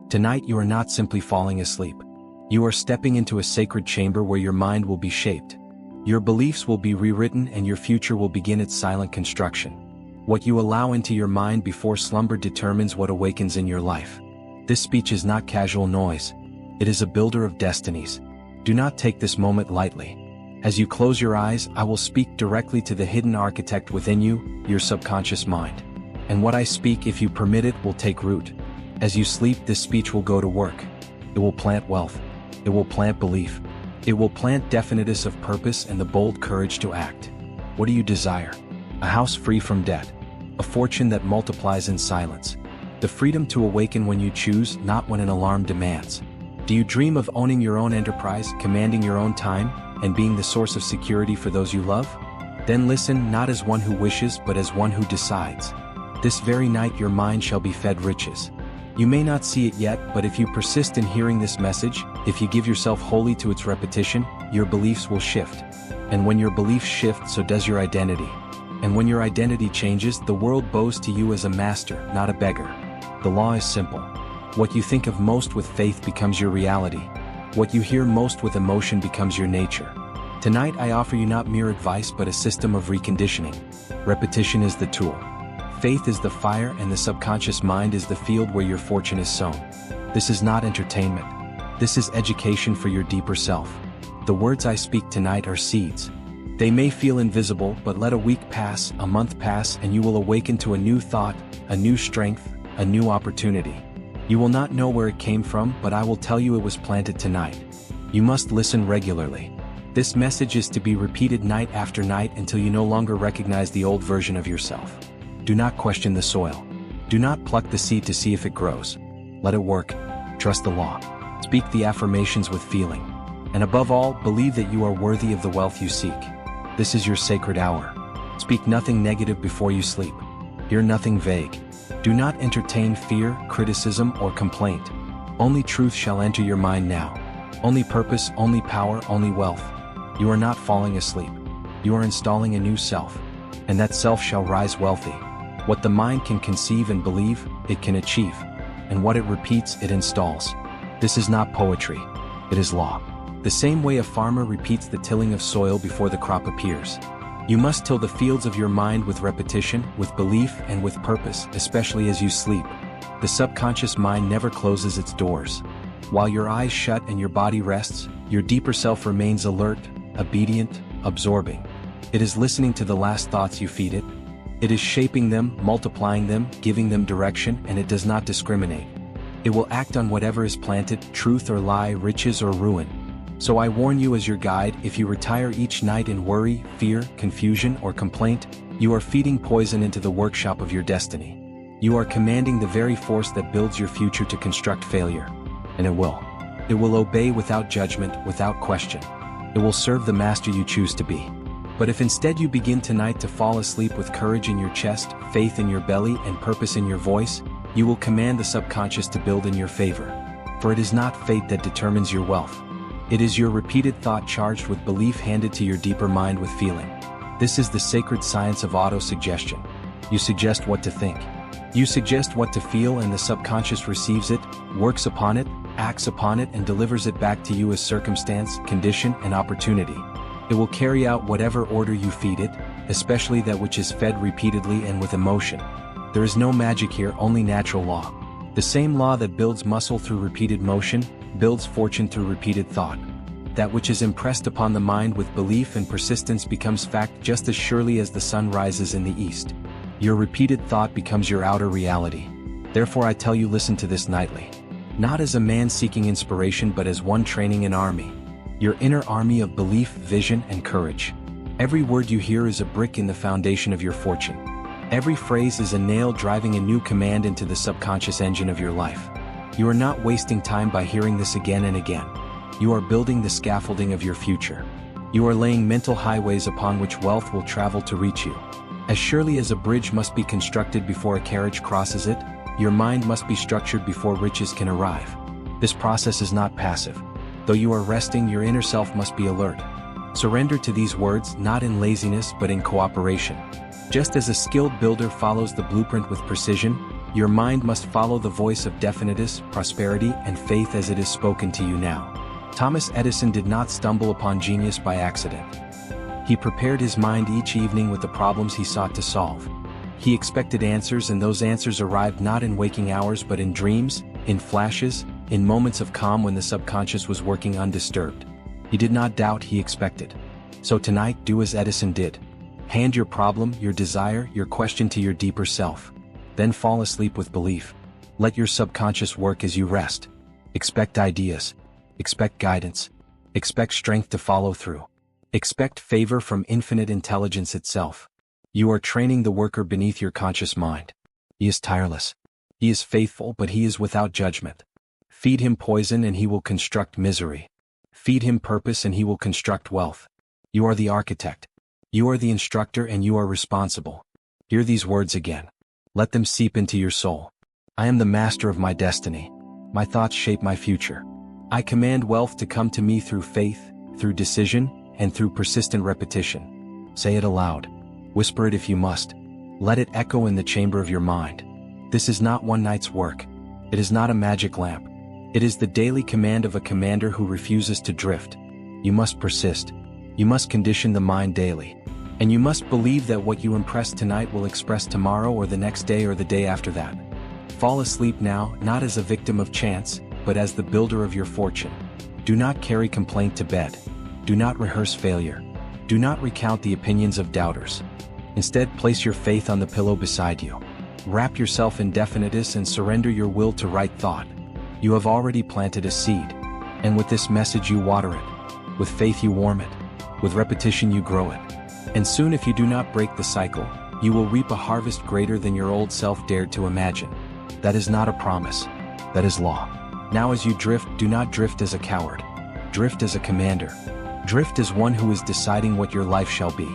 Tonight you are not simply falling asleep. You are stepping into a sacred chamber where your mind will be shaped. Your beliefs will be rewritten and your future will begin its silent construction. What you allow into your mind before slumber determines what awakens in your life. This speech is not casual noise. It is a builder of destinies. Do not take this moment lightly. As you close your eyes, I will speak directly to the hidden architect within you, your subconscious mind. And what I speak, if you permit it, will take root. As you sleep, this speech will go to work. It will plant wealth. It will plant belief. It will plant definiteness of purpose and the bold courage to act. What do you desire? A house free from debt. A fortune that multiplies in silence. The freedom to awaken when you choose, not when an alarm demands. Do you dream of owning your own enterprise, commanding your own time, and being the source of security for those you love? Then listen, not as one who wishes, but as one who decides. This very night your mind shall be fed riches. You may not see it yet, but if you persist in hearing this message, if you give yourself wholly to its repetition, your beliefs will shift. And when your beliefs shift, so does your identity. And when your identity changes, the world bows to you as a master, not a beggar. The law is simple. What you think of most with faith becomes your reality. What you hear most with emotion becomes your nature. Tonight I offer you not mere advice but a system of reconditioning. Repetition is the tool. Faith is the fire and the subconscious mind is the field where your fortune is sown. This is not entertainment. This is education for your deeper self. The words I speak tonight are seeds. They may feel invisible, but let a week pass, a month pass, and you will awaken to a new thought, a new strength, a new opportunity. You will not know where it came from, but I will tell you it was planted tonight. You must listen regularly. This message is to be repeated night after night until you no longer recognize the old version of yourself. Do not question the soil. Do not pluck the seed to see if it grows. Let it work. Trust the law. Speak the affirmations with feeling. And above all, believe that you are worthy of the wealth you seek. This is your sacred hour. Speak nothing negative before you sleep. Hear nothing vague. Do not entertain fear, criticism, or complaint. Only truth shall enter your mind now. Only purpose, only power, only wealth. You are not falling asleep. You are installing a new self. And that self shall rise wealthy. What the mind can conceive and believe, it can achieve. And what it repeats, it installs. This is not poetry. It is law. The same way a farmer repeats the tilling of soil before the crop appears. You must till the fields of your mind with repetition, with belief, and with purpose, especially as you sleep. The subconscious mind never closes its doors. While your eyes shut and your body rests, your deeper self remains alert, obedient, absorbing. It is listening to the last thoughts you feed it. It is shaping them, multiplying them, giving them direction, and it does not discriminate. It will act on whatever is planted, truth or lie, riches or ruin. So I warn you as your guide, if you retire each night in worry, fear, confusion, or complaint, you are feeding poison into the workshop of your destiny. You are commanding the very force that builds your future to construct failure. And it will. It will obey without judgment, without question. It will serve the master you choose to be. But if instead you begin tonight to fall asleep with courage in your chest, faith in your belly, and purpose in your voice, you will command the subconscious to build in your favor. For it is not fate that determines your wealth. It is your repeated thought charged with belief handed to your deeper mind with feeling. This is the sacred science of autosuggestion. You suggest what to think. You suggest what to feel and the subconscious receives it, works upon it, acts upon it and delivers it back to you as circumstance, condition, and opportunity. It will carry out whatever order you feed it, especially that which is fed repeatedly and with emotion. There is no magic here, only natural law. The same law that builds muscle through repeated motion, builds fortune through repeated thought. That which is impressed upon the mind with belief and persistence becomes fact just as surely as the sun rises in the east. Your repeated thought becomes your outer reality. Therefore I tell you, listen to this nightly. Not as a man seeking inspiration but as one training an army. Your inner army of belief, vision, and courage. Every word you hear is a brick in the foundation of your fortune. Every phrase is a nail driving a new command into the subconscious engine of your life. You are not wasting time by hearing this again and again. You are building the scaffolding of your future. You are laying mental highways upon which wealth will travel to reach you. As surely as a bridge must be constructed before a carriage crosses it, your mind must be structured before riches can arrive. This process is not passive. Though you are resting, your inner self must be alert. Surrender to these words, not in laziness but in cooperation. Just as a skilled builder follows the blueprint with precision, Your mind must follow the voice of definiteness, prosperity, and faith as it is spoken to you now. Thomas Edison did not stumble upon genius by accident. He prepared his mind each evening with the problems he sought to solve. He expected answers, and those answers arrived not in waking hours but in dreams, in flashes, in moments of calm when the subconscious was working undisturbed. He did not doubt, he expected. So tonight, do as Edison did. Hand your problem, your desire, your question to your deeper self. Then fall asleep with belief. Let your subconscious work as you rest. Expect ideas. Expect guidance. Expect strength to follow through. Expect favor from infinite intelligence itself. You are training the worker beneath your conscious mind. He is tireless. He is faithful, but he is without judgment. Feed him poison and he will construct misery. Feed him purpose and he will construct wealth. You are the architect. You are the instructor and you are responsible. Hear these words again. Let them seep into your soul. I am the master of my destiny. My thoughts shape my future. I command wealth to come to me through faith, through decision, and through persistent repetition. Say it aloud. Whisper it if you must. Let it echo in the chamber of your mind. This is not one night's work. It is not a magic lamp. It is the daily command of a commander who refuses to drift. You must persist. You must condition the mind daily. And you must believe that what you impress tonight will express tomorrow or the next day or the day after that. Fall asleep now, not as a victim of chance, but as the builder of your fortune. Do not carry complaint to bed. Do not rehearse failure. Do not recount the opinions of doubters. Instead, place your faith on the pillow beside you. Wrap yourself in definiteness and surrender your will to right thought. You have already planted a seed. And with this message you water it. With faith you warm it. With repetition you grow it. And soon, if you do not break the cycle, you will reap a harvest greater than your old self dared to imagine. That is not a promise. That is law. Now as you drift, do not drift as a coward. Drift as a commander. Drift as one who is deciding what your life shall be.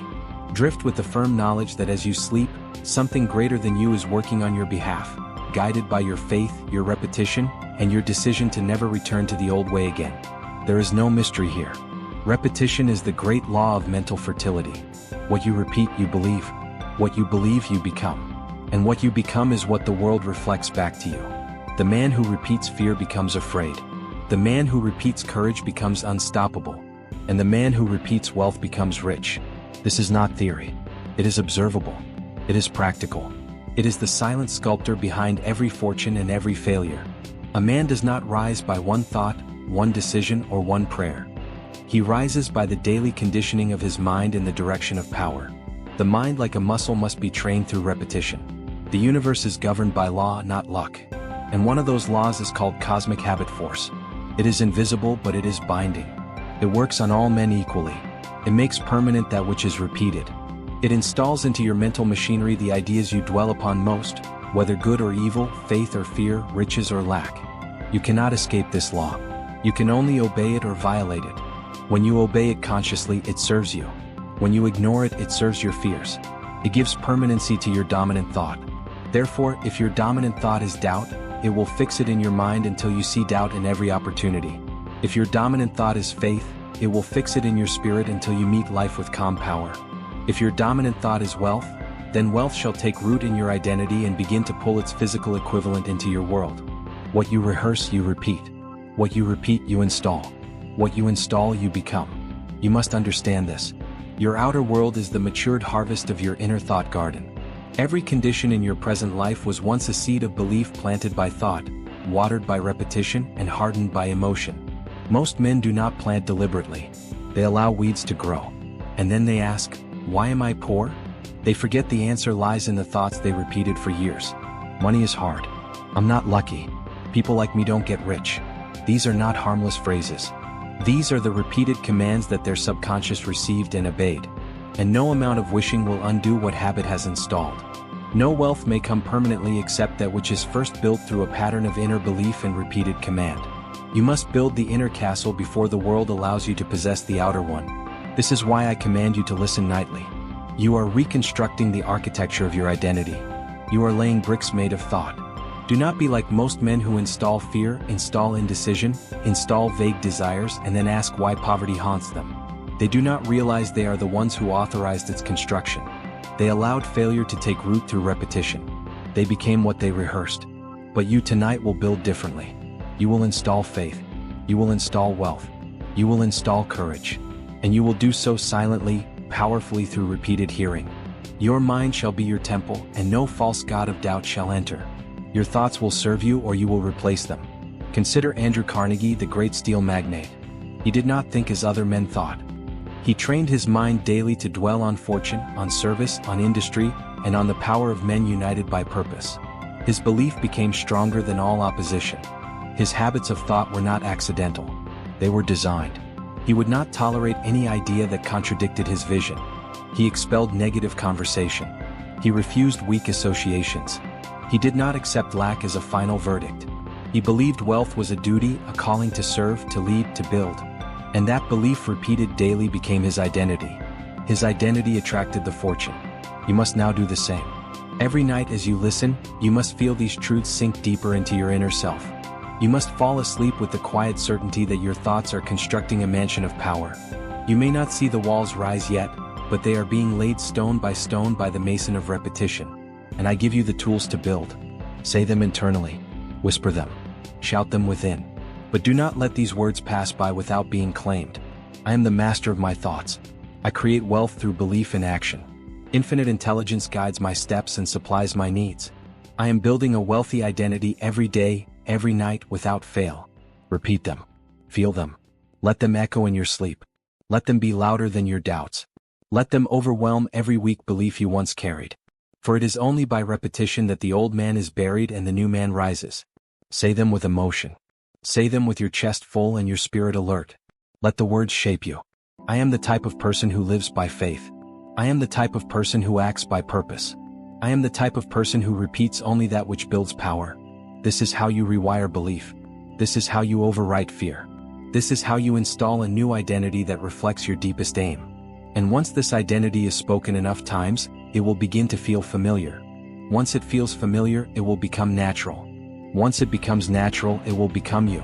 Drift with the firm knowledge that as you sleep, something greater than you is working on your behalf, guided by your faith, your repetition, and your decision to never return to the old way again. There is no mystery here. Repetition is the great law of mental fertility. What you repeat, you believe. What you believe, you become. And what you become is what the world reflects back to you. The man who repeats fear becomes afraid. The man who repeats courage becomes unstoppable. And the man who repeats wealth becomes rich. This is not theory. It is observable. It is practical. It is the silent sculptor behind every fortune and every failure. A man does not rise by one thought, one decision, or one prayer. He rises by the daily conditioning of his mind in the direction of power. The mind, like a muscle, must be trained through repetition. The universe is governed by law, not luck. And one of those laws is called cosmic habit force. It is invisible, but it is binding. It works on all men equally. It makes permanent that which is repeated. It installs into your mental machinery the ideas you dwell upon most, whether good or evil, faith or fear, riches or lack. You cannot escape this law. You can only obey it or violate it. When you obey it consciously, it serves you. When you ignore it, it serves your fears. It gives permanency to your dominant thought. Therefore, if your dominant thought is doubt, it will fix it in your mind until you see doubt in every opportunity. If your dominant thought is faith, it will fix it in your spirit until you meet life with calm power. If your dominant thought is wealth, then wealth shall take root in your identity and begin to pull its physical equivalent into your world. What you rehearse, you repeat. What you repeat, you install. What you install, you become. You must understand this. Your outer world is the matured harvest of your inner thought garden. Every condition in your present life was once a seed of belief planted by thought, watered by repetition, and hardened by emotion. Most men do not plant deliberately. They allow weeds to grow. And then they ask, why am I poor? They forget the answer lies in the thoughts they repeated for years. Money is hard. I'm not lucky. People like me don't get rich. These are not harmless phrases. These are the repeated commands that their subconscious received and obeyed. And no amount of wishing will undo what habit has installed. No wealth may come permanently except that which is first built through a pattern of inner belief and repeated command. You must build the inner castle before the world allows you to possess the outer one. This is why I command you to listen nightly. You are reconstructing the architecture of your identity. You are laying bricks made of thought. Do not be like most men who install fear, install indecision, install vague desires, and then ask why poverty haunts them. They do not realize they are the ones who authorized its construction. They allowed failure to take root through repetition. They became what they rehearsed. But you tonight will build differently. You will install faith. You will install wealth. You will install courage. And you will do so silently, powerfully through repeated hearing. Your mind shall be your temple, and no false god of doubt shall enter. Your thoughts will serve you or you will replace them. Consider Andrew Carnegie, the great steel magnate. He did not think as other men thought. He trained his mind daily to dwell on fortune, on service, on industry, and on the power of men united by purpose. His belief became stronger than all opposition. His habits of thought were not accidental. They were designed. He would not tolerate any idea that contradicted his vision. He expelled negative conversation. He refused weak associations. He did not accept lack as a final verdict. He believed wealth was a duty, a calling to serve, to lead, to build. And that belief repeated daily became his identity. His identity attracted the fortune. You must now do the same. Every night as you listen, you must feel these truths sink deeper into your inner self. You must fall asleep with the quiet certainty that your thoughts are constructing a mansion of power. You may not see the walls rise yet, but they are being laid stone by the mason of repetition. And I give you the tools to build. Say them internally. Whisper them. Shout them within. But do not let these words pass by without being claimed. I am the master of my thoughts. I create wealth through belief and action. Infinite intelligence guides my steps and supplies my needs. I am building a wealthy identity every day, every night, without fail. Repeat them. Feel them. Let them echo in your sleep. Let them be louder than your doubts. Let them overwhelm every weak belief you once carried. For it is only by repetition that the old man is buried and the new man rises. Say them with emotion. Say them with your chest full and your spirit alert. Let the words shape you. I am the type of person who lives by faith. I am the type of person who acts by purpose. I am the type of person who repeats only that which builds power. This is how you rewire belief. This is how you overwrite fear. This is how you install a new identity that reflects your deepest aim. And once this identity is spoken enough times, it will begin to feel familiar. Once it feels familiar, it will become natural. Once it becomes natural, it will become you.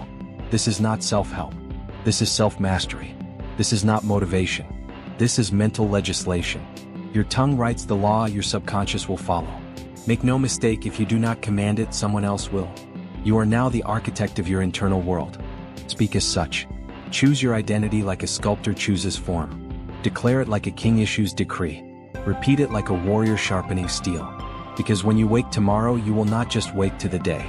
This is not self-help. This is self-mastery. This is not motivation. This is mental legislation. Your tongue writes the law, your subconscious will follow. Make no mistake, if you do not command it, someone else will. You are now the architect of your internal world. Speak as such. Choose your identity like a sculptor chooses form. Declare it like a king issues decree. Repeat it like a warrior sharpening steel. Because when you wake tomorrow, you will not just wake to the day.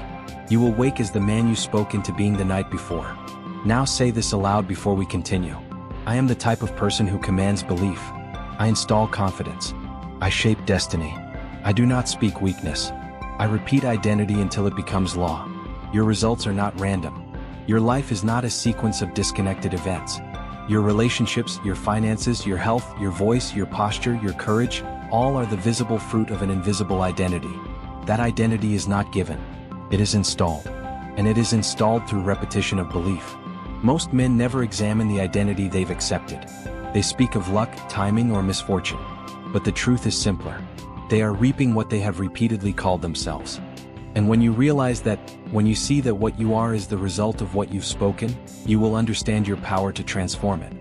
You will wake as the man you spoke into being the night before. Now say this aloud before we continue. I am the type of person who commands belief. I install confidence. I shape destiny. I do not speak weakness. I repeat identity until it becomes law. Your results are not random. Your life is not a sequence of disconnected events. Your relationships, your finances, your health, your voice, your posture, your courage, all are the visible fruit of an invisible identity. That identity is not given. It is installed. And it is installed through repetition of belief. Most men never examine the identity they've accepted. They speak of luck, timing, or misfortune. But the truth is simpler. They are reaping what they have repeatedly called themselves. And when you realize that, when you see that what you are is the result of what you've spoken, you will understand your power to transform it.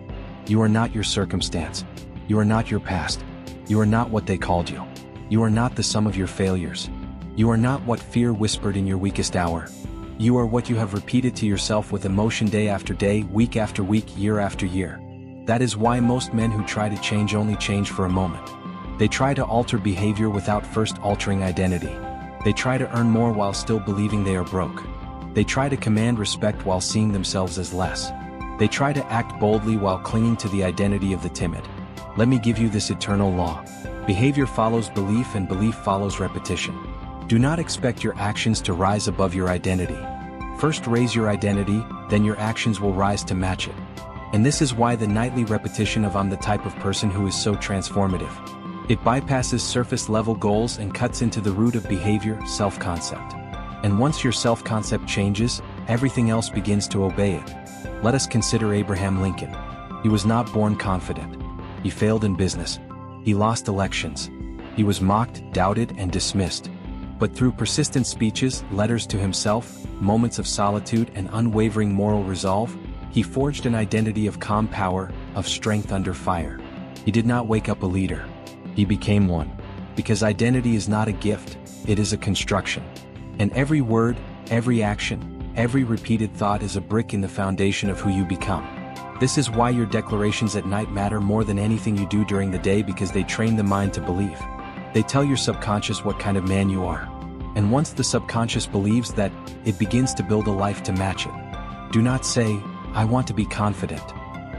You are not your circumstance. You are not your past. You are not what they called you. You are not the sum of your failures. You are not what fear whispered in your weakest hour. You are what you have repeated to yourself with emotion day after day, week after week, year after year. That is why most men who try to change only change for a moment. They try to alter behavior without first altering identity. They try to earn more while still believing they are broke. They try to command respect while seeing themselves as less. They try to act boldly while clinging to the identity of the timid. Let me give you this eternal law. Behavior follows belief and belief follows repetition. Do not expect your actions to rise above your identity. First raise your identity, then your actions will rise to match it. And this is why the nightly repetition of I'm the type of person who is so transformative. It bypasses surface-level goals and cuts into the root of behavior, self-concept. And once your self-concept changes, everything else begins to obey it. Let us consider Abraham Lincoln. He was not born confident. He failed in business. He lost elections. He was mocked, doubted, and dismissed. But through persistent speeches, letters to himself, moments of solitude, and unwavering moral resolve, he forged an identity of calm power, of strength under fire. He did not wake up a leader. He became one. Because identity is not a gift, it is a construction. And every word, every action, every repeated thought is a brick in the foundation of who you become. This is why your declarations at night matter more than anything you do during the day, because they train the mind to believe. They tell your subconscious what kind of man you are. And once the subconscious believes that, it begins to build a life to match it. Do not say, "I want to be confident."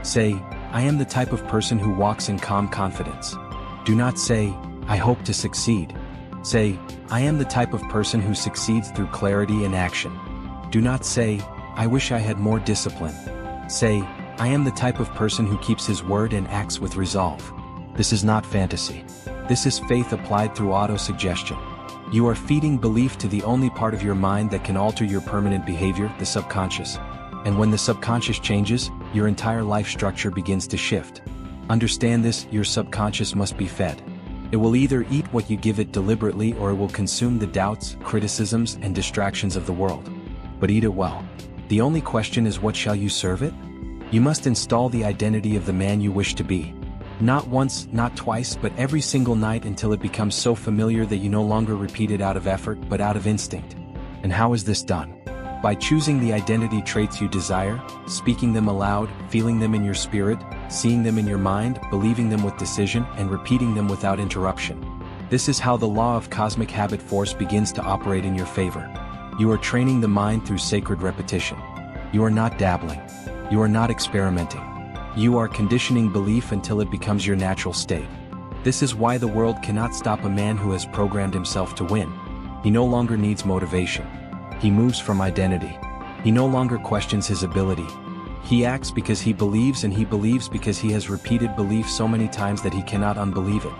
Say, "I am the type of person who walks in calm confidence." Do not say, "I hope to succeed." Say, "I am the type of person who succeeds through clarity and action." Do not say, "I wish I had more discipline." Say, "I am the type of person who keeps his word and acts with resolve." This is not fantasy. This is faith applied through autosuggestion. You are feeding belief to the only part of your mind that can alter your permanent behavior, the subconscious. And when the subconscious changes, your entire life structure begins to shift. Understand this: your subconscious must be fed. It will either eat what you give it deliberately, or it will consume the doubts, criticisms, and distractions of the world. But eat it well. The only question is, what shall you serve it? You must install the identity of the man you wish to be. Not once, not twice, but every single night, until it becomes so familiar that you no longer repeat it out of effort, but out of instinct. And how is this done? By choosing the identity traits you desire, speaking them aloud, feeling them in your spirit, seeing them in your mind, believing them with decision, and repeating them without interruption. This is how the law of cosmic habit force begins to operate in your favor. You are training the mind through sacred repetition. You are not dabbling. You are not experimenting. You are conditioning belief until it becomes your natural state. This is why the world cannot stop a man who has programmed himself to win. He no longer needs motivation. He moves from identity. He no longer questions his ability. He acts because he believes, and he believes because he has repeated belief so many times that he cannot unbelieve it.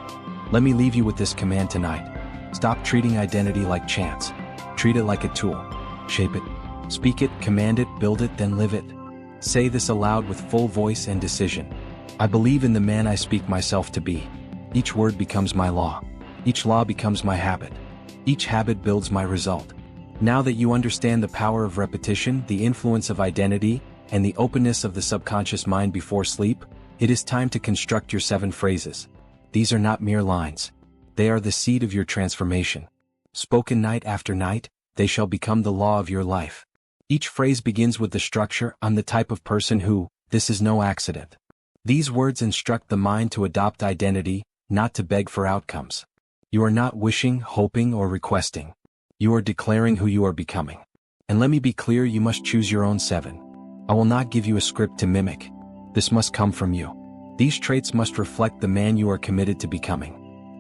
Let me leave you with this command tonight. Stop treating identity like chance. Treat it like a tool. Shape it. Speak it, command it, build it, then live it. Say this aloud with full voice and decision. I believe in the man I speak myself to be. Each word becomes my law. Each law becomes my habit. Each habit builds my result. Now that you understand the power of repetition, the influence of identity, and the openness of the subconscious mind before sleep, it is time to construct your 7 phrases. These are not mere lines. They are the seed of your transformation. Spoken night after night, they shall become the law of your life. Each phrase begins with the structure, "I'm the type of person who," this is no accident. These words instruct the mind to adopt identity, not to beg for outcomes. You are not wishing, hoping, or requesting. You are declaring who you are becoming. And let me be clear, you must choose your own 7. I will not give you a script to mimic. This must come from you. These traits must reflect the man you are committed to becoming.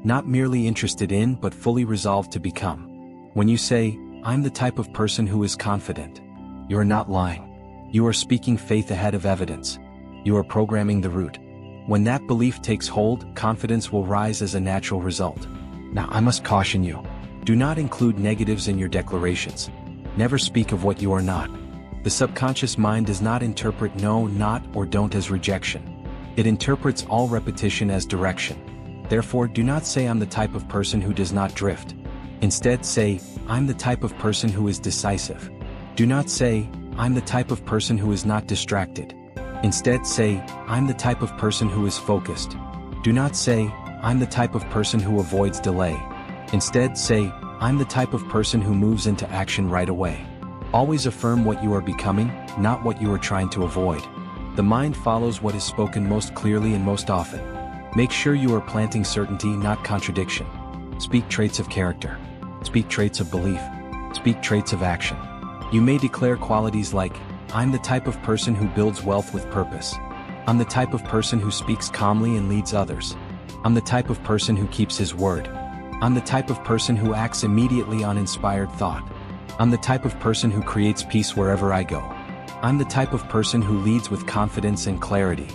Not merely interested in, but fully resolved to become. When you say, "I'm the type of person who is confident," you are not lying. You are speaking faith ahead of evidence. You are programming the root. When that belief takes hold, confidence will rise as a natural result. Now, I must caution you. Do not include negatives in your declarations. Never speak of what you are not. The subconscious mind does not interpret no, not, or don't as rejection. It interprets all repetition as direction. Therefore, do not say, "I'm the type of person who does not drift." Instead say, "I'm the type of person who is decisive." Do not say, "I'm the type of person who is not distracted." Instead say, "I'm the type of person who is focused." Do not say, "I'm the type of person who avoids delay." Instead say, "I'm the type of person who moves into action right away." Always affirm what you are becoming, not what you are trying to avoid. The mind follows what is spoken most clearly and most often. Make sure you are planting certainty, not contradiction. Speak traits of character. Speak traits of belief. Speak traits of action. You may declare qualities like, "I'm the type of person who builds wealth with purpose." "I'm the type of person who speaks calmly and leads others." "I'm the type of person who keeps his word." "I'm the type of person who acts immediately on inspired thought." "I'm the type of person who creates peace wherever I go." "I'm the type of person who leads with confidence and clarity."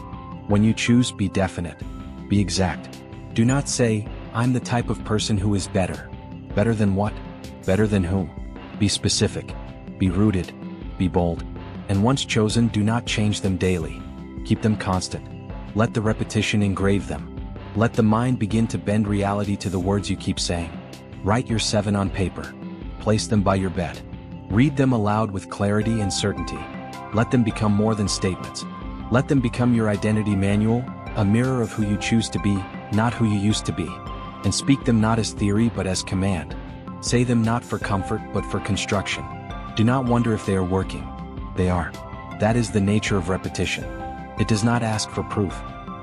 When you choose, be definite. Be exact. Do not say, "I'm the type of person who is better." Better than what? Better than whom? Be specific. Be rooted. Be bold. And once chosen, do not change them daily. Keep them constant. Let the repetition engrave them. Let the mind begin to bend reality to the words you keep saying. Write your 7 on paper. Place them by your bed. Read them aloud with clarity and certainty. Let them become more than statements. Let them become your identity manual, a mirror of who you choose to be, not who you used to be. And speak them not as theory but as command. Say them not for comfort but for construction. Do not wonder if they are working. They are. That is the nature of repetition. It does not ask for proof.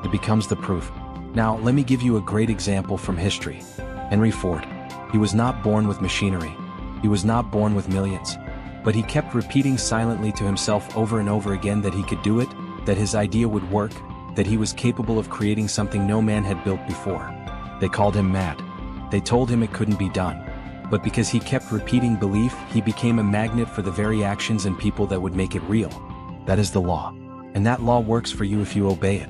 It becomes the proof. Now, let me give you a great example from history. Henry Ford. He was not born with machinery. He was not born with millions. But he kept repeating silently to himself over and over again that he could do it, that his idea would work, that he was capable of creating something no man had built before. They called him mad. They told him it couldn't be done. But because he kept repeating belief, he became a magnet for the very actions and people that would make it real. That is the law. And that law works for you if you obey it.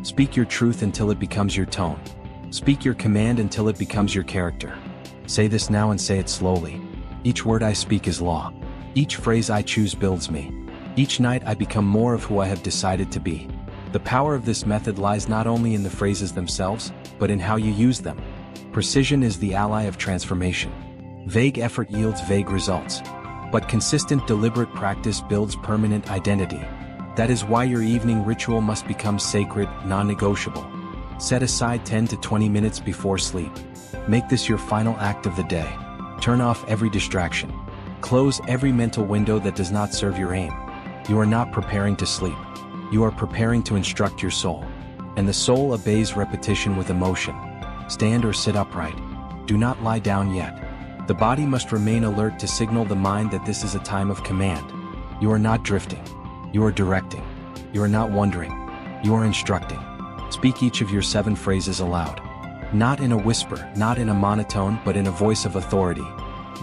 Speak your truth until it becomes your tone. Speak your command until it becomes your character. Say this now and say it slowly. Each word I speak is law. Each phrase I choose builds me. Each night I become more of who I have decided to be. The power of this method lies not only in the phrases themselves, but in how you use them. Precision is the ally of transformation. Vague effort yields vague results. But consistent deliberate practice builds permanent identity. That is why your evening ritual must become sacred, non-negotiable. Set aside 10 to 20 minutes before sleep. Make this your final act of the day. Turn off every distraction. Close every mental window that does not serve your aim. You are not preparing to sleep. You are preparing to instruct your soul. And the soul obeys repetition with emotion. Stand or sit upright. Do not lie down yet. The body must remain alert to signal the mind that this is a time of command. You are not drifting. You are directing. You are not wondering. You are instructing. Speak each of your 7 phrases aloud. Not in a whisper, not in a monotone, but in a voice of authority.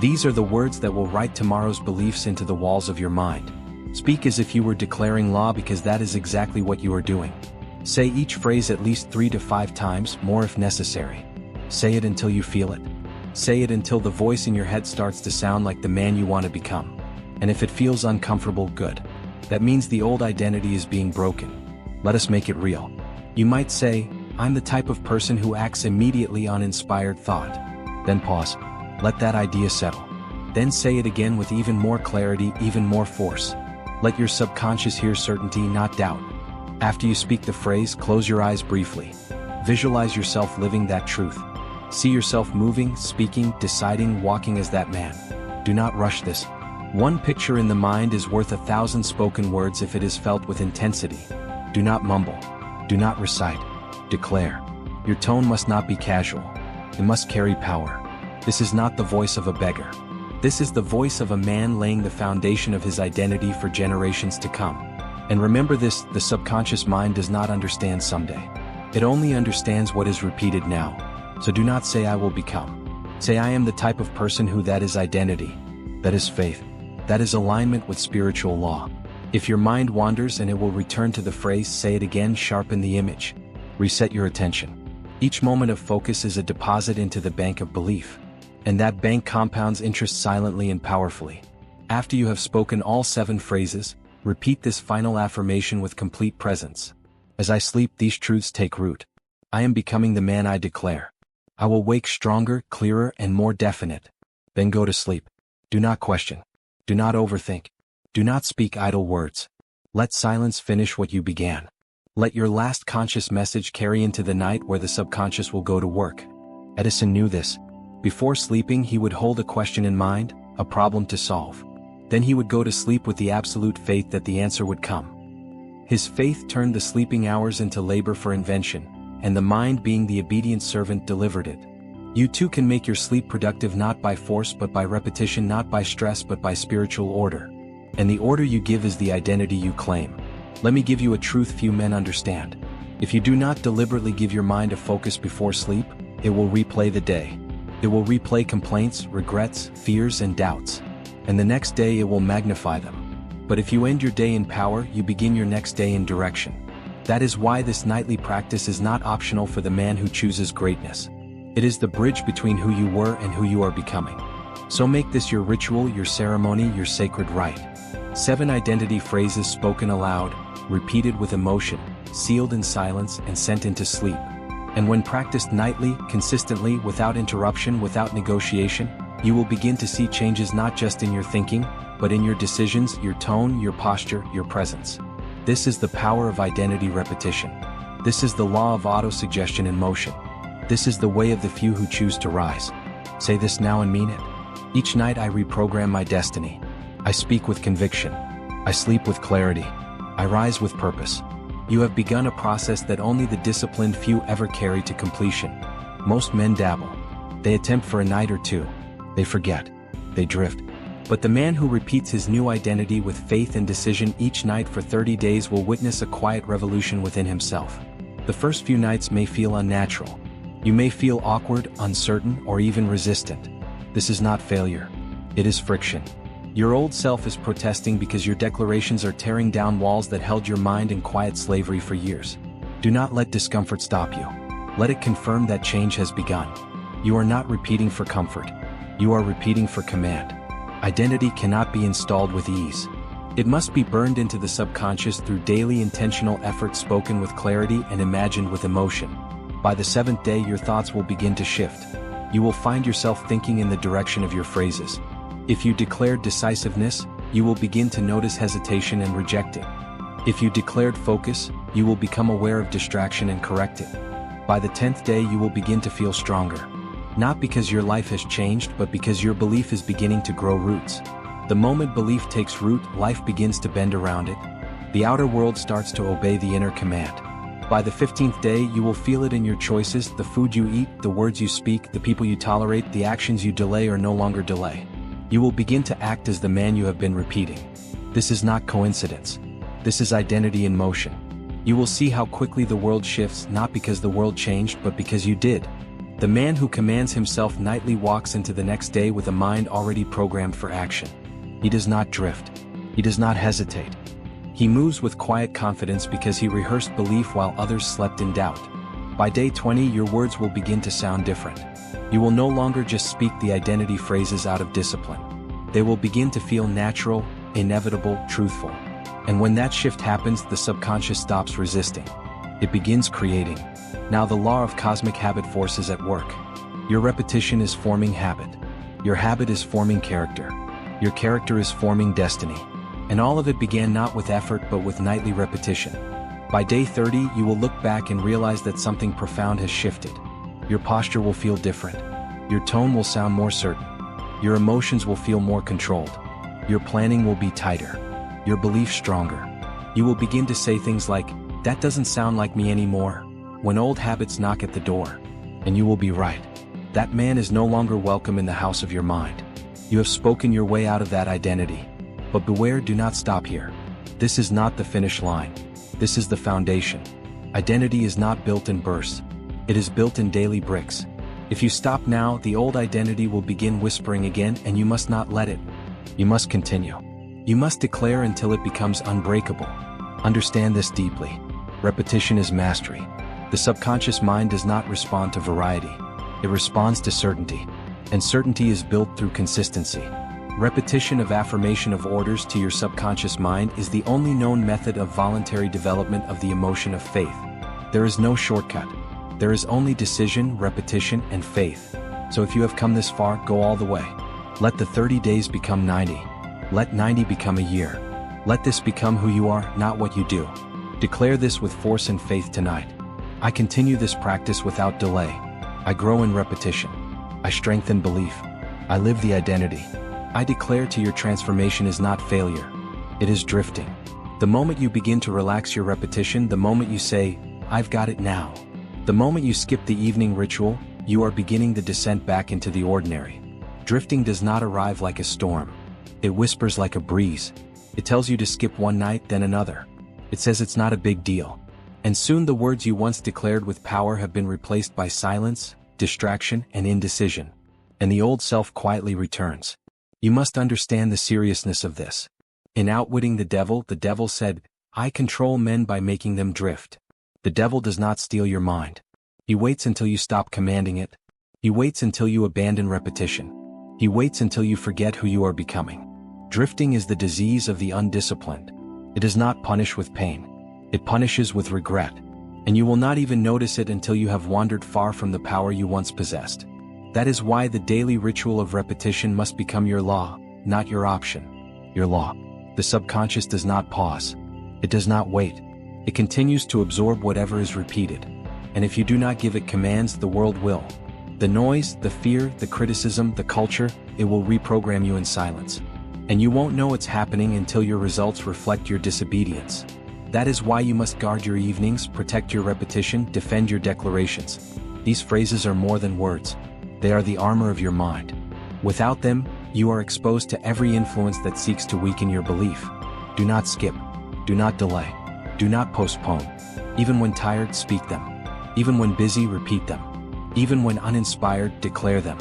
These are the words that will write tomorrow's beliefs into the walls of your mind. Speak as if you were declaring law, because that is exactly what you are doing. Say each phrase at least 3 to 5 times, more if necessary. Say it until you feel it. Say it until the voice in your head starts to sound like the man you want to become. And if it feels uncomfortable, good. That means the old identity is being broken. Let us make it real. You might say, I'm the type of person who acts immediately on inspired thought. Then pause. Let that idea settle. Then say it again with even more clarity, even more force. Let your subconscious hear certainty, not doubt. After you speak the phrase, close your eyes briefly. Visualize yourself living that truth. See yourself moving, speaking, deciding, walking as that man. Do not rush this. One picture in the mind is worth 1,000 spoken words if it is felt with intensity. Do not mumble. Do not recite. Declare. Your tone must not be casual. It must carry power. This is not the voice of a beggar. This is the voice of a man laying the foundation of his identity for generations to come. And remember this, the subconscious mind does not understand someday. It only understands what is repeated now. So do not say I will become. Say I am the type of person who, that is identity. That is faith. That is alignment with spiritual law. If your mind wanders and it will return to the phrase, say it again, sharpen the image. Reset your attention. Each moment of focus is a deposit into the bank of belief. And that bank compounds interest silently and powerfully. After you have spoken all 7 phrases, repeat this final affirmation with complete presence. As I sleep, these truths take root. I am becoming the man I declare. I will wake stronger, clearer, and more definite. Then go to sleep. Do not question. Do not overthink. Do not speak idle words. Let silence finish what you began. Let your last conscious message carry into the night, where the subconscious will go to work. Edison knew this. Before sleeping, he would hold a question in mind, a problem to solve. Then he would go to sleep with the absolute faith that the answer would come. His faith turned the sleeping hours into labor for invention, and the mind, being the obedient servant, delivered it. You too can make your sleep productive, not by force but by repetition, not by stress but by spiritual order. And the order you give is the identity you claim. Let me give you a truth few men understand. If you do not deliberately give your mind a focus before sleep, it will replay the day. It will replay complaints, regrets, fears, and doubts. And the next day it will magnify them. But if you end your day in power, you begin your next day in direction. That is why this nightly practice is not optional for the man who chooses greatness. It is the bridge between who you were and who you are becoming. So make this your ritual, your ceremony, your sacred rite. 7 identity phrases spoken aloud, repeated with emotion, sealed in silence, and sent into sleep. And when practiced nightly, consistently, without interruption, without negotiation, you will begin to see changes not just in your thinking, but in your decisions, your tone, your posture, your presence. This is the power of identity repetition. This is the law of autosuggestion in motion. This is the way of the few who choose to rise. Say this now and mean it. Each night I reprogram my destiny. I speak with conviction. I sleep with clarity. I rise with purpose. You have begun a process that only the disciplined few ever carry to completion. Most men dabble. They attempt for a night or two. They forget. They drift. But the man who repeats his new identity with faith and decision each night for 30 days will witness a quiet revolution within himself. The first few nights may feel unnatural. You may feel awkward, uncertain, or even resistant. This is not failure. It is friction. Your old self is protesting because your declarations are tearing down walls that held your mind in quiet slavery for years. Do not let discomfort stop you. Let it confirm that change has begun. You are not repeating for comfort. You are repeating for command. Identity cannot be installed with ease. It must be burned into the subconscious through daily intentional effort spoken with clarity and imagined with emotion. By the 7th day, your thoughts will begin to shift. You will find yourself thinking in the direction of your phrases. If you declared decisiveness, you will begin to notice hesitation and reject it. If you declared focus, you will become aware of distraction and correct it. By the 10th day, you will begin to feel stronger. Not because your life has changed, but because your belief is beginning to grow roots. The moment belief takes root, life begins to bend around it. The outer world starts to obey the inner command. By the 15th day, you will feel it in your choices, the food you eat, the words you speak, the people you tolerate, the actions you delay or no longer delay. You will begin to act as the man you have been repeating. This is not coincidence. This is identity in motion. You will see how quickly the world shifts, not because the world changed, but because you did. The man who commands himself nightly walks into the next day with a mind already programmed for action. He does not drift. He does not hesitate. He moves with quiet confidence because he rehearsed belief while others slept in doubt. By day 20, your words will begin to sound different. You will no longer just speak the identity phrases out of discipline. They will begin to feel natural, inevitable, truthful. And when that shift happens, the subconscious stops resisting. It begins creating. Now the law of cosmic habit force is at work. Your repetition is forming habit. Your habit is forming character. Your character is forming destiny. And all of it began not with effort but with nightly repetition. By day 30, you will look back and realize that something profound has shifted. Your posture will feel different. Your tone will sound more certain. Your emotions will feel more controlled. Your planning will be tighter. Your belief stronger. You will begin to say things like, "That doesn't sound like me anymore," when old habits knock at the door. And you will be right. That man is no longer welcome in the house of your mind. You have spoken your way out of that identity. But beware, do not stop here. This is not the finish line. This is the foundation. Identity is not built in bursts. It is built in daily bricks. If you stop now, the old identity will begin whispering again, and you must not let it. You must continue. You must declare until it becomes unbreakable. Understand this deeply. Repetition is mastery. The subconscious mind does not respond to variety. It responds to certainty. And certainty is built through consistency. Repetition of affirmation of orders to your subconscious mind is the only known method of voluntary development of the emotion of faith. There is no shortcut. There is only decision, repetition, and faith. So if you have come this far, go all the way. Let the 30 days become 90. Let 90 become a year. Let this become who you are, not what you do. Declare this with force and faith tonight. I continue this practice without delay. I grow in repetition. I strengthen belief. I live the identity. I declare to your transformation is not failure. It is drifting. The moment you begin to relax your repetition, the moment you say, "I've got it now," the moment you skip the evening ritual, you are beginning the descent back into the ordinary. Drifting does not arrive like a storm. It whispers like a breeze. It tells you to skip one night, then another. It says it's not a big deal. And soon the words you once declared with power have been replaced by silence, distraction, and indecision. And the old self quietly returns. You must understand the seriousness of this. In Outwitting the devil said, "I control men by making them drift." The devil does not steal your mind. He waits until you stop commanding it. He waits until you abandon repetition. He waits until you forget who you are becoming. Drifting is the disease of the undisciplined. It does not punish with pain. It punishes with regret. And you will not even notice it until you have wandered far from the power you once possessed. That is why the daily ritual of repetition must become your law, not your option. Your law. The subconscious does not pause. It does not wait. It continues to absorb whatever is repeated. And if you do not give it commands, the world will. The noise, the fear, the criticism, the culture, it will reprogram you in silence. And you won't know it's happening until your results reflect your disobedience. That is why you must guard your evenings, protect your repetition, defend your declarations. These phrases are more than words. They are the armor of your mind. Without them, you are exposed to every influence that seeks to weaken your belief. Do not skip. Do not delay. Do not postpone. Even when tired, speak them. Even when busy, repeat them. Even when uninspired, declare them.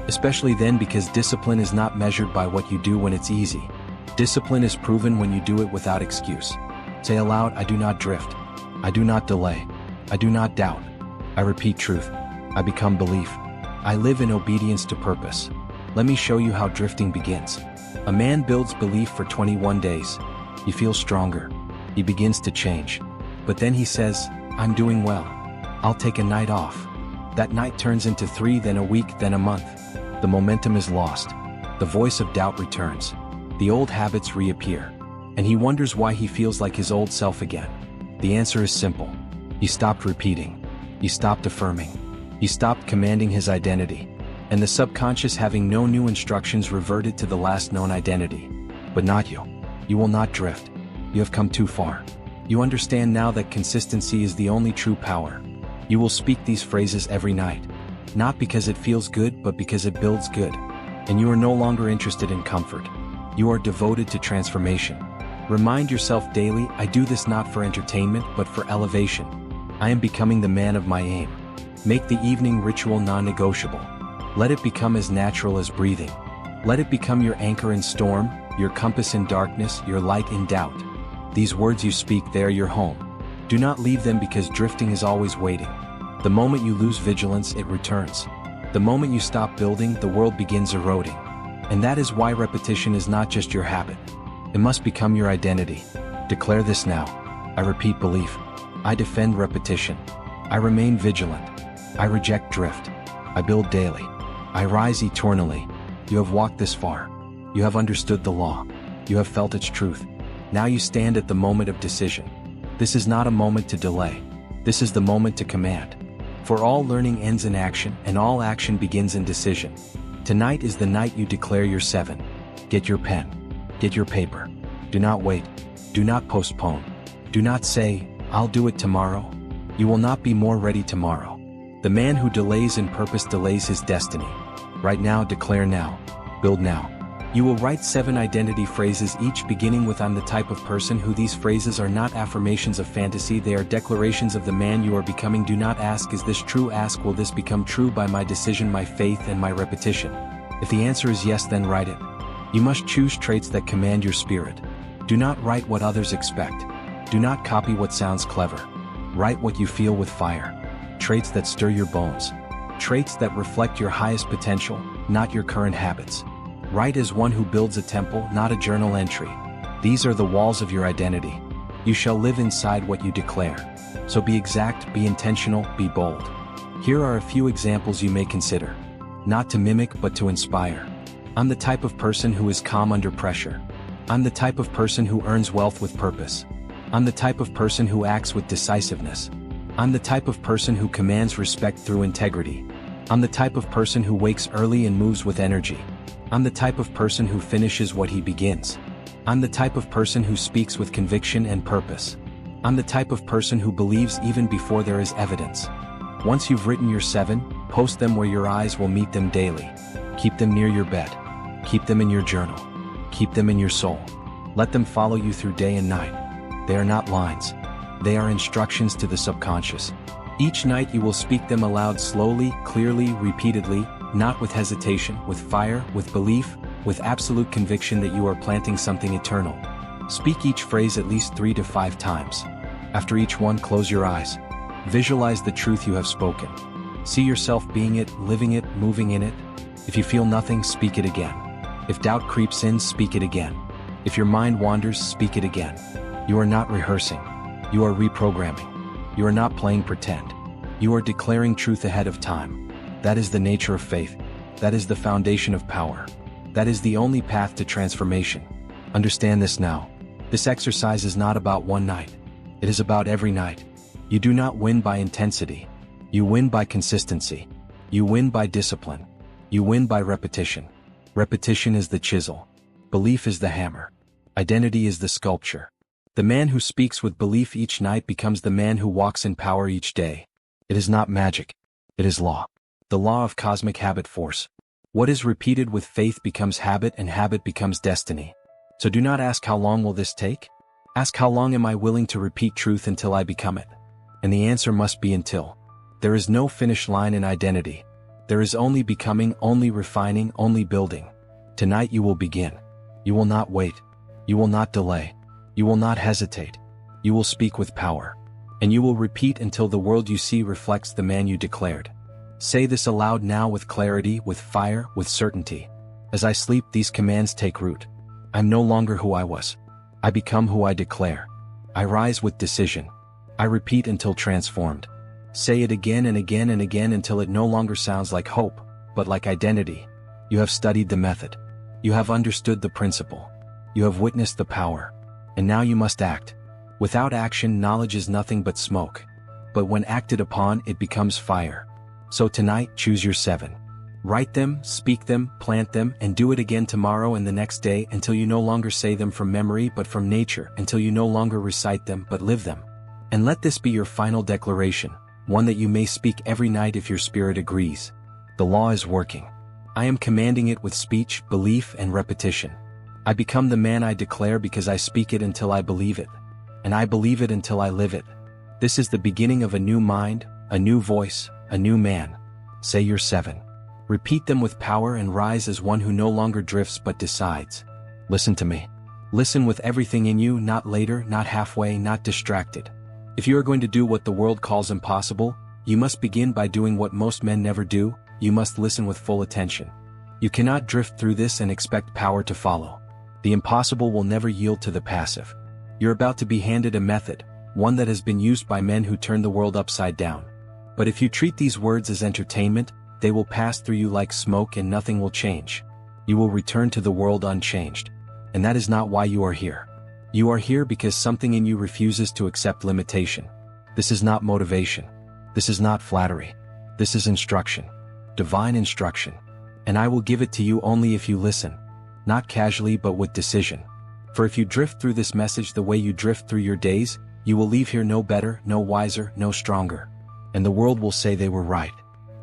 Especially then, because discipline is not measured by what you do when it's easy. Discipline is proven when you do it without excuse. Say aloud, I do not drift. I do not delay. I do not doubt. I repeat truth. I become belief. I live in obedience to purpose. Let me show you how drifting begins. A man builds belief for 21 days. He feels stronger. He begins to change. But then he says, I'm doing well. I'll take a night off. That night turns into 3, then a week, then a month. The momentum is lost. The voice of doubt returns. The old habits reappear. And he wonders why he feels like his old self again. The answer is simple. He stopped repeating. He stopped affirming. He stopped commanding his identity. And the subconscious, having no new instructions, reverted to the last known identity. But not you. You will not drift. You have come too far. You understand now that consistency is the only true power. You will speak these phrases every night. Not because it feels good, but because it builds good. And you are no longer interested in comfort. You are devoted to transformation. Remind yourself daily, I do this not for entertainment, but for elevation. I am becoming the man of my aim. Make the evening ritual non-negotiable. Let it become as natural as breathing. Let it become your anchor in storm, your compass in darkness, your light in doubt. These words you speak, they are your home. Do not leave them, because drifting is always waiting. The moment you lose vigilance, it returns. The moment you stop building, the world begins eroding. And that is why repetition is not just your habit. It must become your identity. Declare this now. I repeat belief. I defend repetition. I remain vigilant. I reject drift. I build daily. I rise eternally. You have walked this far. You have understood the law. You have felt its truth. Now you stand at the moment of decision. This is not a moment to delay. This is the moment to command. For all learning ends in action, and all action begins in decision. Tonight is the night you declare your 7. Get your pen. Get your paper. Do not wait. Do not postpone. Do not say, I'll do it tomorrow. You will not be more ready tomorrow. The man who delays in purpose delays his destiny. Write now, declare now. Build now. You will write 7 identity phrases, each beginning with I'm the type of person who. These phrases are not affirmations of fantasy, they are declarations of the man you are becoming. Do not ask, is this true? Ask, will this become true by my decision, my faith, and my repetition? If the answer is yes, then write it. You must choose traits that command your spirit. Do not write what others expect. Do not copy what sounds clever. Write what you feel with fire. Traits that stir your bones. Traits that reflect your highest potential, not your current habits. Write as one who builds a temple, not a journal entry. These are the walls of your identity. You shall live inside what you declare. So be exact, be intentional, be bold. Here are a few examples you may consider. Not to mimic, but to inspire. I'm the type of person who is calm under pressure. I'm the type of person who earns wealth with purpose. I'm the type of person who acts with decisiveness. I'm the type of person who commands respect through integrity. I'm the type of person who wakes early and moves with energy. I'm the type of person who finishes what he begins. I'm the type of person who speaks with conviction and purpose. I'm the type of person who believes even before there is evidence. Once you've written your 7, post them where your eyes will meet them daily. Keep them near your bed. Keep them in your journal. Keep them in your soul. Let them follow you through day and night. They are not lines. They are instructions to the subconscious. Each night you will speak them aloud, slowly, clearly, repeatedly, not with hesitation, with fire, with belief, with absolute conviction that you are planting something eternal. Speak each phrase at least 3 to 5 times. After each one, close your eyes. Visualize the truth you have spoken. See yourself being it, living it, moving in it. If you feel nothing, speak it again. If doubt creeps in, speak it again. If your mind wanders, speak it again. You are not rehearsing. You are reprogramming. You are not playing pretend. You are declaring truth ahead of time. That is the nature of faith. That is the foundation of power. That is the only path to transformation. Understand this now. This exercise is not about one night. It is about every night. You do not win by intensity. You win by consistency. You win by discipline. You win by repetition. Repetition is the chisel. Belief is the hammer. Identity is the sculpture. The man who speaks with belief each night becomes the man who walks in power each day. It is not magic. It is law. The law of cosmic habit force. What is repeated with faith becomes habit, and habit becomes destiny. So do not ask how long will this take? Ask how long am I willing to repeat truth until I become it? And the answer must be until. There is no finish line in identity. There is only becoming, only refining, only building. Tonight you will begin. You will not wait. You will not delay. You will not hesitate. You will speak with power. And you will repeat until the world you see reflects the man you declared. Say this aloud now with clarity, with fire, with certainty. As I sleep, these commands take root. I'm no longer who I was. I become who I declare. I rise with decision. I repeat until transformed. Say it again and again and again until it no longer sounds like hope, but like identity. You have studied the method. You have understood the principle. You have witnessed the power. And now you must act. Without action, knowledge is nothing but smoke. But when acted upon, it becomes fire. So tonight, choose your 7. Write them, speak them, plant them, and do it again tomorrow and the next day until you no longer say them from memory but from nature, until you no longer recite them but live them. And let this be your final declaration, one that you may speak every night if your spirit agrees. The law is working. I am commanding it with speech, belief, and repetition. I become the man I declare because I speak it until I believe it. And I believe it until I live it. This is the beginning of a new mind, a new voice, a new man. Say your 7. Repeat them with power and rise as one who no longer drifts but decides. Listen to me. Listen with everything in you, not later, not halfway, not distracted. If you are going to do what the world calls impossible, you must begin by doing what most men never do. You must listen with full attention. You cannot drift through this and expect power to follow. The impossible will never yield to the passive. You're about to be handed a method, one that has been used by men who turned the world upside down. But if you treat these words as entertainment, they will pass through you like smoke and nothing will change. You will return to the world unchanged. And that is not why you are here. You are here because something in you refuses to accept limitation. This is not motivation. This is not flattery. This is instruction. Divine instruction. And I will give it to you only if you listen. Not casually but with decision. For if you drift through this message the way you drift through your days, you will leave here no better, no wiser, no stronger. And the world will say they were right.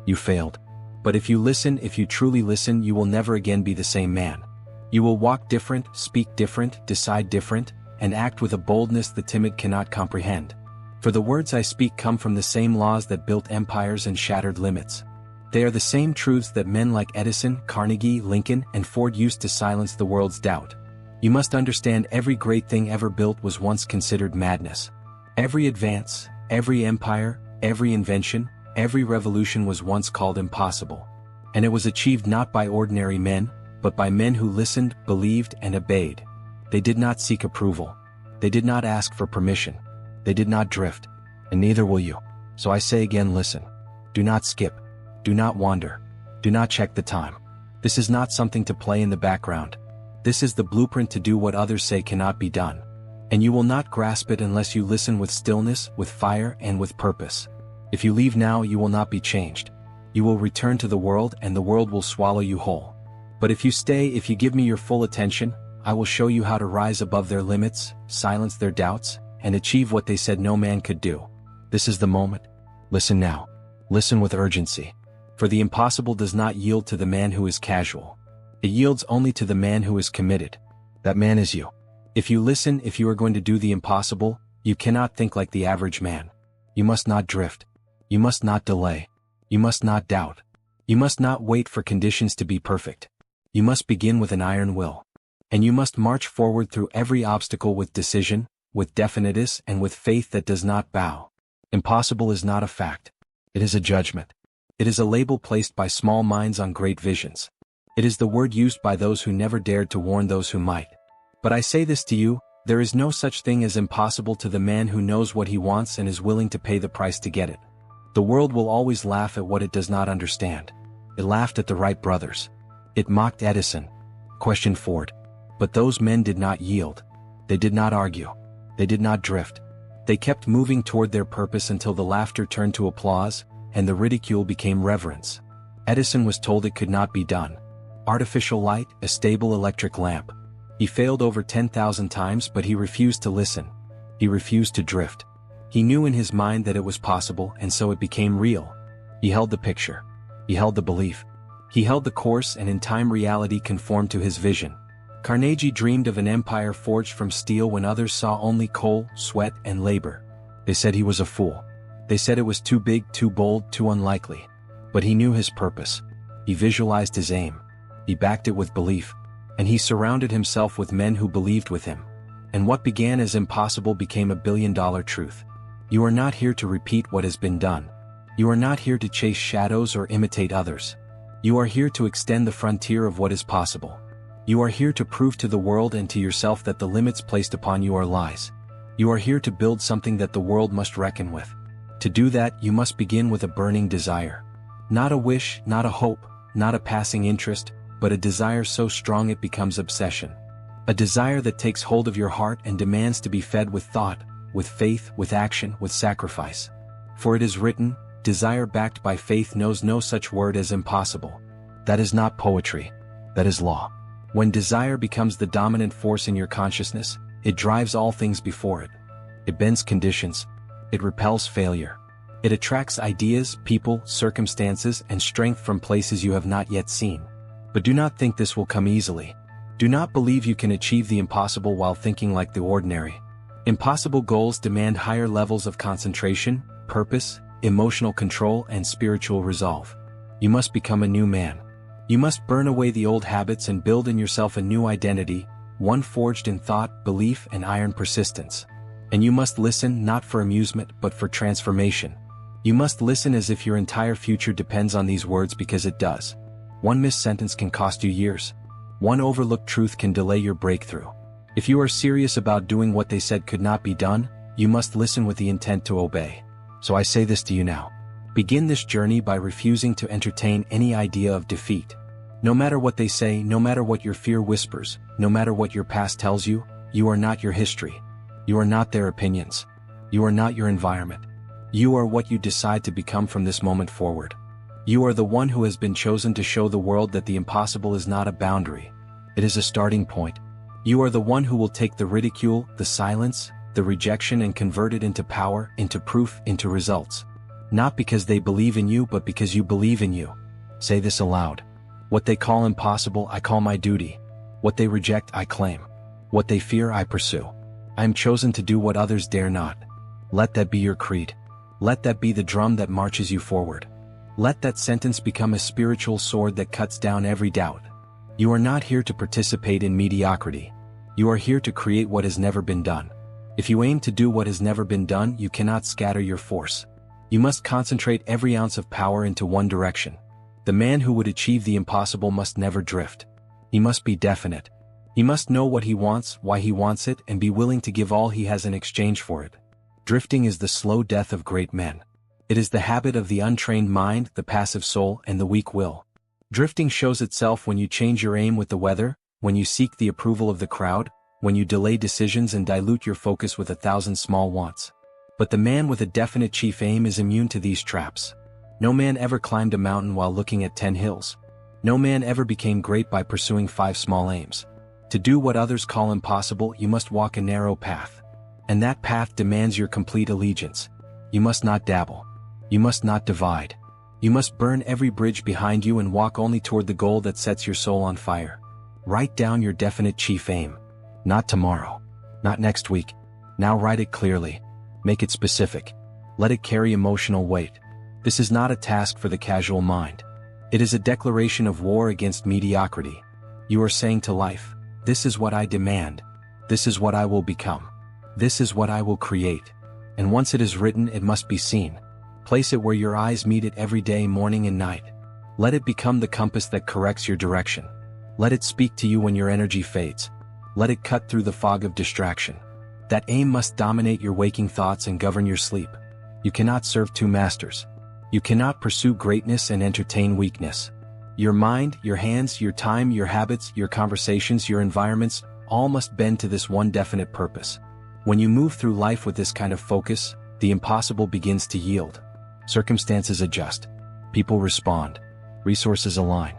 You failed. But if you listen, if you truly listen, you will never again be the same man. You will walk different, speak different, decide different, and act with a boldness the timid cannot comprehend. For the words I speak come from the same laws that built empires and shattered limits. They are the same truths that men like Edison, Carnegie, Lincoln, and Ford used to silence the world's doubt. You must understand every great thing ever built was once considered madness. Every advance, every empire, every invention, every revolution was once called impossible. And it was achieved not by ordinary men, but by men who listened, believed, and obeyed. They did not seek approval. They did not ask for permission. They did not drift. And neither will you. So I say again, listen. Do not skip. Do not wander. Do not check the time. This is not something to play in the background. This is the blueprint to do what others say cannot be done. And you will not grasp it unless you listen with stillness, with fire, and with purpose. If you leave now, you will not be changed. You will return to the world and the world will swallow you whole. But if you stay, if you give me your full attention, I will show you how to rise above their limits, silence their doubts, and achieve what they said no man could do. This is the moment. Listen now. Listen with urgency. For the impossible does not yield to the man who is casual. It yields only to the man who is committed. That man is you. If you listen, if you are going to do the impossible, you cannot think like the average man. You must not drift. You must not delay. You must not doubt. You must not wait for conditions to be perfect. You must begin with an iron will. And you must march forward through every obstacle with decision, with definiteness, and with faith that does not bow. Impossible is not a fact. It is a judgment. It is a label placed by small minds on great visions. It is the word used by those who never dared to warn those who might. But I say this to you, there is no such thing as impossible to the man who knows what he wants and is willing to pay the price to get it. The world will always laugh at what it does not understand. It laughed at the Wright brothers. It mocked Edison, questioned Ford. But those men did not yield. They did not argue. They did not drift. They kept moving toward their purpose until the laughter turned to applause, and the ridicule became reverence. Edison was told it could not be done. Artificial light, a stable electric lamp. He failed over 10,000 times, but he refused to listen. He refused to drift. He knew in his mind that it was possible, and so it became real. He held the picture. He held the belief. He held the course, and in time reality conformed to his vision. Carnegie dreamed of an empire forged from steel when others saw only coal, sweat, and labor. They said he was a fool. They said it was too big, too bold, too unlikely. But he knew his purpose. He visualized his aim. He backed it with belief. And he surrounded himself with men who believed with him. And what began as impossible became a billion-dollar truth. You are not here to repeat what has been done. You are not here to chase shadows or imitate others. You are here to extend the frontier of what is possible. You are here to prove to the world and to yourself that the limits placed upon you are lies. You are here to build something that the world must reckon with. To do that, you must begin with a burning desire. Not a wish, not a hope, not a passing interest, but a desire so strong it becomes obsession. A desire that takes hold of your heart and demands to be fed with thought, with faith, with action, with sacrifice. For it is written, desire backed by faith knows no such word as impossible. That is not poetry. That is law. When desire becomes the dominant force in your consciousness, it drives all things before it. It bends conditions. It repels failure. It attracts ideas, people, circumstances, and strength from places you have not yet seen. But do not think this will come easily. Do not believe you can achieve the impossible while thinking like the ordinary. Impossible goals demand higher levels of concentration, purpose, emotional control, and spiritual resolve. You must become a new man. You must burn away the old habits and build in yourself a new identity, one forged in thought, belief, and iron persistence. And you must listen not for amusement but for transformation. You must listen as if your entire future depends on these words, because it does. One missed sentence can cost you years. One overlooked truth can delay your breakthrough. If you are serious about doing what they said could not be done, you must listen with the intent to obey. So I say this to you now. Begin this journey by refusing to entertain any idea of defeat. No matter what they say, no matter what your fear whispers, no matter what your past tells you, you are not your history. You are not their opinions. You are not your environment. You are what you decide to become from this moment forward. You are the one who has been chosen to show the world that the impossible is not a boundary. It is a starting point. You are the one who will take the ridicule, the silence, the rejection and convert it into power, into proof, into results. Not because they believe in you, but because you believe in you. Say this aloud. What they call impossible, I call my duty. What they reject, I claim. What they fear, I pursue. I am chosen to do what others dare not. Let that be your creed. Let that be the drum that marches you forward. Let that sentence become a spiritual sword that cuts down every doubt. You are not here to participate in mediocrity. You are here to create what has never been done. If you aim to do what has never been done, you cannot scatter your force. You must concentrate every ounce of power into one direction. The man who would achieve the impossible must never drift. He must be definite. He must know what he wants, why he wants it, and be willing to give all he has in exchange for it. Drifting is the slow death of great men. It is the habit of the untrained mind, the passive soul, and the weak will. Drifting shows itself when you change your aim with the weather, when you seek the approval of the crowd, when you delay decisions and dilute your focus with 1,000 small wants. But the man with a definite chief aim is immune to these traps. No man ever climbed a mountain while looking at 10 hills. No man ever became great by pursuing 5 small aims. To do what others call impossible, you must walk a narrow path. And that path demands your complete allegiance. You must not dabble. You must not divide. You must burn every bridge behind you and walk only toward the goal that sets your soul on fire. Write down your definite chief aim. Not tomorrow. Not next week. Now write it clearly. Make it specific. Let it carry emotional weight. This is not a task for the casual mind. It is a declaration of war against mediocrity. You are saying to life, this is what I demand. This is what I will become. This is what I will create. And once it is written, it must be seen. Place it where your eyes meet it every day, morning and night. Let it become the compass that corrects your direction. Let it speak to you when your energy fades. Let it cut through the fog of distraction. That aim must dominate your waking thoughts and govern your sleep. You cannot serve 2 masters. You cannot pursue greatness and entertain weakness. Your mind, your hands, your time, your habits, your conversations, your environments, all must bend to this one definite purpose. When you move through life with this kind of focus, the impossible begins to yield. Circumstances adjust. People respond. Resources align.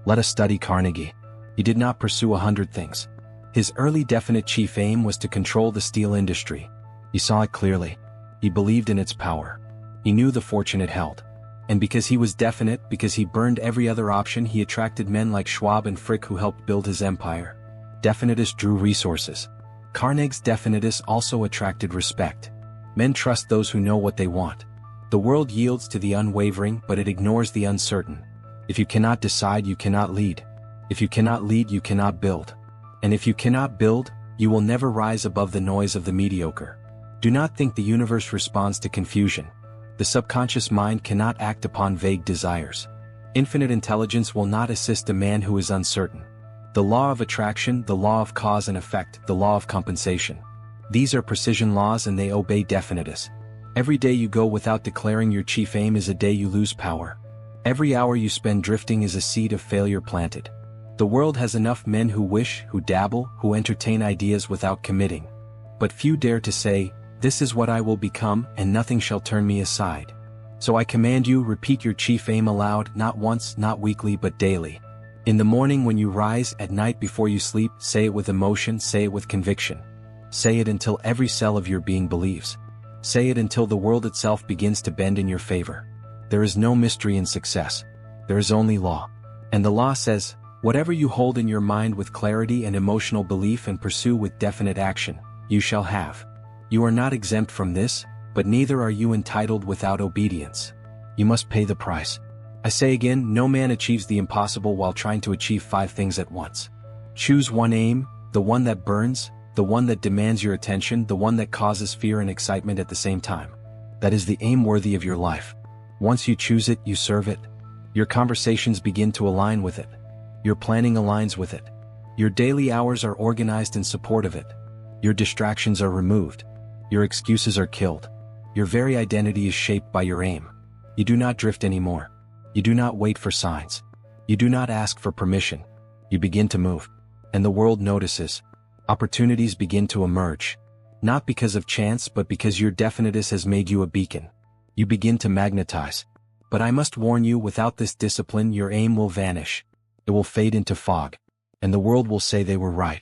Let us study Carnegie. He did not pursue 100 things. His early definite chief aim was to control the steel industry. He saw it clearly. He believed in its power. He knew the fortune it held. And because he was definite, because he burned every other option, he attracted men like Schwab and Frick who helped build his empire. Definiteness drew resources. Carnegie's definiteness also attracted respect. Men trust those who know what they want. The world yields to the unwavering, but it ignores the uncertain. If you cannot decide, you cannot lead. If you cannot lead, you cannot build. And if you cannot build, you will never rise above the noise of the mediocre. Do not think the universe responds to confusion. The subconscious mind cannot act upon vague desires. Infinite intelligence will not assist a man who is uncertain. The law of attraction, the law of cause and effect, the law of compensation. These are precision laws and they obey definiteness. Every day you go without declaring your chief aim is a day you lose power. Every hour you spend drifting is a seed of failure planted. The world has enough men who wish, who dabble, who entertain ideas without committing. But few dare to say, "This is what I will become, and nothing shall turn me aside." So I command you, repeat your chief aim aloud, not once, not weekly, but daily. In the morning when you rise, at night before you sleep, say it with emotion, say it with conviction. Say it until every cell of your being believes. Say it until the world itself begins to bend in your favor. There is no mystery in success. There is only law. And the law says, whatever you hold in your mind with clarity and emotional belief and pursue with definite action, you shall have. You are not exempt from this, but neither are you entitled without obedience. You must pay the price. I say again, no man achieves the impossible while trying to achieve 5 things at once. Choose one aim, the one that burns, the one that demands your attention, the one that causes fear and excitement at the same time. That is the aim worthy of your life. Once you choose it, you serve it. Your conversations begin to align with it. Your planning aligns with it. Your daily hours are organized in support of it. Your distractions are removed. Your excuses are killed. Your very identity is shaped by your aim. You do not drift anymore. You do not wait for signs. You do not ask for permission. You begin to move. And the world notices. Opportunities begin to emerge. Not because of chance, but because your definiteness has made you a beacon. You begin to magnetize. But I must warn you, without this discipline, your aim will vanish. It will fade into fog. And the world will say they were right.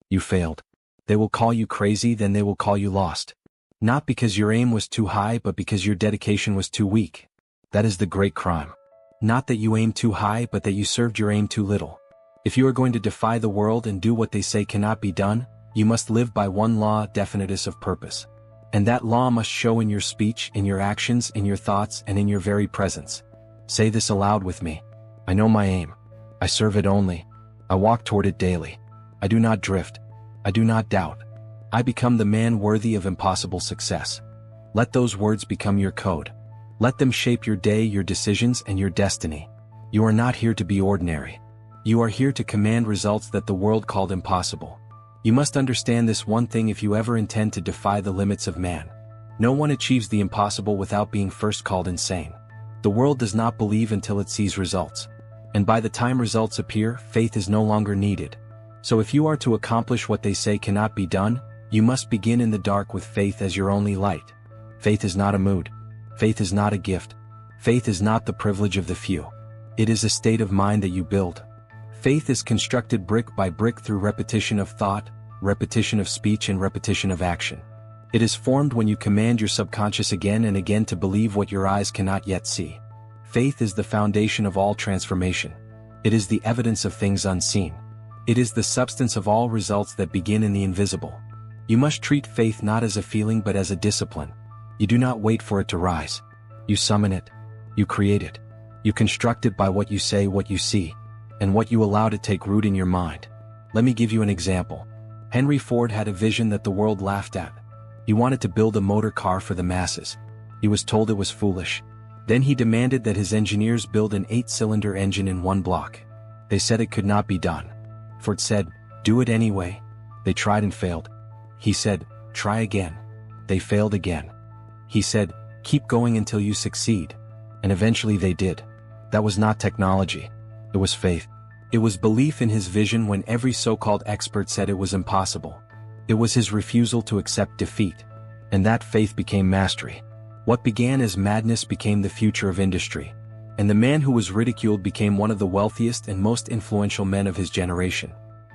You failed. They will call you crazy, then they will call you lost. Not because your aim was too high, but because your dedication was too weak. That is the great crime. Not that you aimed too high, but that you served your aim too little. If you are going to defy the world and do what they say cannot be done, you must live by one law, definiteness of purpose. And that law must show in your speech, in your actions, in your thoughts, and in your very presence. Say this aloud with me. I know my aim. I serve it only. I walk toward it daily. I do not drift. I do not doubt. I become the man worthy of impossible success. Let those words become your code. Let them shape your day, your decisions, and your destiny. You are not here to be ordinary. You are here to command results that the world called impossible. You must understand this one thing if you ever intend to defy the limits of man. No one achieves the impossible without being first called insane. The world does not believe until it sees results. And by the time results appear, faith is no longer needed. So if you are to accomplish what they say cannot be done, you must begin in the dark with faith as your only light. Faith is not a mood. Faith is not a gift. Faith is not the privilege of the few. It is a state of mind that you build. Faith is constructed brick by brick through repetition of thought, repetition of speech, and repetition of action. It is formed when you command your subconscious again and again to believe what your eyes cannot yet see. Faith is the foundation of all transformation. It is the evidence of things unseen. It is the substance of all results that begin in the invisible. You must treat faith not as a feeling but as a discipline. You do not wait for it to rise. You summon it. You create it. You construct it by what you say, what you see, and what you allow to take root in your mind. Let me give you an example. Henry Ford had a vision that the world laughed at. He wanted to build a motor car for the masses. He was told it was foolish. Then he demanded that his engineers build an 8-cylinder engine in one block. They said it could not be done. Ford said, "Do it anyway." They tried and failed. He said, "Try again." They failed again. He said, "Keep going until you succeed." And eventually they did. That was not technology. It was faith. It was belief in his vision when every so-called expert said it was impossible. It was his refusal to accept defeat. And that faith became mastery. What began as madness became the future of industry. And the man who was ridiculed became one of the wealthiest and most influential men of his generation.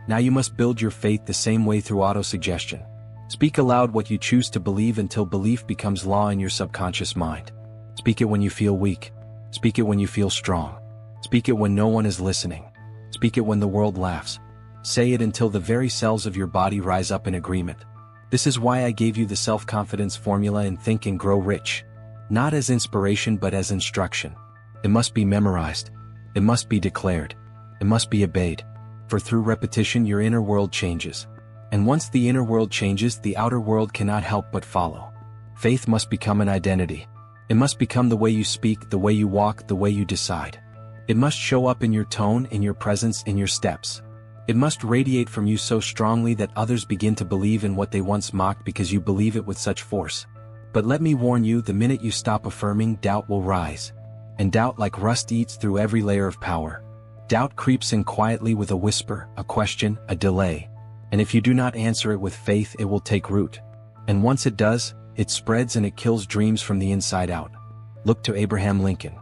Now you must build your faith the same way through autosuggestion. Speak aloud what you choose to believe until belief becomes law in your subconscious mind. Speak it when you feel weak. Speak it when you feel strong. Speak it when no one is listening. Speak it when the world laughs. Say it until the very cells of your body rise up in agreement. This is why I gave you the self-confidence formula in Think and Grow Rich. Not as inspiration but as instruction. It must be memorized. It must be declared. It must be obeyed. For through repetition your inner world changes. And once the inner world changes, the outer world cannot help but follow. Faith must become an identity. It must become the way you speak, the way you walk, the way you decide. It must show up in your tone, in your presence, in your steps. It must radiate from you so strongly that others begin to believe in what they once mocked because you believe it with such force. But let me warn you, the minute you stop affirming, doubt will rise. And doubt like rust eats through every layer of power. Doubt creeps in quietly with a whisper, a question, a delay. And if you do not answer it with faith, it will take root. And once it does, it spreads and it kills dreams from the inside out. Look to Abraham Lincoln.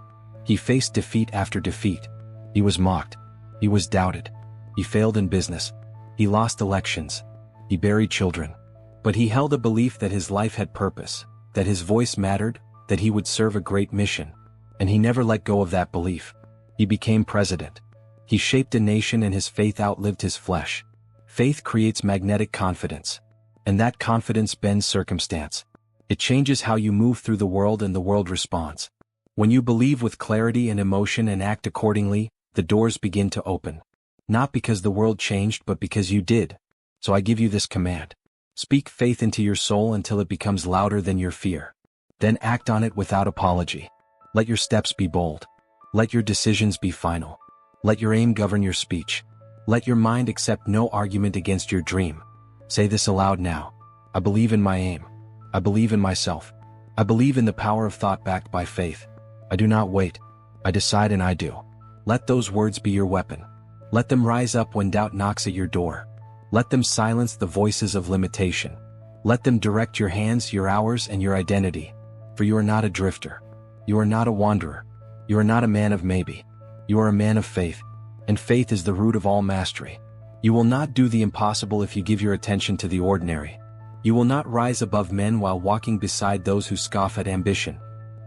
He faced defeat after defeat. He was mocked. He was doubted. He failed in business. He lost elections. He buried children. But he held a belief that his life had purpose, that his voice mattered, that he would serve a great mission. And he never let go of that belief. He became president. He shaped a nation and his faith outlived his flesh. Faith creates magnetic confidence. And that confidence bends circumstance. It changes how you move through the world and the world responds. When you believe with clarity and emotion and act accordingly, the doors begin to open. Not because the world changed but because you did. So I give you this command. Speak faith into your soul until it becomes louder than your fear. Then act on it without apology. Let your steps be bold. Let your decisions be final. Let your aim govern your speech. Let your mind accept no argument against your dream. Say this aloud now. I believe in my aim. I believe in myself. I believe in the power of thought backed by faith. I do not wait. I decide and I do. Let those words be your weapon. Let them rise up when doubt knocks at your door. Let them silence the voices of limitation. Let them direct your hands, your hours, and your identity. For you are not a drifter. You are not a wanderer. You are not a man of maybe. You are a man of faith. And faith is the root of all mastery. You will not do the impossible if you give your attention to the ordinary. You will not rise above men while walking beside those who scoff at ambition.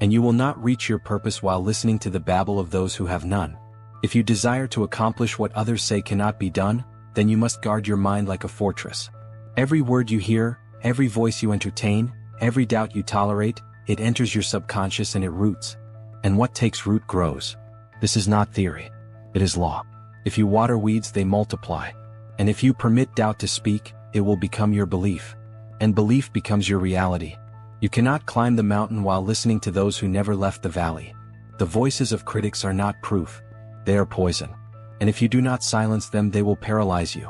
And you will not reach your purpose while listening to the babble of those who have none. If you desire to accomplish what others say cannot be done, then you must guard your mind like a fortress. Every word you hear, every voice you entertain, every doubt you tolerate, it enters your subconscious and it roots. And what takes root grows. This is not theory. It is law. If you water weeds, they multiply. And if you permit doubt to speak, it will become your belief. And belief becomes your reality. You cannot climb the mountain while listening to those who never left the valley. The voices of critics are not proof. They are poison. And if you do not silence them, they will paralyze you.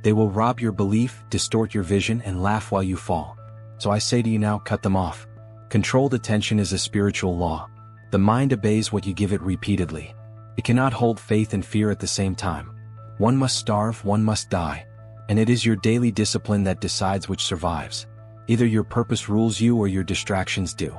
They will rob your belief, distort your vision, and laugh while you fall. So I say to you now, cut them off. Controlled attention is a spiritual law. The mind obeys what you give it repeatedly. It cannot hold faith and fear at the same time. One must starve, one must die. And it is your daily discipline that decides which survives. Either your purpose rules you or your distractions do.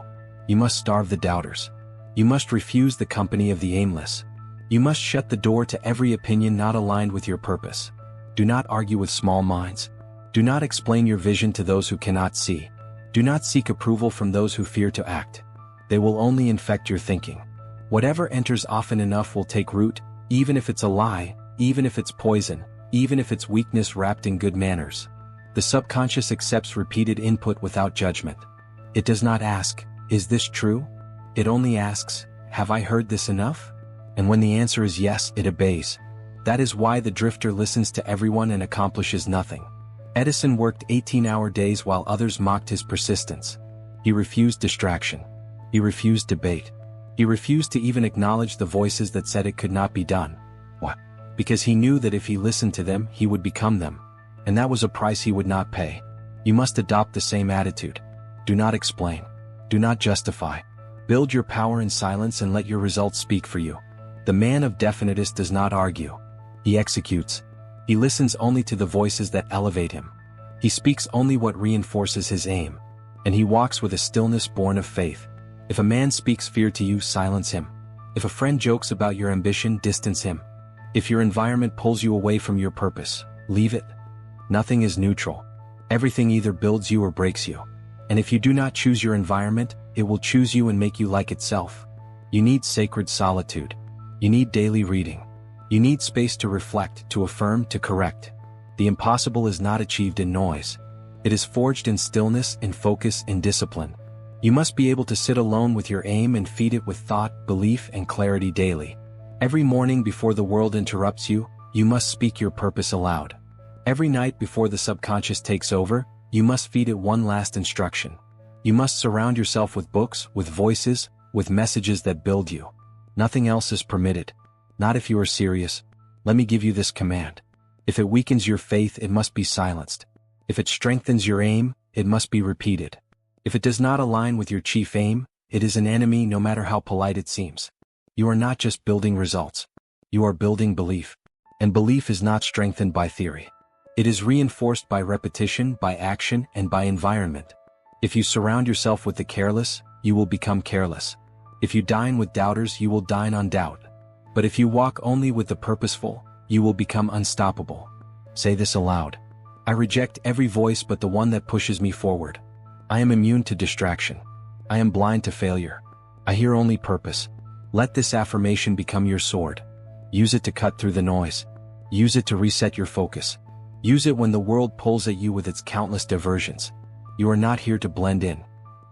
You must starve the doubters. You must refuse the company of the aimless. You must shut the door to every opinion not aligned with your purpose. Do not argue with small minds. Do not explain your vision to those who cannot see. Do not seek approval from those who fear to act. They will only infect your thinking. Whatever enters often enough will take root, even if it's a lie, even if it's poison, even if it's weakness wrapped in good manners. The subconscious accepts repeated input without judgment. It does not ask, is this true? It only asks, have I heard this enough? And when the answer is yes, it obeys. That is why the drifter listens to everyone and accomplishes nothing. Edison worked 18-hour days while others mocked his persistence. He refused distraction. He refused debate. He refused to even acknowledge the voices that said it could not be done. Why? Because he knew that if he listened to them, he would become them. And that was a price he would not pay. You must adopt the same attitude. Do not explain. Do not justify. Build your power in silence and let your results speak for you. The man of definiteness does not argue. He executes. He listens only to the voices that elevate him. He speaks only what reinforces his aim. And he walks with a stillness born of faith. If a man speaks fear to you, silence him. If a friend jokes about your ambition, distance him. If your environment pulls you away from your purpose, leave it. Nothing is neutral. Everything either builds you or breaks you. And if you do not choose your environment, it will choose you and make you like itself. You need sacred solitude. You need daily reading. You need space to reflect, to affirm, to correct. The impossible is not achieved in noise. It is forged in stillness, in focus, in discipline. You must be able to sit alone with your aim and feed it with thought, belief, and clarity daily. Every morning before the world interrupts you, you must speak your purpose aloud. Every night before the subconscious takes over, you must feed it one last instruction. You must surround yourself with books, with voices, with messages that build you. Nothing else is permitted. Not if you are serious. Let me give you this command. If it weakens your faith, it must be silenced. If it strengthens your aim, it must be repeated. If it does not align with your chief aim, it is an enemy no matter how polite it seems. You are not just building results. You are building belief. And belief is not strengthened by theory. It is reinforced by repetition, by action, and by environment. If you surround yourself with the careless, you will become careless. If you dine with doubters, you will dine on doubt. But if you walk only with the purposeful, you will become unstoppable. Say this aloud. I reject every voice but the one that pushes me forward. I am immune to distraction. I am blind to failure. I hear only purpose. Let this affirmation become your sword. Use it to cut through the noise. Use it to reset your focus. Use it when the world pulls at you with its countless diversions. You are not here to blend in.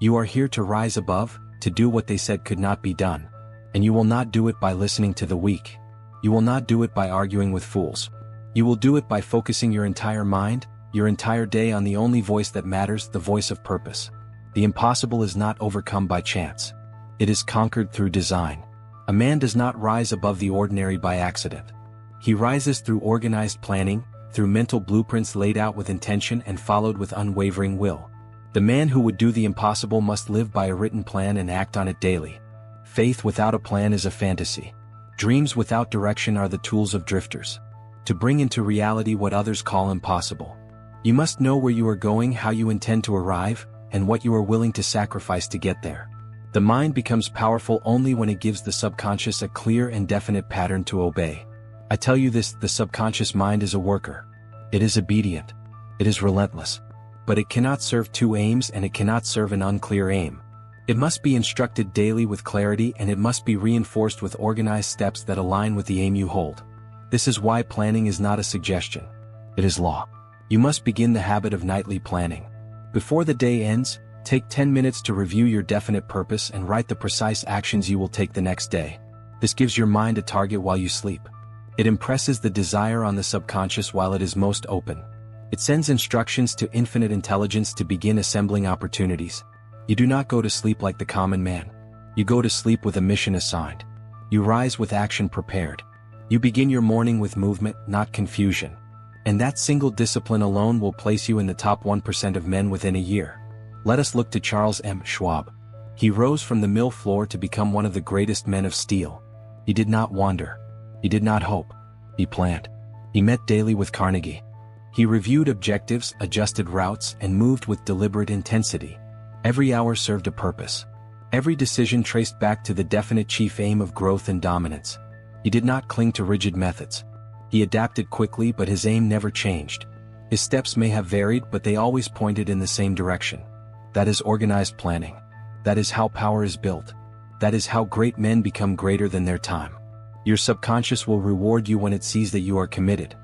You are here to rise above, to do what they said could not be done. And you will not do it by listening to the weak. You will not do it by arguing with fools. You will do it by focusing your entire mind, your entire day on the only voice that matters, the voice of purpose. The impossible is not overcome by chance. It is conquered through design. A man does not rise above the ordinary by accident. He rises through organized planning, through mental blueprints laid out with intention and followed with unwavering will. The man who would do the impossible must live by a written plan and act on it daily. Faith without a plan is a fantasy. Dreams without direction are the tools of drifters. To bring into reality what others call impossible, you must know where you are going, how you intend to arrive, and what you are willing to sacrifice to get there. The mind becomes powerful only when it gives the subconscious a clear and definite pattern to obey. I tell you this, the subconscious mind is a worker. It is obedient. It is relentless. But it cannot serve two aims, and it cannot serve an unclear aim. It must be instructed daily with clarity, and it must be reinforced with organized steps that align with the aim you hold. This is why planning is not a suggestion. It is law. You must begin the habit of nightly planning. Before the day ends, take 10 minutes to review your definite purpose and write the precise actions you will take the next day. This gives your mind a target while you sleep. It impresses the desire on the subconscious while it is most open. It sends instructions to infinite intelligence to begin assembling opportunities. You do not go to sleep like the common man. You go to sleep with a mission assigned. You rise with action prepared. You begin your morning with movement, not confusion. And that single discipline alone will place you in the top 1% of men within a year. Let us look to Charles M. Schwab. He rose from the mill floor to become one of the greatest men of steel. He did not wander. He did not hope. He planned. He met daily with Carnegie. He reviewed objectives, adjusted routes, and moved with deliberate intensity. Every hour served a purpose. Every decision traced back to the definite chief aim of growth and dominance. He did not cling to rigid methods. He adapted quickly, but his aim never changed. His steps may have varied, but they always pointed in the same direction. That is organized planning. That is how power is built. That is how great men become greater than their time. Your subconscious will reward you when it sees that you are committed.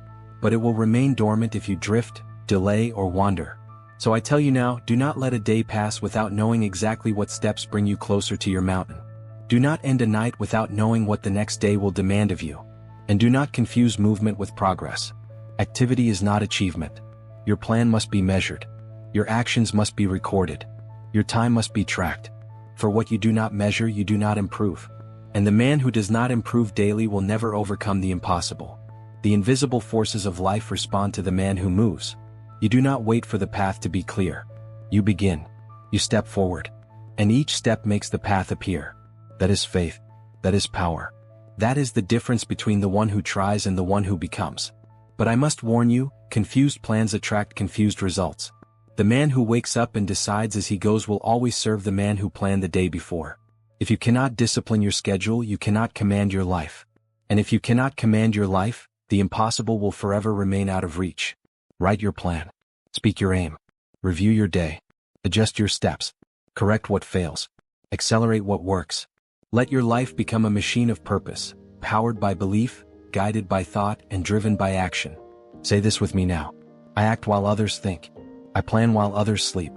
But it will remain dormant if you drift, delay, or wander. So I tell you now, do not let a day pass without knowing exactly what steps bring you closer to your mountain. Do not end a night without knowing what the next day will demand of you. And do not confuse movement with progress. Activity is not achievement. Your plan must be measured. Your actions must be recorded. Your time must be tracked. For what you do not measure, you do not improve. And the man who does not improve daily will never overcome the impossible. The invisible forces of life respond to the man who moves. You do not wait for the path to be clear. You begin. You step forward. And each step makes the path appear. That is faith. That is power. That is the difference between the one who tries and the one who becomes. But I must warn you, confused plans attract confused results. The man who wakes up and decides as he goes will always serve the man who planned the day before. If you cannot discipline your schedule, you cannot command your life. And if you cannot command your life, the impossible will forever remain out of reach. Write your plan. Speak your aim. Review your day. Adjust your steps. Correct what fails. Accelerate what works. Let your life become a machine of purpose, powered by belief, guided by thought, and driven by action. Say this with me now. I act while others think. I plan while others sleep.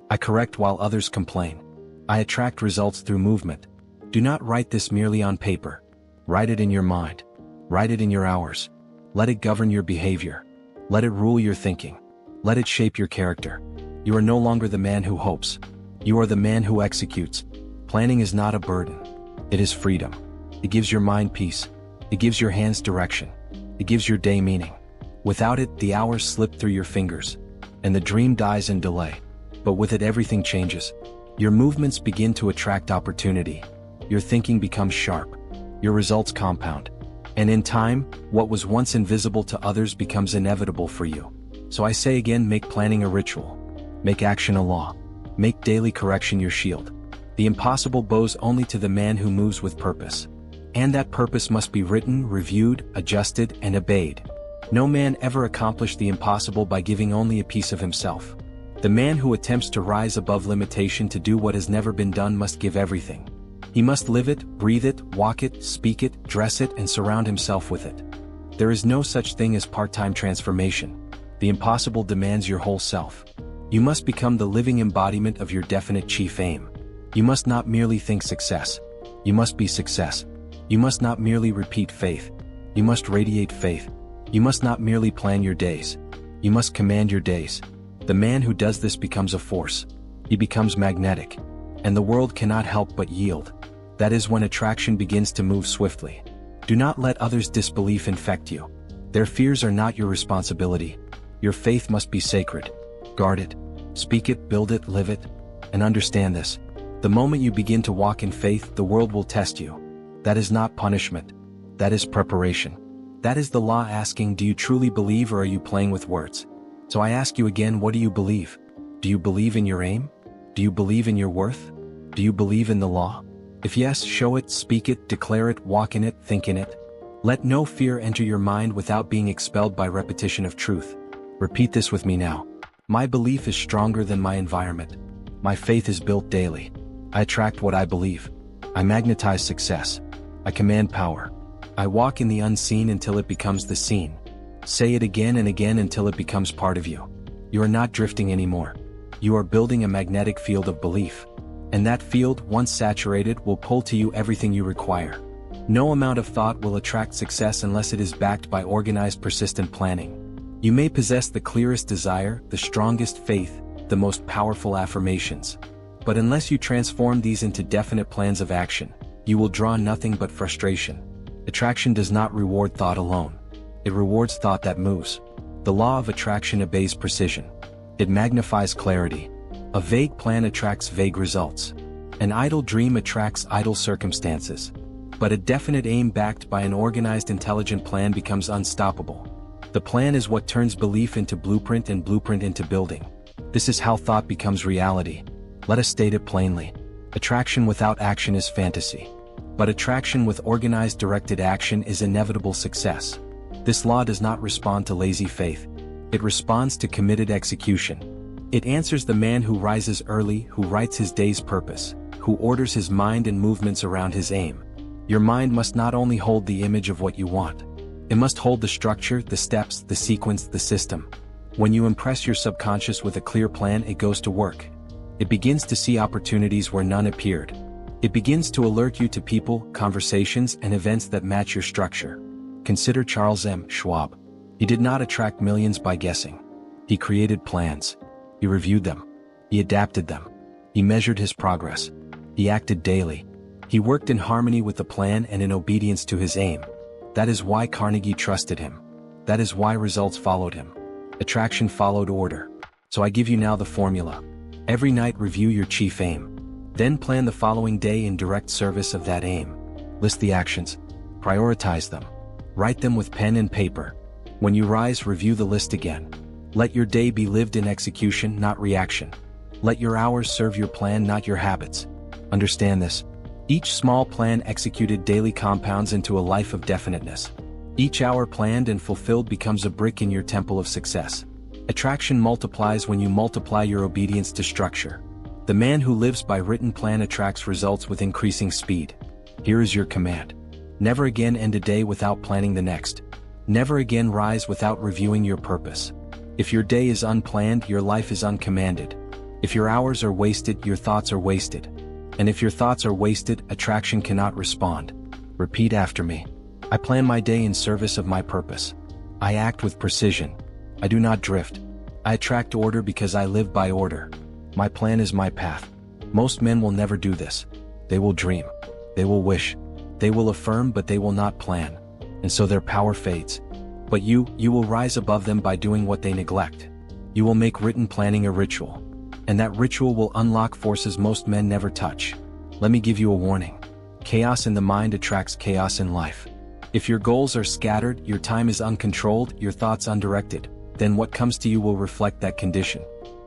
I correct while others complain. I attract results through movement. Do not write this merely on paper. Write it in your mind. Write it in your hours. Let it govern your behavior. Let it rule your thinking. Let it shape your character. You are no longer the man who hopes. You are the man who executes. Planning is not a burden. It is freedom. It gives your mind peace. It gives your hands direction. It gives your day meaning. Without it, the hours slip through your fingers, and the dream dies in delay. But with it, everything changes. Your movements begin to attract opportunity. Your thinking becomes sharp. Your results compound. And in time, what was once invisible to others becomes inevitable for you. So I say again, make planning a ritual. Make action a law. Make daily correction your shield. The impossible bows only to the man who moves with purpose. And that purpose must be written, reviewed, adjusted, and obeyed. No man ever accomplished the impossible by giving only a piece of himself. The man who attempts to rise above limitation to do what has never been done must give everything. He must live it, breathe it, walk it, speak it, dress it, and surround himself with it. There is no such thing as part-time transformation. The impossible demands your whole self. You must become the living embodiment of your definite chief aim. You must not merely think success. You must be success. You must not merely repeat faith. You must radiate faith. You must not merely plan your days. You must command your days. The man who does this becomes a force. He becomes magnetic. And the world cannot help but yield. That is when attraction begins to move swiftly. Do not let others' disbelief infect you. Their fears are not your responsibility. Your faith must be sacred. Guard it. Speak it, build it, live it. And understand this. The moment you begin to walk in faith, the world will test you. That is not punishment. That is preparation. That is the law asking, do you truly believe or are you playing with words? So I ask you again, what do you believe? Do you believe in your aim? Do you believe in your worth? Do you believe in the law? If yes, show it, speak it, declare it, walk in it, think in it. Let no fear enter your mind without being expelled by repetition of truth. Repeat this with me now. My belief is stronger than my environment. My faith is built daily. I attract what I believe. I magnetize success. I command power. I walk in the unseen until it becomes the seen. Say it again and again until it becomes part of you. You are not drifting anymore. You are building a magnetic field of belief. And that field, once saturated, will pull to you everything you require. No amount of thought will attract success unless it is backed by organized, persistent planning. You may possess the clearest desire, the strongest faith, the most powerful affirmations. But unless you transform these into definite plans of action, you will draw nothing but frustration. Attraction does not reward thought alone. It rewards thought that moves. The law of attraction obeys precision. It magnifies clarity. A vague plan attracts vague results. An idle dream attracts idle circumstances. But a definite aim backed by an organized, intelligent plan becomes unstoppable. The plan is what turns belief into blueprint and blueprint into building. This is how thought becomes reality. Let us state it plainly. Attraction without action is fantasy. But attraction with organized, directed action is inevitable success. This law does not respond to lazy faith. It responds to committed execution. It answers the man who rises early, who writes his day's purpose, who orders his mind and movements around his aim. Your mind must not only hold the image of what you want. It must hold the structure, the steps, the sequence, the system. When you impress your subconscious with a clear plan, it goes to work. It begins to see opportunities where none appeared. It begins to alert you to people, conversations, and events that match your structure. Consider Charles M. Schwab. He did not attract millions by guessing. He created plans. He reviewed them. He adapted them. He measured his progress. He acted daily. He worked in harmony with the plan and in obedience to his aim. That is why Carnegie trusted him. That is why results followed him. Attraction followed order. So I give you now the formula. Every night review your chief aim. Then plan the following day in direct service of that aim. List the actions. Prioritize them. Write them with pen and paper. When you rise, review the list again. Let your day be lived in execution, not reaction. Let your hours serve your plan, not your habits. Understand this. Each small plan executed daily compounds into a life of definiteness. Each hour planned and fulfilled becomes a brick in your temple of success. Attraction multiplies when you multiply your obedience to structure. The man who lives by written plan attracts results with increasing speed. Here is your command. Never again end a day without planning the next. Never again rise without reviewing your purpose. If your day is unplanned, your life is uncommanded. If your hours are wasted, your thoughts are wasted. And if your thoughts are wasted, attraction cannot respond. Repeat after me. I plan my day in service of my purpose. I act with precision. I do not drift. I attract order because I live by order. My plan is my path. Most men will never do this. They will dream. They will wish. They will affirm, but they will not plan. And so their power fades. But you will rise above them by doing what they neglect. You will make written planning a ritual. And that ritual will unlock forces most men never touch. Let me give you a warning. Chaos in the mind attracts chaos in life. If your goals are scattered, your time is uncontrolled, your thoughts undirected, then what comes to you will reflect that condition.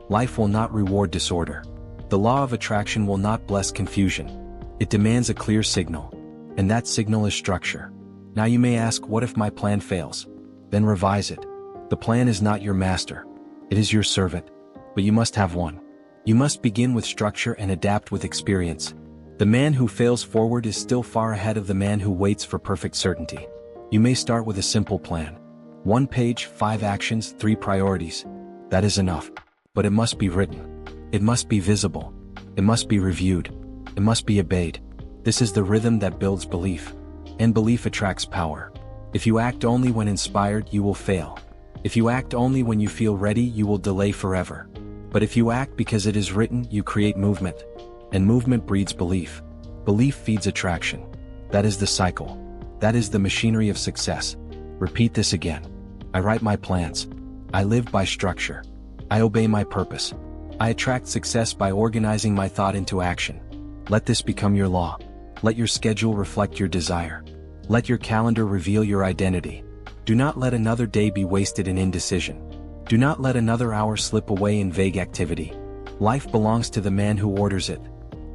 Life will not reward disorder. The law of attraction will not bless confusion. It demands a clear signal. And that signal is structure. Now you may ask, what if my plan fails? Then revise it. The plan is not your master. It is your servant. But you must have one. You must begin with structure and adapt with experience. The man who fails forward is still far ahead of the man who waits for perfect certainty. You may start with a simple plan. 1 page, 5 actions, 3 priorities. That is enough. But it must be written. It must be visible. It must be reviewed. It must be obeyed. This is the rhythm that builds belief. And belief attracts power. If you act only when inspired, you will fail. If you act only when you feel ready, you will delay forever. But if you act because it is written, you create movement. And movement breeds belief. Belief feeds attraction. That is the cycle. That is the machinery of success. Repeat this again. I write my plans. I live by structure. I obey my purpose. I attract success by organizing my thought into action. Let this become your law. Let your schedule reflect your desire. Let your calendar reveal your identity. Do not let another day be wasted in indecision. Do not let another hour slip away in vague activity. Life belongs to the man who orders it.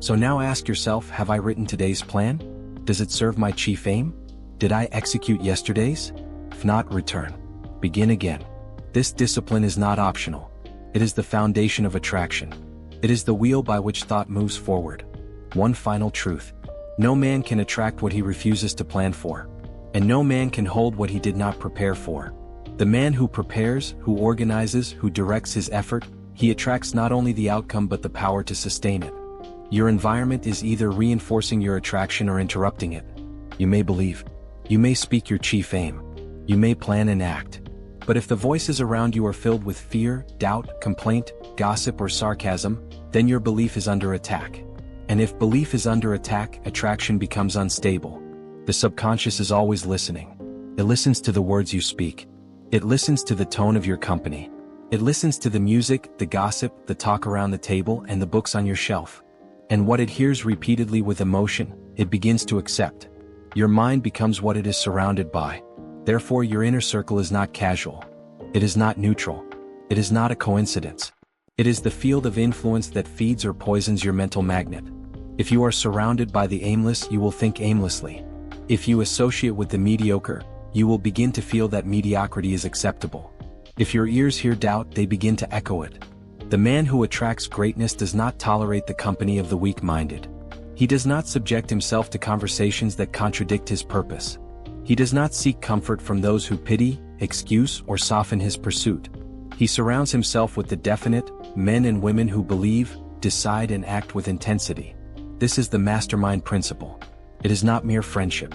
So now ask yourself, have I written today's plan? Does it serve my chief aim? Did I execute yesterday's? If not, return. Begin again. This discipline is not optional. It is the foundation of attraction. It is the wheel by which thought moves forward. One final truth. No man can attract what he refuses to plan for. And no man can hold what he did not prepare for. The man who prepares, who organizes, who directs his effort, he attracts not only the outcome but the power to sustain it. Your environment is either reinforcing your attraction or interrupting it. You may believe. You may speak your chief aim. You may plan and act. But if the voices around you are filled with fear, doubt, complaint, gossip, or sarcasm, then your belief is under attack. And if belief is under attack, attraction becomes unstable. The subconscious is always listening. It listens to the words you speak. It listens to the tone of your company. It listens to the music, the gossip, the talk around the table, and the books on your shelf. And what it hears repeatedly with emotion, it begins to accept. Your mind becomes what it is surrounded by. Therefore, your inner circle is not casual. It is not neutral. It is not a coincidence. It is the field of influence that feeds or poisons your mental magnet. If you are surrounded by the aimless, you will think aimlessly. If you associate with the mediocre, you will begin to feel that mediocrity is acceptable. If your ears hear doubt, they begin to echo it. The man who attracts greatness does not tolerate the company of the weak-minded. He does not subject himself to conversations that contradict his purpose. He does not seek comfort from those who pity, excuse, or soften his pursuit. He surrounds himself with the definite, men and women who believe, decide, and act with intensity. This is the mastermind principle. It is not mere friendship.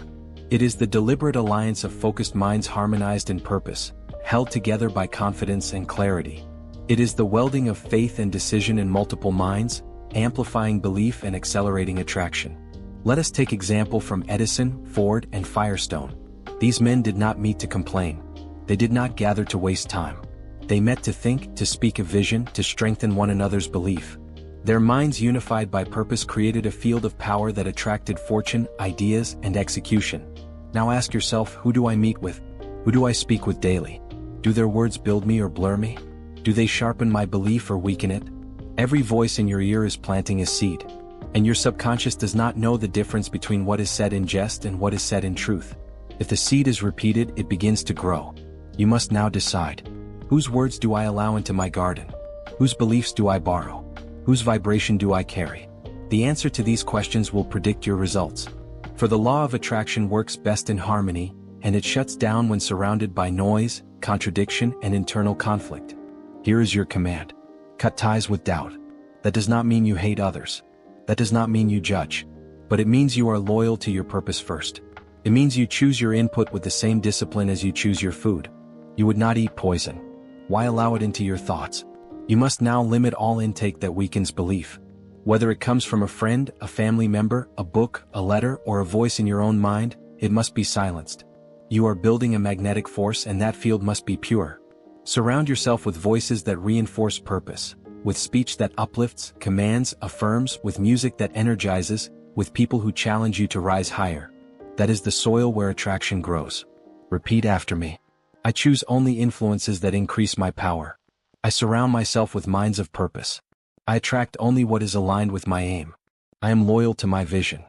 It is the deliberate alliance of focused minds harmonized in purpose, held together by confidence and clarity. It is the welding of faith and decision in multiple minds, amplifying belief and accelerating attraction. Let us take example from Edison, Ford, and Firestone. These men did not meet to complain. They did not gather to waste time. They met to think, to speak a vision, to strengthen one another's belief. Their minds unified by purpose created a field of power that attracted fortune, ideas, and execution. Now ask yourself, who do I meet with? Who do I speak with daily? Do their words build me or blur me? Do they sharpen my belief or weaken it? Every voice in your ear is planting a seed. And your subconscious does not know the difference between what is said in jest and what is said in truth. If the seed is repeated, it begins to grow. You must now decide. Whose words do I allow into my garden? Whose beliefs do I borrow? Whose vibration do I carry? The answer to these questions will predict your results. For the law of attraction works best in harmony, and it shuts down when surrounded by noise, contradiction, and internal conflict. Here is your command. Cut ties with doubt. That does not mean you hate others. That does not mean you judge. But it means you are loyal to your purpose first. It means you choose your input with the same discipline as you choose your food. You would not eat poison. Why allow it into your thoughts? You must now limit all intake that weakens belief. Whether it comes from a friend, a family member, a book, a letter, or a voice in your own mind, it must be silenced. You are building a magnetic force, and that field must be pure. Surround yourself with voices that reinforce purpose, with speech that uplifts, commands, affirms, with music that energizes, with people who challenge you to rise higher. That is the soil where attraction grows. Repeat after me. I choose only influences that increase my power. I surround myself with minds of purpose. I attract only what is aligned with my aim. I am loyal to my vision.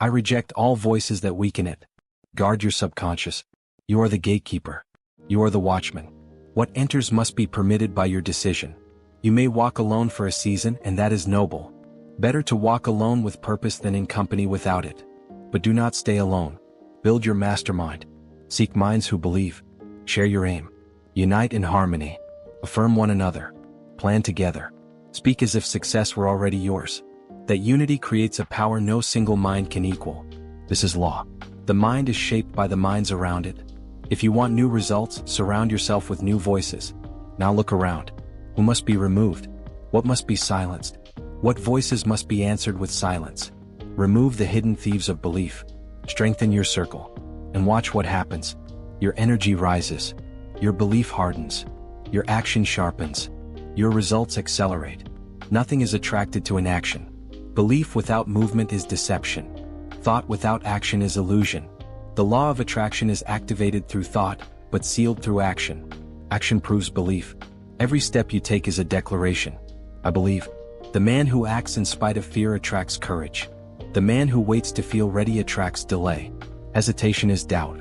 I reject all voices that weaken it. Guard your subconscious. You are the gatekeeper. You are the watchman. What enters must be permitted by your decision. You may walk alone for a season, and that is noble. Better to walk alone with purpose than in company without it. But do not stay alone. Build your mastermind. Seek minds who believe. Share your aim. Unite in harmony. Affirm one another. Plan together. Speak as if success were already yours. That unity creates a power no single mind can equal. This is law. The mind is shaped by the minds around it. If you want new results, surround yourself with new voices. Now look around. Who must be removed? What must be silenced? What voices must be answered with silence? Remove the hidden thieves of belief. Strengthen your circle. And watch what happens. Your energy rises. Your belief hardens. Your action sharpens. Your results accelerate. Nothing is attracted to inaction. Belief without movement is deception. Thought without action is illusion. The law of attraction is activated through thought, but sealed through action. Action proves belief. Every step you take is a declaration. I believe. The man who acts in spite of fear attracts courage. The man who waits to feel ready attracts delay. Hesitation is doubt.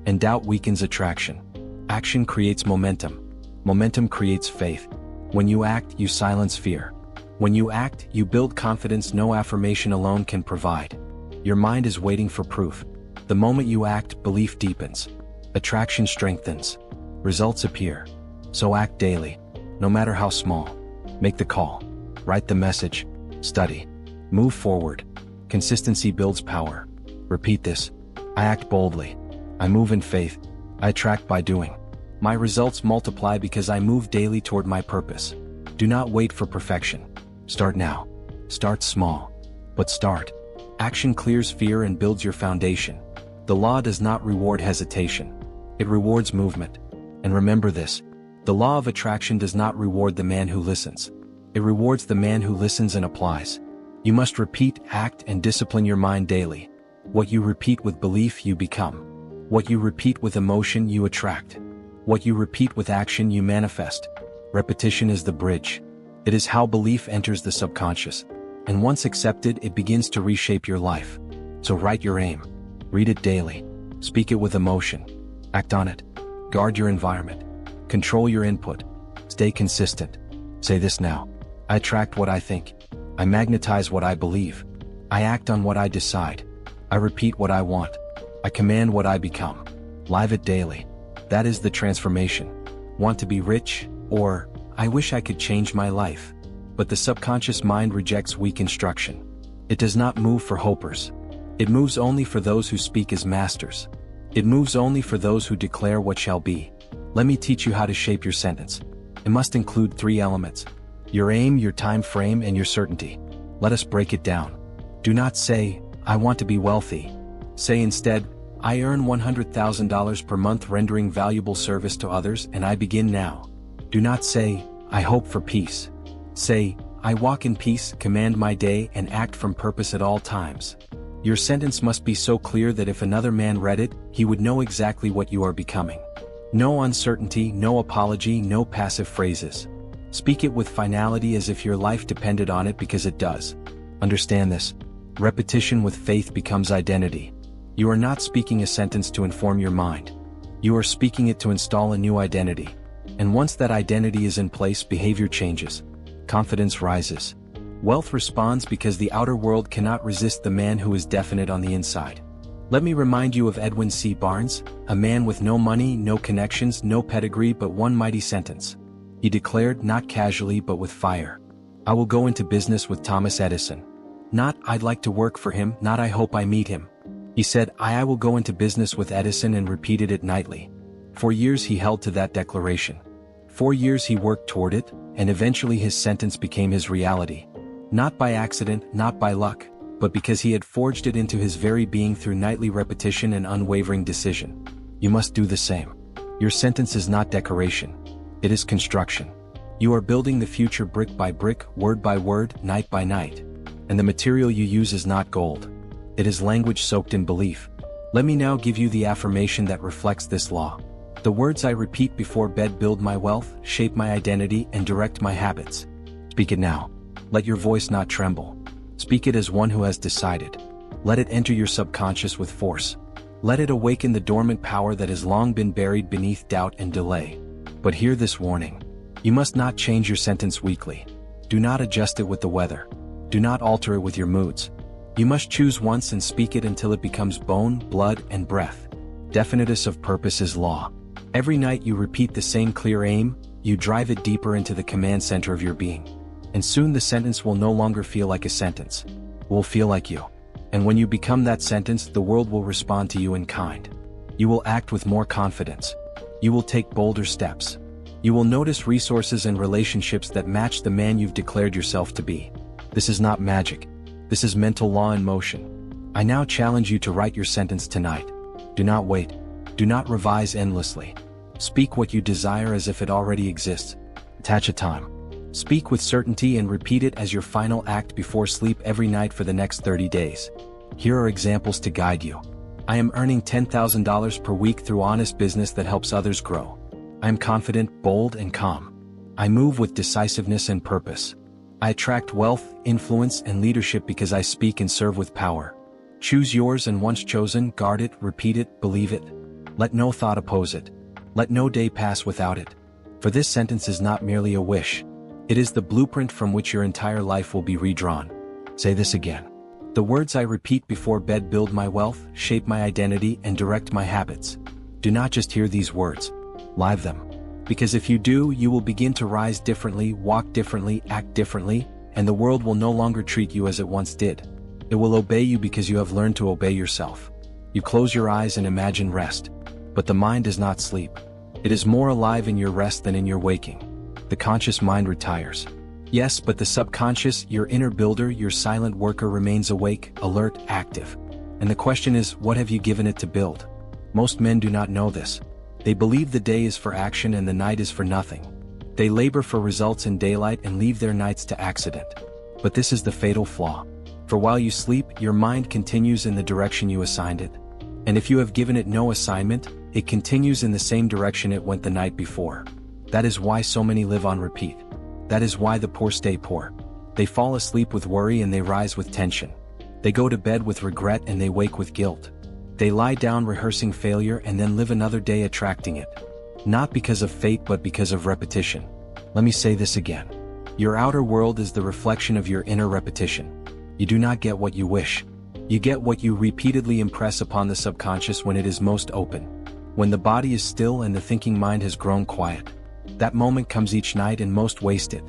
And doubt weakens attraction. Action creates momentum. Momentum creates faith. When you act, you silence fear. When you act, you build confidence no affirmation alone can provide. Your mind is waiting for proof. The moment you act, belief deepens. Attraction strengthens. Results appear. So act daily. No matter how small. Make the call. Write the message. Study. Move forward. Consistency builds power. Repeat this. I act boldly. I move in faith. I attract by doing. My results multiply because I move daily toward my purpose. Do not wait for perfection. Start now. Start small. But start. Action clears fear and builds your foundation. The law does not reward hesitation. It rewards movement. And remember this. The law of attraction does not reward the man who listens. It rewards the man who listens and applies. You must repeat, act, and discipline your mind daily. What you repeat with belief, you become. What you repeat with emotion, you attract. What you repeat with action, you manifest. Repetition is the bridge. It is how belief enters the subconscious. And once accepted, it begins to reshape your life. So write your aim. Read it daily. Speak it with emotion. Act on it. Guard your environment. Control your input. Stay consistent. Say this now. I attract what I think. I magnetize what I believe. I act on what I decide. I repeat what I want. I command what I become. Live it daily. That is the transformation. Want to be rich? Or, I wish I could change my life. But the subconscious mind rejects weak instruction. It does not move for hopers. It moves only for those who speak as masters. It moves only for those who declare what shall be. Let me teach you how to shape your sentence. It must include 3 elements. Your aim, your time frame, and your certainty. Let us break it down. Do not say, I want to be wealthy. Say instead, I earn $100,000 per month rendering valuable service to others and I begin now. Do not say, I hope for peace. Say, I walk in peace, command my day, and act from purpose at all times. Your sentence must be so clear that if another man read it, he would know exactly what you are becoming. No uncertainty, no apology, no passive phrases. Speak it with finality as if your life depended on it because it does. Understand this. Repetition with faith becomes identity. You are not speaking a sentence to inform your mind. You are speaking it to install a new identity. And once that identity is in place, behavior changes. Confidence rises. Wealth responds because the outer world cannot resist the man who is definite on the inside. Let me remind you of Edwin C. Barnes, a man with no money, no connections, no pedigree, but one mighty sentence. He declared, not casually but with fire, "I will go into business with Thomas Edison." Not, "I'd like to work for him," not, "I hope I meet him." He said, I will go into business with Edison," and repeated it nightly. For years he held to that declaration. 4 years he worked toward it, and eventually his sentence became his reality. Not by accident, not by luck, but because he had forged it into his very being through nightly repetition and unwavering decision. You must do the same. Your sentence is not decoration. It is construction. You are building the future brick by brick, word by word, night by night. And the material you use is not gold. It is language soaked in belief. Let me now give you the affirmation that reflects this law. The words I repeat before bed build my wealth, shape my identity, and direct my habits. Speak it now. Let your voice not tremble. Speak it as one who has decided. Let it enter your subconscious with force. Let it awaken the dormant power that has long been buried beneath doubt and delay. But hear this warning. You must not change your sentence weekly. Do not adjust it with the weather. Do not alter it with your moods. You must choose once and speak it until it becomes bone, blood, and breath. Definiteness of purpose is law. Every night you repeat the same clear aim, you drive it deeper into the command center of your being. And soon the sentence will no longer feel like a sentence. It will feel like you. And when you become that sentence, the world will respond to you in kind. You will act with more confidence. You will take bolder steps. You will notice resources and relationships that match the man you've declared yourself to be. This is not magic. This is mental law in motion. I now challenge you to write your sentence tonight. Do not wait. Do not revise endlessly. Speak what you desire as if it already exists. Attach a time. Speak with certainty and repeat it as your final act before sleep every night for the next 30 days. Here are examples to guide you. I am earning $10,000 per week through honest business that helps others grow. I am confident, bold, and calm. I move with decisiveness and purpose. I attract wealth, influence, and leadership because I speak and serve with power. Choose yours, and once chosen, guard it, repeat it, believe it. Let no thought oppose it. Let no day pass without it. For this sentence is not merely a wish. It is the blueprint from which your entire life will be redrawn. Say this again. The words I repeat before bed build my wealth, shape my identity, and direct my habits. Do not just hear these words. Live them. Because if you do, you will begin to rise differently, walk differently, act differently, and the world will no longer treat you as it once did. It will obey you because you have learned to obey yourself. You close your eyes and imagine rest. But the mind does not sleep. It is more alive in your rest than in your waking. The conscious mind retires. Yes, but the subconscious, your inner builder, your silent worker remains awake, alert, active. And the question is, what have you given it to build? Most men do not know this. They believe the day is for action and the night is for nothing. They labor for results in daylight and leave their nights to accident. But this is the fatal flaw. For while you sleep, your mind continues in the direction you assigned it. And if you have given it no assignment, it continues in the same direction it went the night before. That is why so many live on repeat. That is why the poor stay poor. They fall asleep with worry and they rise with tension. They go to bed with regret and they wake with guilt. They lie down rehearsing failure and then live another day attracting it. Not because of fate but because of repetition. Let me say this again. Your outer world is the reflection of your inner repetition. You do not get what you wish. You get what you repeatedly impress upon the subconscious when it is most open. When the body is still and the thinking mind has grown quiet. That moment comes each night and most wasted.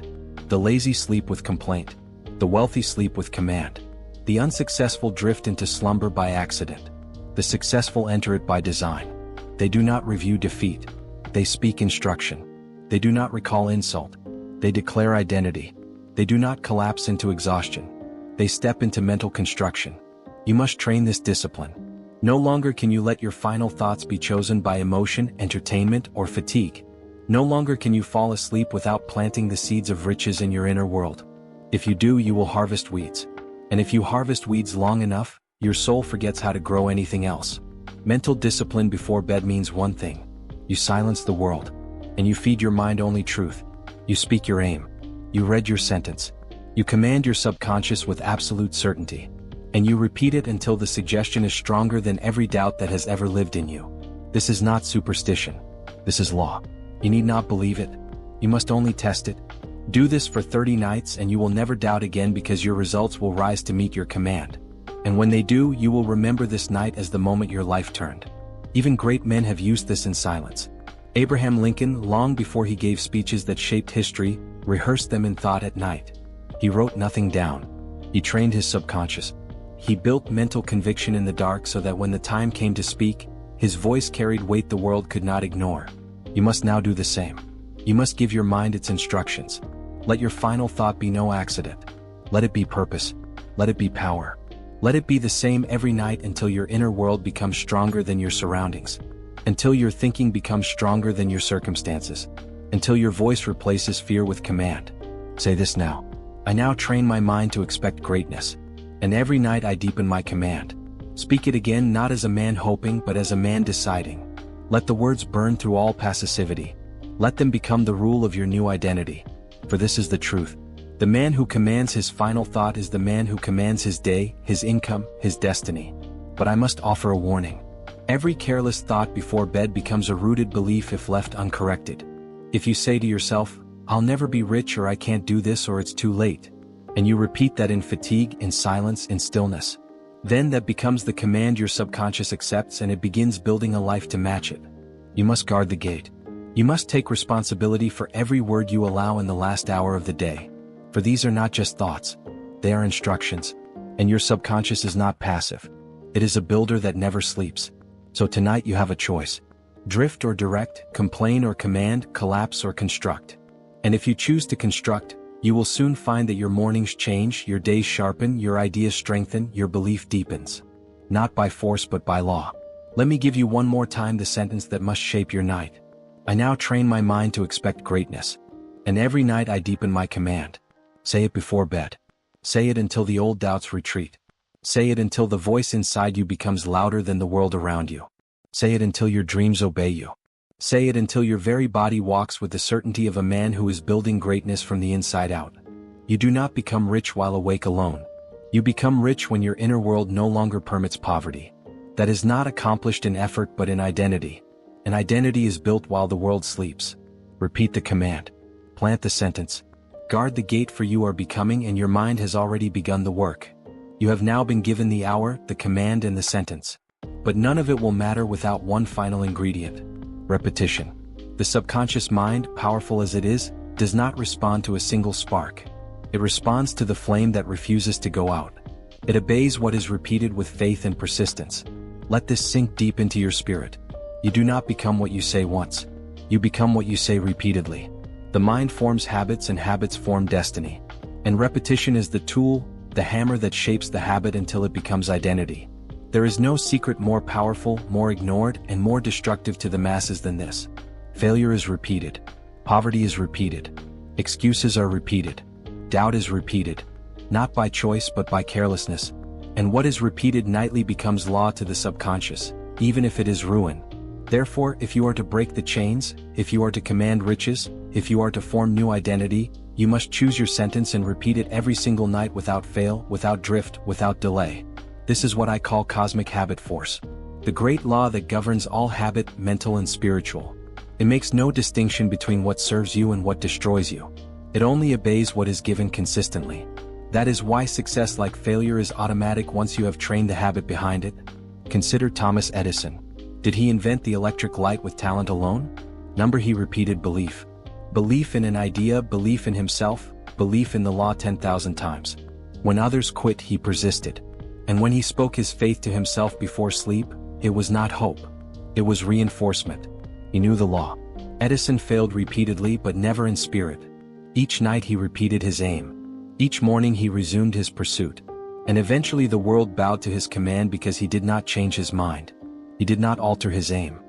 The lazy sleep with complaint. The wealthy sleep with command. The unsuccessful drift into slumber by accident. The successful enter it by design. They do not review defeat. They speak instruction. They do not recall insult. They declare identity. They do not collapse into exhaustion. They step into mental construction. You must train this discipline. No longer can you let your final thoughts be chosen by emotion, entertainment, or fatigue. No longer can you fall asleep without planting the seeds of riches in your inner world. If you do, you will harvest weeds. And if you harvest weeds long enough, your soul forgets how to grow anything else. Mental discipline before bed means one thing. You silence the world. And you feed your mind only truth. You speak your aim. You read your sentence. You command your subconscious with absolute certainty. And you repeat it until the suggestion is stronger than every doubt that has ever lived in you. This is not superstition. This is law. You need not believe it. You must only test it. Do this for 30 nights and you will never doubt again, because your results will rise to meet your command. And when they do, you will remember this night as the moment your life turned. Even great men have used this in silence. Abraham Lincoln, long before he gave speeches that shaped history, rehearsed them in thought at night. He wrote nothing down. He trained his subconscious. He built mental conviction in the dark so that when the time came to speak, his voice carried weight the world could not ignore. You must now do the same. You must give your mind its instructions. Let your final thought be no accident. Let it be purpose. Let it be power. Let it be the same every night until your inner world becomes stronger than your surroundings. Until your thinking becomes stronger than your circumstances. Until your voice replaces fear with command. Say this now. I now train my mind to expect greatness. And every night I deepen my command. Speak it again, not as a man hoping but as a man deciding. Let the words burn through all passivity. Let them become the rule of your new identity. For this is the truth. The man who commands his final thought is the man who commands his day, his income, his destiny. But I must offer a warning. Every careless thought before bed becomes a rooted belief if left uncorrected. If you say to yourself, I'll never be rich, or I can't do this, or it's too late, and you repeat that in fatigue, in silence, in stillness, then that becomes the command your subconscious accepts, and it begins building a life to match it. You must guard the gate. You must take responsibility for every word you allow in the last hour of the day. For these are not just thoughts. They are instructions. And your subconscious is not passive. It is a builder that never sleeps. So tonight you have a choice. Drift or direct, complain or command, collapse or construct. And if you choose to construct, you will soon find that your mornings change, your days sharpen, your ideas strengthen, your belief deepens. Not by force but by law. Let me give you one more time the sentence that must shape your night. I now train my mind to expect greatness. And every night I deepen my command. Say it before bed. Say it until the old doubts retreat. Say it until the voice inside you becomes louder than the world around you. Say it until your dreams obey you. Say it until your very body walks with the certainty of a man who is building greatness from the inside out. You do not become rich while awake alone. You become rich when your inner world no longer permits poverty. That is not accomplished in effort but in identity. An identity is built while the world sleeps. Repeat the command. Plant the sentence. Guard the gate, for you are becoming, and your mind has already begun the work. You have now been given the hour, the command and the sentence. But none of it will matter without one final ingredient. Repetition. The subconscious mind, powerful as it is, does not respond to a single spark. It responds to the flame that refuses to go out. It obeys what is repeated with faith and persistence. Let this sink deep into your spirit. You do not become what you say once. You become what you say repeatedly. The mind forms habits and habits form destiny. And repetition is the tool, the hammer that shapes the habit until it becomes identity. There is no secret more powerful, more ignored, and more destructive to the masses than this. Failure is repeated. Poverty is repeated. Excuses are repeated. Doubt is repeated. Not by choice but by carelessness. And what is repeated nightly becomes law to the subconscious, even if it is ruin. Therefore, if you are to break the chains, if you are to command riches, if you are to form new identity, you must choose your sentence and repeat it every single night without fail, without drift, without delay. This is what I call cosmic habit force. The great law that governs all habit, mental and spiritual. It makes no distinction between what serves you and what destroys you. It only obeys what is given consistently. That is why success, like failure, is automatic once you have trained the habit behind it. Consider Thomas Edison. Did he invent the electric light with talent alone? Number he repeated belief. Belief in an idea, belief in himself, belief in the law 10,000 times. When others quit, he persisted. And when he spoke his faith to himself before sleep, it was not hope. It was reinforcement. He knew the law. Edison failed repeatedly but never in spirit. Each night he repeated his aim. Each morning he resumed his pursuit. And eventually the world bowed to his command because he did not change his mind. He did not alter his aim.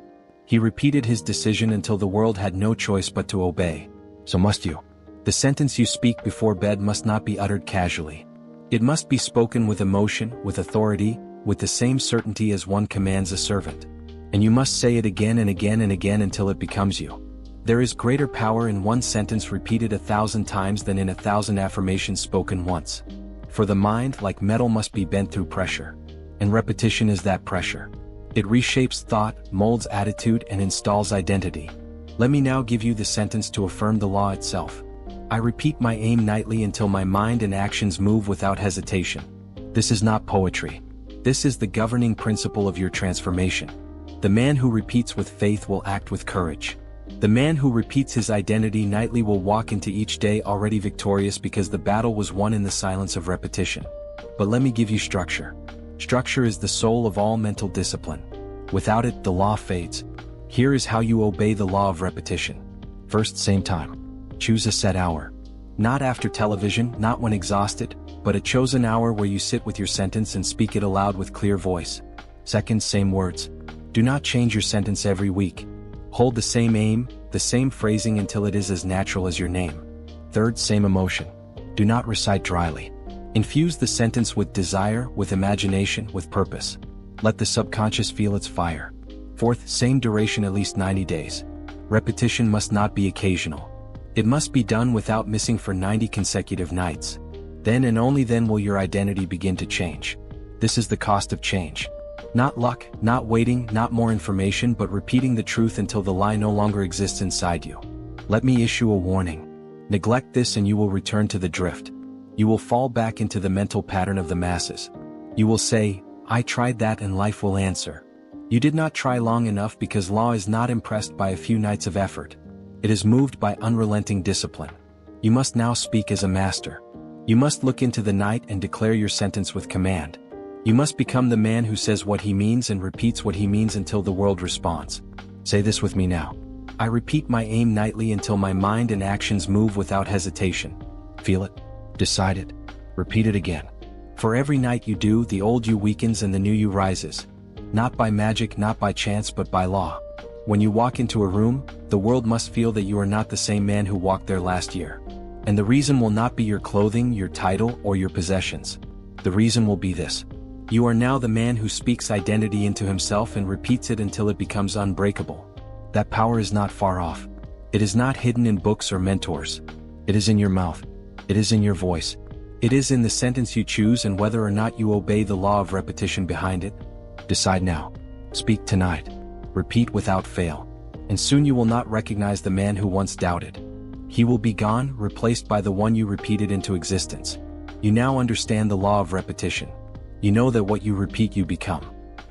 He repeated his decision until the world had no choice but to obey. So must you. The sentence you speak before bed must not be uttered casually. It must be spoken with emotion, with authority, with the same certainty as one commands a servant. And you must say it again and again and again until it becomes you. There is greater power in one sentence repeated 1,000 times than in 1,000 affirmations spoken once. For the mind, like metal, must be bent through pressure. And repetition is that pressure. It reshapes thought, molds attitude, and installs identity. Let me now give you the sentence to affirm the law itself. I repeat my aim nightly until my mind and actions move without hesitation. This is not poetry. This is the governing principle of your transformation. The man who repeats with faith will act with courage. The man who repeats his identity nightly will walk into each day already victorious because the battle was won in the silence of repetition. But let me give you structure. Structure is the soul of all mental discipline. Without it, the law fades. Here is how you obey the law of repetition. First, same time. Choose a set hour. Not after television, not when exhausted, but a chosen hour where you sit with your sentence and speak it aloud with clear voice. Second, same words. Do not change your sentence every week. Hold the same aim, the same phrasing until it is as natural as your name. Third, same emotion. Do not recite dryly. Infuse the sentence with desire, with imagination, with purpose. Let the subconscious feel its fire. Fourth, same duration, at least 90 days. Repetition must not be occasional. It must be done without missing for 90 consecutive nights. Then and only then will your identity begin to change. This is the cost of change. Not luck, not waiting, not more information, but repeating the truth until the lie no longer exists inside you. Let me issue a warning. Neglect this and you will return to the drift. You will fall back into the mental pattern of the masses. You will say, I tried that, and life will answer. You did not try long enough because law is not impressed by a few nights of effort. It is moved by unrelenting discipline. You must now speak as a master. You must look into the night and declare your sentence with command. You must become the man who says what he means and repeats what he means until the world responds. Say this with me now. I repeat my aim nightly until my mind and actions move without hesitation. Feel it. Decide it. Repeat it again. For every night you do, the old you weakens and the new you rises. Not by magic, not by chance, but by law. When you walk into a room, the world must feel that you are not the same man who walked there last year. And the reason will not be your clothing, your title, or your possessions. The reason will be this. You are now the man who speaks identity into himself and repeats it until it becomes unbreakable. That power is not far off. It is not hidden in books or mentors. It is in your mouth. It is in your voice. It is in the sentence you choose and whether or not you obey the law of repetition behind it. Decide now. Speak tonight. Repeat without fail. And soon you will not recognize the man who once doubted. He will be gone, replaced by the one you repeated into existence. You now understand the law of repetition. You know that what you repeat you become.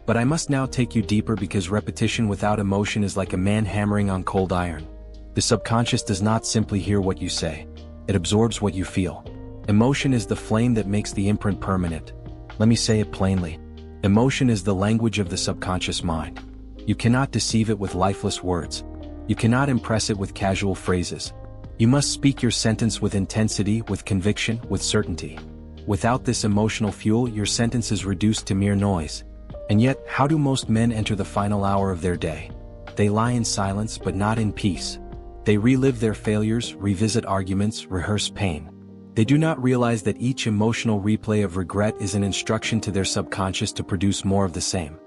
But I must now take you deeper because repetition without emotion is like a man hammering on cold iron. The subconscious does not simply hear what you say. It absorbs what you feel. Emotion is the flame that makes the imprint permanent. Let me say it plainly. Emotion is the language of the subconscious mind. You cannot deceive it with lifeless words. You cannot impress it with casual phrases. You must speak your sentence with intensity, with conviction, with certainty. Without this emotional fuel, your sentence is reduced to mere noise. And yet, how do most men enter the final hour of their day? They lie in silence, but not in peace. They relive their failures, revisit arguments, rehearse pain. They do not realize that each emotional replay of regret is an instruction to their subconscious to produce more of the same.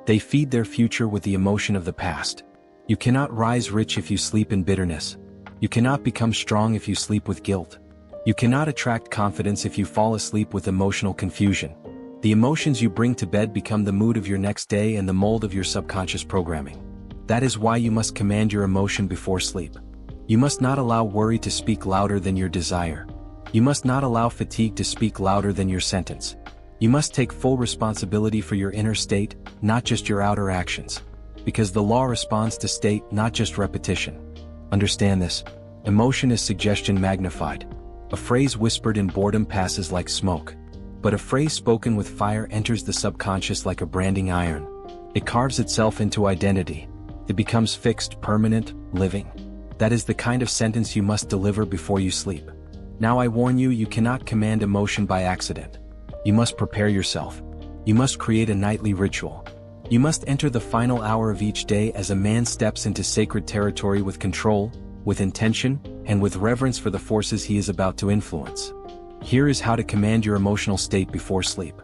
They feed their future with the emotion of the past. You cannot rise rich if you sleep in bitterness. You cannot become strong if you sleep with guilt. You cannot attract confidence if you fall asleep with emotional confusion. The emotions you bring to bed become the mood of your next day and the mold of your subconscious programming. That is why you must command your emotion before sleep. You must not allow worry to speak louder than your desire. You must not allow fatigue to speak louder than your sentence. You must take full responsibility for your inner state, not just your outer actions. Because the law responds to state, not just repetition. Understand this. Emotion is suggestion magnified. A phrase whispered in boredom passes like smoke. But a phrase spoken with fire enters the subconscious like a branding iron. It carves itself into identity. It becomes fixed, permanent, living. That is the kind of sentence you must deliver before you sleep. Now I warn you, you cannot command emotion by accident. You must prepare yourself. You must create a nightly ritual. You must enter the final hour of each day as a man steps into sacred territory with control, with intention, and with reverence for the forces he is about to influence. Here is how to command your emotional state before sleep.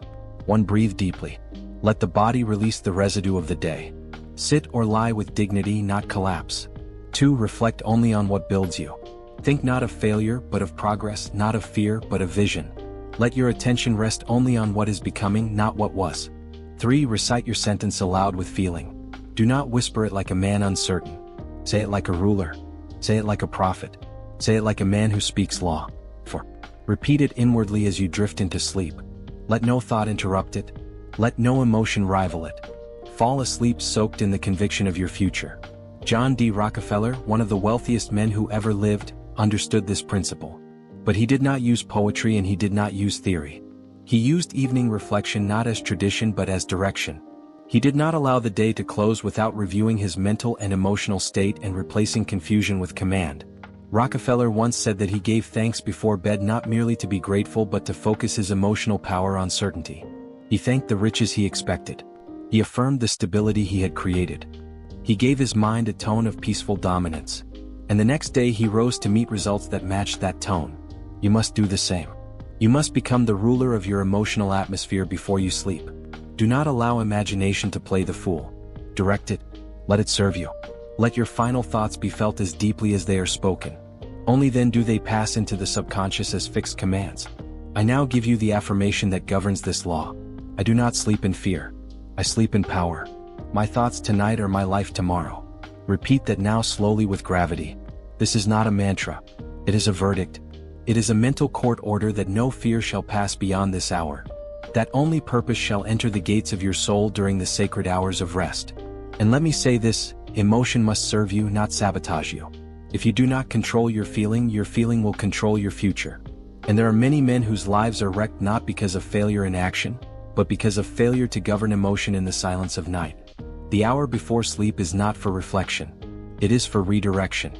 1. Breathe deeply. Let the body release the residue of the day. Sit or lie with dignity, not collapse. 2. Reflect only on what builds you. Think not of failure but of progress, not of fear but of vision. Let your attention rest only on what is becoming, not what was. 3. Recite your sentence aloud with feeling. Do not whisper it like a man uncertain. Say it like a ruler. Say it like a prophet. Say it like a man who speaks law. 4. Repeat it inwardly as you drift into sleep. Let no thought interrupt it. Let no emotion rival it. Fall asleep soaked in the conviction of your future. John D. Rockefeller, one of the wealthiest men who ever lived, understood this principle. But he did not use poetry and he did not use theory. He used evening reflection not as tradition but as direction. He did not allow the day to close without reviewing his mental and emotional state and replacing confusion with command. Rockefeller once said that he gave thanks before bed not merely to be grateful but to focus his emotional power on certainty. He thanked the riches he expected. He affirmed the stability he had created. He gave his mind a tone of peaceful dominance. And the next day he rose to meet results that matched that tone. You must do the same. You must become the ruler of your emotional atmosphere before you sleep. Do not allow imagination to play the fool. Direct it. Let it serve you. Let your final thoughts be felt as deeply as they are spoken. Only then do they pass into the subconscious as fixed commands. I now give you the affirmation that governs this law. I do not sleep in fear. I sleep in power. My thoughts tonight are my life tomorrow. Repeat that now slowly with gravity. This is not a mantra. It is a verdict. It is a mental court order that no fear shall pass beyond this hour. That only purpose shall enter the gates of your soul during the sacred hours of rest. And let me say this, emotion must serve you, not sabotage you. If you do not control your feeling will control your future. And there are many men whose lives are wrecked not because of failure in action, but because of failure to govern emotion in the silence of night. The hour before sleep is not for reflection. It is for redirection.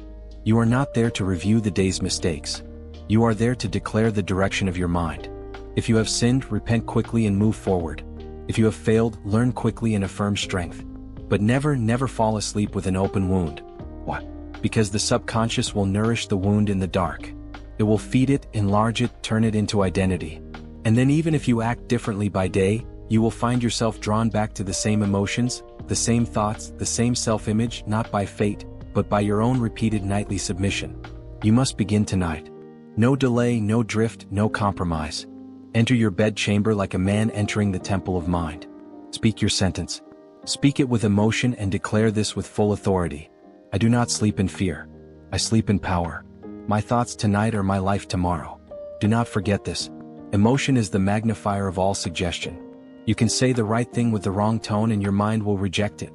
You are not there to review the day's mistakes. You are there to declare the direction of your mind. If you have sinned, repent quickly and move forward. If you have failed, learn quickly and affirm strength. But never fall asleep with an open wound. Why? Because the subconscious will nourish the wound in the dark. It will feed it, enlarge it, turn it into identity. And then even if you act differently by day, you will find yourself drawn back to the same emotions, the same thoughts, the same self-image, not by fate, but by your own repeated nightly submission. You must begin tonight. No delay, no drift, no compromise. Enter your bed chamber like a man entering the temple of mind. Speak your sentence. Speak it with emotion and declare this with full authority. I do not sleep in fear. I sleep in power. My thoughts tonight are my life tomorrow. Do not forget this. Emotion is the magnifier of all suggestion. You can say the right thing with the wrong tone and your mind will reject it.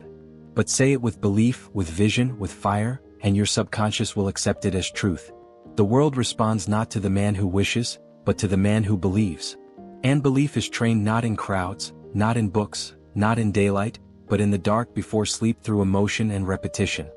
But say it with belief, with vision, with fire, and your subconscious will accept it as truth. The world responds not to the man who wishes, but to the man who believes. And belief is trained not in crowds, not in books, not in daylight, but in the dark before sleep through emotion and repetition.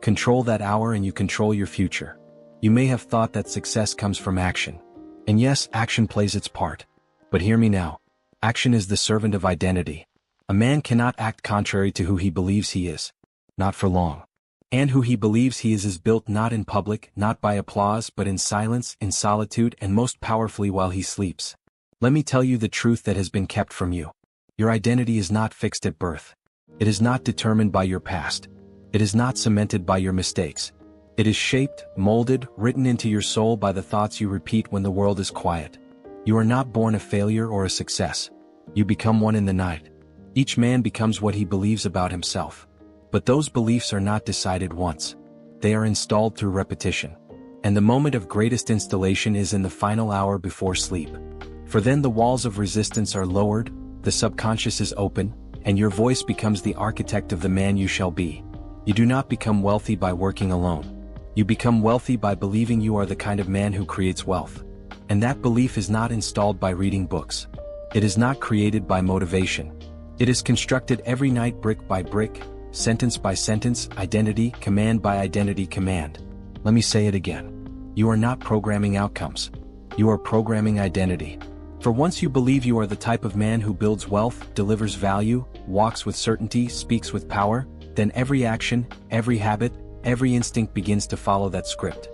Control that hour and you control your future. You may have thought that success comes from action. And yes, action plays its part. But hear me now. Action is the servant of identity. A man cannot act contrary to who he believes he is. Not for long. And who he believes he is built not in public, not by applause, but in silence, in solitude, and most powerfully while he sleeps. Let me tell you the truth that has been kept from you. Your identity is not fixed at birth. It is not determined by your past. It is not cemented by your mistakes. It is shaped, molded, written into your soul by the thoughts you repeat when the world is quiet. You are not born a failure or a success. You become one in the night. Each man becomes what he believes about himself. But those beliefs are not decided once. They are installed through repetition. And the moment of greatest installation is in the final hour before sleep. For then the walls of resistance are lowered, the subconscious is open, and your voice becomes the architect of the man you shall be. You do not become wealthy by working alone. You become wealthy by believing you are the kind of man who creates wealth. And that belief is not installed by reading books. It is not created by motivation. It is constructed every night brick by brick, sentence by sentence, identity, command by identity, command. Let me say it again. You are not programming outcomes. You are programming identity. For once you believe you are the type of man who builds wealth, delivers value, walks with certainty, speaks with power, then every action, every habit, every instinct begins to follow that script.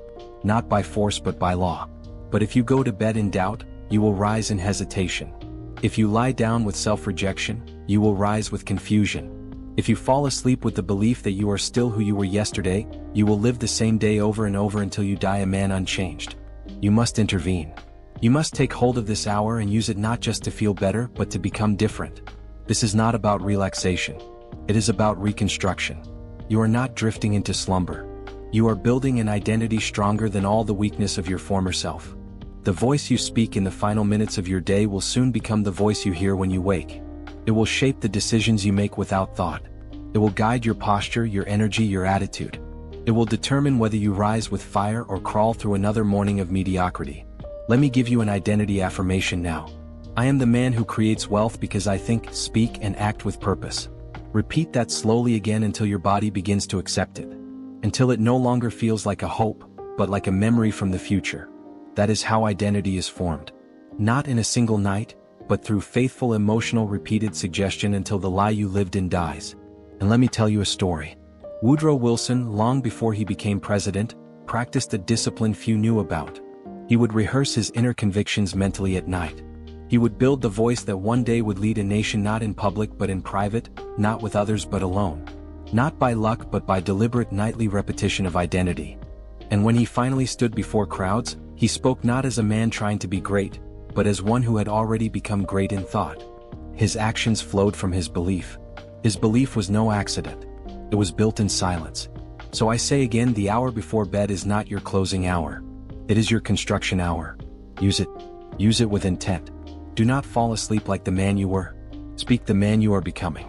Not by force but by law. But if you go to bed in doubt, you will rise in hesitation. If you lie down with self-rejection, you will rise with confusion. If you fall asleep with the belief that you are still who you were yesterday, you will live the same day over and over until you die a man unchanged. You must intervene. You must take hold of this hour and use it not just to feel better but to become different. This is not about relaxation. It is about reconstruction. You are not drifting into slumber. You are building an identity stronger than all the weakness of your former self. The voice you speak in the final minutes of your day will soon become the voice you hear when you wake. It will shape the decisions you make without thought. It will guide your posture, your energy, your attitude. It will determine whether you rise with fire or crawl through another morning of mediocrity. Let me give you an identity affirmation now. I am the man who creates wealth because I think, speak, and act with purpose. Repeat that slowly again until your body begins to accept it. Until it no longer feels like a hope, but like a memory from the future. That is how identity is formed. Not in a single night, but through faithful emotional repeated suggestion until the lie you lived in dies. And let me tell you a story. Woodrow Wilson, long before he became president, practiced a discipline few knew about. He would rehearse his inner convictions mentally at night. He would build the voice that one day would lead a nation not in public but in private, not with others but alone. Not by luck but by deliberate nightly repetition of identity. And when he finally stood before crowds, he spoke not as a man trying to be great, but as one who had already become great in thought. His actions flowed from his belief. His belief was no accident. It was built in silence. So I say again, the hour before bed is not your closing hour. It is your construction hour. Use it. Use it with intent. Do not fall asleep like the man you were. Speak the man you are becoming.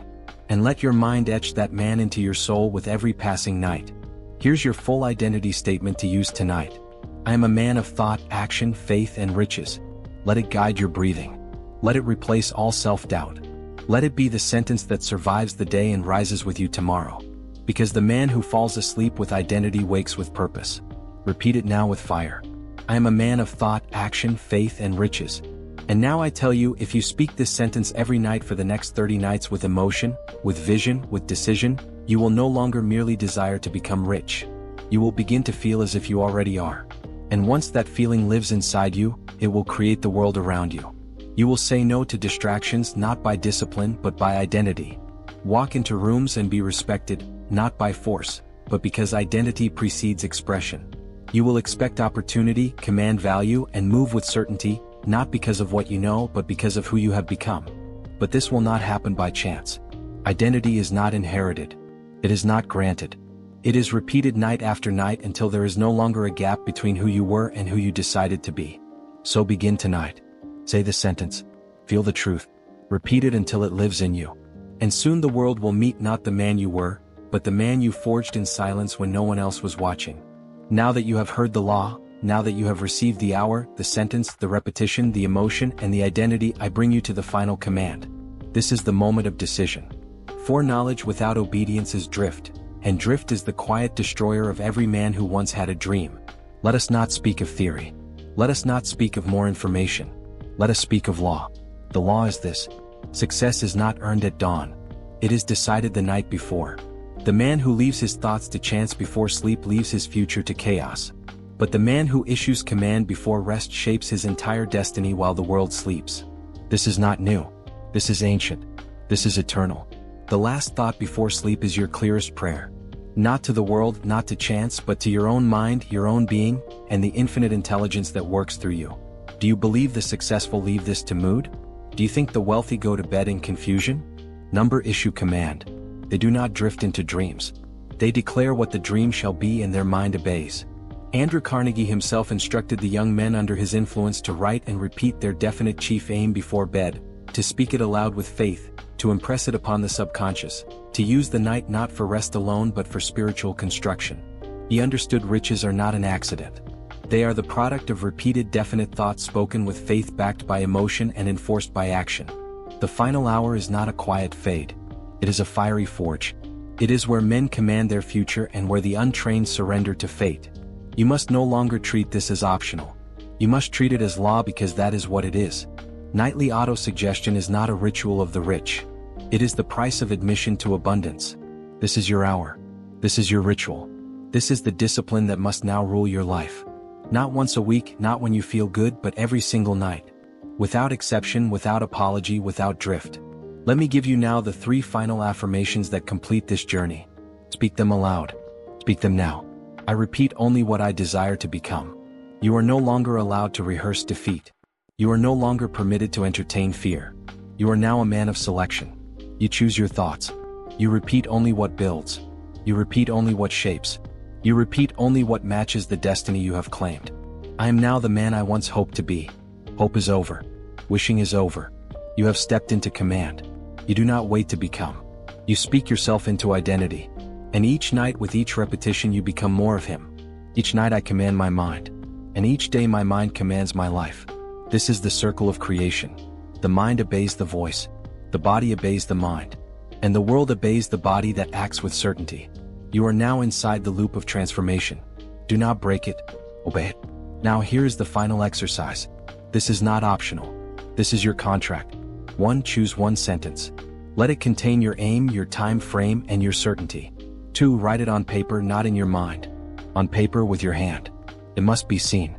And let your mind etch that man into your soul with every passing night. Here's your full identity statement to use tonight. I am a man of thought, action, faith, and riches. Let it guide your breathing. Let it replace all self-doubt. Let it be the sentence that survives the day and rises with you tomorrow. Because the man who falls asleep with identity wakes with purpose. Repeat it now with fire. I am a man of thought, action, faith, and riches. And now I tell you, if you speak this sentence every night for the next 30 nights with emotion, with vision, with decision, you will no longer merely desire to become rich. You will begin to feel as if you already are. And once that feeling lives inside you, it will create the world around you. You will say no to distractions not by discipline but by identity. Walk into rooms and be respected, not by force, but because identity precedes expression. You will expect opportunity, command value, and move with certainty, not because of what you know but because of who you have become. But this will not happen by chance. Identity is not inherited. It is not granted. It is repeated night after night until there is no longer a gap between who you were and who you decided to be. So begin tonight. Say the sentence. Feel the truth. Repeat it until it lives in you. And soon the world will meet not the man you were, but the man you forged in silence when no one else was watching. Now that you have heard the law, now that you have received the hour, the sentence, the repetition, the emotion, and the identity, I bring you to the final command. This is the moment of decision. Foreknowledge without obedience is drift, and drift is the quiet destroyer of every man who once had a dream. Let us not speak of theory. Let us not speak of more information. Let us speak of law. The law is this. Success is not earned at dawn. It is decided the night before. The man who leaves his thoughts to chance before sleep leaves his future to chaos. But the man who issues command before rest shapes his entire destiny while the world sleeps. This is not new. This is ancient. This is eternal. The last thought before sleep is your clearest prayer. Not to the world, not to chance, but to your own mind, your own being, and the infinite intelligence that works through you. Do you believe the successful leave this to mood? Do you think the wealthy go to bed in confusion? Number issue command. They do not drift into dreams. They declare what the dream shall be and their mind obeys. Andrew Carnegie himself instructed the young men under his influence to write and repeat their definite chief aim before bed, to speak it aloud with faith, to impress it upon the subconscious, to use the night not for rest alone but for spiritual construction. He understood riches are not an accident. They are the product of repeated definite thoughts spoken with faith backed by emotion and enforced by action. The final hour is not a quiet fade. It is a fiery forge. It is where men command their future and where the untrained surrender to fate. You must no longer treat this as optional. You must treat it as law because that is what it is. Nightly autosuggestion is not a ritual of the rich. It is the price of admission to abundance. This is your hour. This is your ritual. This is the discipline that must now rule your life. Not once a week, not when you feel good, but every single night. Without exception, without apology, without drift. Let me give you now the 3 final affirmations that complete this journey. Speak them aloud. Speak them now. I repeat only what I desire to become. You are no longer allowed to rehearse defeat. You are no longer permitted to entertain fear. You are now a man of selection. You choose your thoughts. You repeat only what builds. You repeat only what shapes. You repeat only what matches the destiny you have claimed. I am now the man I once hoped to be. Hope is over. Wishing is over. You have stepped into command. You do not wait to become. You speak yourself into identity. And each night with each repetition you become more of him. Each night I command my mind. And each day my mind commands my life. This is the circle of creation. The mind obeys the voice. The body obeys the mind. And the world obeys the body that acts with certainty. You are now inside the loop of transformation. Do not break it. Obey it. Now here is the final exercise. This is not optional. This is your contract. 1. Choose one sentence. Let it contain your aim, your time frame, and your certainty. 2. Write it on paper, not in your mind. On paper with your hand. It must be seen.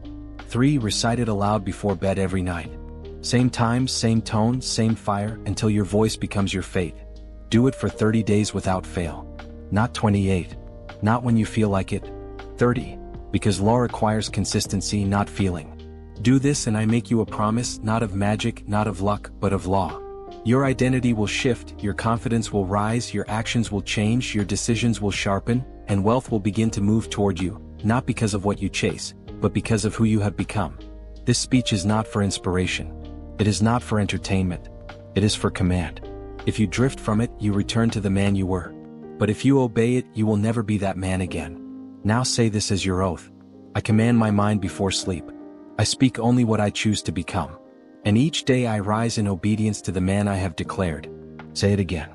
3. Recite it aloud before bed every night. Same time, same tone, same fire, until your voice becomes your fate. Do it for 30 days without fail. Not 28. Not when you feel like it. 30. Because law requires consistency, not feeling. Do this and I make you a promise, not of magic, not of luck, but of law. Your identity will shift, your confidence will rise, your actions will change, your decisions will sharpen, and wealth will begin to move toward you, not because of what you chase, but because of who you have become. This speech is not for inspiration. It is not for entertainment. It is for command. If you drift from it, you return to the man you were. But if you obey it, you will never be that man again. Now say this as your oath. I command my mind before sleep. I speak only what I choose to become. And each day I rise in obedience to the man I have declared. Say it again.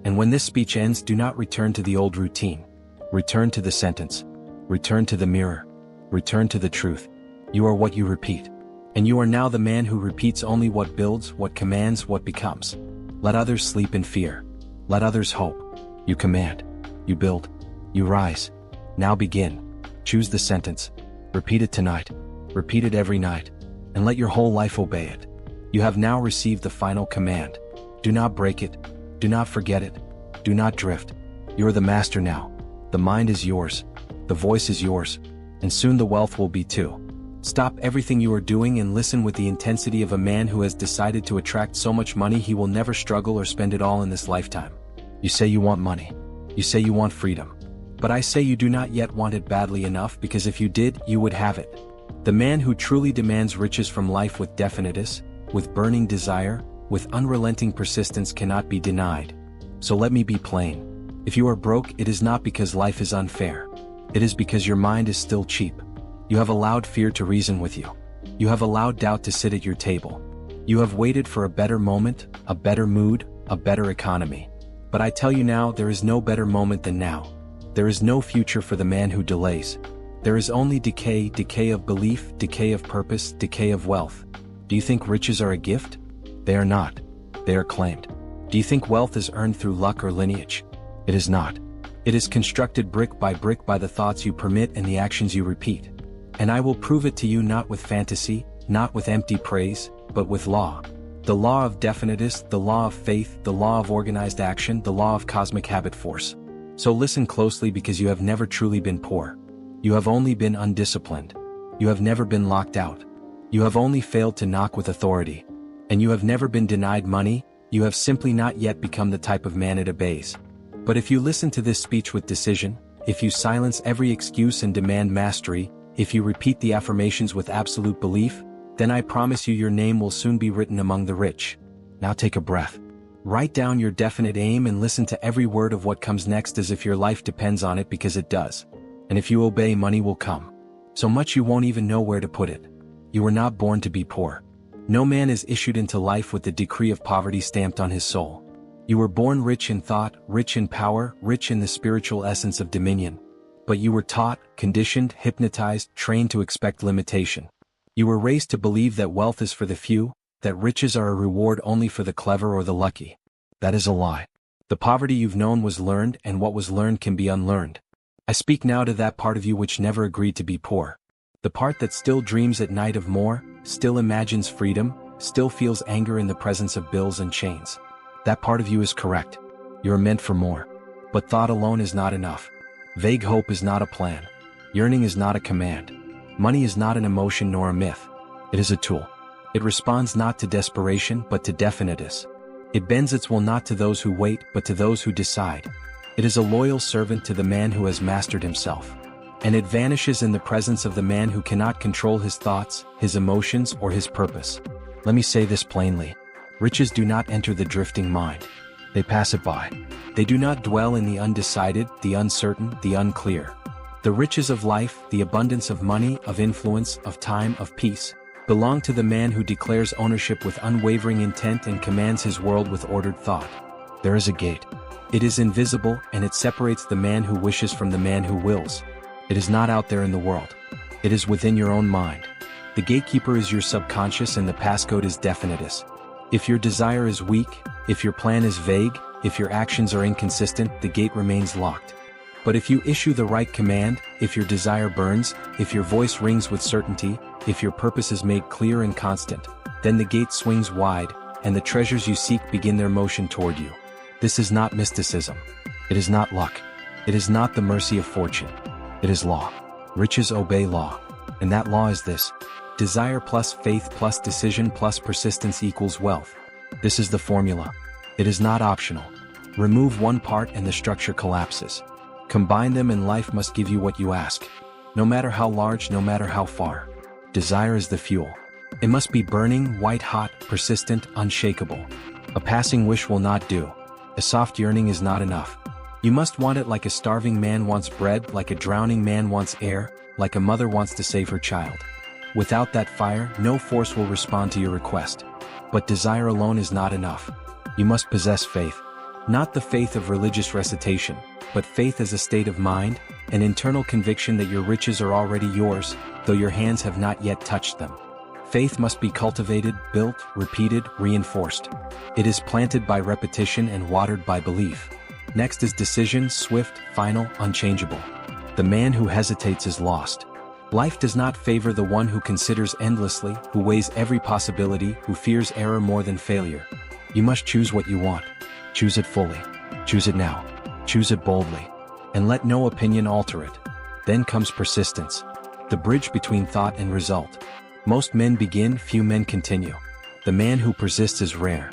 And when this speech ends, do not return to the old routine. Return to the sentence. Return to the mirror. Return to the truth. You are what you repeat. And you are now the man who repeats only what builds, what commands, what becomes. Let others sleep in fear. Let others hope. You command. You build. You rise. Now begin. Choose the sentence. Repeat it tonight. Repeat it every night. And let your whole life obey it. You have now received the final command. Do not break it. Do not forget it. Do not drift. You are the master now. The mind is yours. The voice is yours. And soon the wealth will be too. Stop everything you are doing and listen with the intensity of a man who has decided to attract so much money he will never struggle or spend it all in this lifetime. You say you want money. You say you want freedom. But I say you do not yet want it badly enough, because if you did, you would have it. The man who truly demands riches from life with definiteness, with burning desire, with unrelenting persistence cannot be denied. So let me be plain. If you are broke, it is not because life is unfair. It is because your mind is still cheap. You have allowed fear to reason with you. You have allowed doubt to sit at your table. You have waited for a better moment, a better mood, a better economy. But I tell you now, there is no better moment than now. There is no future for the man who delays. There is only decay, decay of belief, decay of purpose, decay of wealth. Do you think riches are a gift? They are not. They are claimed. Do you think wealth is earned through luck or lineage? It is not. It is constructed brick by the thoughts you permit and the actions you repeat. And I will prove it to you not with fantasy, not with empty praise, but with law. The law of definiteness, the law of faith, the law of organized action, the law of cosmic habit force. So listen closely, because you have never truly been poor. You have only been undisciplined. You have never been locked out. You have only failed to knock with authority. And you have never been denied money. You have simply not yet become the type of man it obeys. But if you listen to this speech with decision, if you silence every excuse and demand mastery, if you repeat the affirmations with absolute belief, then I promise you your name will soon be written among the rich. Now take a breath. Write down your definite aim and listen to every word of what comes next as if your life depends on it, because it does. And if you obey, money will come. So much you won't even know where to put it. You were not born to be poor. No man is issued into life with the decree of poverty stamped on his soul. You were born rich in thought, rich in power, rich in the spiritual essence of dominion. But you were taught, conditioned, hypnotized, trained to expect limitation. You were raised to believe that wealth is for the few, that riches are a reward only for the clever or the lucky. That is a lie. The poverty you've known was learned, and what was learned can be unlearned. I speak now to that part of you which never agreed to be poor. The part that still dreams at night of more, still imagines freedom, still feels anger in the presence of bills and chains. That part of you is correct. You are meant for more. But thought alone is not enough. Vague hope is not a plan. Yearning is not a command. Money is not an emotion nor a myth. It is a tool. It responds not to desperation but to definiteness. It bends its will not to those who wait but to those who decide. It is a loyal servant to the man who has mastered himself. And it vanishes in the presence of the man who cannot control his thoughts, his emotions, or his purpose. Let me say this plainly. Riches do not enter the drifting mind. They pass it by. They do not dwell in the undecided, the uncertain, the unclear. The riches of life, the abundance of money, of influence, of time, of peace, belong to the man who declares ownership with unwavering intent and commands his world with ordered thought. There is a gate. It is invisible, and it separates the man who wishes from the man who wills. It is not out there in the world. It is within your own mind. The gatekeeper is your subconscious and the passcode is definiteness. If your desire is weak, if your plan is vague, if your actions are inconsistent, the gate remains locked. But if you issue the right command, if your desire burns, if your voice rings with certainty, if your purpose is made clear and constant, then the gate swings wide, and the treasures you seek begin their motion toward you. This is not mysticism. It is not luck. It is not the mercy of fortune. It is law. Riches obey law. And that law is this: desire plus faith plus decision plus persistence equals wealth. This is the formula. It is not optional. Remove one part and the structure collapses. Combine them and life must give you what you ask. No matter how large, no matter how far. Desire is the fuel. It must be burning, white-hot, persistent, unshakable. A passing wish will not do. A soft yearning is not enough. You must want it like a starving man wants bread, like a drowning man wants air, like a mother wants to save her child. Without that fire, no force will respond to your request. But desire alone is not enough. You must possess faith. Not the faith of religious recitation, but faith as a state of mind, an internal conviction that your riches are already yours, though your hands have not yet touched them. Faith must be cultivated, built, repeated, reinforced. It is planted by repetition and watered by belief. Next is decision, swift, final, unchangeable. The man who hesitates is lost. Life does not favor the one who considers endlessly, who weighs every possibility, who fears error more than failure. You must choose what you want. Choose it fully. Choose it now. Choose it boldly. And let no opinion alter it. Then comes persistence, the bridge between thought and result. Most men begin, few men continue. The man who persists is rare.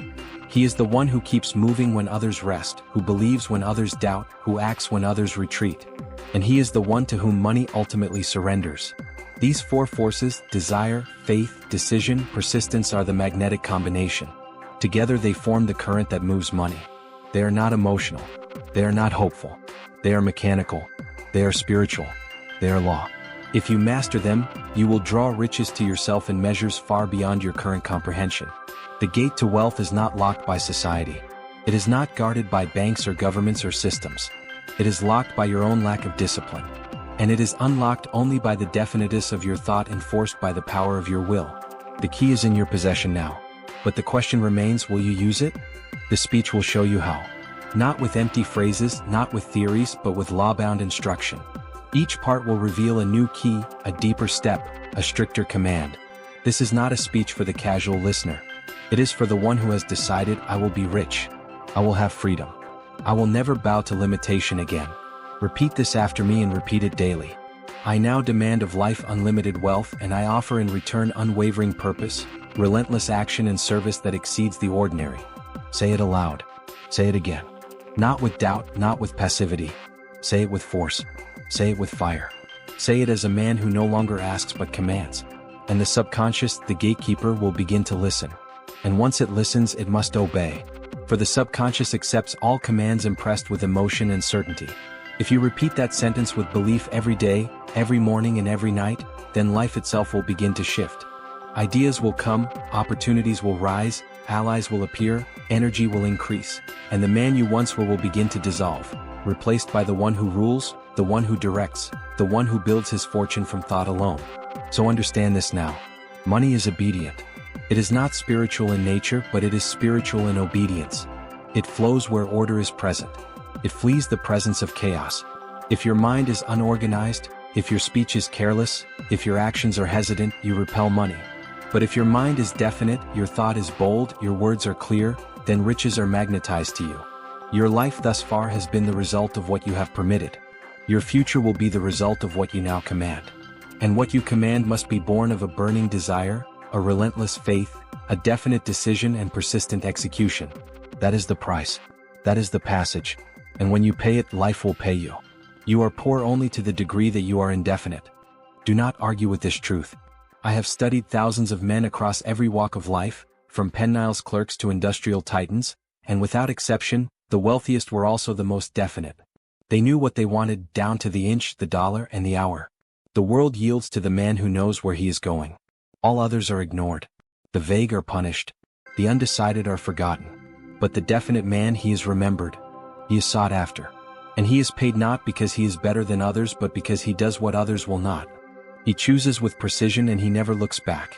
He is the one who keeps moving when others rest, who believes when others doubt, who acts when others retreat. And he is the one to whom money ultimately surrenders. These four forces, desire, faith, decision, persistence, are the magnetic combination. Together they form the current that moves money. They are not emotional. They are not hopeful. They are mechanical. They are spiritual. They are law. If you master them, you will draw riches to yourself in measures far beyond your current comprehension. The gate to wealth is not locked by society. It is not guarded by banks or governments or systems. It is locked by your own lack of discipline. And it is unlocked only by the definiteness of your thought, enforced by the power of your will. The key is in your possession now. But the question remains, will you use it? The speech will show you how. Not with empty phrases, not with theories, but with law-bound instruction. Each part will reveal a new key, a deeper step, a stricter command. This is not a speech for the casual listener. It is for the one who has decided, I will be rich. I will have freedom. I will never bow to limitation again. Repeat this after me and repeat it daily. I now demand of life unlimited wealth, and I offer in return unwavering purpose, relentless action and service that exceeds the ordinary. Say it aloud. Say it again. Not with doubt, not with passivity. Say it with force. Say it with fire. Say it as a man who no longer asks but commands. And the subconscious, the gatekeeper, will begin to listen. And once it listens, it must obey. For the subconscious accepts all commands impressed with emotion and certainty. If you repeat that sentence with belief every day, every morning and every night, then life itself will begin to shift. Ideas will come, opportunities will rise, allies will appear, energy will increase, and the man you once were will begin to dissolve, replaced by the one who rules, the one who directs, the one who builds his fortune from thought alone. So understand this now. Money is obedient. It is not spiritual in nature, but it is spiritual in obedience. It flows where order is present. It flees the presence of chaos. If your mind is unorganized, if your speech is careless, if your actions are hesitant, you repel money. But if your mind is definite, your thought is bold, your words are clear, then riches are magnetized to you. Your life thus far has been the result of what you have permitted. Your future will be the result of what you now command. And what you command must be born of a burning desire, a relentless faith, a definite decision and persistent execution. That is the price. That is the passage. And when you pay it, life will pay you. You are poor only to the degree that you are indefinite. Do not argue with this truth. I have studied thousands of men across every walk of life, from penniles clerks to industrial titans, and without exception, the wealthiest were also the most definite. They knew what they wanted down to the inch, the dollar, and the hour. The world yields to the man who knows where he is going. All others are ignored. The vague are punished. The undecided are forgotten. But the definite man, he is remembered. He is sought after. And he is paid not because he is better than others but because he does what others will not. He chooses with precision and he never looks back.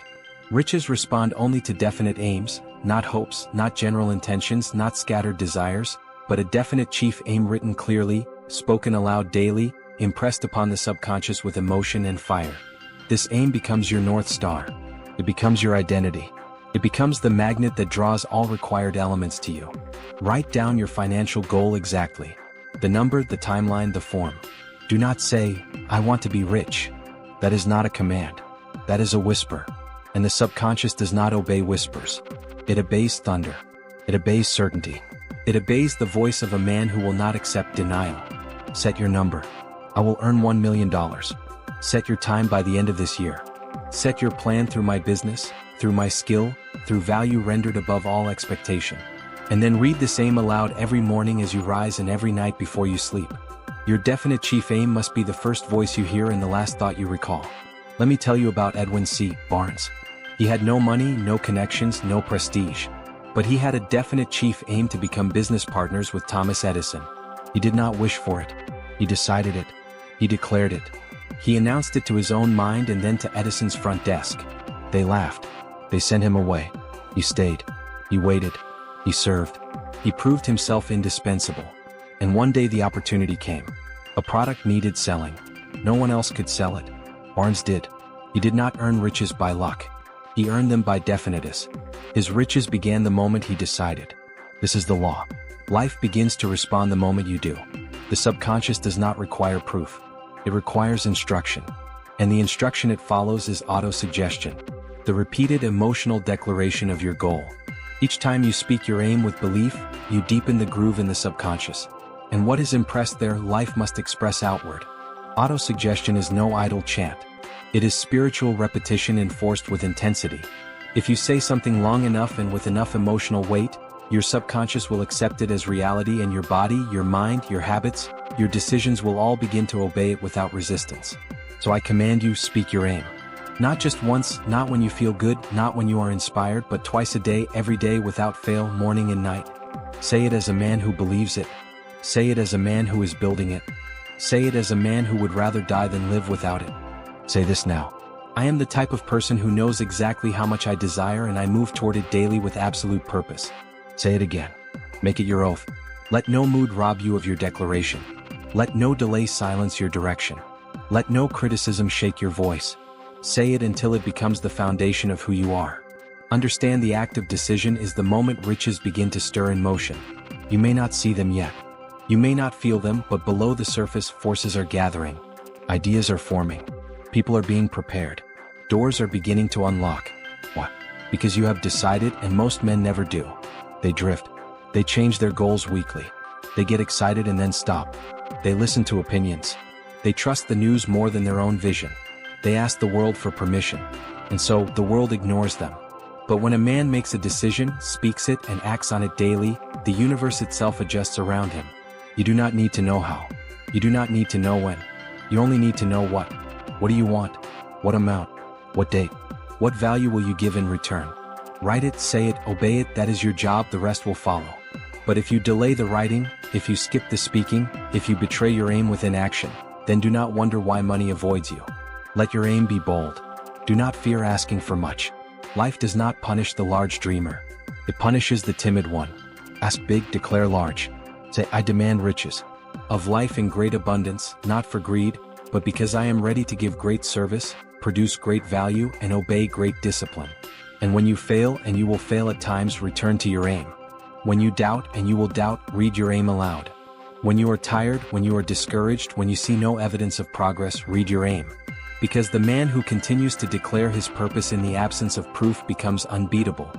Riches respond only to definite aims, not hopes, not general intentions, not scattered desires, but a definite chief aim written clearly, spoken aloud daily, impressed upon the subconscious with emotion and fire. This aim becomes your North Star. It becomes your identity. It becomes the magnet that draws all required elements to you. Write down your financial goal exactly. The number, the timeline, the form. Do not say, I want to be rich. That is not a command. That is a whisper. And the subconscious does not obey whispers. It obeys thunder. It obeys certainty. It obeys the voice of a man who will not accept denial. Set your number. I will earn $1 million. Set your time by the end of this year. Set your plan through my business, through my skill, through value rendered above all expectation. And then read the same aloud every morning as you rise and every night before you sleep. Your definite chief aim must be the first voice you hear and the last thought you recall. Let me tell you about Edwin C. Barnes. He had no money, no connections, no prestige. But he had a definite chief aim to become business partners with Thomas Edison. He did not wish for it. He decided it. He declared it. He announced it to his own mind and then to Edison's front desk. They laughed. They sent him away. He stayed. He waited. He served. He proved himself indispensable. And one day the opportunity came. A product needed selling. No one else could sell it. Barnes did. He did not earn riches by luck. He earned them by definiteness. His riches began the moment he decided. This is the law. Life begins to respond the moment you do. The subconscious does not require proof. It requires instruction. And the instruction it follows is autosuggestion, the repeated emotional declaration of your goal. Each time you speak your aim with belief, you deepen the groove in the subconscious. And what is impressed there, life must express outward. Autosuggestion is no idle chant. It is spiritual repetition enforced with intensity. If you say something long enough and with enough emotional weight, your subconscious will accept it as reality, and your body, your mind, your habits, your decisions will all begin to obey it without resistance. So I command you, speak your aim. Not just once, not when you feel good, not when you are inspired, but twice a day, every day without fail, morning and night. Say it as a man who believes it. Say it as a man who is building it. Say it as a man who would rather die than live without it. Say this now. I am the type of person who knows exactly how much I desire and I move toward it daily with absolute purpose. Say it again. Make it your oath. Let no mood rob you of your declaration. Let no delay silence your direction. Let no criticism shake your voice. Say it until it becomes the foundation of who you are. Understand the act of decision is the moment riches begin to stir in motion. You may not see them yet. You may not feel them, but below the surface, forces are gathering. Ideas are forming. People are being prepared. Doors are beginning to unlock. What? Because you have decided, and most men never do. They drift. They change their goals weekly. They get excited and then stop. They listen to opinions. They trust the news more than their own vision. They ask the world for permission. And so, the world ignores them. But when a man makes a decision, speaks it, and acts on it daily, the universe itself adjusts around him. You do not need to know how. You do not need to know when. You only need to know what. What do you want? What amount? What date? What value will you give in return? Write it, say it, obey it, that is your job, the rest will follow. But if you delay the writing, if you skip the speaking, if you betray your aim with inaction, then do not wonder why money avoids you. Let your aim be bold. Do not fear asking for much. Life does not punish the large dreamer. It punishes the timid one. Ask big, declare large. Say, I demand riches. Of life in great abundance, not for greed, but because I am ready to give great service, produce great value, and obey great discipline. And when you fail, and you will fail at times, return to your aim. When you doubt, and you will doubt, read your aim aloud. When you are tired, when you are discouraged, when you see no evidence of progress, read your aim. Because the man who continues to declare his purpose in the absence of proof becomes unbeatable.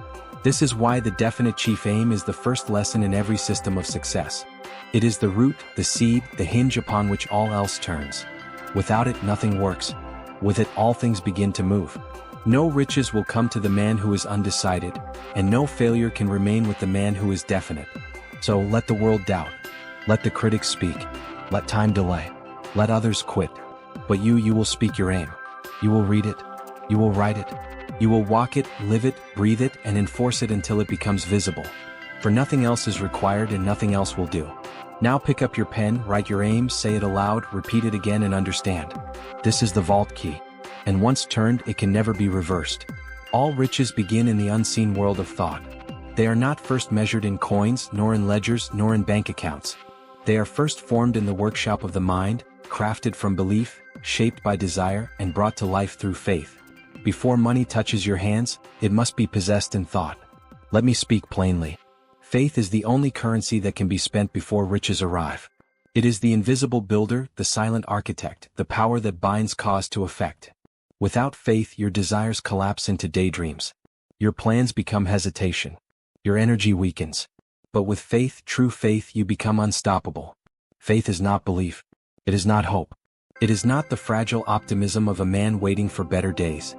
This is why the definite chief aim is the first lesson in every system of success. It is the root, the seed, the hinge upon which all else turns. Without it, nothing works. With it, all things begin to move. No riches will come to the man who is undecided, and no failure can remain with the man who is definite. So let the world doubt. Let the critics speak. Let time delay. Let others quit. But you will speak your aim. You will read it. You will write it. You will walk it, live it, breathe it, and enforce it until it becomes visible. For nothing else is required and nothing else will do. Now pick up your pen, write your aim, say it aloud, repeat it again, and understand. This is the vault key. And once turned, it can never be reversed. All riches begin in the unseen world of thought. They are not first measured in coins, nor in ledgers, nor in bank accounts. They are first formed in the workshop of the mind, crafted from belief, shaped by desire, and brought to life through faith. Before money touches your hands, it must be possessed in thought. Let me speak plainly. Faith is the only currency that can be spent before riches arrive. It is the invisible builder, the silent architect, the power that binds cause to effect. Without faith, your desires collapse into daydreams. Your plans become hesitation. Your energy weakens. But with faith, true faith, you become unstoppable. Faith is not belief. It is not hope. It is not the fragile optimism of a man waiting for better days.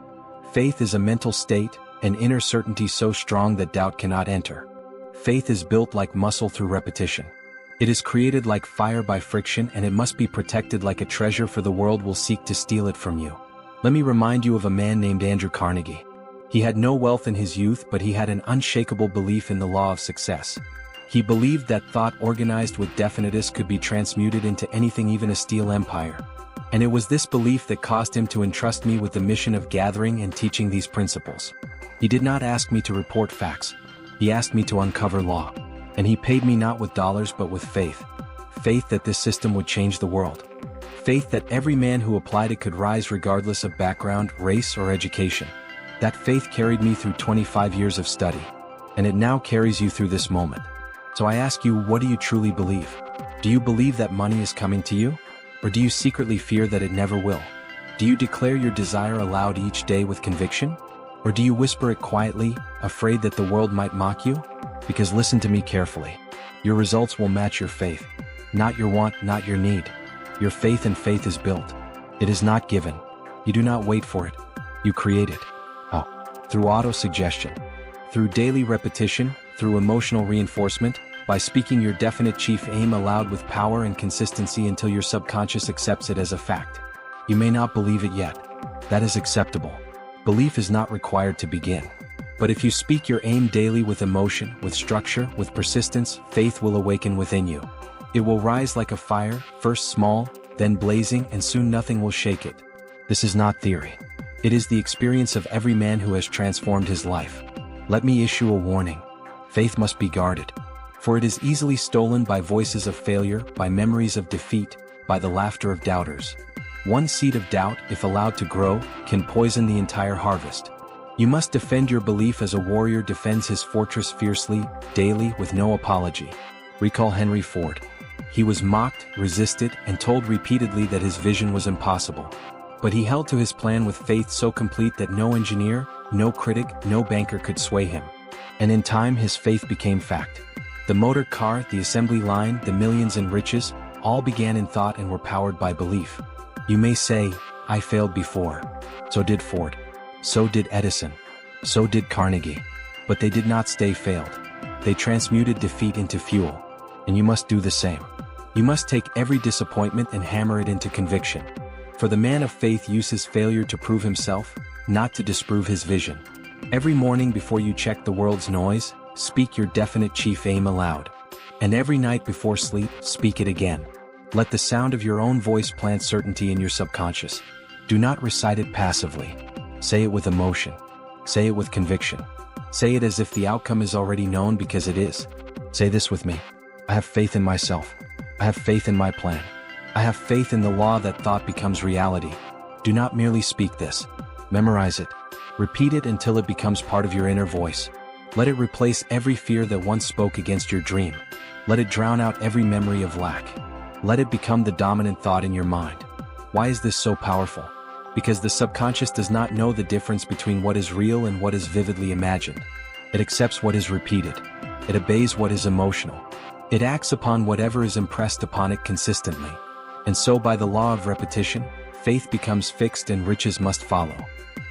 Faith is a mental state, an inner certainty so strong that doubt cannot enter. Faith is built like muscle through repetition. It is created like fire by friction, and it must be protected like a treasure, for the world will seek to steal it from you. Let me remind you of a man named Andrew Carnegie. He had no wealth in his youth, but he had an unshakable belief in the law of success. He believed that thought organized with definiteness could be transmuted into anything, even a steel empire. And it was this belief that caused him to entrust me with the mission of gathering and teaching these principles. He did not ask me to report facts. He asked me to uncover law. And he paid me not with dollars but with faith. Faith that this system would change the world. Faith that every man who applied it could rise regardless of background, race, or education. That faith carried me through 25 years of study. And it now carries you through this moment. So I ask you, what do you truly believe? Do you believe that money is coming to you? Or do you secretly fear that it never will? Do you declare your desire aloud each day with conviction? Or do you whisper it quietly, afraid that the world might mock you? Because listen to me carefully. Your results will match your faith. Not your want, not your need. Your faith, and faith is built. It is not given. You do not wait for it. You create it. How? Through autosuggestion. Through daily repetition, through emotional reinforcement, by speaking your definite chief aim aloud with power and consistency until your subconscious accepts it as a fact. You may not believe it yet. That is acceptable. Belief is not required to begin. But if you speak your aim daily with emotion, with structure, with persistence, faith will awaken within you. It will rise like a fire, first small, then blazing, and soon nothing will shake it. This is not theory. It is the experience of every man who has transformed his life. Let me issue a warning. Faith must be guarded. For it is easily stolen by voices of failure, by memories of defeat, by the laughter of doubters. One seed of doubt, if allowed to grow, can poison the entire harvest. You must defend your belief as a warrior defends his fortress fiercely, daily, with no apology. Recall Henry Ford. He was mocked, resisted, and told repeatedly that his vision was impossible. But he held to his plan with faith so complete that no engineer, no critic, no banker could sway him. And in time his faith became fact. The motor car, the assembly line, the millions and riches, all began in thought and were powered by belief. You may say, I failed before. So did Ford. So did Edison. So did Carnegie. But they did not stay failed. They transmuted defeat into fuel. And you must do the same. You must take every disappointment and hammer it into conviction. For the man of faith uses failure to prove himself, not to disprove his vision. Every morning before you check the world's noise, speak your definite chief aim aloud. And every night before sleep, speak it again. Let the sound of your own voice plant certainty in your subconscious. Do not recite it passively. Say it with emotion. Say it with conviction. Say it as if the outcome is already known, because it is. Say this with me. I have faith in myself. I have faith in my plan. I have faith in the law that thought becomes reality. Do not merely speak this. Memorize it. Repeat it until it becomes part of your inner voice. Let it replace every fear that once spoke against your dream. Let it drown out every memory of lack. Let it become the dominant thought in your mind. Why is this so powerful? Because the subconscious does not know the difference between what is real and what is vividly imagined. It accepts what is repeated. It obeys what is emotional. It acts upon whatever is impressed upon it consistently. And so by the law of repetition, faith becomes fixed and riches must follow.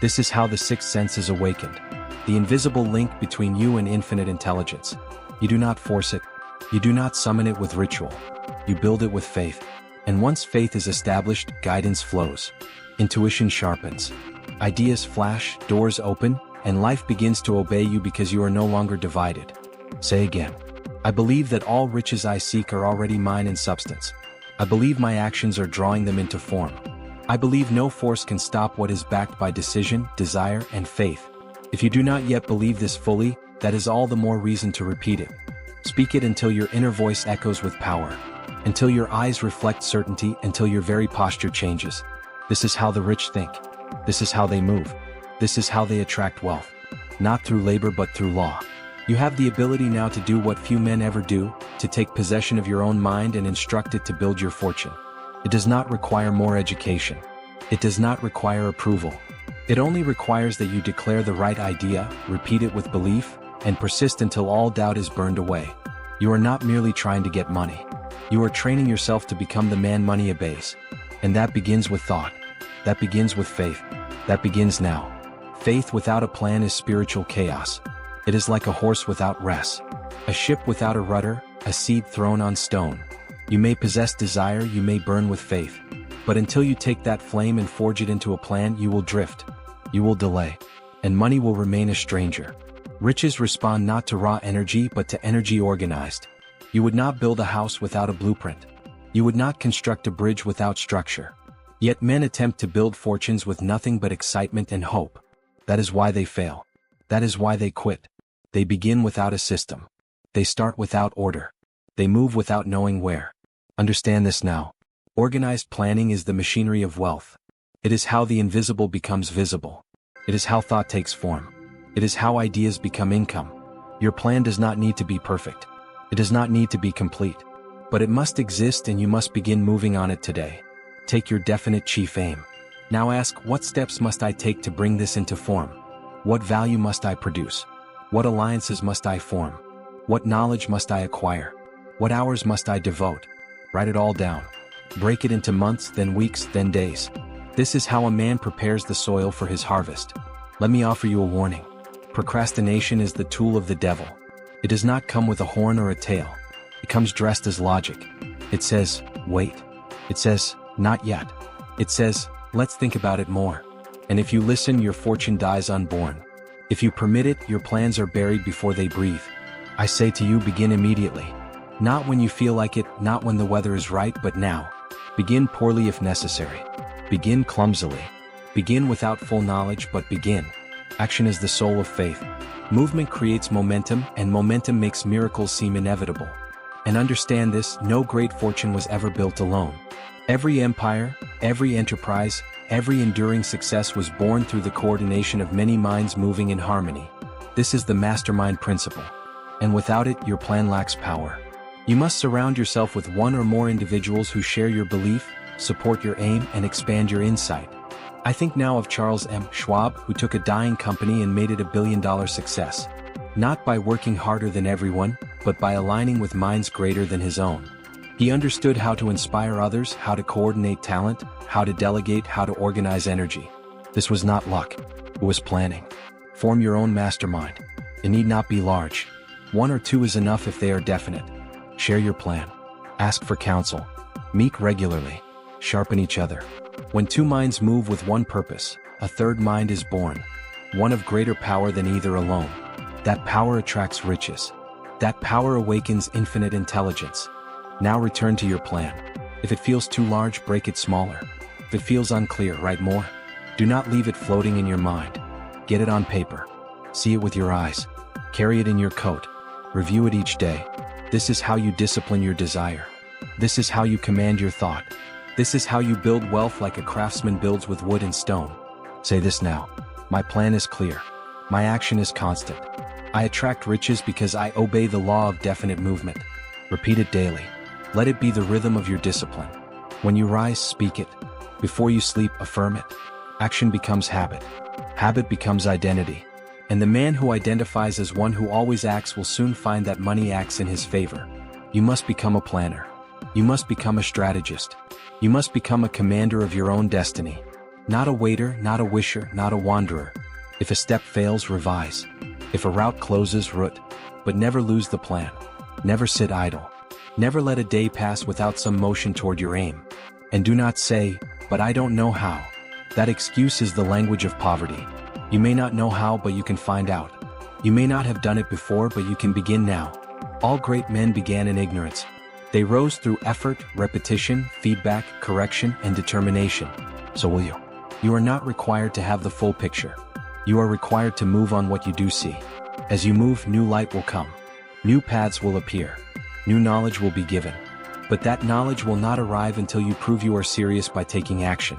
This is how the sixth sense is awakened. The invisible link between you and infinite intelligence. You do not force it. You do not summon it with ritual. You build it with faith. And once faith is established, guidance flows. Intuition sharpens. Ideas flash, doors open, and life begins to obey you because you are no longer divided. Say again. I believe that all riches I seek are already mine in substance. I believe my actions are drawing them into form. I believe no force can stop what is backed by decision, desire, and faith. If you do not yet believe this fully, that is all the more reason to repeat it. Speak it until your inner voice echoes with power. Until your eyes reflect certainty, until your very posture changes. This is how the rich think. This is how they move. This is how they attract wealth. Not through labor but through law. You have the ability now to do what few men ever do, to take possession of your own mind and instruct it to build your fortune. It does not require more education. It does not require approval. It only requires that you declare the right idea, repeat it with belief, and persist until all doubt is burned away. You are not merely trying to get money. You are training yourself to become the man money obeys. And that begins with thought. That begins with faith. That begins now. Faith without a plan is spiritual chaos. It is like a horse without rest, a ship without a rudder, a seed thrown on stone. You may possess desire, you may burn with faith. But until you take that flame and forge it into a plan, you will drift. You will delay. And money will remain a stranger. Riches respond not to raw energy but to energy organized. You would not build a house without a blueprint. You would not construct a bridge without structure. Yet men attempt to build fortunes with nothing but excitement and hope. That is why they fail. That is why they quit. They begin without a system. They start without order. They move without knowing where. Understand this now. Organized planning is the machinery of wealth. It is how the invisible becomes visible. It is how thought takes form. It is how ideas become income. Your plan does not need to be perfect. It does not need to be complete. But it must exist and you must begin moving on it today. Take your definite chief aim. Now ask, what steps must I take to bring this into form? What value must I produce? What alliances must I form? What knowledge must I acquire? What hours must I devote? Write it all down. Break it into months, then weeks, then days. This is how a man prepares the soil for his harvest. Let me offer you a warning. Procrastination is the tool of the devil. It does not come with a horn or a tail. It comes dressed as logic. It says, wait. It says, not yet. It says, let's think about it more. And if you listen, your fortune dies unborn. If you permit it, your plans are buried before they breathe. I say to you, begin immediately. Not when you feel like it, not when the weather is right, but now. Begin poorly if necessary. Begin clumsily. Begin without full knowledge, but begin. Action is the soul of faith. Movement creates momentum, and momentum makes miracles seem inevitable. And understand this, no great fortune was ever built alone. Every empire, every enterprise, every enduring success was born through the coordination of many minds moving in harmony. This is the mastermind principle. And without it, your plan lacks power. You must surround yourself with one or more individuals who share your belief, support your aim, and expand your insight. I think now of Charles M. Schwab, who took a dying company and made it $1 billion success. Not by working harder than everyone, but by aligning with minds greater than his own. He understood how to inspire others, how to coordinate talent, how to delegate, how to organize energy. This was not luck. It was planning. Form your own mastermind. It need not be large. 1 or 2 is enough if they are definite. Share your plan. Ask for counsel. Meet regularly. Sharpen each other. When 2 minds move with one purpose, a third mind is born. One of greater power than either alone. That power attracts riches. That power awakens infinite intelligence. Now return to your plan. If it feels too large, break it smaller. If it feels unclear, write more. Do not leave it floating in your mind. Get it on paper. See it with your eyes. Carry it in your coat. Review it each day. This is how you discipline your desire. This is how you command your thought. This is how you build wealth like a craftsman builds with wood and stone. Say this now. My plan is clear. My action is constant. I attract riches because I obey the law of definite movement. Repeat it daily. Let it be the rhythm of your discipline. When you rise, speak it. Before you sleep, affirm it. Action becomes habit. Habit becomes identity. And the man who identifies as one who always acts will soon find that money acts in his favor. You must become a planner. You must become a strategist. You must become a commander of your own destiny. Not a waiter, not a wisher, not a wanderer. If a step fails, revise. If a route closes, route. But never lose the plan. Never sit idle. Never let a day pass without some motion toward your aim. And do not say, "But I don't know how." That excuse is the language of poverty. You may not know how, but you can find out. You may not have done it before, but you can begin now. All great men began in ignorance. They rose through effort, repetition, feedback, correction, and determination. So will you. You are not required to have the full picture. You are required to move on what you do see. As you move, new light will come. New paths will appear. New knowledge will be given. But that knowledge will not arrive until you prove you are serious by taking action.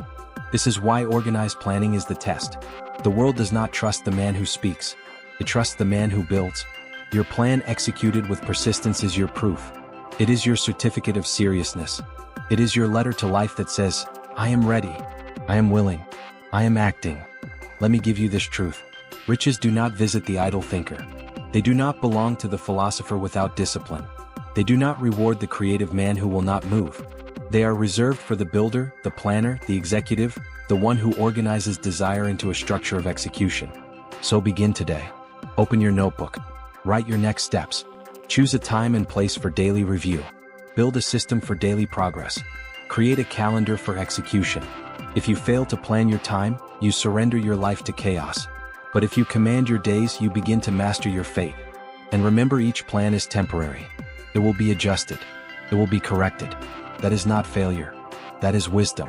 This is why organized planning is the test. The world does not trust the man who speaks. It trusts the man who builds. Your plan executed with persistence is your proof. It is your certificate of seriousness. It is your letter to life that says, "I am ready. I am willing. I am acting." Let me give you this truth. Riches do not visit the idle thinker. They do not belong to the philosopher without discipline. They do not reward the creative man who will not move. They are reserved for the builder, the planner, the executive, the one who organizes desire into a structure of execution. So begin today. Open your notebook. Write your next steps. Choose a time and place for daily review. Build a system for daily progress. Create a calendar for execution. If you fail to plan your time, you surrender your life to chaos. But if you command your days, you begin to master your fate. And remember, each plan is temporary. It will be adjusted. It will be corrected. That is not failure. That is wisdom.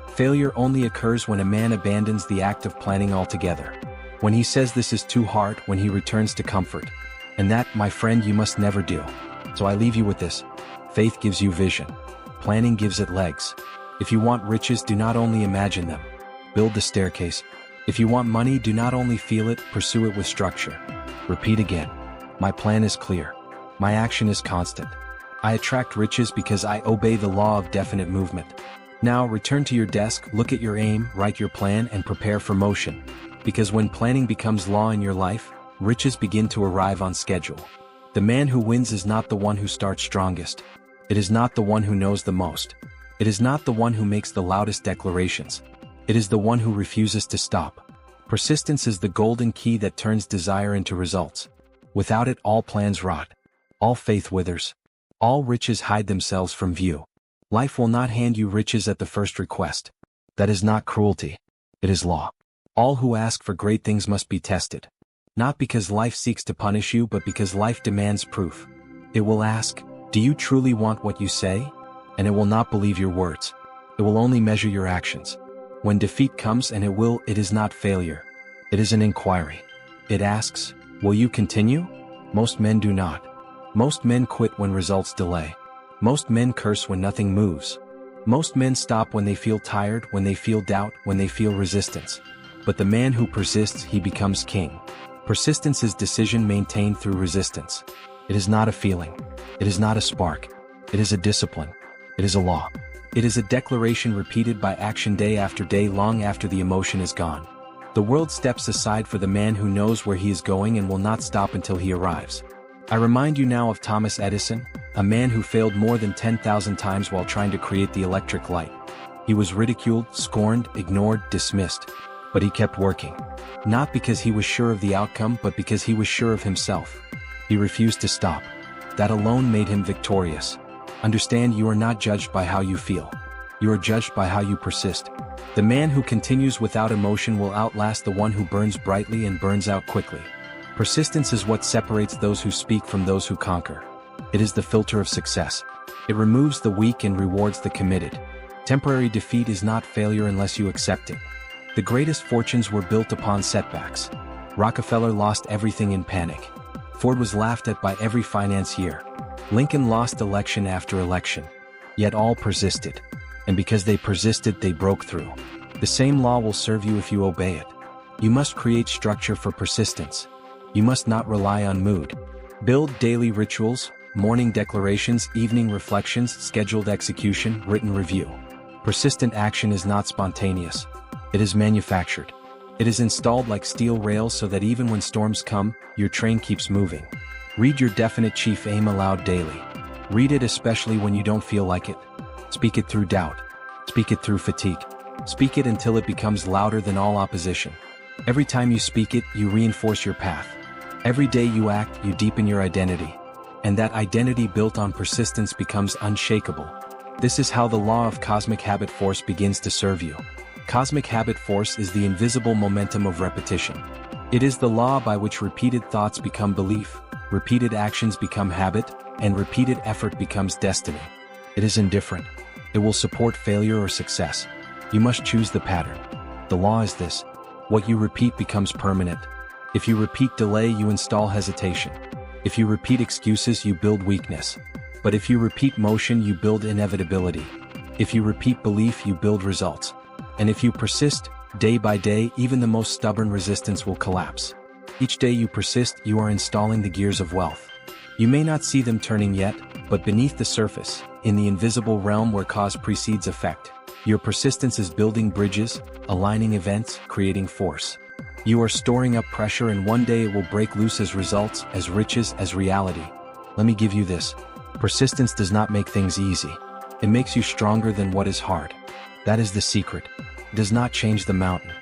Failure only occurs when a man abandons the act of planning altogether. When he says this is too hard, when he returns to comfort. And that, my friend, you must never do. So I leave you with this. Faith gives you vision. Planning gives it legs. If you want riches, do not only imagine them. Build the staircase. If you want money, do not only feel it, pursue it with structure. Repeat again. My plan is clear. My action is constant. I attract riches because I obey the law of definite movement. Now return to your desk, look at your aim, write your plan, and prepare for motion. Because when planning becomes law in your life, riches begin to arrive on schedule. The man who wins is not the one who starts strongest. It is not the one who knows the most. It is not the one who makes the loudest declarations. It is the one who refuses to stop. Persistence is the golden key that turns desire into results. Without it, all plans rot. All faith withers. All riches hide themselves from view. Life will not hand you riches at the first request. That is not cruelty. It is law. All who ask for great things must be tested. Not because life seeks to punish you, but because life demands proof. It will ask, "Do you truly want what you say?" And it will not believe your words. It will only measure your actions. When defeat comes, and it is not failure. It is an inquiry. It asks, "Will you continue?" Most men do not. Most men quit when results delay. Most men curse when nothing moves. Most men stop when they feel tired, when they feel doubt, when they feel resistance. But the man who persists, he becomes king. Persistence is decision maintained through resistance. It is not a feeling. It is not a spark. It is a discipline. It is a law. It is a declaration repeated by action day after day, long after the emotion is gone. The world steps aside for the man who knows where he is going and will not stop until he arrives. I remind you now of Thomas Edison, a man who failed more than 10,000 times while trying to create the electric light. He was ridiculed, scorned, ignored, dismissed. But he kept working. Not because he was sure of the outcome, but because he was sure of himself. He refused to stop. That alone made him victorious. Understand, you are not judged by how you feel. You are judged by how you persist. The man who continues without emotion will outlast the one who burns brightly and burns out quickly. Persistence is what separates those who speak from those who conquer. It is the filter of success. It removes the weak and rewards the committed. Temporary defeat is not failure unless you accept it. The greatest fortunes were built upon setbacks. Rockefeller lost everything in panic. Ford was laughed at by every financier. Lincoln lost election after election. Yet all persisted. And because they persisted, they broke through. The same law will serve you if you obey it. You must create structure for persistence. You must not rely on mood. Build daily rituals, morning declarations, evening reflections, scheduled execution, written review. Persistent action is not spontaneous. It is manufactured. It is installed like steel rails so that even when storms come, your train keeps moving. Read your definite chief aim aloud daily. Read it especially when you don't feel like it. Speak it through doubt. Speak it through fatigue. Speak it until it becomes louder than all opposition. Every time you speak it, you reinforce your path. Every day you act, you deepen your identity. And that identity built on persistence becomes unshakable. This is how the law of cosmic habit force begins to serve you. Cosmic habit force is the invisible momentum of repetition. It is the law by which repeated thoughts become belief, repeated actions become habit, and repeated effort becomes destiny. It is indifferent. It will support failure or success. You must choose the pattern. The law is this: what you repeat becomes permanent. If you repeat delay, you install hesitation. If you repeat excuses, you build weakness. But if you repeat motion, you build inevitability. If you repeat belief, you build results. And if you persist, day by day, even the most stubborn resistance will collapse. Each day you persist, you are installing the gears of wealth. You may not see them turning yet, but beneath the surface, in the invisible realm where cause precedes effect, your persistence is building bridges, aligning events, creating force. You are storing up pressure, and one day it will break loose as results, as riches, as reality. Let me give you this. Persistence does not make things easy. It makes you stronger than what is hard. That is the secret. It does not change the mountain.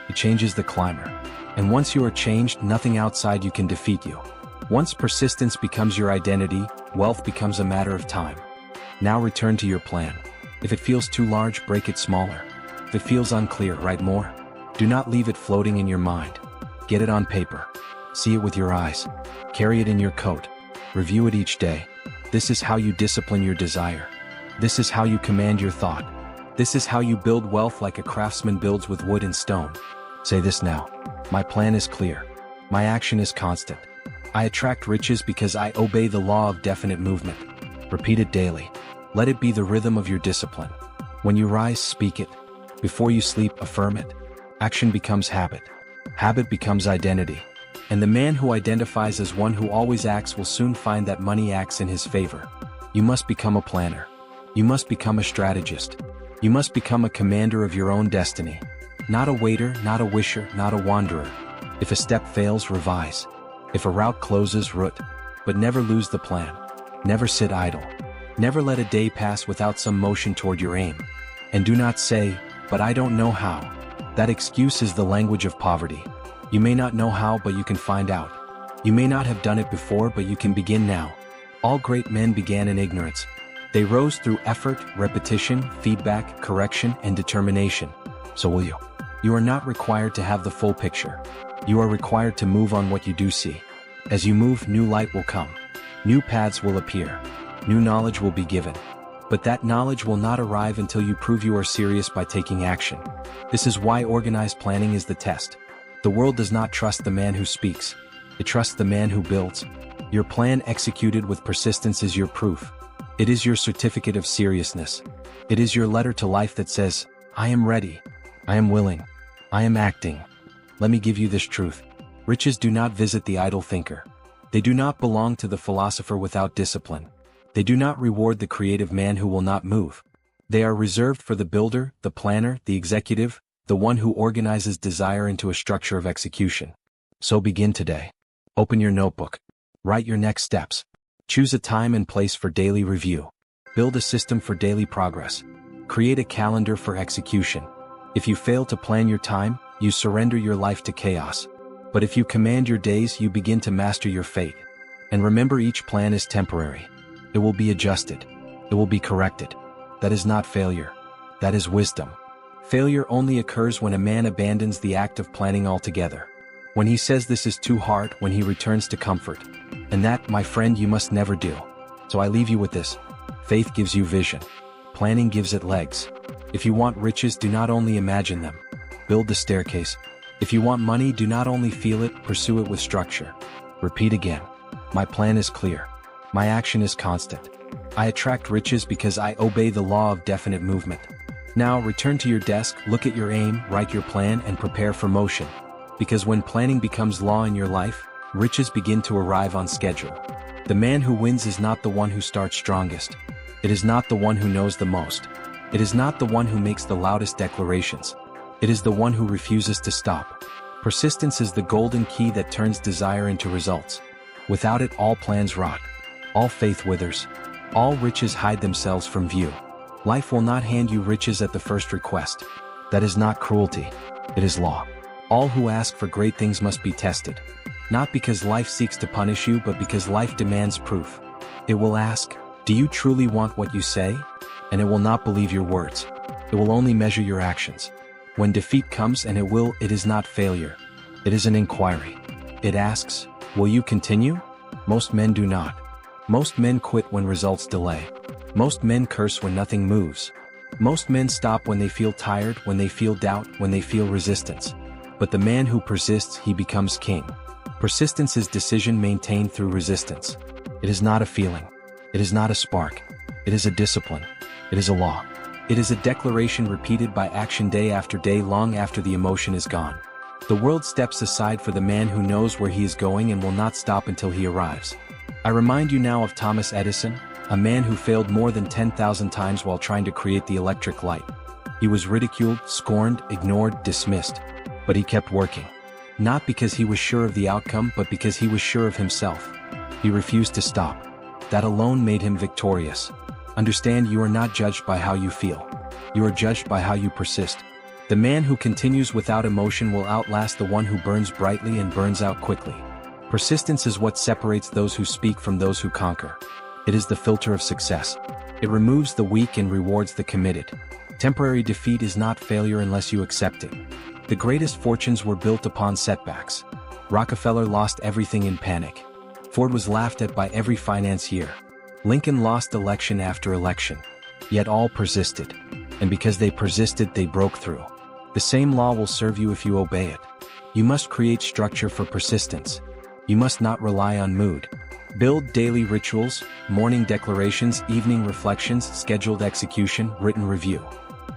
It changes the climber. And once you are changed, nothing outside you can defeat you. Once persistence becomes your identity, wealth becomes a matter of time. Now return to your plan. If it feels too large, break it smaller. If it feels unclear, write more. Do not leave it floating in your mind. Get it on paper. See it with your eyes. Carry it in your coat. Review it each day. This is how you discipline your desire. This is how you command your thought. This is how you build wealth like a craftsman builds with wood and stone. Say this now. My plan is clear. My action is constant. I attract riches because I obey the law of definite movement. Repeat it daily. Let it be the rhythm of your discipline. When you rise, speak it. Before you sleep, affirm it. Action becomes habit. Habit becomes identity. And the man who identifies as one who always acts will soon find that money acts in his favor. You must become a planner. You must become a strategist. You must become a commander of your own destiny. Not a waiter, not a wisher, not a wanderer. If a step fails, revise. If a route closes, route. But never lose the plan. Never sit idle. Never let a day pass without some motion toward your aim. And do not say, "But I don't know how." That excuse is the language of poverty. You may not know how, but you can find out. You may not have done it before, but you can begin now. All great men began in ignorance. They rose through effort, repetition, feedback, correction, and determination. So will you. You are not required to have the full picture. You are required to move on what you do see. As you move, new light will come. New paths will appear. New knowledge will be given. But that knowledge will not arrive until you prove you are serious by taking action. This is why organized planning is the test. The world does not trust the man who speaks. It trusts the man who builds. Your plan executed with persistence is your proof. It is your certificate of seriousness. It is your letter to life that says, "I am ready. I am willing. I am acting." Let me give you this truth. Riches do not visit the idle thinker. They do not belong to the philosopher without discipline. They do not reward the creative man who will not move. They are reserved for the builder, the planner, the executive, the one who organizes desire into a structure of execution. So begin today. Open your notebook. Write your next steps. Choose a time and place for daily review. Build a system for daily progress. Create a calendar for execution. If you fail to plan your time, you surrender your life to chaos. But if you command your days, you begin to master your fate. And remember, each plan is temporary. It will be adjusted. It will be corrected. That is not failure. That is wisdom. Failure only occurs when a man abandons the act of planning altogether. When he says this is too hard, when he returns to comfort. And that, my friend, you must never do. So I leave you with this. Faith gives you vision. Planning gives it legs. If you want riches, do not only imagine them. Build the staircase. If you want money, do not only feel it, pursue it with structure. Repeat again. My plan is clear. My action is constant. I attract riches because I obey the law of definite movement. Now return to your desk, look at your aim, write your plan, and prepare for motion. Because when planning becomes law in your life, riches begin to arrive on schedule. The man who wins is not the one who starts strongest. It is not the one who knows the most. It is not the one who makes the loudest declarations. It is the one who refuses to stop. Persistence is the golden key that turns desire into results. Without it, all plans rot. All faith withers. All riches hide themselves from view. Life will not hand you riches at the first request. That is not cruelty. It is law. All who ask for great things must be tested. Not because life seeks to punish you, but because life demands proof. It will ask, "Do you truly want what you say?" And it will not believe your words. It will only measure your actions. When defeat comes, and it is not failure. It is an inquiry. It asks, "Will you continue?" Most men do not. Most men quit when results delay. Most men curse when nothing moves. Most men stop when they feel tired, when they feel doubt, when they feel resistance. But the man who persists, he becomes king. Persistence is decision maintained through resistance. It is not a feeling. It is not a spark. It is a discipline. It is a law. It is a declaration repeated by action day after day, long after the emotion is gone. The world steps aside for the man who knows where he is going and will not stop until he arrives. I remind you now of Thomas Edison, a man who failed more than 10,000 times while trying to create the electric light. He was ridiculed, scorned, ignored, dismissed. But he kept working. Not because he was sure of the outcome, but because he was sure of himself. He refused to stop. That alone made him victorious. Understand, you are not judged by how you feel. You are judged by how you persist. The man who continues without emotion will outlast the one who burns brightly and burns out quickly. Persistence is what separates those who speak from those who conquer. It is the filter of success. It removes the weak and rewards the committed. Temporary defeat is not failure unless you accept it. The greatest fortunes were built upon setbacks. Rockefeller lost everything in panic. Ford was laughed at by every financier. Lincoln lost election after election. Yet all persisted. And because they persisted, they broke through. The same law will serve you if you obey it. You must create structure for persistence. You must not rely on mood. Build daily rituals, morning declarations, evening reflections, scheduled execution, written review.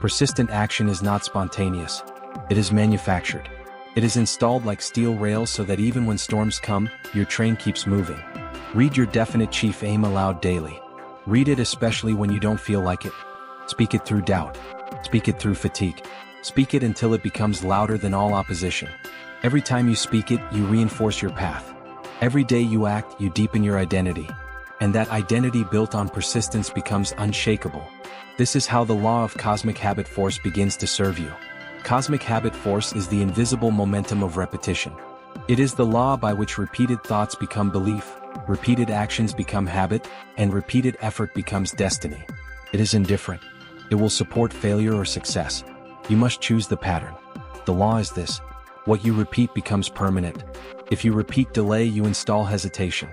Persistent action is not spontaneous. It is manufactured. It is installed like steel rails so that even when storms come, your train keeps moving. Read your definite chief aim aloud daily. Read it especially when you don't feel like it. Speak it through doubt. Speak it through fatigue. Speak it until it becomes louder than all opposition. Every time you speak it, you reinforce your path. Every day you act, you deepen your identity. And that identity built on persistence becomes unshakable. This is how the law of cosmic habit force begins to serve you. Cosmic habit force is the invisible momentum of repetition. It is the law by which repeated thoughts become belief, repeated actions become habit, and repeated effort becomes destiny. It is indifferent. It will support failure or success. You must choose the pattern. The law is this: what you repeat becomes permanent. If you repeat delay, you install hesitation.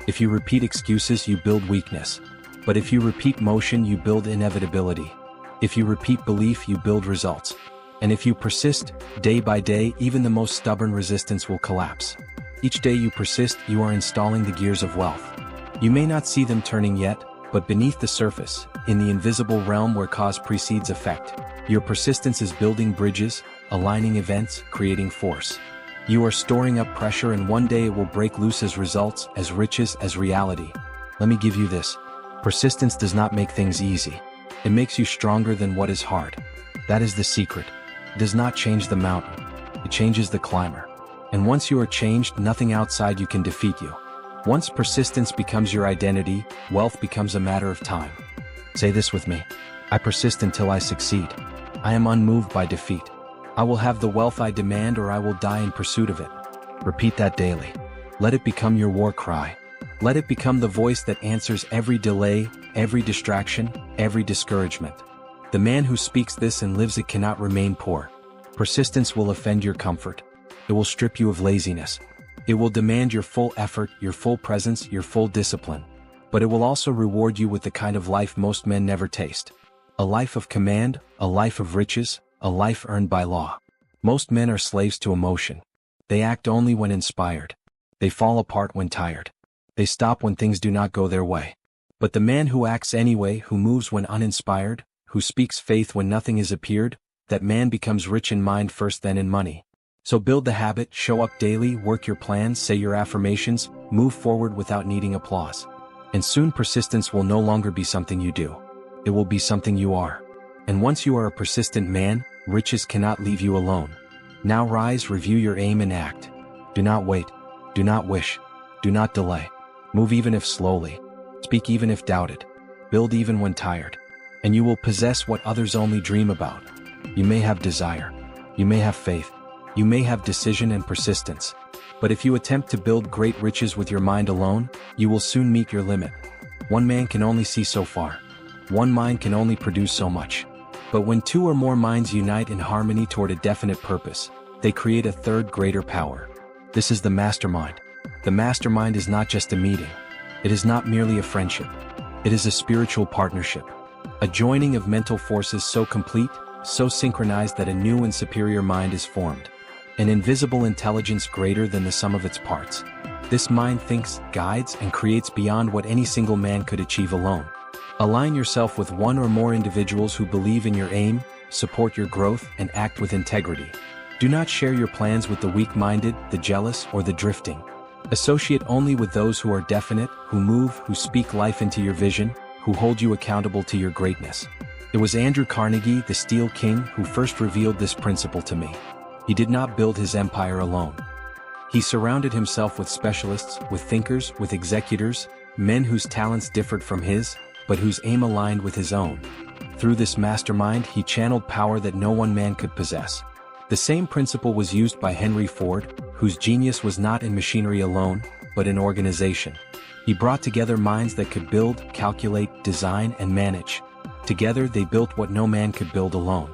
If you repeat excuses, you build weakness. But if you repeat motion, you build inevitability. If you repeat belief, you build results. And if you persist, day by day, even the most stubborn resistance will collapse. Each day you persist, you are installing the gears of wealth. You may not see them turning yet, but beneath the surface, in the invisible realm where cause precedes effect, your persistence is building bridges, aligning events, creating force. You are storing up pressure, and one day it will break loose as results, as riches, as reality. Let me give you this. Persistence does not make things easy. It makes you stronger than what is hard. That is the secret. It does not change the mountain. It changes the climber. And once you are changed, nothing outside you can defeat you. Once persistence becomes your identity, wealth becomes a matter of time. Say this with me. I persist until I succeed. I am unmoved by defeat. I will have the wealth I demand, or I will die in pursuit of it. Repeat that daily. Let it become your war cry. Let it become the voice that answers every delay, every distraction, every discouragement. The man who speaks this and lives it cannot remain poor. Persistence will offend your comfort. It will strip you of laziness. It will demand your full effort, your full presence, your full discipline. But it will also reward you with the kind of life most men never taste. A life of command, a life of riches, a life earned by law. Most men are slaves to emotion. They act only when inspired. They fall apart when tired. They stop when things do not go their way. But the man who acts anyway, who moves when uninspired, who speaks faith when nothing has appeared, that man becomes rich in mind first, then in money. So build the habit, show up daily, work your plans, say your affirmations, move forward without needing applause. And soon persistence will no longer be something you do. It will be something you are. And once you are a persistent man, riches cannot leave you alone. Now rise, review your aim and act. Do not wait. Do not wish. Do not delay. Move even if slowly. Speak even if doubted. Build even when tired. And you will possess what others only dream about. You may have desire. You may have faith. You may have decision and persistence. But if you attempt to build great riches with your mind alone, you will soon meet your limit. One man can only see so far. One mind can only produce so much. But when two or more minds unite in harmony toward a definite purpose, they create a third greater power. This is the mastermind. The mastermind is not just a meeting. It is not merely a friendship. It is a spiritual partnership. A joining of mental forces so complete, so synchronized that a new and superior mind is formed. An invisible intelligence greater than the sum of its parts. This mind thinks, guides, and creates beyond what any single man could achieve alone. Align yourself with one or more individuals who believe in your aim, support your growth, and act with integrity. Do not share your plans with the weak-minded, the jealous, or the drifting. Associate only with those who are definite, who move, who speak life into your vision, who hold you accountable to your greatness. It was Andrew Carnegie, the Steel King, who first revealed this principle to me. He did not build his empire alone. He surrounded himself with specialists, with thinkers, with executors, men whose talents differed from his, but whose aim aligned with his own. Through this mastermind, he channeled power that no one man could possess. The same principle was used by Henry Ford, whose genius was not in machinery alone, but in organization. He brought together minds that could build, calculate, design, and manage. Together they built what no man could build alone.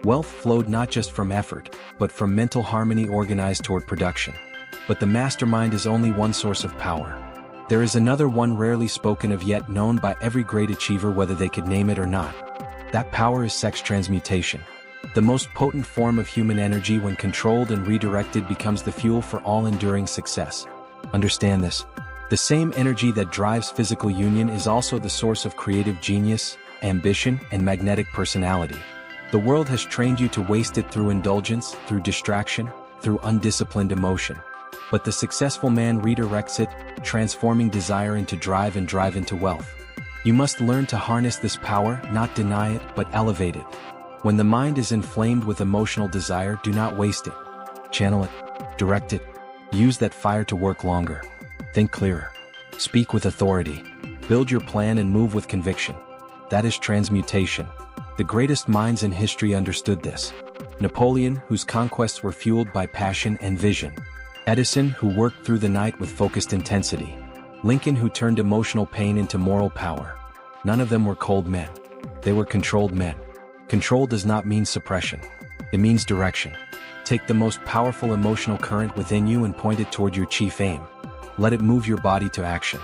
Wealth flowed not just from effort, but from mental harmony organized toward production. But the mastermind is only one source of power. There is another one rarely spoken of yet known by every great achiever whether they could name it or not. That power is sex transmutation. The most potent form of human energy when controlled and redirected becomes the fuel for all enduring success. Understand this. The same energy that drives physical union is also the source of creative genius, ambition, and magnetic personality. The world has trained you to waste it through indulgence, through distraction, through undisciplined emotion. But the successful man redirects it, transforming desire into drive and drive into wealth. You must learn to harness this power, not deny it, but elevate it. When the mind is inflamed with emotional desire, do not waste it. Channel it, direct it, use that fire to work longer. Think clearer. Speak with authority. Build your plan and move with conviction. That is transmutation. The greatest minds in history understood this. Napoleon, whose conquests were fueled by passion and vision. Edison, who worked through the night with focused intensity. Lincoln, who turned emotional pain into moral power. None of them were cold men. They were controlled men. Control does not mean suppression. It means direction. Take the most powerful emotional current within you and point it toward your chief aim. Let it move your body to action.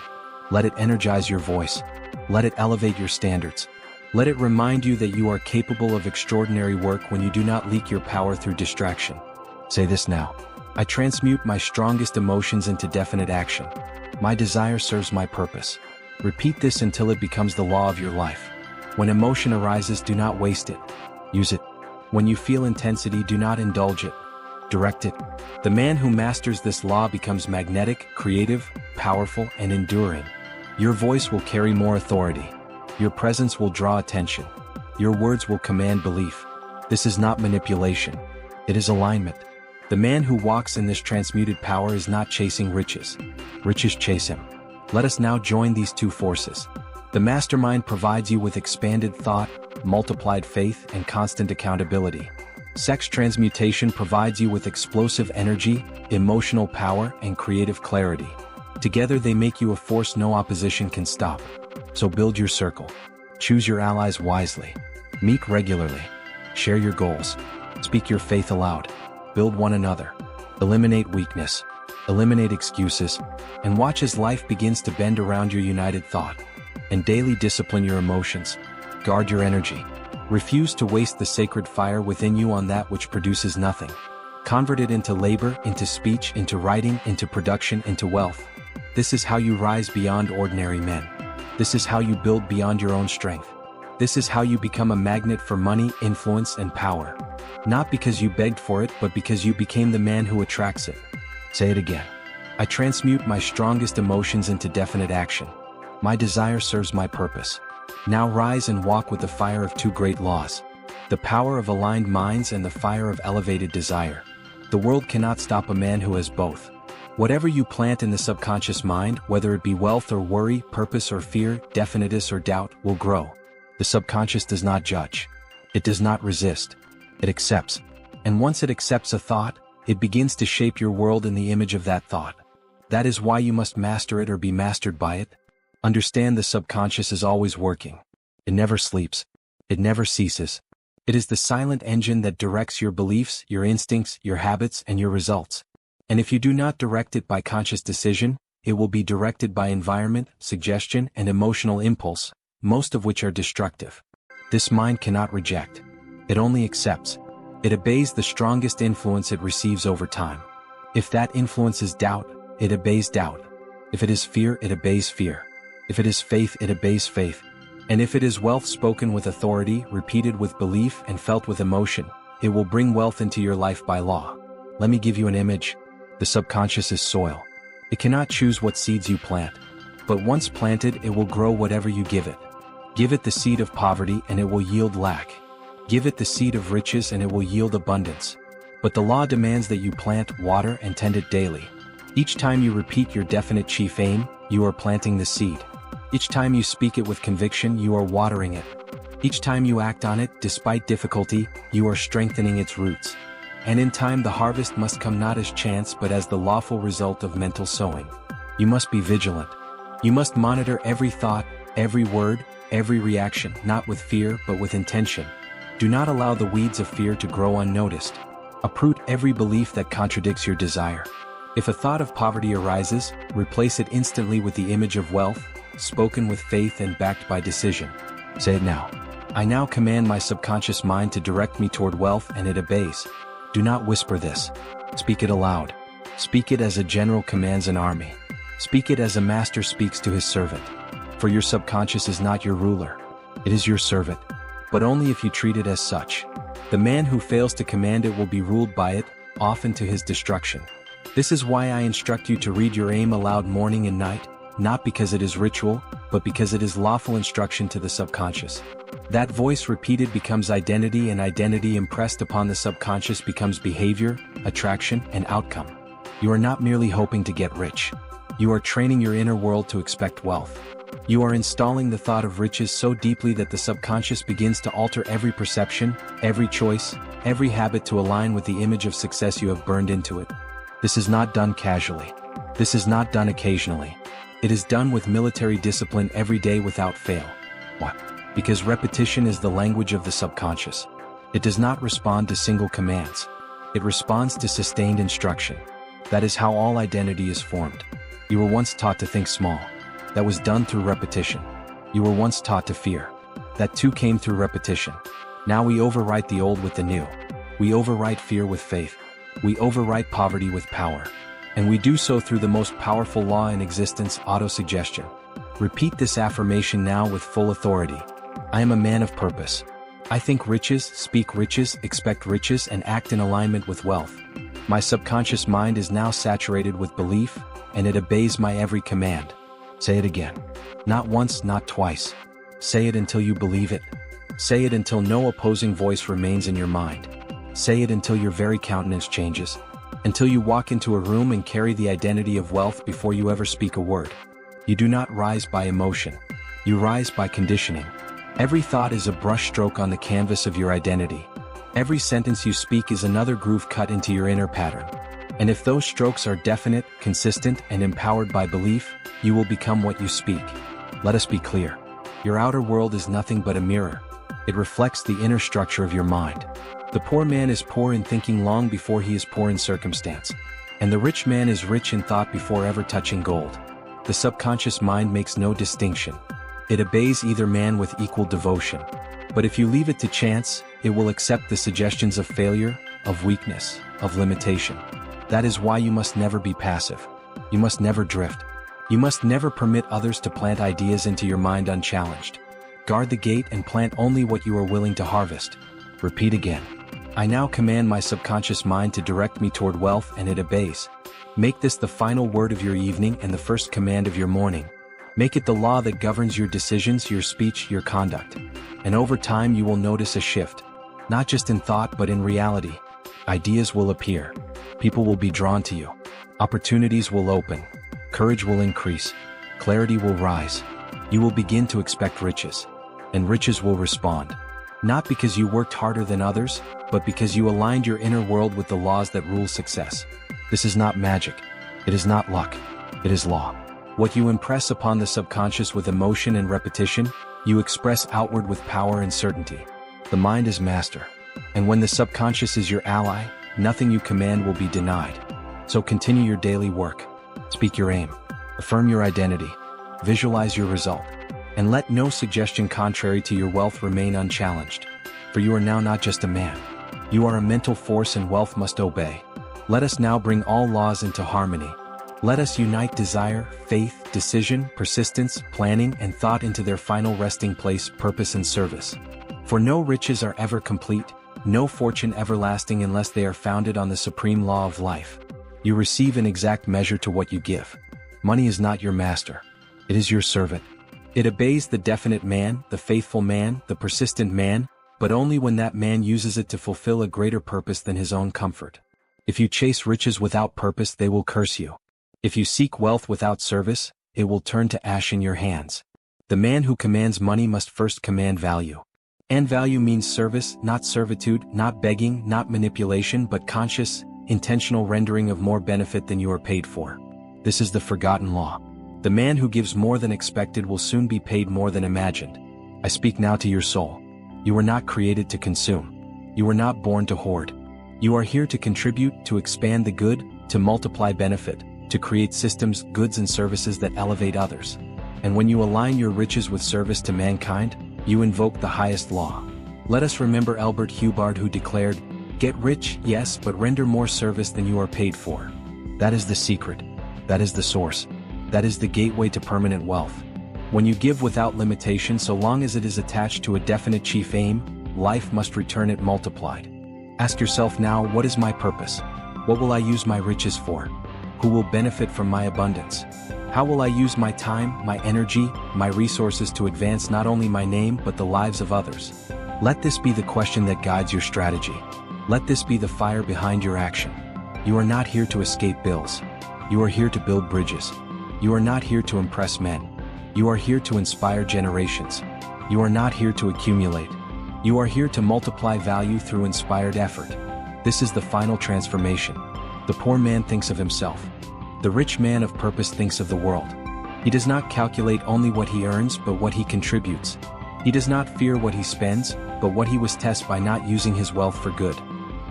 Let it energize your voice. Let it elevate your standards. Let it remind you that you are capable of extraordinary work when you do not leak your power through distraction. Say this now. I transmute my strongest emotions into definite action. My desire serves my purpose. Repeat this until it becomes the law of your life. When emotion arises, do not waste it. Use it. When you feel intensity, do not indulge it. Direct it. The man who masters this law becomes magnetic, creative, powerful, and enduring. Your voice will carry more authority. Your presence will draw attention. Your words will command belief. This is not manipulation. It is alignment. The man who walks in this transmuted power is not chasing riches. Riches chase him. Let us now join these two forces. The mastermind provides you with expanded thought, multiplied faith, and constant accountability. Sex transmutation provides you with explosive energy, emotional power, and creative clarity. Together they make you a force no opposition can stop. So build your circle. Choose your allies wisely. Meet regularly. Share your goals. Speak your faith aloud. Build one another. Eliminate weakness. Eliminate excuses. And watch as life begins to bend around your united thought. And daily discipline your emotions. Guard your energy. Refuse to waste the sacred fire within you on that which produces nothing. Convert it into labor, into speech, into writing, into production, into wealth. This is how you rise beyond ordinary men. This is how you build beyond your own strength. This is how you become a magnet for money, influence, and power. Not because you begged for it, but because you became the man who attracts it. Say it again. I transmute my strongest emotions into definite action. My desire serves my purpose. Now rise and walk with the fire of two great laws. The power of aligned minds and the fire of elevated desire. The world cannot stop a man who has both. Whatever you plant in the subconscious mind, whether it be wealth or worry, purpose or fear, definiteness or doubt, will grow. The subconscious does not judge. It does not resist. It accepts. And once it accepts a thought, it begins to shape your world in the image of that thought. That is why you must master it or be mastered by it. Understand the subconscious is always working. It never sleeps. It never ceases. It is the silent engine that directs your beliefs, your instincts, your habits, and your results. And if you do not direct it by conscious decision, it will be directed by environment, suggestion, and emotional impulse, most of which are destructive. This mind cannot reject. It only accepts. It obeys the strongest influence it receives over time. If that influence is doubt, it obeys doubt. If it is fear, it obeys fear. If it is faith, it obeys faith. And if it is wealth spoken with authority, repeated with belief, and felt with emotion, it will bring wealth into your life by law. Let me give you an image. The subconscious is soil. It cannot choose what seeds you plant. But once planted, it will grow whatever you give it. Give it the seed of poverty and it will yield lack. Give it the seed of riches and it will yield abundance. But the law demands that you plant, water, and tend it daily. Each time you repeat your definite chief aim, you are planting the seed. Each time you speak it with conviction, you are watering it. Each time you act on it, despite difficulty, you are strengthening its roots. And in time the harvest must come not as chance but as the lawful result of mental sowing. You must be vigilant. You must monitor every thought, every word, every reaction, not with fear but with intention. Do not allow the weeds of fear to grow unnoticed. Uproot every belief that contradicts your desire. If a thought of poverty arises, replace it instantly with the image of wealth, spoken with faith and backed by decision. Say it now. I now command my subconscious mind to direct me toward wealth, and it obeys. Do not whisper this. Speak it aloud. Speak it as a general commands an army. Speak it as a master speaks to his servant. For your subconscious is not your ruler. It is your servant. But only if you treat it as such. The man who fails to command it will be ruled by it, often to his destruction. This is why I instruct you to read your aim aloud morning and night, not because it is ritual, but because it is lawful instruction to the subconscious. That voice repeated becomes identity, and identity impressed upon the subconscious becomes behavior, attraction, and outcome. You are not merely hoping to get rich. You are training your inner world to expect wealth. You are installing the thought of riches so deeply that the subconscious begins to alter every perception, every choice, every habit to align with the image of success you have burned into it. This is not done casually. This is not done occasionally. It is done with military discipline every day without fail. Why? Because repetition is the language of the subconscious. It does not respond to single commands. It responds to sustained instruction. That is how all identity is formed. You were once taught to think small. That was done through repetition. You were once taught to fear. That too came through repetition. Now we overwrite the old with the new. We overwrite fear with faith. We overwrite poverty with power. And we do so through the most powerful law in existence, autosuggestion. Repeat this affirmation now with full authority. I am a man of purpose. I think riches, speak riches, expect riches, and act in alignment with wealth. My subconscious mind is now saturated with belief, and it obeys my every command. Say it again. Not once, not twice. Say it until you believe it. Say it until no opposing voice remains in your mind. Say it until your very countenance changes. Until you walk into a room and carry the identity of wealth before you ever speak a word. You do not rise by emotion. You rise by conditioning. Every thought is a brushstroke on the canvas of your identity. Every sentence you speak is another groove cut into your inner pattern. And if those strokes are definite, consistent, and empowered by belief, you will become what you speak. Let us be clear. Your outer world is nothing but a mirror. It reflects the inner structure of your mind. The poor man is poor in thinking long before he is poor in circumstance. And the rich man is rich in thought before ever touching gold. The subconscious mind makes no distinction. It obeys either man with equal devotion. But if you leave it to chance, it will accept the suggestions of failure, of weakness, of limitation. That is why you must never be passive. You must never drift. You must never permit others to plant ideas into your mind unchallenged. Guard the gate and plant only what you are willing to harvest. Repeat again. I now command my subconscious mind to direct me toward wealth, and it obeys. Make this the final word of your evening and the first command of your morning. Make it the law that governs your decisions, your speech, your conduct. And over time you will notice a shift. Not just in thought but in reality. Ideas will appear. People will be drawn to you. Opportunities will open. Courage will increase. Clarity will rise. You will begin to expect riches. And riches will respond. Not because you worked harder than others, but because you aligned your inner world with the laws that rule success. This is not magic. It is not luck. It is law. What you impress upon the subconscious with emotion and repetition, you express outward with power and certainty. The mind is master. And when the subconscious is your ally, nothing you command will be denied. So continue your daily work. Speak your aim. Affirm your identity. Visualize your result. And let no suggestion contrary to your wealth remain unchallenged. For you are now not just a man. You are a mental force, and wealth must obey. Let us now bring all laws into harmony. Let us unite desire, faith, decision, persistence, planning, and thought into their final resting place, purpose and service. For no riches are ever complete, no fortune everlasting unless they are founded on the supreme law of life. You receive an exact measure to what you give. Money is not your master. It is your servant. It obeys the definite man, the faithful man, the persistent man, but only when that man uses it to fulfill a greater purpose than his own comfort. If you chase riches without purpose, they will curse you. If you seek wealth without service, it will turn to ash in your hands. The man who commands money must first command value. And value means service, not servitude, not begging, not manipulation, but conscious, intentional rendering of more benefit than you are paid for. This is the forgotten law. The man who gives more than expected will soon be paid more than imagined. I speak now to your soul. You were not created to consume. You were not born to hoard. You are here to contribute, to expand the good, to multiply benefit, to create systems, goods and services that elevate others. And when you align your riches with service to mankind, you invoke the highest law. Let us remember Albert Hubbard, who declared, "Get rich, yes, but render more service than you are paid for." That is the secret. That is the source. That is the gateway to permanent wealth. When you give without limitation, so long as it is attached to a definite chief aim, life must return it multiplied. Ask yourself now, what is my purpose? What will I use my riches for? Who will benefit from my abundance? How will I use my time, my energy, my resources to advance not only my name but the lives of others? Let this be the question that guides your strategy. Let this be the fire behind your action. You are not here to escape bills. You are here to build bridges. You are not here to impress men. You are here to inspire generations. You are not here to accumulate. You are here to multiply value through inspired effort. This is the final transformation. The poor man thinks of himself. The rich man of purpose thinks of the world. He does not calculate only what he earns but what he contributes. He does not fear what he spends, but what he was tested by not using his wealth for good.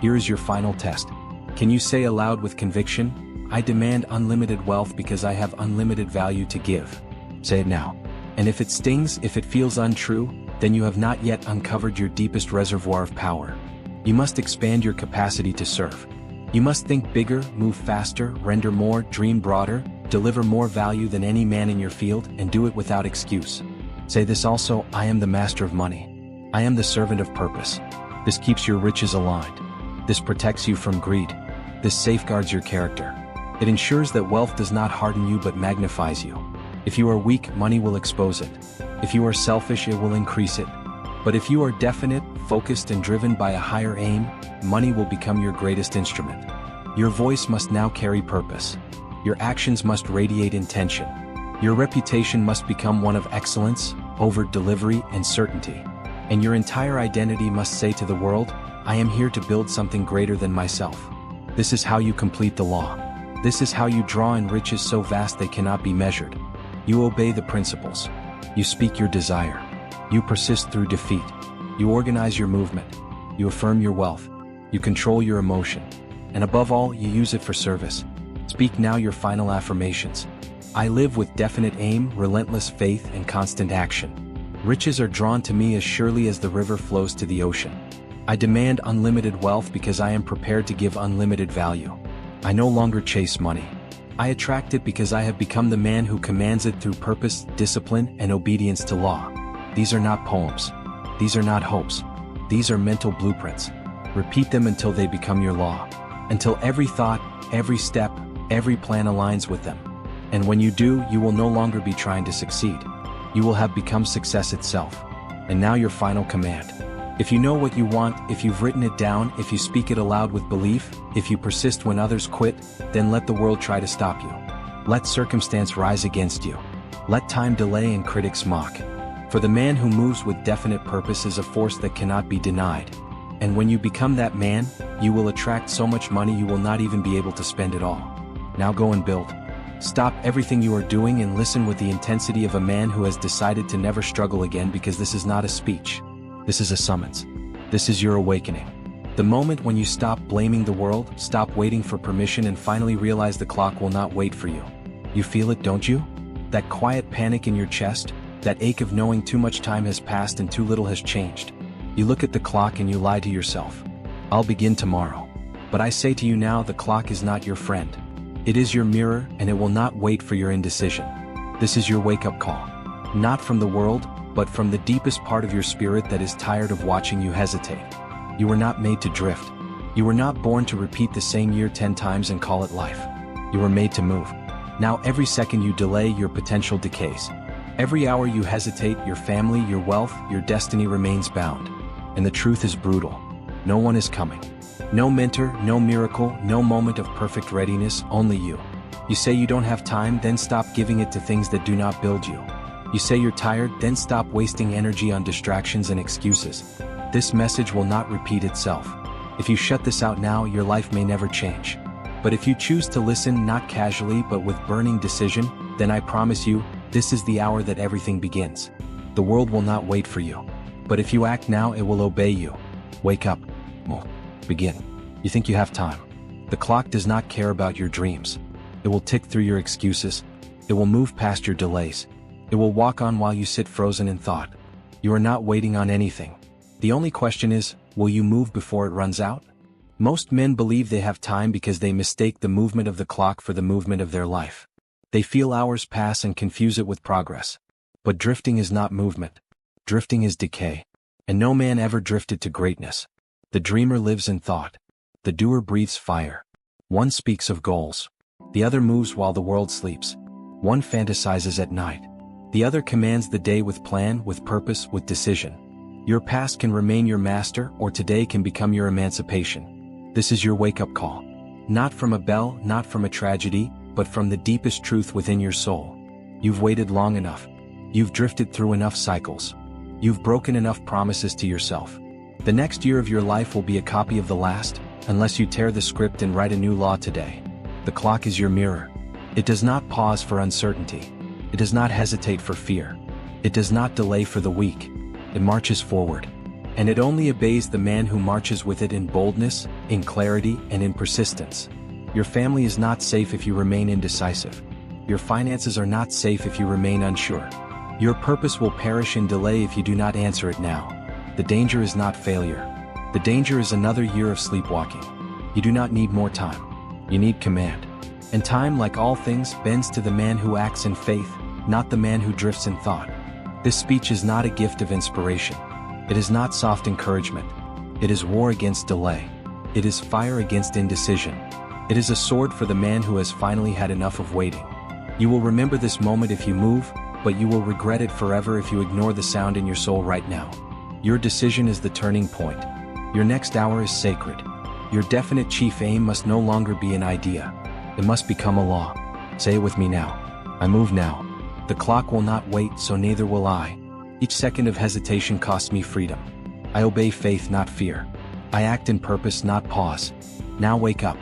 Here is your final test. Can you say aloud with conviction, "I demand unlimited wealth because I have unlimited value to give"? Say it now. And if it stings, if it feels untrue, then you have not yet uncovered your deepest reservoir of power. You must expand your capacity to serve. You must think bigger, move faster, render more, dream broader, deliver more value than any man in your field, and do it without excuse. Say this also, "I am the master of money. I am the servant of purpose." This keeps your riches aligned. This protects you from greed. This safeguards your character. It ensures that wealth does not harden you but magnifies you. If you are weak, money will expose it. If you are selfish, it will increase it. But if you are definite, focused and driven by a higher aim, money will become your greatest instrument. Your voice must now carry purpose. Your actions must radiate intention. Your reputation must become one of excellence, over-delivery and certainty. And your entire identity must say to the world, "I am here to build something greater than myself." This is how you complete the law. This is how you draw in riches so vast they cannot be measured. You obey the principles. You speak your desire. You persist through defeat. You organize your movement. You affirm your wealth. You control your emotion. And above all, you use it for service. Speak now your final affirmations. I live with definite aim, relentless faith, and constant action. Riches are drawn to me as surely as the river flows to the ocean. I demand unlimited wealth because I am prepared to give unlimited value. I no longer chase money. I attract it because I have become the man who commands it through purpose, discipline, and obedience to law. These are not poems. These are not hopes. These are mental blueprints. Repeat them until they become your law. Until every thought, every step, every plan aligns with them. And when you do, you will no longer be trying to succeed. You will have become success itself. And now your final command. If you know what you want, if you've written it down, if you speak it aloud with belief, if you persist when others quit, then let the world try to stop you. Let circumstance rise against you. Let time delay and critics mock. For the man who moves with definite purpose is a force that cannot be denied. And when you become that man, you will attract so much money you will not even be able to spend it all. Now go and build. Stop everything you are doing and listen with the intensity of a man who has decided to never struggle again, because this is not a speech. This is a summons. This is your awakening. The moment when you stop blaming the world, stop waiting for permission, and finally realize the clock will not wait for you. You feel it, don't you? That quiet panic in your chest, that ache of knowing too much time has passed and too little has changed. You look at the clock and you lie to yourself. I'll begin tomorrow. But I say to you now, the clock is not your friend. It is your mirror, and it will not wait for your indecision. This is your wake-up call. Not from the world, but from the deepest part of your spirit that is tired of watching you hesitate. You were not made to drift. You were not born to repeat the same year 10 times and call it life. You were made to move. Now every second you delay, your potential decays. Every hour you hesitate, your family, your wealth, your destiny remains bound. And the truth is brutal. No one is coming. No mentor, no miracle, no moment of perfect readiness, only you. You say you don't have time, then stop giving it to things that do not build you. You say you're tired, then stop wasting energy on distractions and excuses. This message will not repeat itself. If you shut this out now, your life may never change. But if you choose to listen, not casually but with burning decision, then I promise you, this is the hour that everything begins. The world will not wait for you. But if you act now, it will obey you. Wake up. Begin. You think you have time. The clock does not care about your dreams. It will tick through your excuses. It will move past your delays. It will walk on while you sit frozen in thought. You are not waiting on anything. The only question is, will you move before it runs out? Most men believe they have time because they mistake the movement of the clock for the movement of their life. They feel hours pass and confuse it with progress. But drifting is not movement. Drifting is decay. And no man ever drifted to greatness. The dreamer lives in thought. The doer breathes fire. One speaks of goals. The other moves while the world sleeps. One fantasizes at night. The other commands the day with plan, with purpose, with decision. Your past can remain your master, or today can become your emancipation. This is your wake-up call. Not from a bell, not from a tragedy, but from the deepest truth within your soul. You've waited long enough. You've drifted through enough cycles. You've broken enough promises to yourself. The next year of your life will be a copy of the last, unless you tear the script and write a new law today. The clock is your mirror. It does not pause for uncertainty. It does not hesitate for fear. It does not delay for the weak. It marches forward. And it only obeys the man who marches with it in boldness, in clarity, and in persistence. Your family is not safe if you remain indecisive. Your finances are not safe if you remain unsure. Your purpose will perish in delay if you do not answer it now. The danger is not failure. The danger is another year of sleepwalking. You do not need more time. You need command. And time, like all things, bends to the man who acts in faith, not the man who drifts in thought. This speech is not a gift of inspiration. It is not soft encouragement. It is war against delay. It is fire against indecision. It is a sword for the man who has finally had enough of waiting. You will remember this moment if you move, but you will regret it forever if you ignore the sound in your soul right now. Your decision is the turning point. Your next hour is sacred. Your definite chief aim must no longer be an idea. It must become a law. Say it with me now. I move now. The clock will not wait, so neither will I. Each second of hesitation costs me freedom. I obey faith, not fear. I act in purpose, not pause. Now wake up.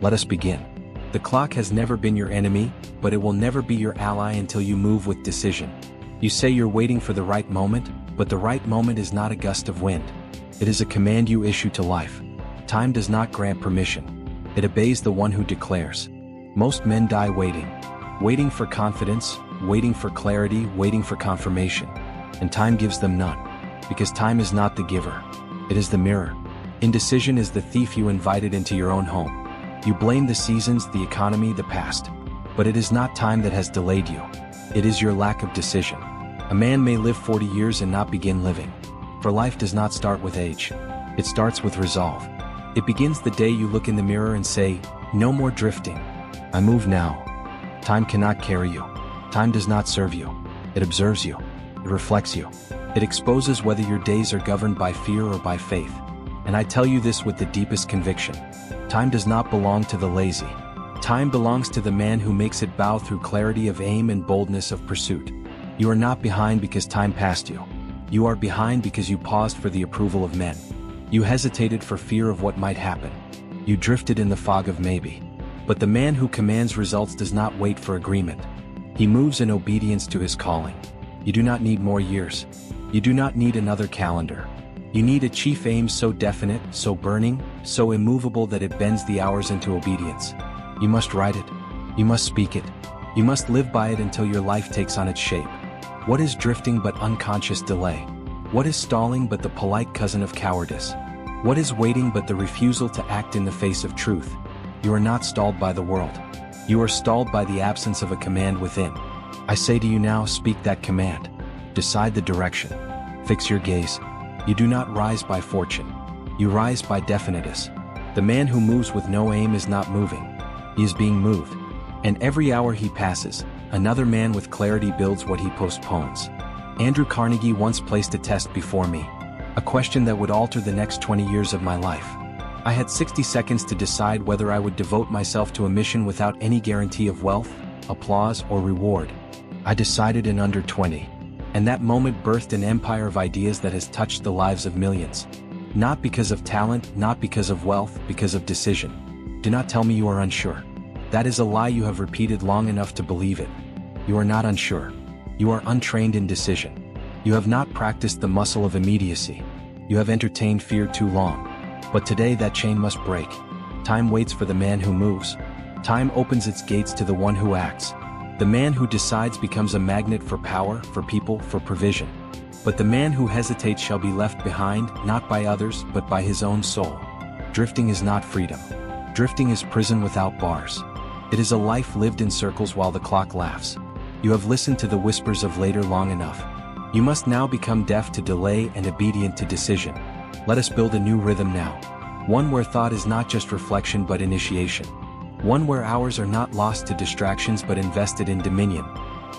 Let us begin. The clock has never been your enemy, but it will never be your ally until you move with decision. You say you're waiting for the right moment, but the right moment is not a gust of wind. It is a command you issue to life. Time does not grant permission. It obeys the one who declares. Most men die waiting. Waiting for confidence, waiting for clarity, waiting for confirmation. And time gives them none. Because time is not the giver. It is the mirror. Indecision is the thief you invited into your own home. You blame the seasons, the economy, the past. But it is not time that has delayed you. It is your lack of decision. A man may live 40 years and not begin living. For life does not start with age. It starts with resolve. It begins the day you look in the mirror and say, "No more drifting. I move now." Time cannot carry you. Time does not serve you. It observes you. It reflects you. It exposes whether your days are governed by fear or by faith. And I tell you this with the deepest conviction. Time does not belong to the lazy. Time belongs to the man who makes it bow through clarity of aim and boldness of pursuit. You are not behind because time passed you. You are behind because you paused for the approval of men. You hesitated for fear of what might happen. You drifted in the fog of maybe. But the man who commands results does not wait for agreement. He moves in obedience to his calling. You do not need more years. You do not need another calendar. You need a chief aim so definite, so burning, so immovable that it bends the hours into obedience. You must write it. You must speak it. You must live by it until your life takes on its shape. What is drifting but unconscious delay? What is stalling but the polite cousin of cowardice? What is waiting but the refusal to act in the face of truth? You are not stalled by the world. You are stalled by the absence of a command within. I say to you now, speak that command. Decide the direction. Fix your gaze. You do not rise by fortune. You rise by definiteness. The man who moves with no aim is not moving. He is being moved. And every hour he passes, another man with clarity builds what he postpones. Andrew Carnegie once placed a test before me. A question that would alter the next 20 years of my life. I had 60 seconds to decide whether I would devote myself to a mission without any guarantee of wealth, applause, or reward. I decided in under 20. And that moment birthed an empire of ideas that has touched the lives of millions. Not because of talent, not because of wealth, because of decision. Do not tell me you are unsure. That is a lie you have repeated long enough to believe it. You are not unsure. You are untrained in decision. You have not practiced the muscle of immediacy. You have entertained fear too long. But today that chain must break. Time waits for the man who moves. Time opens its gates to the one who acts. The man who decides becomes a magnet for power, for people, for provision. But the man who hesitates shall be left behind, not by others, but by his own soul. Drifting is not freedom. Drifting is prison without bars. It is a life lived in circles while the clock laughs. You have listened to the whispers of later long enough. You must now become deaf to delay and obedient to decision. Let us build a new rhythm now. One where thought is not just reflection but initiation. One where hours are not lost to distractions but invested in dominion.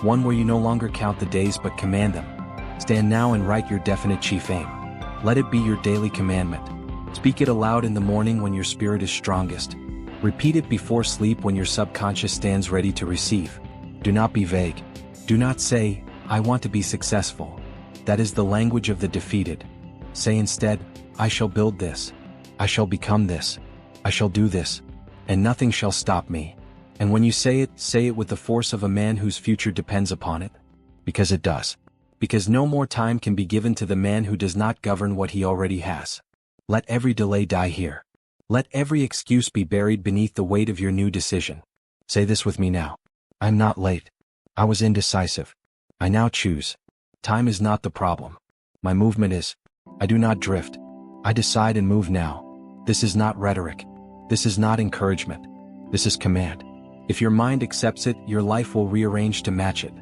One where you no longer count the days but command them. Stand now and write your definite chief aim. Let it be your daily commandment. Speak it aloud in the morning when your spirit is strongest. Repeat it before sleep when your subconscious stands ready to receive. Do not be vague. Do not say, "I want to be successful." That is the language of the defeated. Say instead, "I shall build this. I shall become this. I shall do this. And nothing shall stop me." And when you say it with the force of a man whose future depends upon it. Because it does. Because no more time can be given to the man who does not govern what he already has. Let every delay die here. Let every excuse be buried beneath the weight of your new decision. Say this with me now. I'm not late. I was indecisive. I now choose. Time is not the problem. My movement is. I do not drift. I decide and move now. This is not rhetoric. This is not encouragement. This is command. If your mind accepts it, your life will rearrange to match it.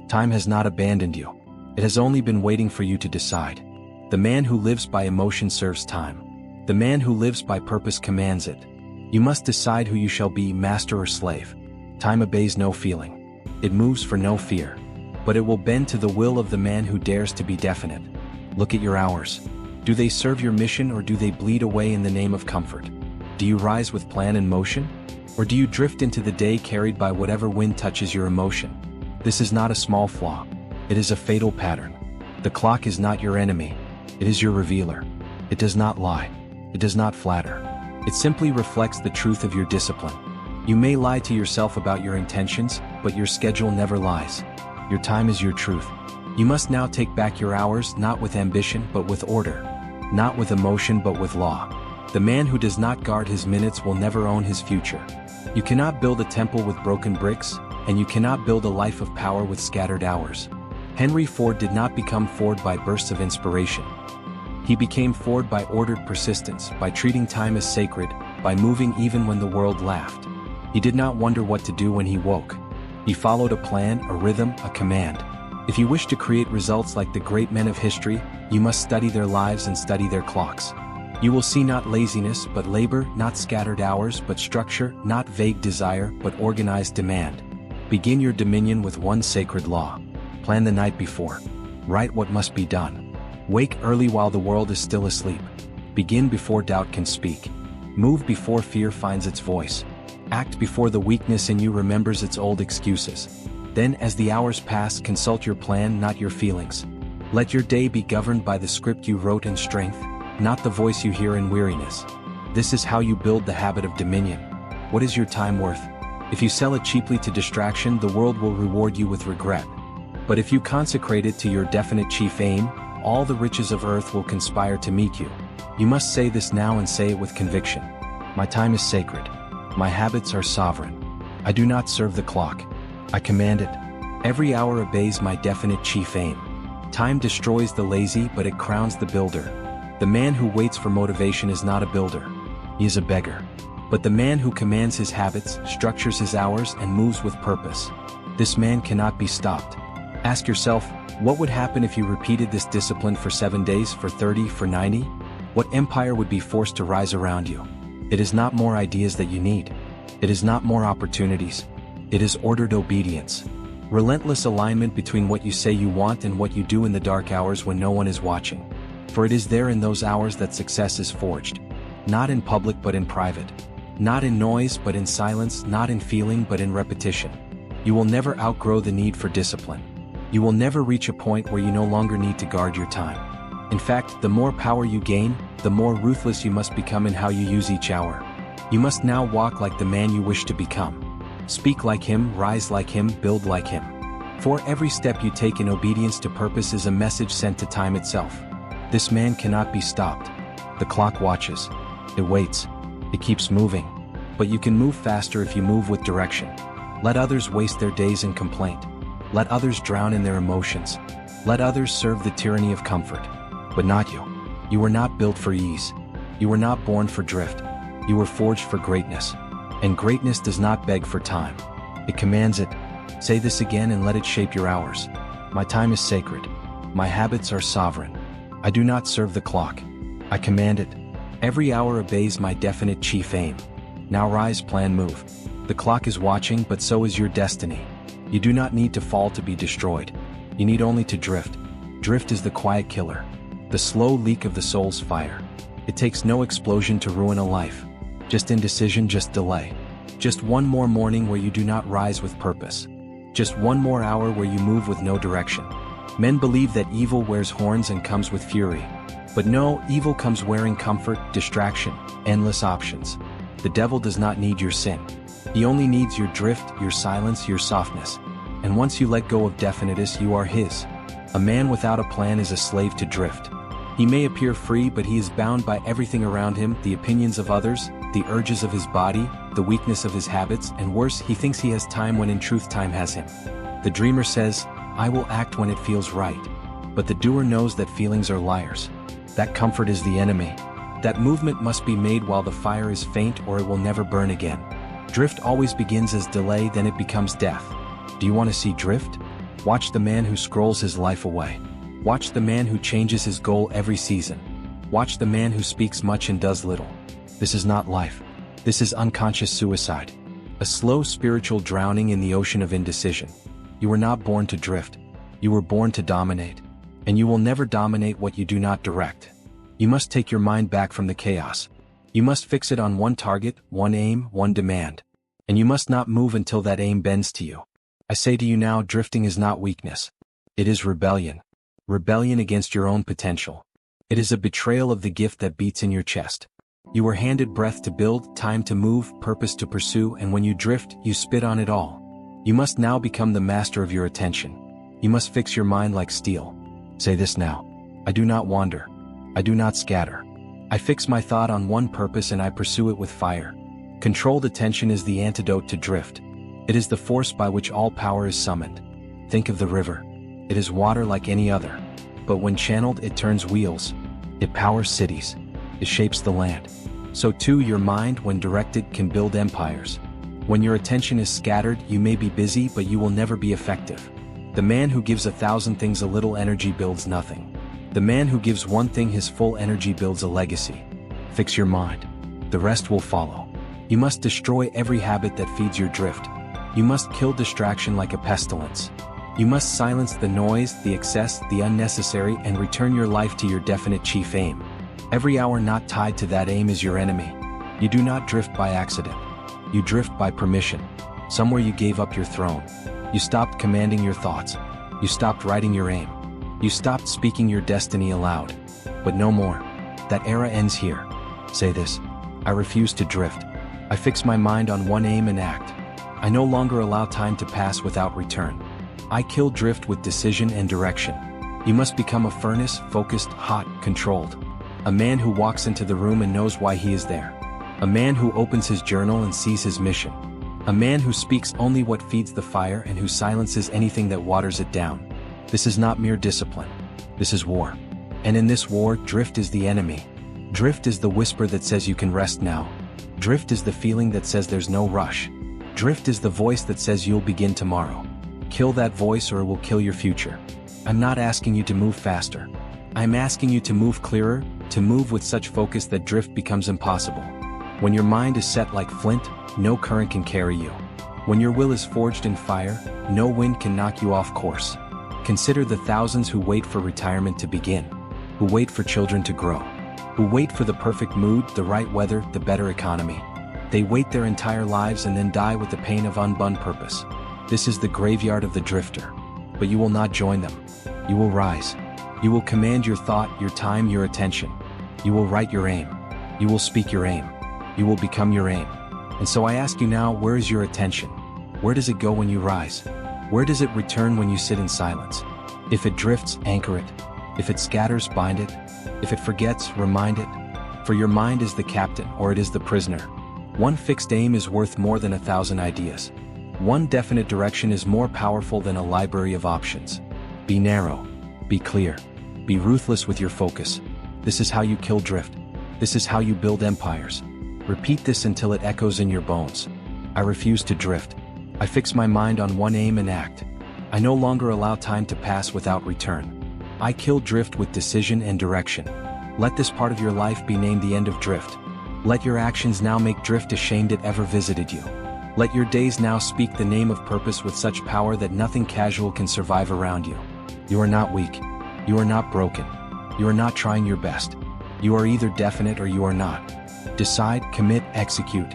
Time has not abandoned you. It has only been waiting for you to decide. The man who lives by emotion serves time. The man who lives by purpose commands it. You must decide who you shall be, master or slave. Time obeys no feeling. It moves for no fear. But it will bend to the will of the man who dares to be definite. Look at your hours. Do they serve your mission or do they bleed away in the name of comfort? Do you rise with plan and motion? Or do you drift into the day carried by whatever wind touches your emotion? This is not a small flaw. It is a fatal pattern. The clock is not your enemy. It is your revealer. It does not lie. It does not flatter. It simply reflects the truth of your discipline. You may lie to yourself about your intentions, but your schedule never lies. Your time is your truth. You must now take back your hours, not with ambition but with order. Not with emotion but with law. The man who does not guard his minutes will never own his future. You cannot build a temple with broken bricks, and you cannot build a life of power with scattered hours. Henry Ford did not become Ford by bursts of inspiration. He became Ford by ordered persistence, by treating time as sacred, by moving even when the world laughed. He did not wonder what to do when he woke. He followed a plan, a rhythm, a command. If you wish to create results like the great men of history, you must study their lives and study their clocks. You will see not laziness but labor, not scattered hours but structure, not vague desire but organized demand. Begin your dominion with one sacred law. Plan the night before. Write what must be done. Wake early while the world is still asleep. Begin before doubt can speak. Move before fear finds its voice. Act before the weakness in you remembers its old excuses. Then as the hours pass, consult your plan, not your feelings. Let your day be governed by the script you wrote in strength, not the voice you hear in weariness. This is how you build the habit of dominion. What is your time worth? If you sell it cheaply to distraction, the world will reward you with regret. But if you consecrate it to your definite chief aim, all the riches of earth will conspire to meet you. You must say this now and say it with conviction. My time is sacred. My habits are sovereign. I do not serve the clock. I command it. Every hour obeys my definite chief aim. Time destroys the lazy, but it crowns the builder. The man who waits for motivation is not a builder. He is a beggar. But the man who commands his habits, structures his hours, and moves with purpose, this man cannot be stopped. Ask yourself, what would happen if you repeated this discipline for 7 days, for 30, for 90? What empire would be forced to rise around you? It is not more ideas that you need. It is not more opportunities. It is ordered obedience. Relentless alignment between what you say you want and what you do in the dark hours when no one is watching. For it is there in those hours that success is forged. Not in public but in private. Not in noise but in silence, not in feeling but in repetition. You will never outgrow the need for discipline. You will never reach a point where you no longer need to guard your time. In fact, the more power you gain, the more ruthless you must become in how you use each hour. You must now walk like the man you wish to become. Speak like him, rise like him, build like him. For every step you take in obedience to purpose is a message sent to time itself. This man cannot be stopped. The clock watches. It waits. It keeps moving. But you can move faster if you move with direction. Let others waste their days in complaint. Let others drown in their emotions. Let others serve the tyranny of comfort. But not you. You were not built for ease. You were not born for drift. You were forged for greatness. And greatness does not beg for time. It commands it. Say this again and let it shape your hours. My time is sacred. My habits are sovereign. I do not serve the clock. I command it. Every hour obeys my definite chief aim. Now rise, plan, move. The clock is watching, but so is your destiny. You do not need to fall to be destroyed. You need only to drift. Drift is the quiet killer. The slow leak of the soul's fire. It takes no explosion to ruin a life. Just indecision, just delay. Just one more morning where you do not rise with purpose. Just one more hour where you move with no direction. Men believe that evil wears horns and comes with fury. But no, evil comes wearing comfort, distraction, endless options. The devil does not need your sin. He only needs your drift, your silence, your softness. And once you let go of definiteness, you are his. A man without a plan is a slave to drift. He may appear free, but he is bound by everything around him, the opinions of others, the urges of his body, the weakness of his habits, and worse, he thinks he has time when in truth time has him. The dreamer says, I will act when it feels right. But the doer knows that feelings are liars. That comfort is the enemy. That movement must be made while the fire is faint or it will never burn again. Drift always begins as delay, then it becomes death. Do you want to see drift? Watch the man who scrolls his life away. Watch the man who changes his goal every season. Watch the man who speaks much and does little. This is not life. This is unconscious suicide. A slow spiritual drowning in the ocean of indecision. You were not born to drift. You were born to dominate. And you will never dominate what you do not direct. You must take your mind back from the chaos. You must fix it on one target, one aim, one demand. And you must not move until that aim bends to you. I say to you now, drifting is not weakness. It is rebellion. Rebellion against your own potential. It is a betrayal of the gift that beats in your chest. You were handed breath to build, time to move, purpose to pursue, and when you drift, you spit on it all. You must now become the master of your attention. You must fix your mind like steel. Say this now. I do not wander. I do not scatter. I fix my thought on one purpose and I pursue it with fire. Controlled attention is the antidote to drift. It is the force by which all power is summoned. Think of the river. It is water like any other. But when channeled, it turns wheels. It powers cities. It shapes the land. So too, your mind, when directed, can build empires. When your attention is scattered, you may be busy, but you will never be effective. The man who gives 1,000 things a little energy builds nothing. The man who gives one thing his full energy builds a legacy. Fix your mind. The rest will follow. You must destroy every habit that feeds your drift. You must kill distraction like a pestilence. You must silence the noise, the excess, the unnecessary, and return your life to your definite chief aim. Every hour not tied to that aim is your enemy. You do not drift by accident. You drift by permission. Somewhere you gave up your throne. You stopped commanding your thoughts. You stopped writing your aim. You stopped speaking your destiny aloud. But no more. That era ends here. Say this: I refuse to drift. I fix my mind on one aim and act. I no longer allow time to pass without return. I kill drift with decision and direction. You must become a furnace, focused, hot, controlled. A man who walks into the room and knows why he is there. A man who opens his journal and sees his mission. A man who speaks only what feeds the fire and who silences anything that waters it down. This is not mere discipline. This is war. And in this war, drift is the enemy. Drift is the whisper that says you can rest now. Drift is the feeling that says there's no rush. Drift is the voice that says you'll begin tomorrow. Kill that voice or it will kill your future. I'm not asking you to move faster. I'm asking you to move clearer, to move with such focus that drift becomes impossible. When your mind is set like flint, no current can carry you. When your will is forged in fire, no wind can knock you off course. Consider the thousands who wait for retirement to begin, who wait for children to grow, who wait for the perfect mood, the right weather, the better economy. They wait their entire lives and then die with the pain of unbun purpose. This is the graveyard of the drifter. But you will not join them. You will rise. You will command your thought, your time, your attention. You will write your aim. You will speak your aim. You will become your aim. And so I ask you now, where is your attention? Where does it go when you rise? Where does it return when you sit in silence? If it drifts, anchor it. If it scatters, bind it. If it forgets, remind it. For your mind is the captain or it is the prisoner. One fixed aim is worth more than 1,000 ideas. One definite direction is more powerful than a library of options. Be narrow. Be clear. Be ruthless with your focus. This is how you kill drift. This is how you build empires. Repeat this until it echoes in your bones. I refuse to drift. I fix my mind on one aim and act. I no longer allow time to pass without return. I kill drift with decision and direction. Let this part of your life be named the end of drift. Let your actions now make drift ashamed it ever visited you. Let your days now speak the name of purpose with such power that nothing casual can survive around you. You are not weak. You are not broken. You are not trying your best. You are either definite or you are not. Decide, commit, execute.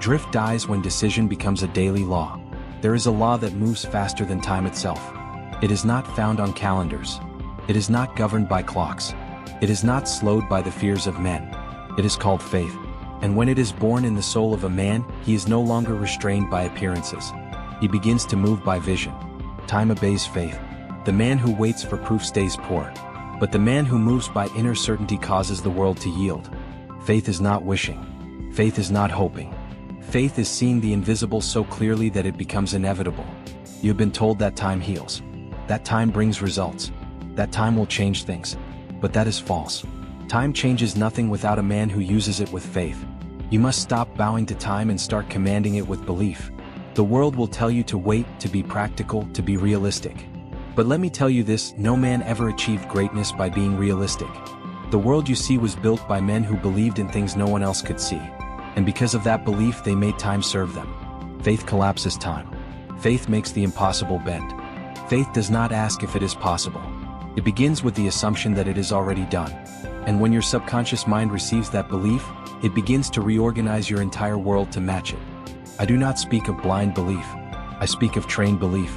Drift dies when decision becomes a daily law. There is a law that moves faster than time itself. It is not found on calendars. It is not governed by clocks. It is not slowed by the fears of men. It is called faith. And when it is born in the soul of a man, he is no longer restrained by appearances. He begins to move by vision. Time obeys faith. The man who waits for proof stays poor. But the man who moves by inner certainty causes the world to yield. Faith is not wishing. Faith is not hoping. Faith is seeing the invisible so clearly that it becomes inevitable. You have been told that time heals. That time brings results. That time will change things. But that is false. Time changes nothing without a man who uses it with faith. You must stop bowing to time and start commanding it with belief. The world will tell you to wait, to be practical, to be realistic. But let me tell you this, no man ever achieved greatness by being realistic. The world you see was built by men who believed in things no one else could see. And because of that belief, they made time serve them. Faith collapses time. Faith makes the impossible bend. Faith does not ask if it is possible. It begins with the assumption that it is already done. And when your subconscious mind receives that belief, it begins to reorganize your entire world to match it. I do not speak of blind belief. I speak of trained belief.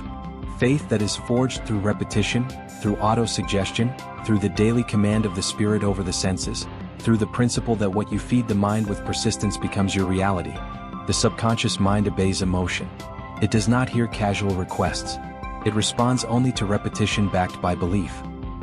Faith that is forged through repetition, through autosuggestion, through the daily command of the spirit over the senses, through the principle that what you feed the mind with persistence becomes your reality. The subconscious mind obeys emotion. It does not hear casual requests. It responds only to repetition backed by belief.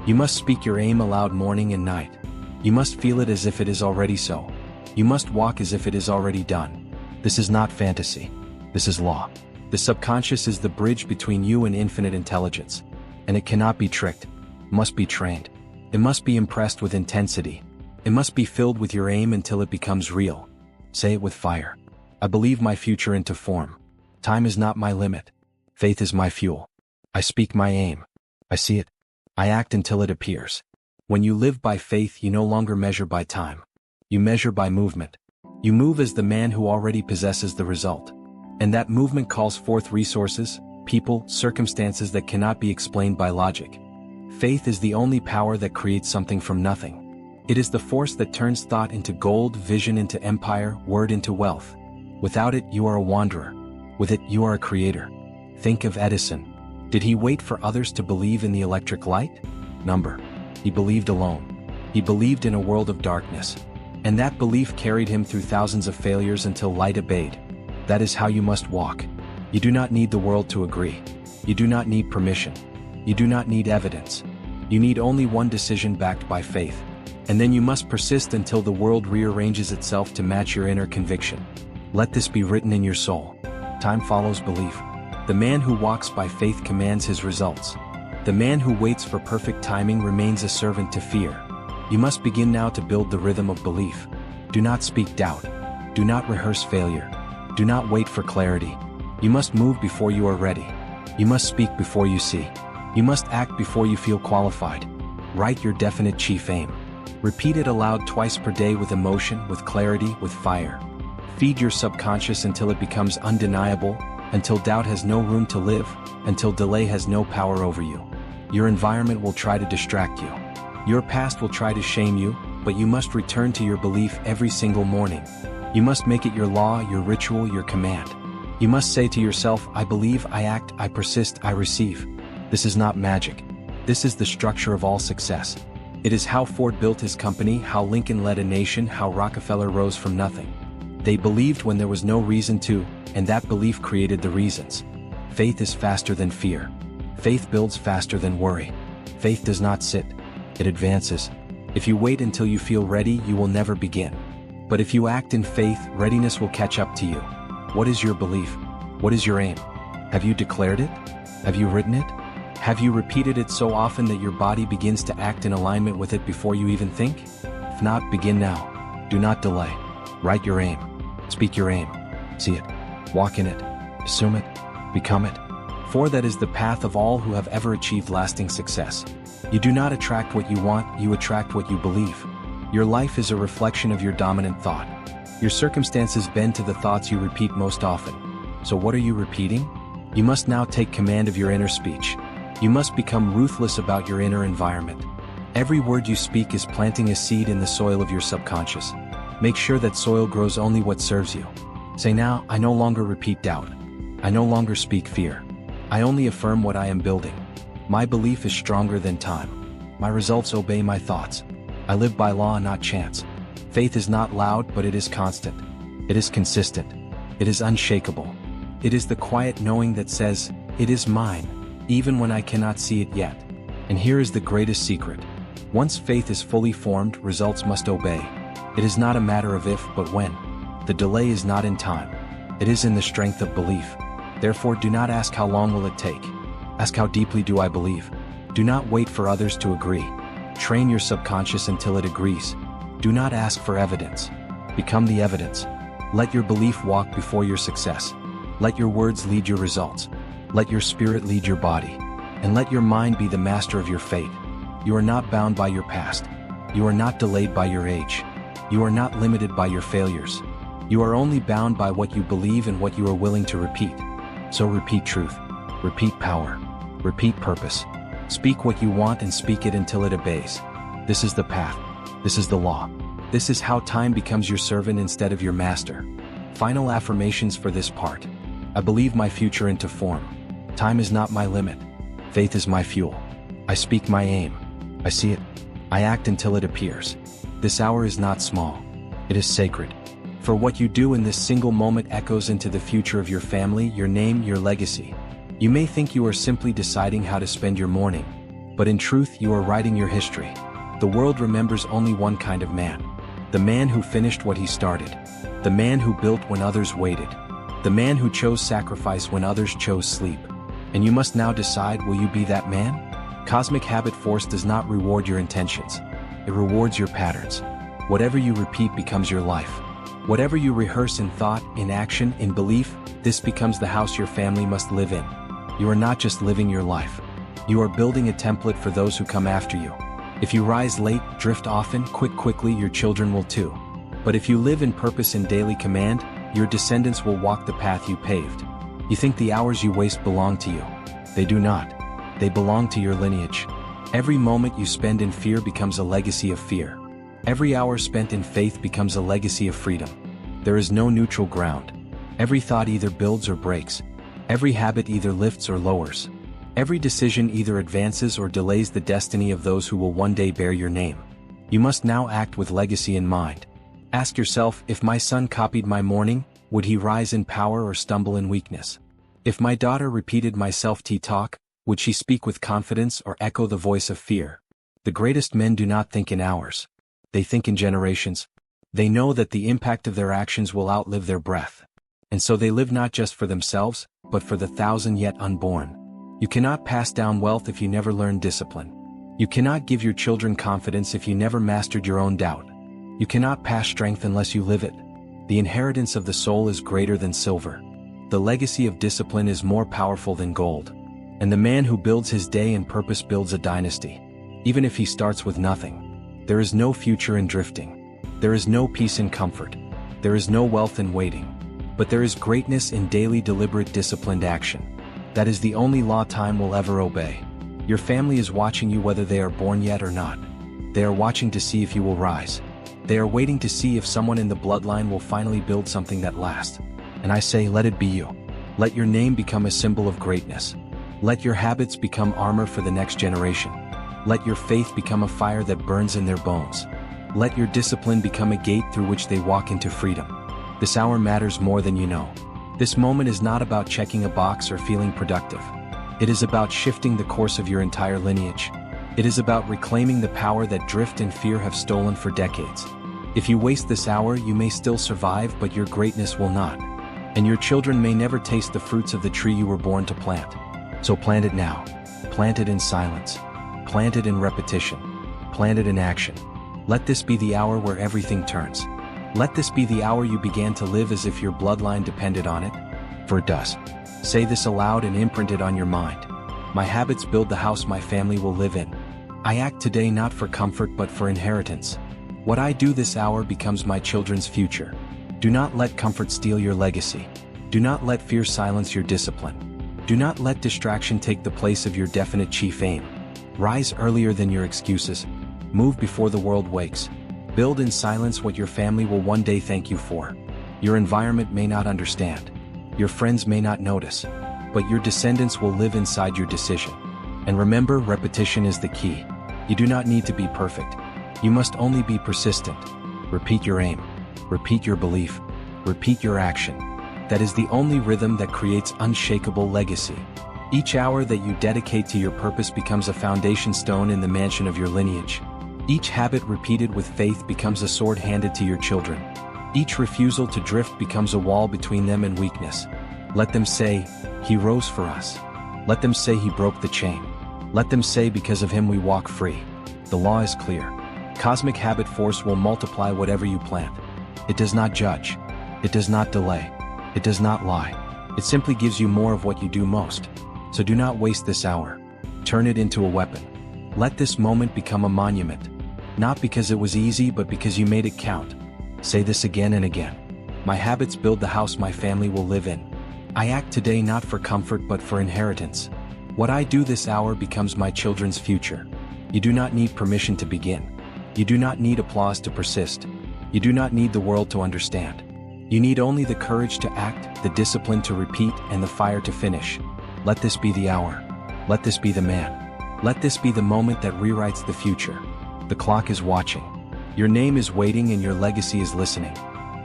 You must speak your aim aloud morning and night. You must feel it as if it is already so. You must walk as if it is already done. This is not fantasy. This is law. The subconscious is the bridge between you and infinite intelligence. And it cannot be tricked. It must be trained. It must be impressed with intensity. It must be filled with your aim until it becomes real. Say it with fire. I believe my future into form. Time is not my limit. Faith is my fuel. I speak my aim. I see it. I act until it appears. When you live by faith, you no longer measure by time. You measure by movement. You move as the man who already possesses the result. And that movement calls forth resources, people, circumstances that cannot be explained by logic. Faith is the only power that creates something from nothing. It is the force that turns thought into gold, vision into empire, word into wealth. Without it, you are a wanderer. With it, you are a creator. Think of Edison. Did he wait for others to believe in the electric light? Number. He believed alone. He believed in a world of darkness. And that belief carried him through thousands of failures until light obeyed. That is how you must walk. You do not need the world to agree. You do not need permission. You do not need evidence. You need only one decision backed by faith. And then you must persist until the world rearranges itself to match your inner conviction. Let this be written in your soul. Time follows belief. The man who walks by faith commands his results. The man who waits for perfect timing remains a servant to fear. You must begin now to build the rhythm of belief. Do not speak doubt. Do not rehearse failure. Do not wait for clarity. You must move before you are ready. You must speak before you see. You must act before you feel qualified. Write your definite chief aim. Repeat it aloud twice per day with emotion, with clarity, with fire. Feed your subconscious until it becomes undeniable, until doubt has no room to live, until delay has no power over you. Your environment will try to distract you. Your past will try to shame you, but you must return to your belief every single morning. You must make it your law, your ritual, your command. You must say to yourself, I believe, I act, I persist, I receive. This is not magic. This is the structure of all success. It is how Ford built his company, how Lincoln led a nation, how Rockefeller rose from nothing. They believed when there was no reason to, and that belief created the reasons. Faith is faster than fear. Faith builds faster than worry. Faith does not sit. It advances. If you wait until you feel ready, you will never begin. But if you act in faith, readiness will catch up to you. What is your belief? What is your aim? Have you declared it? Have you written it? Have you repeated it so often that your body begins to act in alignment with it before you even think? If not, begin now. Do not delay. Write your aim. Speak your aim. See it. Walk in it. Assume it. Become it. For that is the path of all who have ever achieved lasting success. You do not attract what you want, you attract what you believe. Your life is a reflection of your dominant thought. Your circumstances bend to the thoughts you repeat most often. So what are you repeating? You must now take command of your inner speech. You must become ruthless about your inner environment. Every word you speak is planting a seed in the soil of your subconscious. Make sure that soil grows only what serves you. Say now, I no longer repeat doubt. I no longer speak fear. I only affirm what I am building. My belief is stronger than time. My results obey my thoughts. I live by law, not chance. Faith is not loud, but it is constant. It is consistent. It is unshakable. It is the quiet knowing that says, it is mine, even when I cannot see it yet. And here is the greatest secret. Once faith is fully formed, results must obey. It is not a matter of if, but when. The delay is not in time. It is in the strength of belief. Therefore, do not ask how long will it take. Ask how deeply do I believe. Do not wait for others to agree. Train your subconscious until it agrees. Do not ask for evidence. Become the evidence. Let your belief walk before your success. Let your words lead your results. Let your spirit lead your body. And let your mind be the master of your fate. You are not bound by your past. You are not delayed by your age. You are not limited by your failures. You are only bound by what you believe and what you are willing to repeat. So repeat truth. Repeat power. Repeat purpose. Speak what you want and speak it until it obeys. This is the path. This is the law. This is how time becomes your servant instead of your master. Final affirmations for this part. I believe my future into form. Time is not my limit. Faith is my fuel. I speak my aim. I see it. I act until it appears. This hour is not small. It is sacred. For what you do in this single moment echoes into the future of your family, your name, your legacy. You may think you are simply deciding how to spend your morning, but in truth you are writing your history. The world remembers only one kind of man. The man who finished what he started. The man who built when others waited. The man who chose sacrifice when others chose sleep. And you must now decide, will you be that man? Cosmic habit force does not reward your intentions. It rewards your patterns. Whatever you repeat becomes your life. Whatever you rehearse in thought, in action, in belief, this becomes the house your family must live in. You are not just living your life. You are building a template for those who come after you. If you rise late, drift often, quit quickly, your children will too. But if you live in purpose and daily command, your descendants will walk the path you paved. You think the hours you waste belong to you. They do not. They belong to your lineage. Every moment you spend in fear becomes a legacy of fear. Every hour spent in faith becomes a legacy of freedom. There is no neutral ground. Every thought either builds or breaks. Every habit either lifts or lowers. Every decision either advances or delays the destiny of those who will one day bear your name. You must now act with legacy in mind. Ask yourself, if my son copied my morning, would he rise in power or stumble in weakness? If my daughter repeated my self-talk, would she speak with confidence or echo the voice of fear? The greatest men do not think in hours. They think in generations. They know that the impact of their actions will outlive their breath. And so they live not just for themselves, but for the thousand yet unborn. You cannot pass down wealth if you never learn discipline. You cannot give your children confidence if you never mastered your own doubt. You cannot pass strength unless you live it. The inheritance of the soul is greater than silver. The legacy of discipline is more powerful than gold. And the man who builds his day in purpose builds a dynasty. Even if he starts with nothing. There is no future in drifting. There is no peace in comfort. There is no wealth in waiting. But there is greatness in daily deliberate disciplined action. That is the only law time will ever obey. Your family is watching you whether they are born yet or not. They are watching to see if you will rise. They are waiting to see if someone in the bloodline will finally build something that lasts. And I say, let it be you. Let your name become a symbol of greatness. Let your habits become armor for the next generation. Let your faith become a fire that burns in their bones. Let your discipline become a gate through which they walk into freedom. This hour matters more than you know. This moment is not about checking a box or feeling productive. It is about shifting the course of your entire lineage. It is about reclaiming the power that drift and fear have stolen for decades. If you waste this hour, you may still survive, but your greatness will not. And your children may never taste the fruits of the tree you were born to plant. So plant it now. Plant it in silence. Plant it in repetition. Plant it in action. Let this be the hour where everything turns. Let this be the hour you began to live as if your bloodline depended on it. For it does. Say this aloud and imprint it on your mind. My habits build the house my family will live in. I act today not for comfort but for inheritance. What I do this hour becomes my children's future. Do not let comfort steal your legacy. Do not let fear silence your discipline. Do not let distraction take the place of your definite chief aim. Rise earlier than your excuses. Move before the world wakes. Build in silence what your family will one day thank you for. Your environment may not understand. Your friends may not notice. But your descendants will live inside your decision. And remember, repetition is the key. You do not need to be perfect. You must only be persistent. Repeat your aim. Repeat your belief. Repeat your action. That is the only rhythm that creates unshakable legacy. Each hour that you dedicate to your purpose becomes a foundation stone in the mansion of your lineage. Each habit repeated with faith becomes a sword handed to your children. Each refusal to drift becomes a wall between them and weakness. Let them say, "He rose for us." Let them say he broke the chain. Let them say because of him we walk free. The law is clear. Cosmic habit force will multiply whatever you plant. It does not judge. It does not delay. It does not lie. It simply gives you more of what you do most. So do not waste this hour. Turn it into a weapon. Let this moment become a monument. Not because it was easy, but because you made it count. Say this again and again. My habits build the house my family will live in. I act today not for comfort but for inheritance. What I do this hour becomes my children's future. You do not need permission to begin. You do not need applause to persist. You do not need the world to understand. You need only the courage to act, the discipline to repeat, and the fire to finish. Let this be the hour. Let this be the man. Let this be the moment that rewrites the future. The clock is watching. Your name is waiting and your legacy is listening.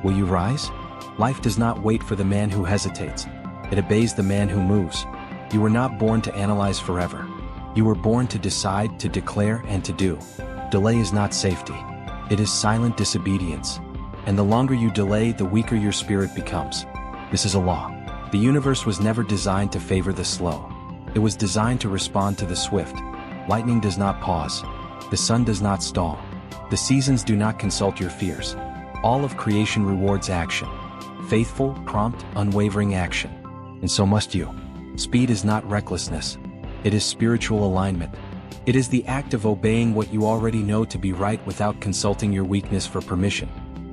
Will you rise? Life does not wait for the man who hesitates. It obeys the man who moves. You were not born to analyze forever. You were born to decide, to declare, and to do. Delay is not safety. It is silent disobedience. And the longer you delay, the weaker your spirit becomes. This is a law. The universe was never designed to favor the slow. It was designed to respond to the swift. Lightning does not pause. The sun does not stall. The seasons do not consult your fears. All of creation rewards action. Faithful, prompt, unwavering action. And so must you. Speed is not recklessness. It is spiritual alignment. It is the act of obeying what you already know to be right without consulting your weakness for permission.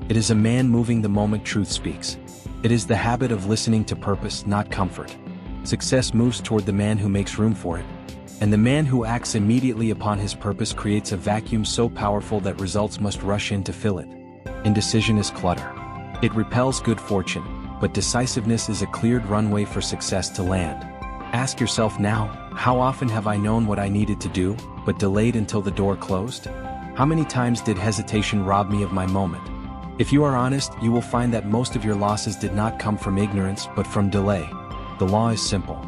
It is a man moving the moment truth speaks. It is the habit of listening to purpose, not comfort. Success moves toward the man who makes room for it. And the man who acts immediately upon his purpose creates a vacuum so powerful that results must rush in to fill it. Indecision is clutter. It repels good fortune, but decisiveness is a cleared runway for success to land. Ask yourself now, how often have I known what I needed to do, but delayed until the door closed? How many times did hesitation rob me of my moment? If you are honest, you will find that most of your losses did not come from ignorance but from delay. The law is simple.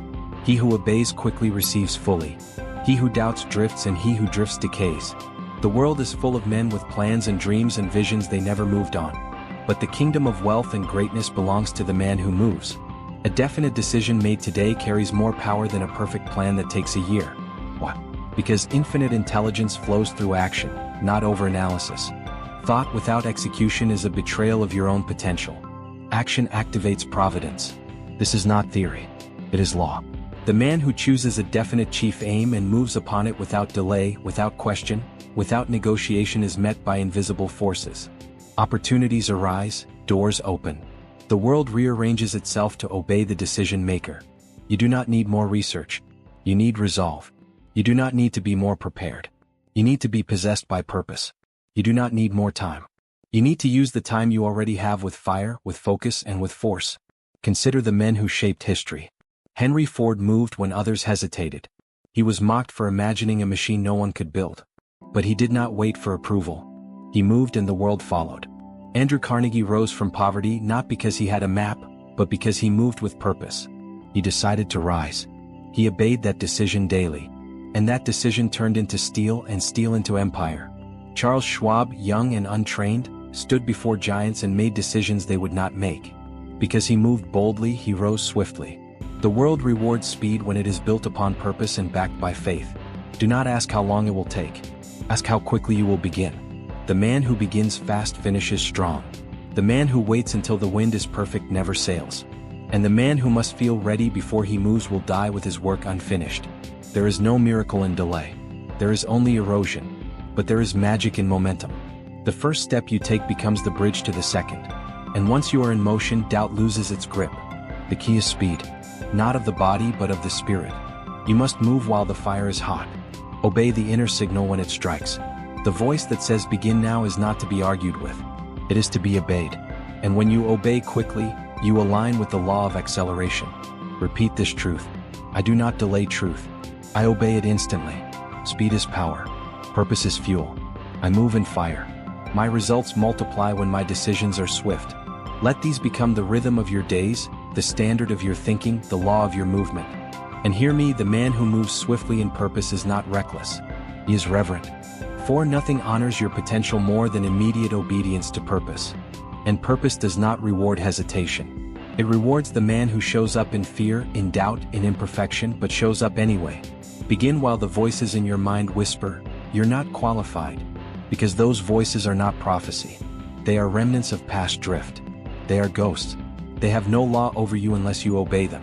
He who obeys quickly receives fully. He who doubts drifts, and he who drifts decays. The world is full of men with plans and dreams and visions they never moved on. But the kingdom of wealth and greatness belongs to the man who moves. A definite decision made today carries more power than a perfect plan that takes a year. Why? Because infinite intelligence flows through action, not overanalysis. Thought without execution is a betrayal of your own potential. Action activates providence. This is not theory. It is law. The man who chooses a definite chief aim and moves upon it without delay, without question, without negotiation is met by invisible forces. Opportunities arise, doors open. The world rearranges itself to obey the decision maker. You do not need more research. You need resolve. You do not need to be more prepared. You need to be possessed by purpose. You do not need more time. You need to use the time you already have with fire, with focus, and with force. Consider the men who shaped history. Henry Ford moved when others hesitated. He was mocked for imagining a machine no one could build. But he did not wait for approval. He moved and the world followed. Andrew Carnegie rose from poverty not because he had a map, but because he moved with purpose. He decided to rise. He obeyed that decision daily. And that decision turned into steel and steel into empire. Charles Schwab, young and untrained, stood before giants and made decisions they would not make. Because he moved boldly, he rose swiftly. The world rewards speed when it is built upon purpose and backed by faith. Do not ask how long it will take. Ask how quickly you will begin. The man who begins fast finishes strong. The man who waits until the wind is perfect never sails. And the man who must feel ready before he moves will die with his work unfinished. There is no miracle in delay. There is only erosion. But there is magic in momentum. The first step you take becomes the bridge to the second. And once you are in motion, doubt loses its grip. The key is speed. Not of the body but of the spirit. You must move while the fire is hot. Obey the inner signal when it strikes. The voice that says begin now is not to be argued with. It is to be obeyed. And when you obey quickly, you align with the law of acceleration. Repeat this truth. I do not delay truth. I obey it instantly. Speed is power. Purpose is fuel. I move in fire. My results multiply when my decisions are swift. Let these become the rhythm of your days, the standard of your thinking, the law of your movement. And hear me, the man who moves swiftly in purpose is not reckless. He is reverent. For nothing honors your potential more than immediate obedience to purpose. And purpose does not reward hesitation. It rewards the man who shows up in fear, in doubt, in imperfection, but shows up anyway. Begin while the voices in your mind whisper, "You're not qualified." Because those voices are not prophecy. They are remnants of past drift. They are ghosts. They have no law over you unless you obey them.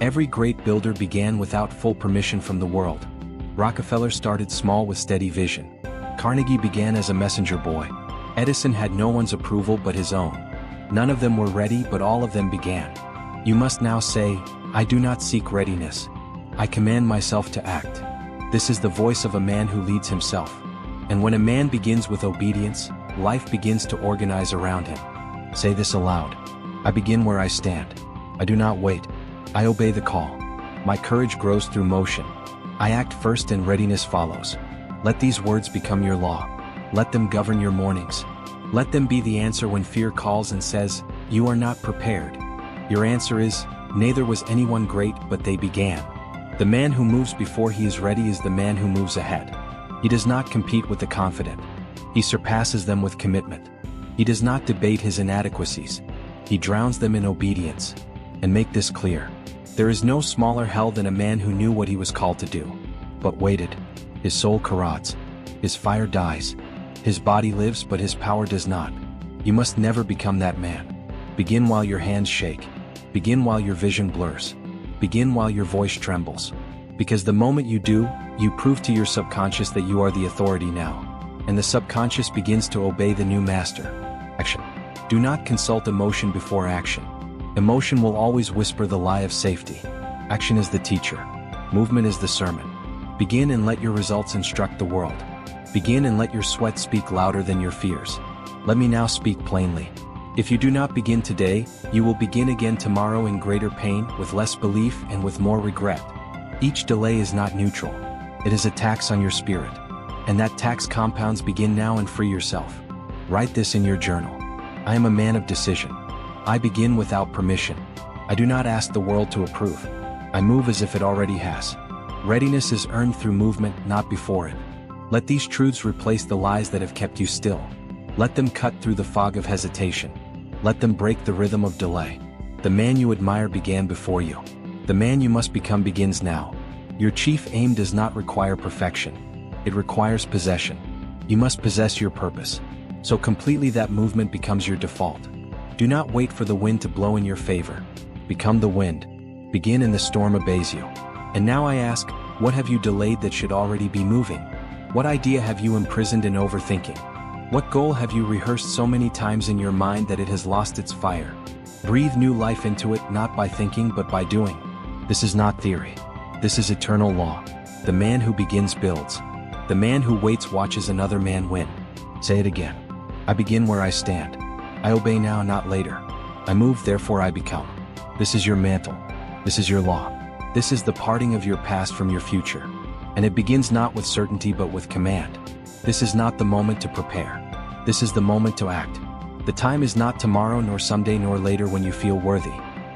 Every great builder began without full permission from the world. Rockefeller started small with steady vision. Carnegie began as a messenger boy. Edison had no one's approval but his own. None of them were ready, but all of them began. You must now say, "I do not seek readiness. I command myself to act." This is the voice of a man who leads himself. And when a man begins with obedience, life begins to organize around him. Say this aloud. I begin where I stand. I do not wait. I obey the call. My courage grows through motion. I act first and readiness follows. Let these words become your law. Let them govern your mornings. Let them be the answer when fear calls and says, "You are not prepared." Your answer is, "Neither was anyone great, but they began." The man who moves before he is ready is the man who moves ahead. He does not compete with the confident. He surpasses them with commitment. He does not debate his inadequacies. He drowns them in obedience. And make this clear. There is no smaller hell than a man who knew what he was called to do, but waited. His soul corrodes. His fire dies. His body lives, but his power does not. You must never become that man. Begin while your hands shake. Begin while your vision blurs. Begin while your voice trembles. Because the moment you do, you prove to your subconscious that you are the authority now. And the subconscious begins to obey the new master. Action. Do not consult emotion before action. Emotion will always whisper the lie of safety. Action is the teacher. Movement is the sermon. Begin and let your results instruct the world. Begin and let your sweat speak louder than your fears. Let me now speak plainly. If you do not begin today, you will begin again tomorrow in greater pain, with less belief, and with more regret. Each delay is not neutral. It is a tax on your spirit. And that tax compounds. Begin now and free yourself. Write this in your journal. I am a man of decision. I begin without permission. I do not ask the world to approve. I move as if it already has. Readiness is earned through movement, not before it. Let these truths replace the lies that have kept you still. Let them cut through the fog of hesitation. Let them break the rhythm of delay. The man you admire began before you. The man you must become begins now. Your chief aim does not require perfection. It requires possession. You must possess your purpose. So completely that movement becomes your default. Do not wait for the wind to blow in your favor. Become the wind. Begin and the storm obeys you. And now I ask, what have you delayed that should already be moving? What idea have you imprisoned in overthinking? What goal have you rehearsed so many times in your mind that it has lost its fire? Breathe new life into it, not by thinking but by doing. This is not theory. This is eternal law. The man who begins builds. The man who waits watches another man win. Say it again. I begin where I stand. I obey now, not later. I move, therefore I become. This is your mantle. This is your law. This is the parting of your past from your future. And it begins not with certainty but with command. This is not the moment to prepare. This is the moment to act. The time is not tomorrow, nor someday, nor later when you feel worthy.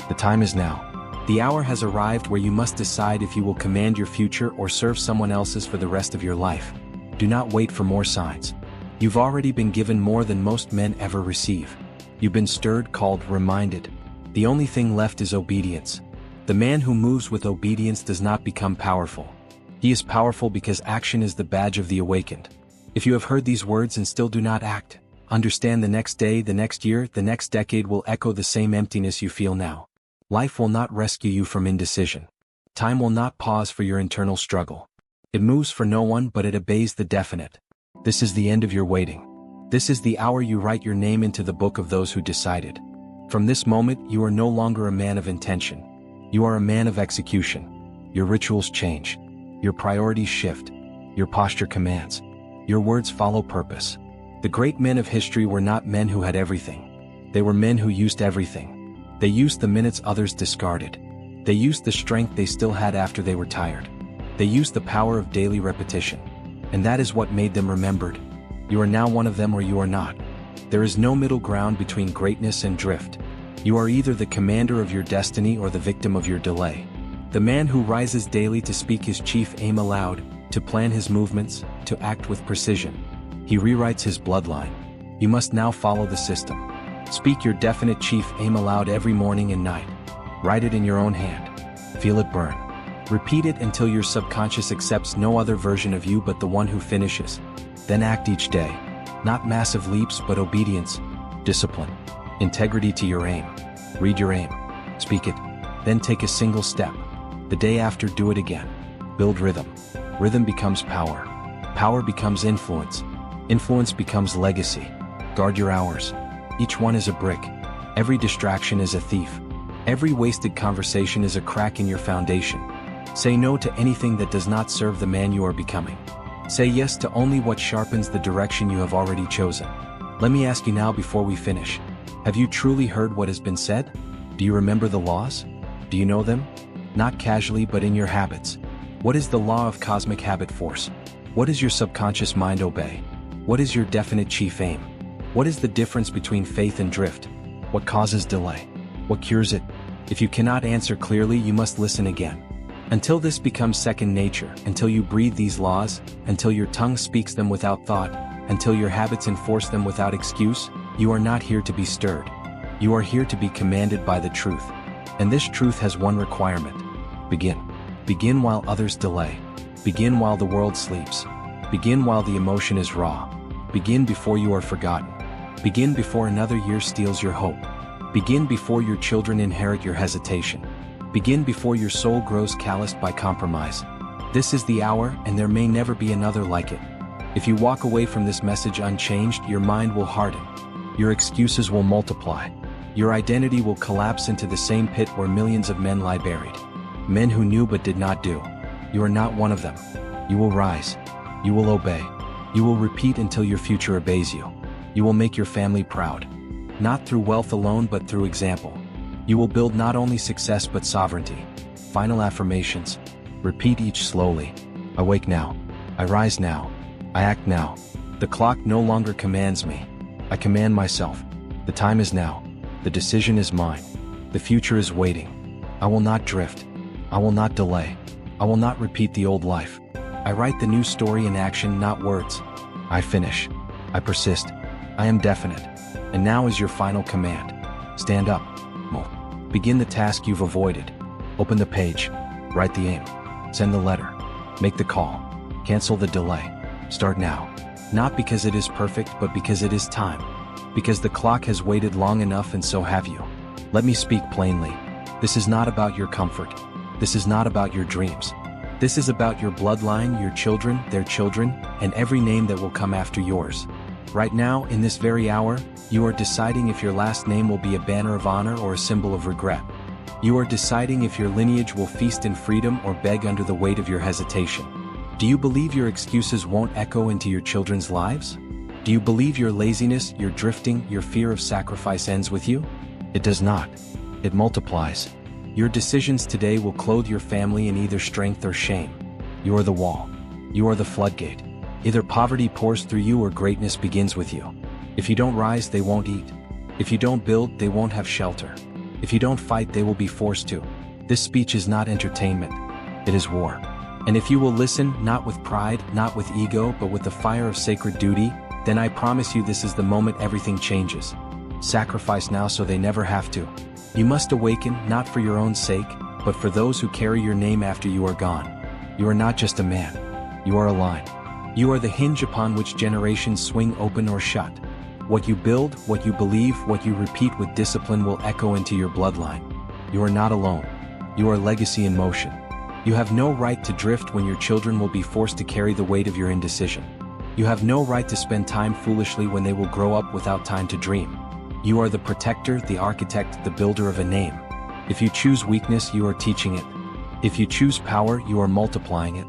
The time is now. The hour has arrived where you must decide if you will command your future or serve someone else's for the rest of your life. Do not wait for more signs. You've already been given more than most men ever receive. You've been stirred, called, reminded. The only thing left is obedience. The man who moves with obedience does not become powerful. He is powerful because action is the badge of the awakened. If you have heard these words and still do not act, understand the next day, the next year, the next decade will echo the same emptiness you feel now. Life will not rescue you from indecision. Time will not pause for your internal struggle. It moves for no one, but it obeys the definite. This is the end of your waiting. This is the hour you write your name into the book of those who decided. From this moment, you are no longer a man of intention. You are a man of execution. Your rituals change. Your priorities shift. Your posture commands. Your words follow purpose. The great men of history were not men who had everything. They were men who used everything. They used the minutes others discarded. They used the strength they still had after they were tired. They used the power of daily repetition. And that is what made them remembered. You are now one of them or you are not. There is no middle ground between greatness and drift. You are either the commander of your destiny or the victim of your delay. The man who rises daily to speak his chief aim aloud, to plan his movements, to act with precision. He rewrites his bloodline. You must now follow the system. Speak your definite chief aim aloud every morning and night. Write it in your own hand. Feel it burn. Repeat it until your subconscious accepts no other version of you but the one who finishes. Then act each day. Not massive leaps but obedience, discipline, integrity to your aim. Read your aim. Speak it. Then take a single step. The day after, do it again. Build rhythm. Rhythm becomes power. Power becomes influence. Influence becomes legacy. Guard your hours. Each one is a brick. Every distraction is a thief. Every wasted conversation is a crack in your foundation. Say no to anything that does not serve the man you are becoming. Say yes to only what sharpens the direction you have already chosen. Let me ask you now before we finish. Have you truly heard what has been said? Do you remember the laws? Do you know them? Not casually but in your habits. What is the law of cosmic habit force? What does your subconscious mind obey? What is your definite chief aim? What is the difference between faith and drift? What causes delay? What cures it? If you cannot answer clearly, you must listen again. Until this becomes second nature, until you breathe these laws, until your tongue speaks them without thought, until your habits enforce them without excuse, you are not here to be stirred. You are here to be commanded by the truth. And this truth has one requirement. Begin. Begin while others delay. Begin while the world sleeps. Begin while the emotion is raw. Begin before you are forgotten. Begin before another year steals your hope. Begin before your children inherit your hesitation. Begin before your soul grows calloused by compromise. This is the hour, and there may never be another like it. If you walk away from this message unchanged, your mind will harden. Your excuses will multiply. Your identity will collapse into the same pit where millions of men lie buried. Men who knew but did not do. You are not one of them. You will rise. You will obey. You will repeat until your future obeys you. You will make your family proud. Not through wealth alone but through example. You will build not only success but sovereignty. Final affirmations. Repeat each slowly. I wake now. I rise now. I act now. The clock no longer commands me. I command myself. The time is now. The decision is mine. The future is waiting. I will not drift. I will not delay. I will not repeat the old life. I write the new story in action, not words. I finish. I persist. I am definite. And now is your final command. Stand up. Begin the task you've avoided. Open the page. Write the aim. Send the letter. Make the call. Cancel the delay. Start now. Not because it is perfect, but because it is time. Because the clock has waited long enough, and so have you. Let me speak plainly. This is not about your comfort. This is not about your dreams. This is about your bloodline, your children, their children, and every name that will come after yours. Right now, in this very hour, you are deciding if your last name will be a banner of honor or a symbol of regret. You are deciding if your lineage will feast in freedom or beg under the weight of your hesitation. Do you believe your excuses won't echo into your children's lives? Do you believe your laziness, your drifting, your fear of sacrifice ends with you? It does not. It multiplies. Your decisions today will clothe your family in either strength or shame. You are the wall. You are the floodgate. Either poverty pours through you or greatness begins with you. If you don't rise, they won't eat. If you don't build, they won't have shelter. If you don't fight, they will be forced to. This speech is not entertainment. It is war. And if you will listen, not with pride, not with ego, but with the fire of sacred duty, then I promise you this is the moment everything changes. Sacrifice now so they never have to. You must awaken, not for your own sake, but for those who carry your name after you are gone. You are not just a man. You are a line. You are the hinge upon which generations swing open or shut. What you build, what you believe, what you repeat with discipline will echo into your bloodline. You are not alone. You are legacy in motion. You have no right to drift when your children will be forced to carry the weight of your indecision. You have no right to spend time foolishly when they will grow up without time to dream. You are the protector, the architect, the builder of a name. If you choose weakness, you are teaching it. If you choose power, you are multiplying it.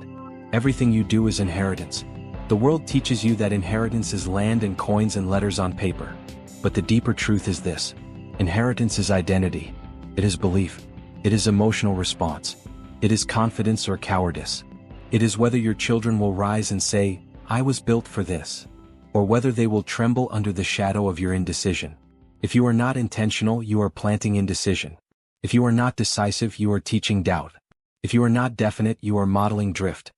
Everything you do is inheritance. The world teaches you that inheritance is land and coins and letters on paper. But the deeper truth is this. Inheritance is identity. It is belief. It is emotional response. It is confidence or cowardice. It is whether your children will rise and say, I was built for this, or whether they will tremble under the shadow of your indecision. If you are not intentional, you are planting indecision. If you are not decisive, you are teaching doubt. If you are not definite, you are modeling drift.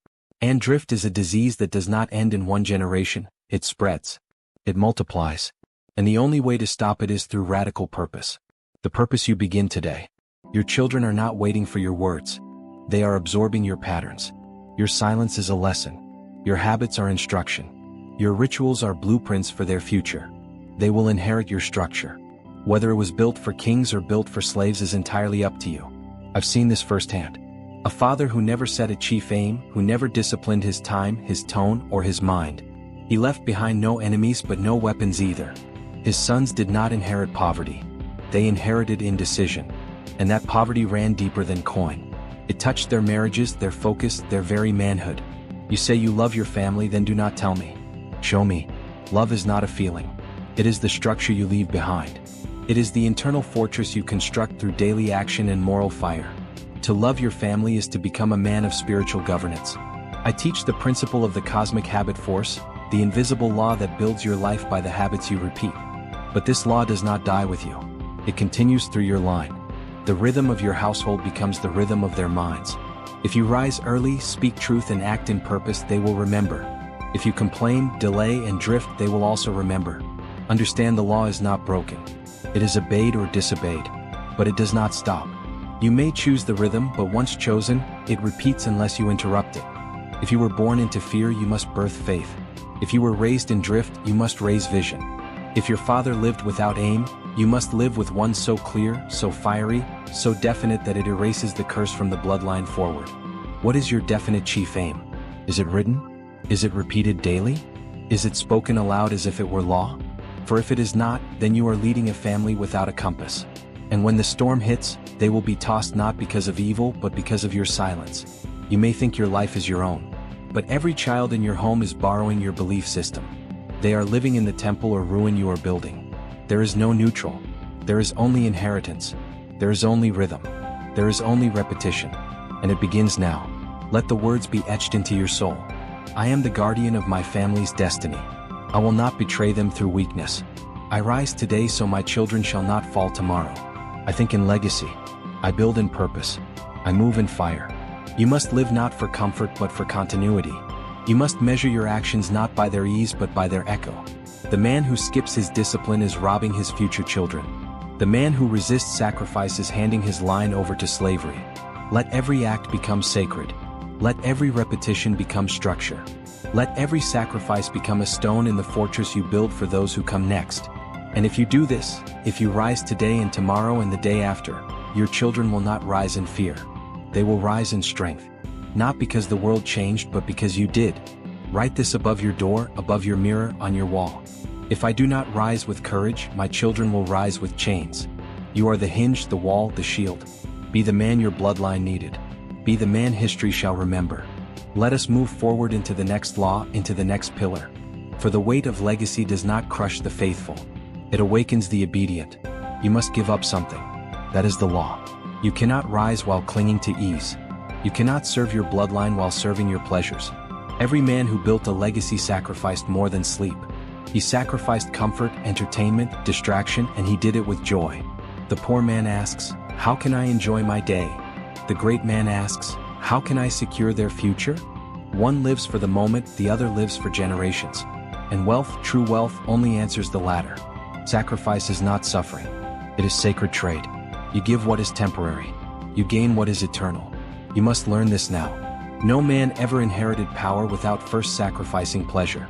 And drift is a disease that does not end in one generation, it spreads. It multiplies. And the only way to stop it is through radical purpose. The purpose you begin today. Your children are not waiting for your words. They are absorbing your patterns. Your silence is a lesson. Your habits are instruction. Your rituals are blueprints for their future. They will inherit your structure. Whether it was built for kings or built for slaves is entirely up to you. I've seen this firsthand. A father who never set a chief aim, who never disciplined his time, his tone, or his mind. He left behind no enemies but no weapons either. His sons did not inherit poverty. They inherited indecision. And that poverty ran deeper than coin. It touched their marriages, their focus, their very manhood. You say you love your family, then do not tell me. Show me. Love is not a feeling. It is the structure you leave behind. It is the internal fortress you construct through daily action and moral fire. To love your family is to become a man of spiritual governance. I teach the principle of the cosmic habit force, the invisible law that builds your life by the habits you repeat. But this law does not die with you. It continues through your line. The rhythm of your household becomes the rhythm of their minds. If you rise early, speak truth and act in purpose, they will remember. If you complain, delay, and drift, they will also remember. Understand the law is not broken. It is obeyed or disobeyed. But it does not stop. You may choose the rhythm, but once chosen, it repeats unless you interrupt it. If you were born into fear, you must birth faith. If you were raised in drift, you must raise vision. If your father lived without aim, You must live with one so clear, so fiery, so definite that it erases the curse from the bloodline forward. What is your definite chief aim? Is it written? Is it repeated daily? Is it spoken aloud as if it were law? For if it is not, then you are leading a family without a compass. And when the storm hits, they will be tossed not because of evil but because of your silence. You may think your life is your own, but every child in your home is borrowing your belief system. They are living in the temple or ruin you are building. There is no neutral. There is only inheritance. There is only rhythm. There is only repetition. And it begins now. Let the words be etched into your soul. I am the guardian of my family's destiny. I will not betray them through weakness. I rise today so my children shall not fall tomorrow. I think in legacy. I build in purpose. I move in fire. You must live not for comfort but for continuity. You must measure your actions not by their ease but by their echo. The man who skips his discipline is robbing his future children. The man who resists sacrifice is handing his line over to slavery. Let every act become sacred. Let every repetition become structure. Let every sacrifice become a stone in the fortress you build for those who come next. And if you do this, if you rise today and tomorrow and the day after, your children will not rise in fear. They will rise in strength. Not because the world changed but because you did. Write this above your door, above your mirror, on your wall. If I do not rise with courage, my children will rise with chains. You are the hinge, the wall, the shield. Be the man your bloodline needed. Be the man history shall remember. Let us move forward into the next law, into the next pillar. For the weight of legacy does not crush the faithful. It awakens the obedient. You must give up something. That is the law. You cannot rise while clinging to ease. You cannot serve your bloodline while serving your pleasures. Every man who built a legacy sacrificed more than sleep. He sacrificed comfort, entertainment, distraction, and he did it with joy. The poor man asks, how can I enjoy my day? The great man asks, how can I secure their future? One lives for the moment, the other lives for generations. And wealth, true wealth, only answers the latter. Sacrifice is not suffering. It is sacred trade. You give what is temporary. You gain what is eternal. You must learn this now. No man ever inherited power without first sacrificing pleasure.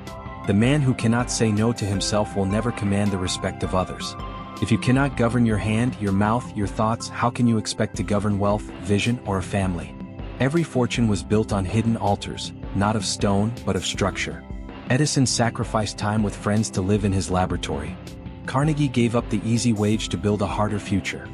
The man who cannot say no to himself will never command the respect of others. If you cannot govern your hand, your mouth, your thoughts, how can you expect to govern wealth, vision, or a family? Every fortune was built on hidden altars, not of stone, but of structure. Edison sacrificed time with friends to live in his laboratory. Carnegie gave up the easy wage to build a harder future.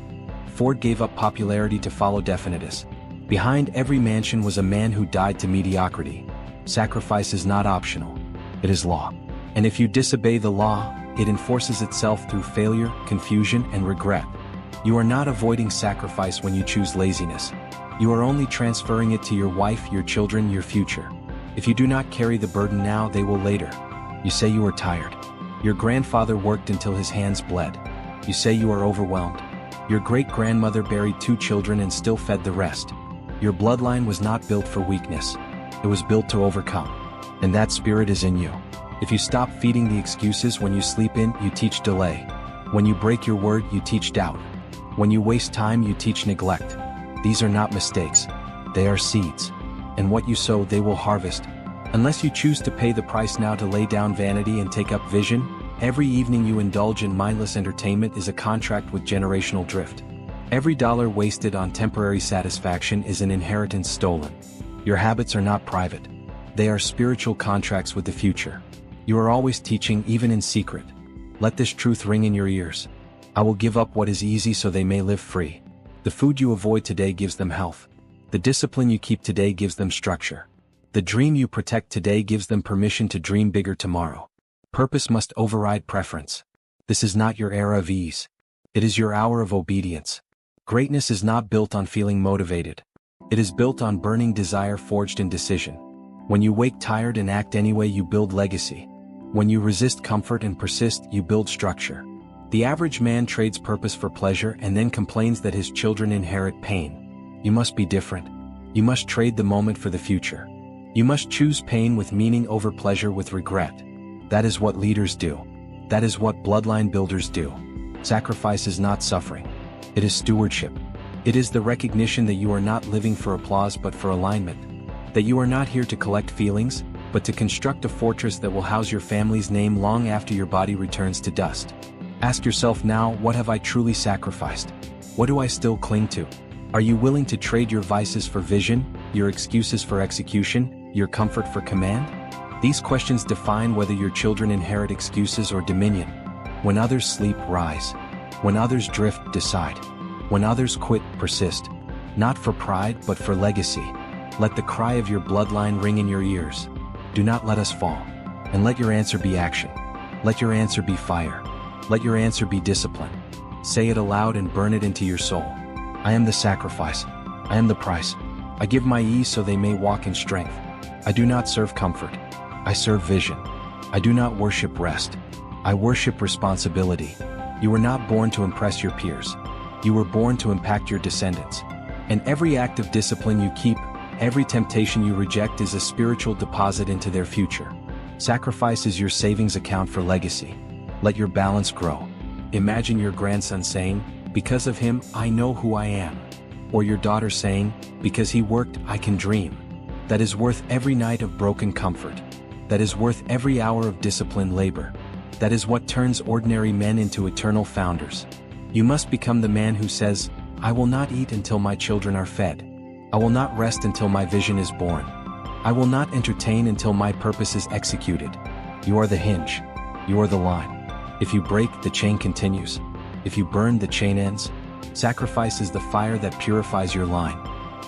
Ford gave up popularity to follow definiteness. Behind every mansion was a man who died to mediocrity. Sacrifice is not optional. It is law. And if you disobey the law, it enforces itself through failure, confusion, and regret. You are not avoiding sacrifice when you choose laziness. You are only transferring it to your wife, your children, your future. If you do not carry the burden now, they will later. You say you are tired. Your grandfather worked until his hands bled. You say you are overwhelmed. Your great-grandmother buried 2 children and still fed the rest. Your bloodline was not built for weakness. It was built to overcome. And that spirit is in you. If you stop feeding the excuses when you sleep in, you teach delay. When you break your word, you teach doubt. When you waste time, you teach neglect. These are not mistakes. They are seeds. And what you sow, they will harvest. Unless you choose to pay the price now to lay down vanity and take up vision, every evening you indulge in mindless entertainment is a contract with generational drift. Every dollar wasted on temporary satisfaction is an inheritance stolen. Your habits are not private. They are spiritual contracts with the future. You are always teaching, even in secret. Let this truth ring in your ears. I will give up what is easy so they may live free. The food you avoid today gives them health. The discipline you keep today gives them structure. The dream you protect today gives them permission to dream bigger tomorrow. Purpose must override preference. This is not your era of ease. It is your hour of obedience. Greatness is not built on feeling motivated. It is built on burning desire forged in decision. When you wake tired and act anyway, you build legacy. When you resist comfort and persist, you build structure. The average man trades purpose for pleasure and then complains that his children inherit pain. You must be different. You must trade the moment for the future. You must choose pain with meaning over pleasure with regret. That is what leaders do. That is what bloodline builders do. Sacrifice is not suffering. It is stewardship. It is the recognition that you are not living for applause but for alignment. That you are not here to collect feelings, but to construct a fortress that will house your family's name long after your body returns to dust. Ask yourself now, what have I truly sacrificed? What do I still cling to? Are you willing to trade your vices for vision, your excuses for execution, your comfort for command? These questions define whether your children inherit excuses or dominion. When others sleep, rise. When others drift, decide. When others quit, persist. Not for pride, but for legacy. Let the cry of your bloodline ring in your ears. Do not let us fall. And let your answer be action. Let your answer be fire. Let your answer be discipline. Say it aloud and burn it into your soul. I am the sacrifice. I am the price. I give my ease so they may walk in strength. I do not serve comfort. I serve vision. I do not worship rest. I worship responsibility. You were not born to impress your peers. You were born to impact your descendants. And every act of discipline you keep, every temptation you reject is a spiritual deposit into their future. Sacrifice is your savings account for legacy. Let your balance grow. Imagine your grandson saying, "Because of him, I know who I am." Or your daughter saying, "Because he worked, I can dream." That is worth every night of broken comfort. That is worth every hour of disciplined labor. That is what turns ordinary men into eternal founders. You must become the man who says, "I will not eat until my children are fed. I will not rest until my vision is born. I will not entertain until my purpose is executed." You are the hinge. You are the line. If you break, the chain continues. If you burn, the chain ends. Sacrifice is the fire that purifies your line.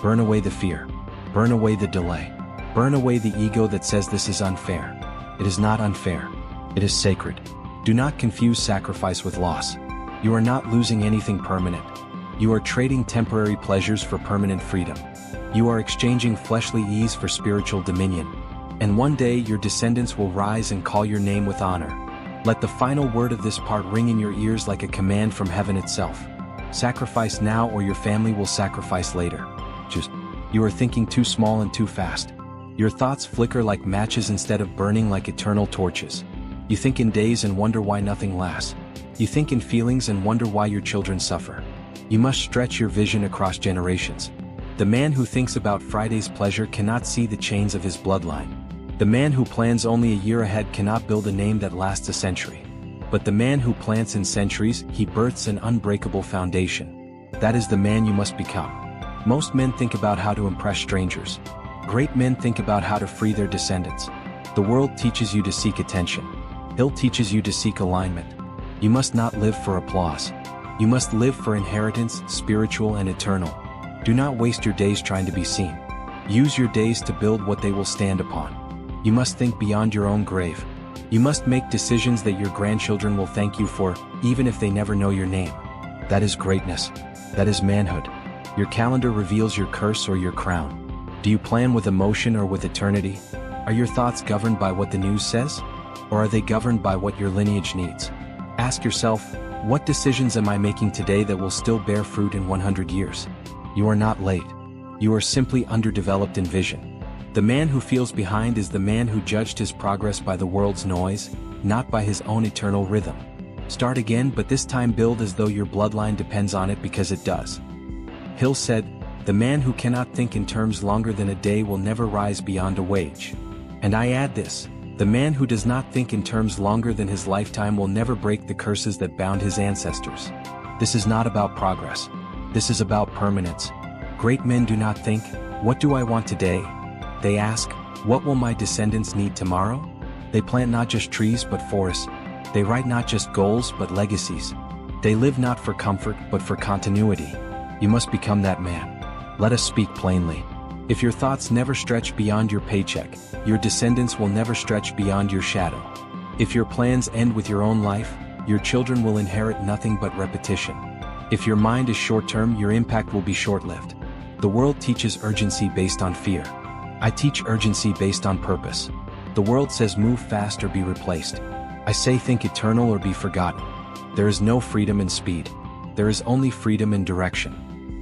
Burn away the fear. Burn away the delay. Burn away the ego that says this is unfair. It is not unfair. It is sacred. Do not confuse sacrifice with loss. You are not losing anything permanent. You are trading temporary pleasures for permanent freedom. You are exchanging fleshly ease for spiritual dominion. And one day your descendants will rise and call your name with honor. Let the final word of this part ring in your ears like a command from heaven itself. Sacrifice now or your family will sacrifice later. You are thinking too small and too fast. Your thoughts flicker like matches instead of burning like eternal torches. You think in days and wonder why nothing lasts. You think in feelings and wonder why your children suffer. You must stretch your vision across generations. The man who thinks about Friday's pleasure cannot see the chains of his bloodline. The man who plans only a year ahead cannot build a name that lasts a century. But the man who plants in centuries, he births an unbreakable foundation. That is the man you must become. Most men think about how to impress strangers. Great men think about how to free their descendants. The world teaches you to seek attention. Hill teaches you to seek alignment. You must not live for applause. You must live for inheritance, spiritual and eternal. Do not waste your days trying to be seen. Use your days to build what they will stand upon. You must think beyond your own grave. You must make decisions that your grandchildren will thank you for, even if they never know your name. That is greatness. That is manhood. Your calendar reveals your curse or your crown. Do you plan with emotion or with eternity? Are your thoughts governed by what the news says? Or are they governed by what your lineage needs? Ask yourself, what decisions am I making today that will still bear fruit in 100 years? You are not late. You are simply underdeveloped in vision. The man who feels behind is the man who judged his progress by the world's noise, not by his own eternal rhythm. Start again, but this time build as though your bloodline depends on it, because it does. Hill said, "The man who cannot think in terms longer than a day will never rise beyond a wage." And I add this, the man who does not think in terms longer than his lifetime will never break the curses that bound his ancestors. This is not about progress. This is about permanence. Great men do not think, "What do I want today?" They ask, "What will my descendants need tomorrow?" They plant not just trees but forests. They write not just goals but legacies. They live not for comfort but for continuity. You must become that man. Let us speak plainly. If your thoughts never stretch beyond your paycheck, your descendants will never stretch beyond your shadow. If your plans end with your own life, your children will inherit nothing but repetition. If your mind is short-term, your impact will be short-lived. The world teaches urgency based on fear. I teach urgency based on purpose. The world says move fast or be replaced. I say think eternal or be forgotten. There is no freedom in speed. There is only freedom in direction.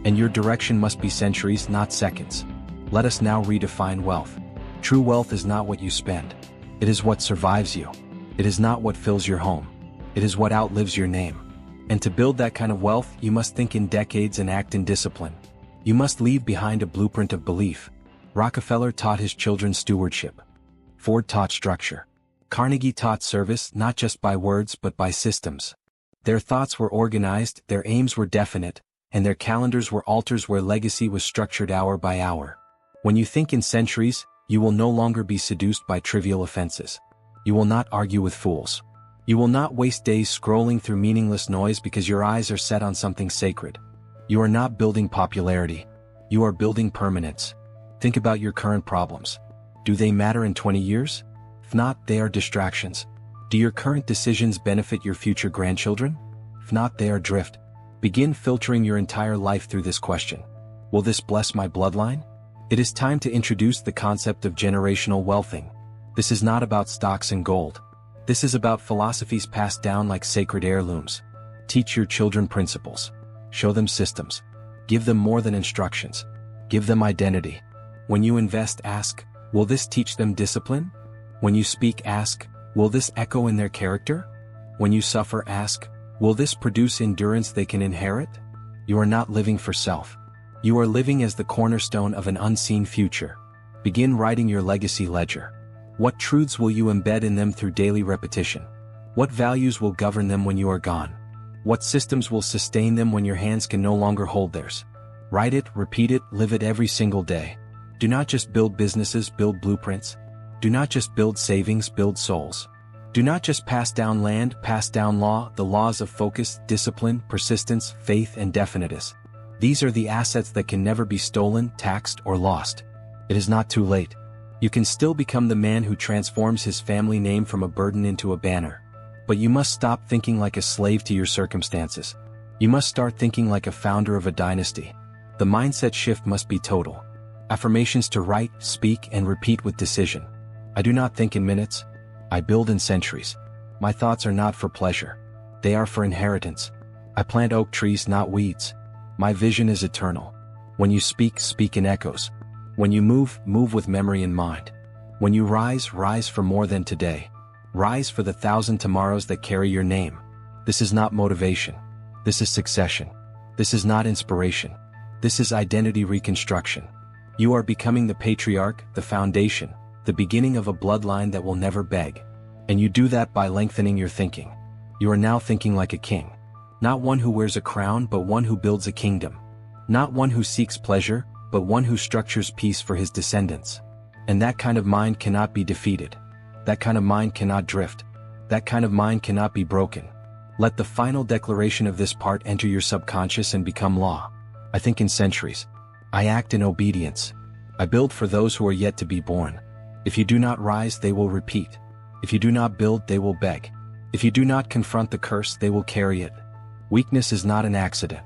And your direction must be centuries, not seconds. Let us now redefine wealth. True wealth is not what you spend. It is what survives you. It is not what fills your home. It is what outlives your name. And to build that kind of wealth, you must think in decades and act in discipline. You must leave behind a blueprint of belief. Rockefeller taught his children stewardship. Ford taught structure. Carnegie taught service not just by words but by systems. Their thoughts were organized, their aims were definite, and their calendars were altars where legacy was structured hour by hour. When you think in centuries, you will no longer be seduced by trivial offenses. You will not argue with fools. You will not waste days scrolling through meaningless noise because your eyes are set on something sacred. You are not building popularity. You are building permanence. Think about your current problems. Do they matter in 20 years? If not, they are distractions. Do your current decisions benefit your future grandchildren? If not, they are drift. Begin filtering your entire life through this question. Will this bless my bloodline? It is time to introduce the concept of generational wealthing. This is not about stocks and gold. This is about philosophies passed down like sacred heirlooms. Teach your children principles. Show them systems. Give them more than instructions. Give them identity. When you invest, ask, will this teach them discipline? When you speak, ask, will this echo in their character? When you suffer, ask, will this produce endurance they can inherit? You are not living for self. You are living as the cornerstone of an unseen future. Begin writing your legacy ledger. What truths will you embed in them through daily repetition? What values will govern them when you are gone? What systems will sustain them when your hands can no longer hold theirs? Write it, repeat it, live it every single day. Do not just build businesses, build blueprints. Do not just build savings, build souls. Do not just pass down land, pass down law, the laws of focus, discipline, persistence, faith, and definiteness. These are the assets that can never be stolen, taxed, or lost. It is not too late. You can still become the man who transforms his family name from a burden into a banner. But you must stop thinking like a slave to your circumstances. You must start thinking like a founder of a dynasty. The mindset shift must be total. Affirmations to write, speak, and repeat with decision. I do not think in minutes. I build in centuries. My thoughts are not for pleasure. They are for inheritance. I plant oak trees, not weeds. My vision is eternal. When you speak, speak in echoes. When you move, move with memory in mind. When you rise, rise for more than today. Rise for the 1,000 tomorrows that carry your name. This is not motivation. This is succession. This is not inspiration. This is identity reconstruction. You are becoming the patriarch, the foundation, the beginning of a bloodline that will never beg. And you do that by lengthening your thinking. You are now thinking like a king. Not one who wears a crown, but one who builds a kingdom. Not one who seeks pleasure, but one who structures peace for his descendants. And that kind of mind cannot be defeated. That kind of mind cannot drift. That kind of mind cannot be broken. Let the final declaration of this part enter your subconscious and become law. I think in centuries. I act in obedience. I build for those who are yet to be born. If you do not rise, they will repeat. If you do not build, they will beg. If you do not confront the curse, they will carry it. Weakness is not an accident.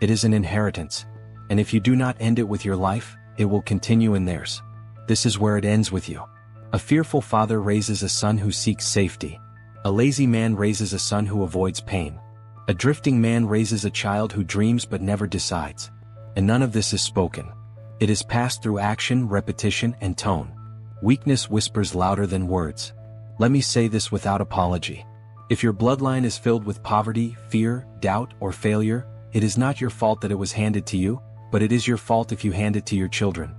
It is an inheritance. And if you do not end it with your life, it will continue in theirs. This is where it ends with you. A fearful father raises a son who seeks safety. A lazy man raises a son who avoids pain. A drifting man raises a child who dreams but never decides. And none of this is spoken. It is passed through action, repetition, and tone. Weakness whispers louder than words. Let me say this without apology. If your bloodline is filled with poverty, fear, doubt, or failure, it is not your fault that it was handed to you, but it is your fault if you hand it to your children.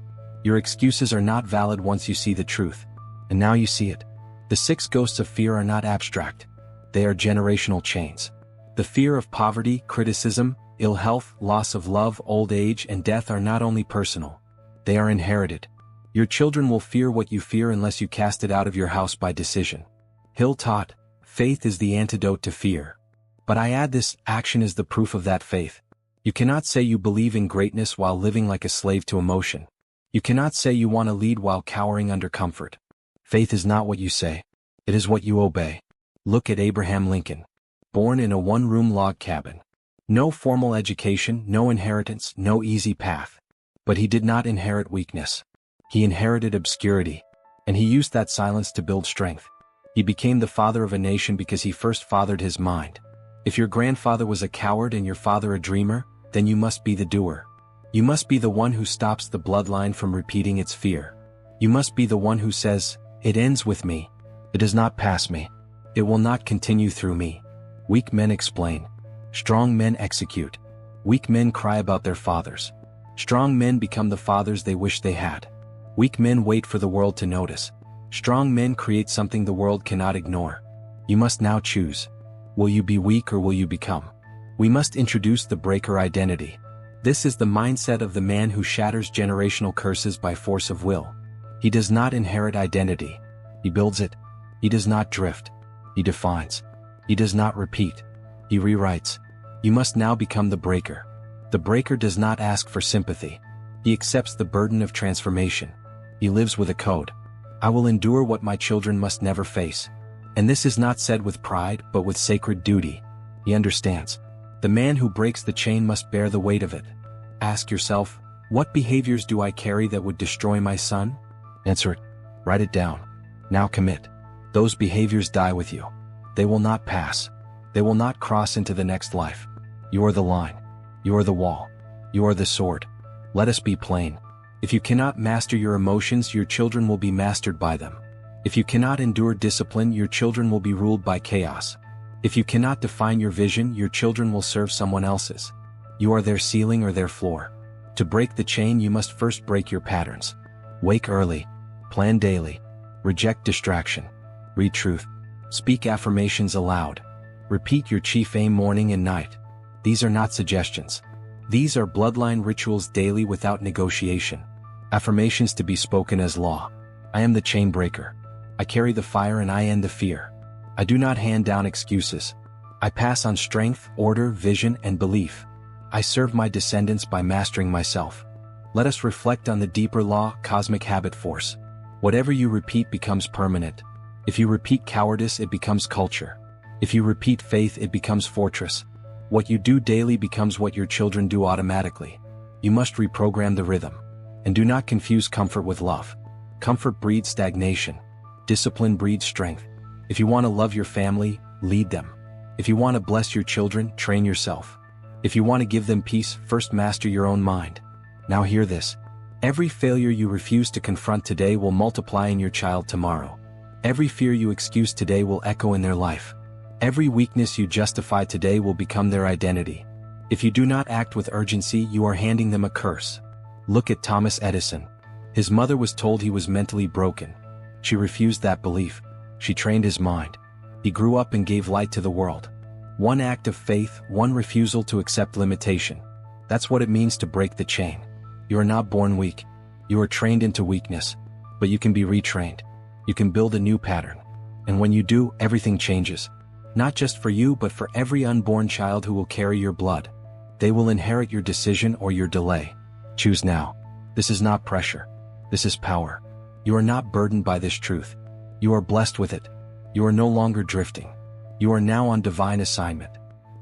Your excuses are not valid once you see the truth. And now you see it. The 6 ghosts of fear are not abstract. They are generational chains. The fear of poverty, criticism, ill health, loss of love, old age, and death are not only personal. They are inherited. Your children will fear what you fear unless you cast it out of your house by decision. Hill taught, faith is the antidote to fear. But I add this, action is the proof of that faith. You cannot say you believe in greatness while living like a slave to emotion. You cannot say you want to lead while cowering under comfort. Faith is not what you say. It is what you obey. Look at Abraham Lincoln. Born in a one-room log cabin. No formal education, no inheritance, no easy path. But he did not inherit weakness. He inherited obscurity. And he used that silence to build strength. He became the father of a nation because he first fathered his mind. If your grandfather was a coward and your father a dreamer, then you must be the doer. You must be the one who stops the bloodline from repeating its fear. You must be the one who says, it ends with me. It does not pass me. It will not continue through me. Weak men explain. Strong men execute. Weak men cry about their fathers. Strong men become the fathers they wish they had. Weak men wait for the world to notice. Strong men create something the world cannot ignore. You must now choose. Will you be weak or will you become? We must introduce the breaker identity. This is the mindset of the man who shatters generational curses by force of will. He does not inherit identity. He builds it. He does not drift. He defines. He does not repeat. He rewrites. You must now become the breaker. The breaker does not ask for sympathy. He accepts the burden of transformation. He lives with a code. I will endure what my children must never face. And this is not said with pride, but with sacred duty. He understands. The man who breaks the chain must bear the weight of it. Ask yourself, what behaviors do I carry that would destroy my son? Answer it. Write it down. Now commit. Those behaviors die with you. They will not pass. They will not cross into the next life. You are the line. You are the wall. You are the sword. Let us be plain. If you cannot master your emotions, your children will be mastered by them. If you cannot endure discipline, your children will be ruled by chaos. If you cannot define your vision, your children will serve someone else's. You are their ceiling or their floor. To break the chain, you must first break your patterns. Wake early. Plan daily. Reject distraction. Read truth. Speak affirmations aloud. Repeat your chief aim morning and night. These are not suggestions. These are bloodline rituals daily without negotiation. Affirmations to be spoken as law. I am the chain breaker. I carry the fire and I end the fear. I do not hand down excuses. I pass on strength, order, vision, and belief. I serve my descendants by mastering myself. Let us reflect on the deeper law, cosmic habit force. Whatever you repeat becomes permanent. If you repeat cowardice, it becomes culture. If you repeat faith, it becomes fortress. What you do daily becomes what your children do automatically. You must reprogram the rhythm. And do not confuse comfort with love. Comfort breeds stagnation. Discipline breeds strength. If you want to love your family, lead them. If you want to bless your children, train yourself. If you want to give them peace, first master your own mind. Now hear this. Every failure you refuse to confront today will multiply in your child tomorrow. Every fear you excuse today will echo in their life. Every weakness you justify today will become their identity. If you do not act with urgency, you are handing them a curse. Look at Thomas Edison. His mother was told he was mentally broken. She refused that belief. She trained his mind. He grew up and gave light to the world. One act of faith, one refusal to accept limitation. That's what it means to break the chain. You are not born weak. You are trained into weakness. But you can be retrained. You can build a new pattern. And when you do, everything changes. Not just for you, but for every unborn child who will carry your blood. They will inherit your decision or your delay. Choose now. This is not pressure. This is power. You are not burdened by this truth. You are blessed with it. You are no longer drifting. You are now on divine assignment.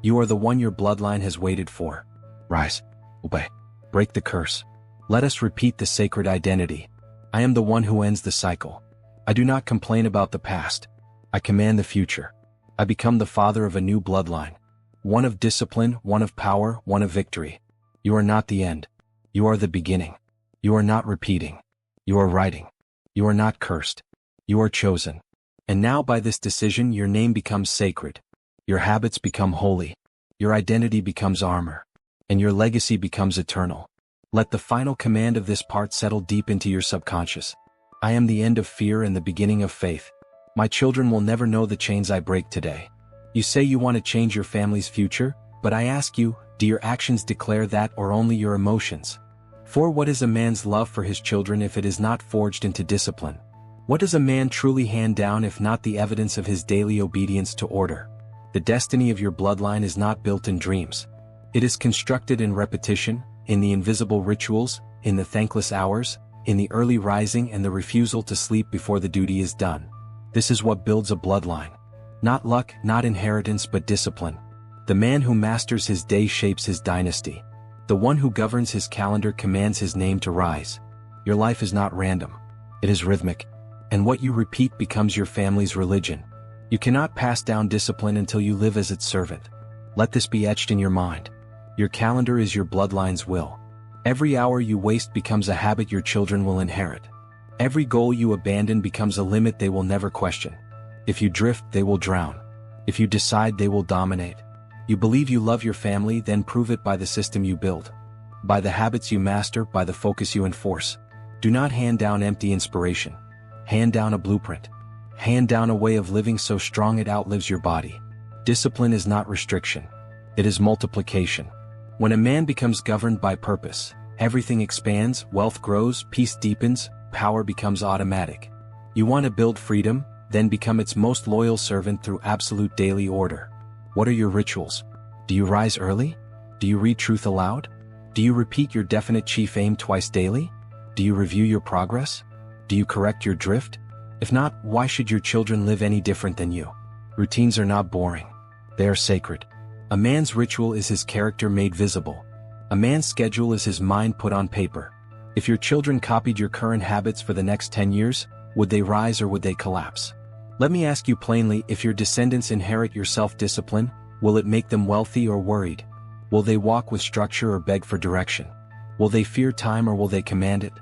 You are the one your bloodline has waited for. Rise. Obey. Break the curse. Let us repeat the sacred identity. I am the one who ends the cycle. I do not complain about the past. I command the future. I become the father of a new bloodline. One of discipline, one of power, one of victory. You are not the end. You are the beginning. You are not repeating. You are writing. You are not cursed. You are chosen. And now by this decision your name becomes sacred. Your habits become holy. Your identity becomes armor. And your legacy becomes eternal. Let the final command of this part settle deep into your subconscious. I am the end of fear and the beginning of faith. My children will never know the chains I break today. You say you want to change your family's future, but I ask you, do your actions declare that or only your emotions? For what is a man's love for his children if it is not forged into discipline? What does a man truly hand down if not the evidence of his daily obedience to order? The destiny of your bloodline is not built in dreams. It is constructed in repetition, in the invisible rituals, in the thankless hours, in the early rising and the refusal to sleep before the duty is done. This is what builds a bloodline. Not luck, not inheritance, but discipline. The man who masters his day shapes his dynasty. The one who governs his calendar commands his name to rise. Your life is not random. It is rhythmic. And what you repeat becomes your family's religion. You cannot pass down discipline until you live as its servant. Let this be etched in your mind. Your calendar is your bloodline's will. Every hour you waste becomes a habit your children will inherit. Every goal you abandon becomes a limit they will never question. If you drift, they will drown. If you decide, they will dominate. You believe you love your family, then prove it by the system you build. By the habits you master, by the focus you enforce. Do not hand down empty inspiration. Hand down a blueprint. Hand down a way of living so strong it outlives your body. Discipline is not restriction. It is multiplication. When a man becomes governed by purpose, everything expands, wealth grows, peace deepens, power becomes automatic. You want to build freedom? Then become its most loyal servant through absolute daily order. What are your rituals? Do you rise early? Do you read truth aloud? Do you repeat your definite chief aim twice daily? Do you review your progress? Do you correct your drift? If not, why should your children live any different than you? Routines are not boring. They are sacred. A man's ritual is his character made visible. A man's schedule is his mind put on paper. If your children copied your current habits for the next 10 years, would they rise or would they collapse? Let me ask you plainly, if your descendants inherit your self-discipline, will it make them wealthy or worried? Will they walk with structure or beg for direction? Will they fear time or will they command it?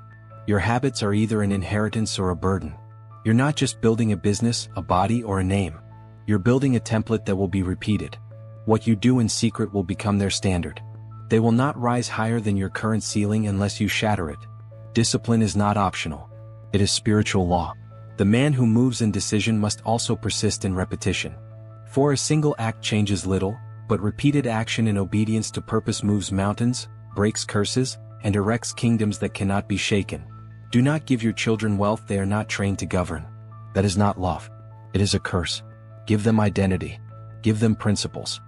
Your habits are either an inheritance or a burden. You're not just building a business, a body, or a name. You're building a template that will be repeated. What you do in secret will become their standard. They will not rise higher than your current ceiling unless you shatter it. Discipline is not optional. It is spiritual law. The man who moves in decision must also persist in repetition. For a single act changes little, but repeated action in obedience to purpose moves mountains, breaks curses, and erects kingdoms that cannot be shaken. Do not give your children wealth they are not trained to govern. That is not love. It is a curse. Give them identity. Give them principles.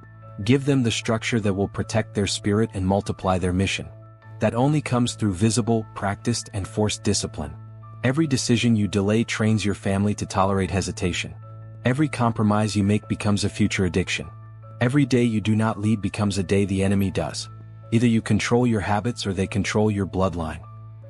Give them the structure that will protect their spirit and multiply their mission. That only comes through visible, practiced, and forced discipline. Every decision you delay trains your family to tolerate hesitation. Every compromise you make becomes a future addiction. Every day you do not lead becomes a day the enemy does. Either you control your habits or they control your bloodline.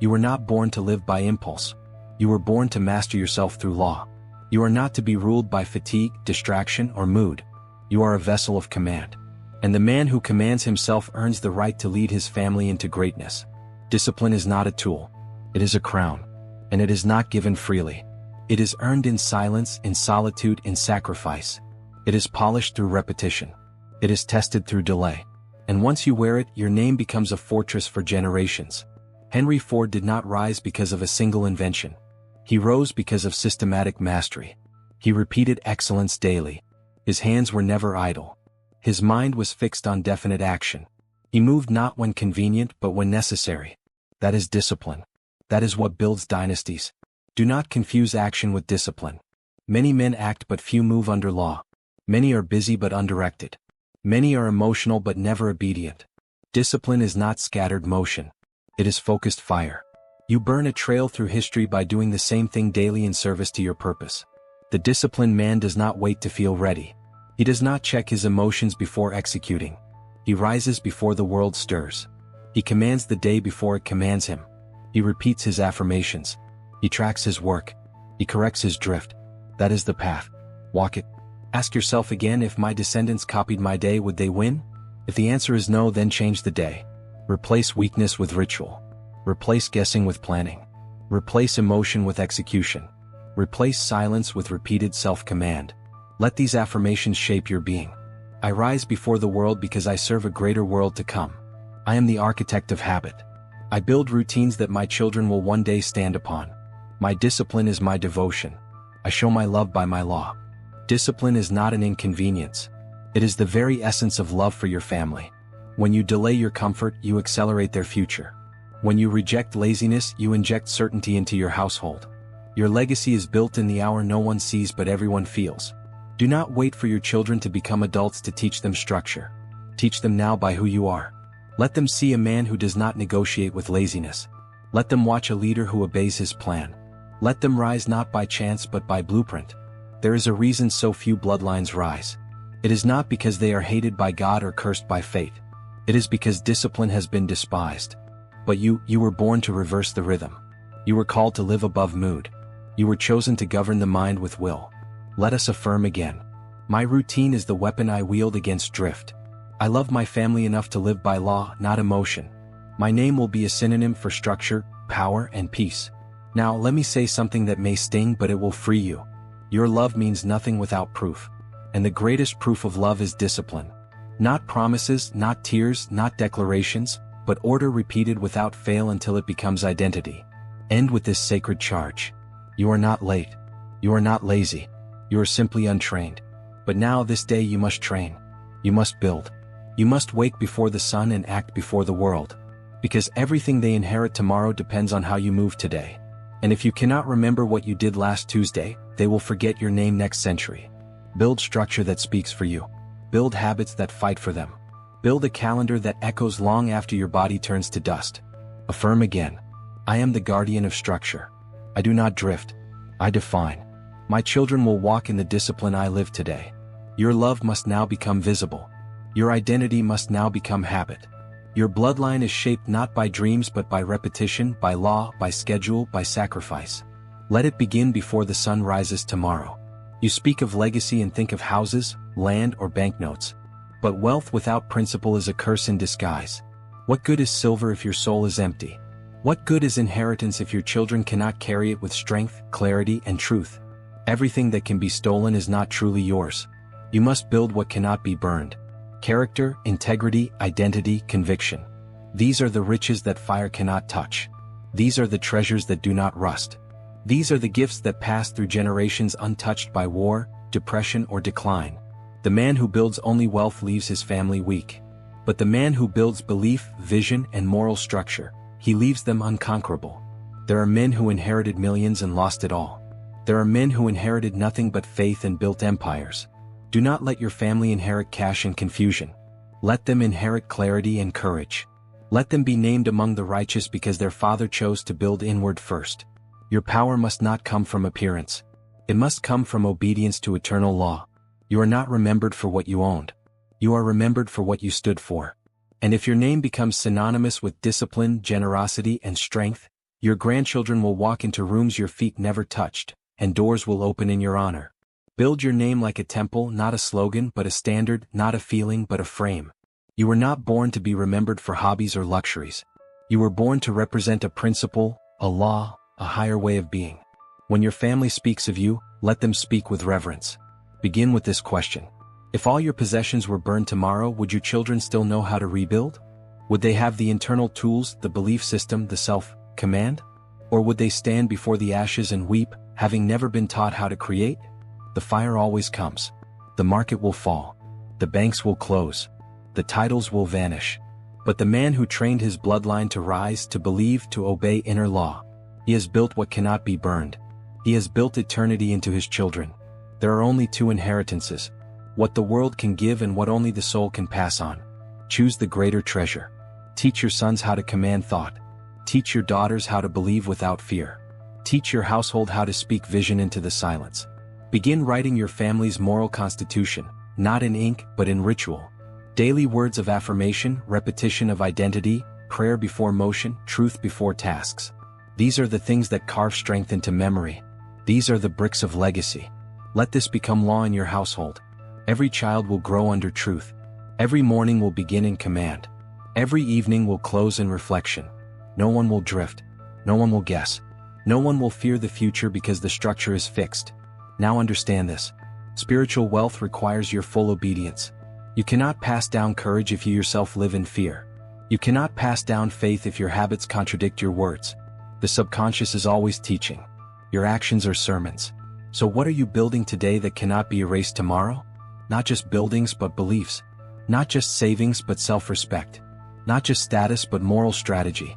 You were not born to live by impulse. You were born to master yourself through law. You are not to be ruled by fatigue, distraction, or mood. You are a vessel of command. And the man who commands himself earns the right to lead his family into greatness. Discipline is not a tool. It is a crown. And it is not given freely. It is earned in silence, in solitude, in sacrifice. It is polished through repetition. It is tested through delay. And once you wear it, your name becomes a fortress for generations. Henry Ford did not rise because of a single invention. He rose because of systematic mastery. He repeated excellence daily. His hands were never idle. His mind was fixed on definite action. He moved not when convenient but when necessary. That is discipline. That is what builds dynasties. Do not confuse action with discipline. Many men act but few move under law. Many are busy but undirected. Many are emotional but never obedient. Discipline is not scattered motion. It is focused fire. You burn a trail through history by doing the same thing daily in service to your purpose. The disciplined man does not wait to feel ready. He does not check his emotions before executing. He rises before the world stirs. He commands the day before it commands him. He repeats his affirmations. He tracks his work. He corrects his drift. That is the path. Walk it. Ask yourself again, if my descendants copied my day, would they win? If the answer is no, then change the day. Replace weakness with ritual. Replace guessing with planning. Replace emotion with execution. Replace silence with repeated self-command. Let these affirmations shape your being. I rise before the world because I serve a greater world to come. I am the architect of habit. I build routines that my children will one day stand upon. My discipline is my devotion. I show my love by my law. Discipline is not an inconvenience. It is the very essence of love for your family. When you delay your comfort, you accelerate their future. When you reject laziness, you inject certainty into your household. Your legacy is built in the hour no one sees but everyone feels. Do not wait for your children to become adults to teach them structure. Teach them now by who you are. Let them see a man who does not negotiate with laziness. Let them watch a leader who obeys his plan. Let them rise not by chance but by blueprint. There is a reason so few bloodlines rise. It is not because they are hated by God or cursed by fate. It is because discipline has been despised. But you were born to reverse the rhythm. You were called to live above mood. You were chosen to govern the mind with will. Let us affirm again. My routine is the weapon I wield against drift. I love my family enough to live by law, not emotion. My name will be a synonym for structure, power, and peace. Now let me say something that may sting, but it will free you. Your love means nothing without proof. And the greatest proof of love is discipline. Not promises, not tears, not declarations, but order repeated without fail until it becomes identity. End with this sacred charge. You are not late. You are not lazy. You are simply untrained. But now this day you must train. You must build. You must wake before the sun and act before the world. Because everything they inherit tomorrow depends on how you move today. And if you cannot remember what you did last Tuesday, they will forget your name next century. Build structure that speaks for you. Build habits that fight for them. Build a calendar that echoes long after your body turns to dust. Affirm again. I am the guardian of structure. I do not drift. I define. My children will walk in the discipline I live today. Your love must now become visible. Your identity must now become habit. Your bloodline is shaped not by dreams but by repetition, by law, by schedule, by sacrifice. Let it begin before the sun rises tomorrow. You speak of legacy and think of houses, land, or banknotes. But wealth without principle is a curse in disguise. What good is silver if your soul is empty? What good is inheritance if your children cannot carry it with strength, clarity, and truth? Everything that can be stolen is not truly yours. You must build what cannot be burned. Character, integrity, identity, conviction. These are the riches that fire cannot touch. These are the treasures that do not rust. These are the gifts that pass through generations untouched by war, depression, or decline. The man who builds only wealth leaves his family weak. But the man who builds belief, vision, and moral structure, he leaves them unconquerable. There are men who inherited millions and lost it all. There are men who inherited nothing but faith and built empires. Do not let your family inherit cash and confusion. Let them inherit clarity and courage. Let them be named among the righteous because their father chose to build inward first. Your power must not come from appearance. It must come from obedience to eternal law. You are not remembered for what you owned. You are remembered for what you stood for. And if your name becomes synonymous with discipline, generosity, and strength, your grandchildren will walk into rooms your feet never touched, and doors will open in your honor. Build your name like a temple, not a slogan, but a standard, not a feeling, but a frame. You were not born to be remembered for hobbies or luxuries. You were born to represent a principle, a law, a higher way of being. When your family speaks of you, let them speak with reverence. Begin with this question. If all your possessions were burned tomorrow, would your children still know how to rebuild? Would they have the internal tools, the belief system, the self-command? Or would they stand before the ashes and weep, having never been taught how to create? The fire always comes. The market will fall. The banks will close. The titles will vanish. But the man who trained his bloodline to rise, to believe, to obey inner law, he has built what cannot be burned. He has built eternity into his children. There are only two inheritances. What the world can give and what only the soul can pass on. Choose the greater treasure. Teach your sons how to command thought. Teach your daughters how to believe without fear. Teach your household how to speak vision into the silence. Begin writing your family's moral constitution, not in ink but in ritual. Daily words of affirmation, repetition of identity, prayer before motion, truth before tasks. These are the things that carve strength into memory. These are the bricks of legacy. Let this become law in your household. Every child will grow under truth. Every morning will begin in command. Every evening will close in reflection. No one will drift. No one will guess. No one will fear the future because the structure is fixed. Now understand this. Spiritual wealth requires your full obedience. You cannot pass down courage if you yourself live in fear. You cannot pass down faith if your habits contradict your words. The subconscious is always teaching. Your actions are sermons. So what are you building today that cannot be erased tomorrow? Not just buildings but beliefs. Not just savings but self-respect. Not just status but moral strategy.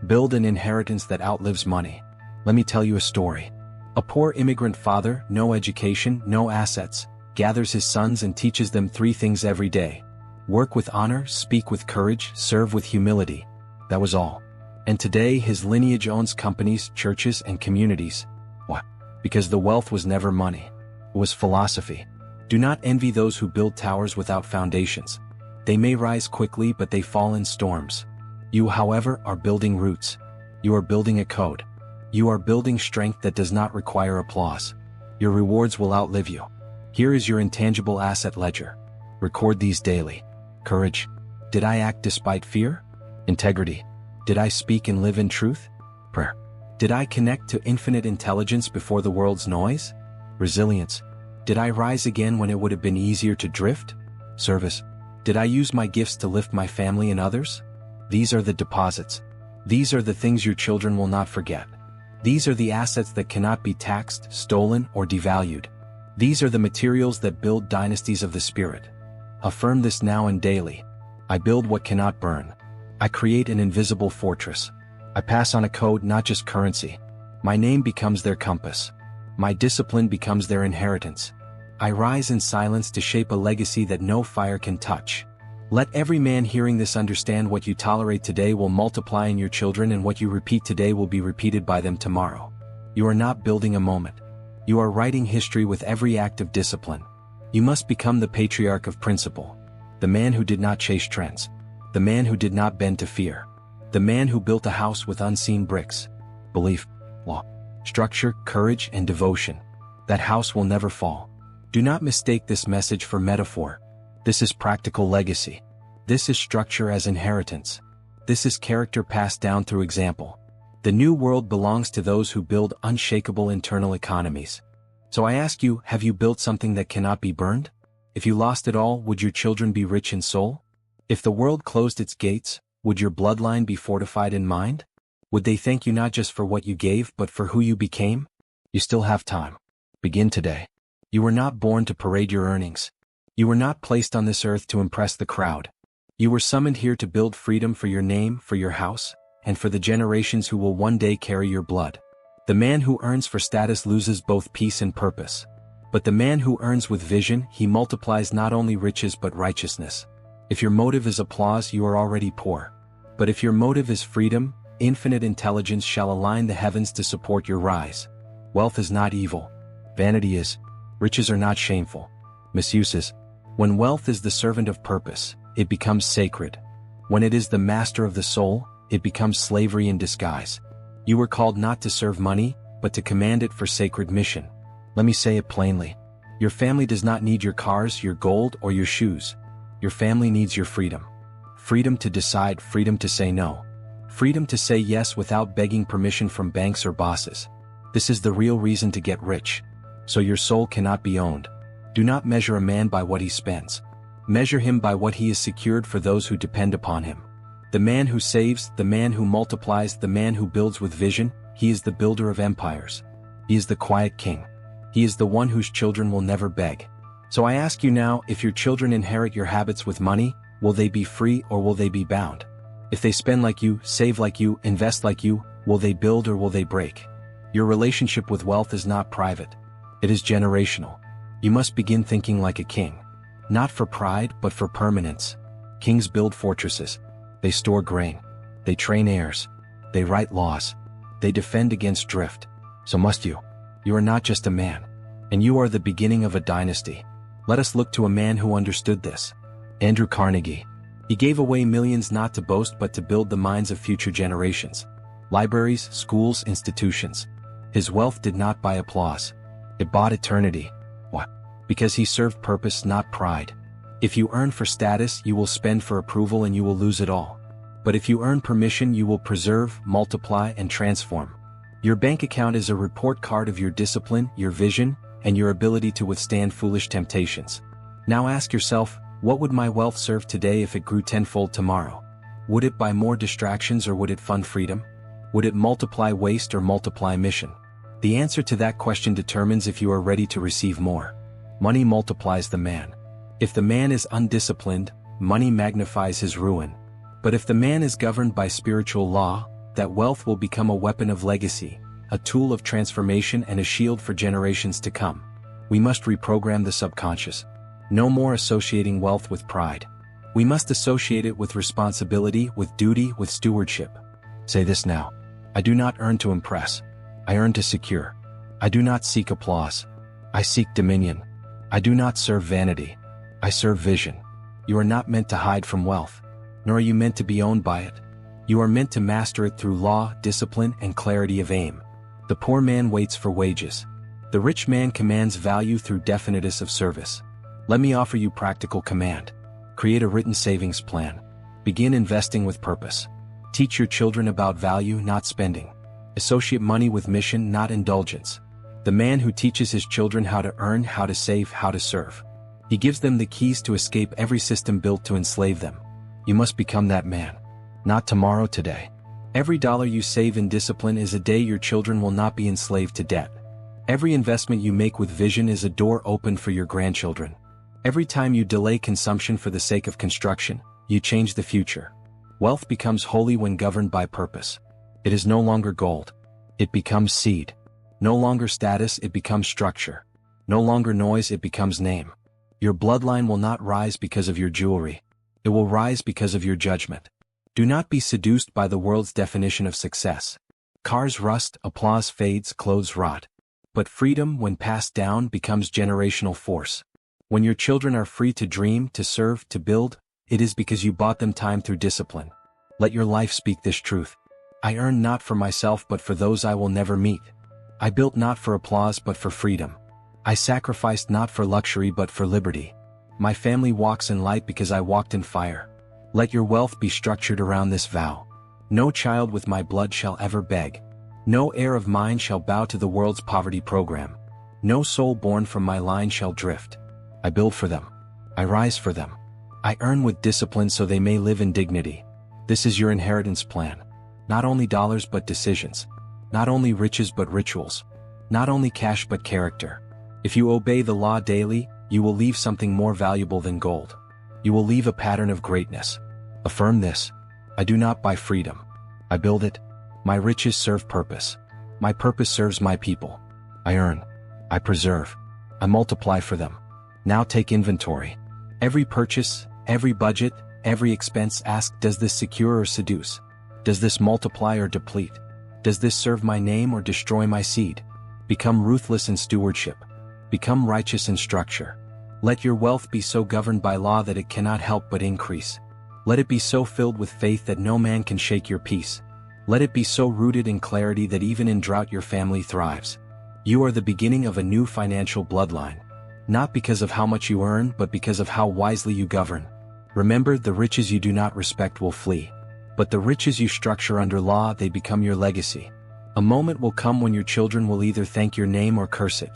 Build an inheritance that outlives money. Let me tell you a story. A poor immigrant father, no education, no assets, gathers his sons and teaches them three things every day. Work with honor, speak with courage, serve with humility. That was all. And today his lineage owns companies, churches, and communities. Why? Because the wealth was never money. It was philosophy. Do not envy those who build towers without foundations. They may rise quickly but they fall in storms. You, however, are building roots. You are building a code. You are building strength that does not require applause. Your rewards will outlive you. Here is your intangible asset ledger. Record these daily. Courage. Did I act despite fear? Integrity. Did I speak and live in truth? Prayer. Did I connect to infinite intelligence before the world's noise? Resilience. Did I rise again when it would have been easier to drift? Service. Did I use my gifts to lift my family and others? These are the deposits. These are the things your children will not forget. These are the assets that cannot be taxed, stolen, or devalued. These are the materials that build dynasties of the spirit. Affirm this now and daily. I build what cannot burn. I create an invisible fortress. I pass on a code, not just currency. My name becomes their compass. My discipline becomes their inheritance. I rise in silence to shape a legacy that no fire can touch. Let every man hearing this understand what you tolerate today will multiply in your children, and what you repeat today will be repeated by them tomorrow. You are not building a moment. You are writing history with every act of discipline. You must become the patriarch of principle. The man who did not chase trends. The man who did not bend to fear. The man who built a house with unseen bricks. Belief, law, structure, courage, and devotion. That house will never fall. Do not mistake this message for metaphor. This is practical legacy. This is structure as inheritance. This is character passed down through example. The new world belongs to those who build unshakable internal economies. So I ask you, have you built something that cannot be burned? If you lost it all, would your children be rich in soul? If the world closed its gates, would your bloodline be fortified in mind? Would they thank you not just for what you gave, but for who you became? You still have time. Begin today. You were not born to parade your earnings. You were not placed on this earth to impress the crowd. You were summoned here to build freedom for your name, for your house, and for the generations who will one day carry your blood. The man who earns for status loses both peace and purpose. But the man who earns with vision, he multiplies not only riches but righteousness. If your motive is applause, you are already poor. But if your motive is freedom, infinite intelligence shall align the heavens to support your rise. Wealth is not evil. Vanity is. Riches are not shameful. Misuse is. When wealth is the servant of purpose, it becomes sacred. When it is the master of the soul, it becomes slavery in disguise. You were called not to serve money, but to command it for sacred mission. Let me say it plainly. Your family does not need your cars, your gold, or your shoes. Your family needs your freedom. Freedom to decide, freedom to say no. Freedom to say yes without begging permission from banks or bosses. This is the real reason to get rich. So your soul cannot be owned. Do not measure a man by what he spends. Measure him by what he has secured for those who depend upon him. The man who saves, the man who multiplies, the man who builds with vision, he is the builder of empires. He is the quiet king. He is the one whose children will never beg. So I ask you now, if your children inherit your habits with money, will they be free or will they be bound? If they spend like you, save like you, invest like you, will they build or will they break? Your relationship with wealth is not private. It is generational. You must begin thinking like a king. Not for pride, but for permanence. Kings build fortresses. They store grain. They train heirs. They write laws. They defend against drift. So must you. You are not just a man. And you are the beginning of a dynasty. Let us look to a man who understood this. Andrew Carnegie. He gave away millions not to boast but to build the minds of future generations. Libraries, schools, institutions. His wealth did not buy applause. It bought eternity. Why? Because he served purpose, not pride. If you earn for status, you will spend for approval and you will lose it all. But if you earn permission, you will preserve, multiply, and transform. Your bank account is a report card of your discipline, your vision, and your ability to withstand foolish temptations. Now ask yourself, what would my wealth serve today if it grew tenfold tomorrow? Would it buy more distractions or would it fund freedom? Would it multiply waste or multiply mission? The answer to that question determines if you are ready to receive more. Money multiplies the man. If the man is undisciplined, money magnifies his ruin. But if the man is governed by spiritual law, that wealth will become a weapon of legacy, a tool of transformation and a shield for generations to come. We must reprogram the subconscious. No more associating wealth with pride. We must associate it with responsibility, with duty, with stewardship. Say this now. I do not earn to impress. I earn to secure. I do not seek applause. I seek dominion. I do not serve vanity. I serve vision. You are not meant to hide from wealth, nor are you meant to be owned by it. You are meant to master it through law, discipline, and clarity of aim. The poor man waits for wages. The rich man commands value through definiteness of service. Let me offer you practical command. Create a written savings plan. Begin investing with purpose. Teach your children about value, not spending. Associate money with mission, not indulgence. The man who teaches his children how to earn, how to save, how to serve. He gives them the keys to escape every system built to enslave them. You must become that man. Not tomorrow, today. Every dollar you save in discipline is a day your children will not be enslaved to debt. Every investment you make with vision is a door open for your grandchildren. Every time you delay consumption for the sake of construction, you change the future. Wealth becomes holy when governed by purpose. It is no longer gold. It becomes seed. No longer status, it becomes structure. No longer noise, it becomes name. Your bloodline will not rise because of your jewelry. It will rise because of your judgment. Do not be seduced by the world's definition of success. Cars rust, applause fades, clothes rot. But freedom, when passed down, becomes generational force. When your children are free to dream, to serve, to build, it is because you bought them time through discipline. Let your life speak this truth. I earn not for myself but for those I will never meet. I built not for applause but for freedom. I sacrificed not for luxury but for liberty. My family walks in light because I walked in fire. Let your wealth be structured around this vow. No child with my blood shall ever beg. No heir of mine shall bow to the world's poverty program. No soul born from my line shall drift. I build for them. I rise for them. I earn with discipline so they may live in dignity. This is your inheritance plan. Not only dollars but decisions. Not only riches but rituals. Not only cash but character. If you obey the law daily, you will leave something more valuable than gold. You will leave a pattern of greatness. Affirm this. I do not buy freedom. I build it. My riches serve purpose. My purpose serves my people. I earn. I preserve. I multiply for them. Now take inventory. Every purchase, every budget, every expense, ask, does this secure or seduce? Does this multiply or deplete? Does this serve my name or destroy my seed? Become ruthless in stewardship. Become righteous in structure. Let your wealth be so governed by law that it cannot help but increase. Let it be so filled with faith that no man can shake your peace. Let it be so rooted in clarity that even in drought your family thrives. You are the beginning of a new financial bloodline. Not because of how much you earn, but because of how wisely you govern. Remember, the riches you do not respect will flee. But the riches you structure under law, they become your legacy. A moment will come when your children will either thank your name or curse it.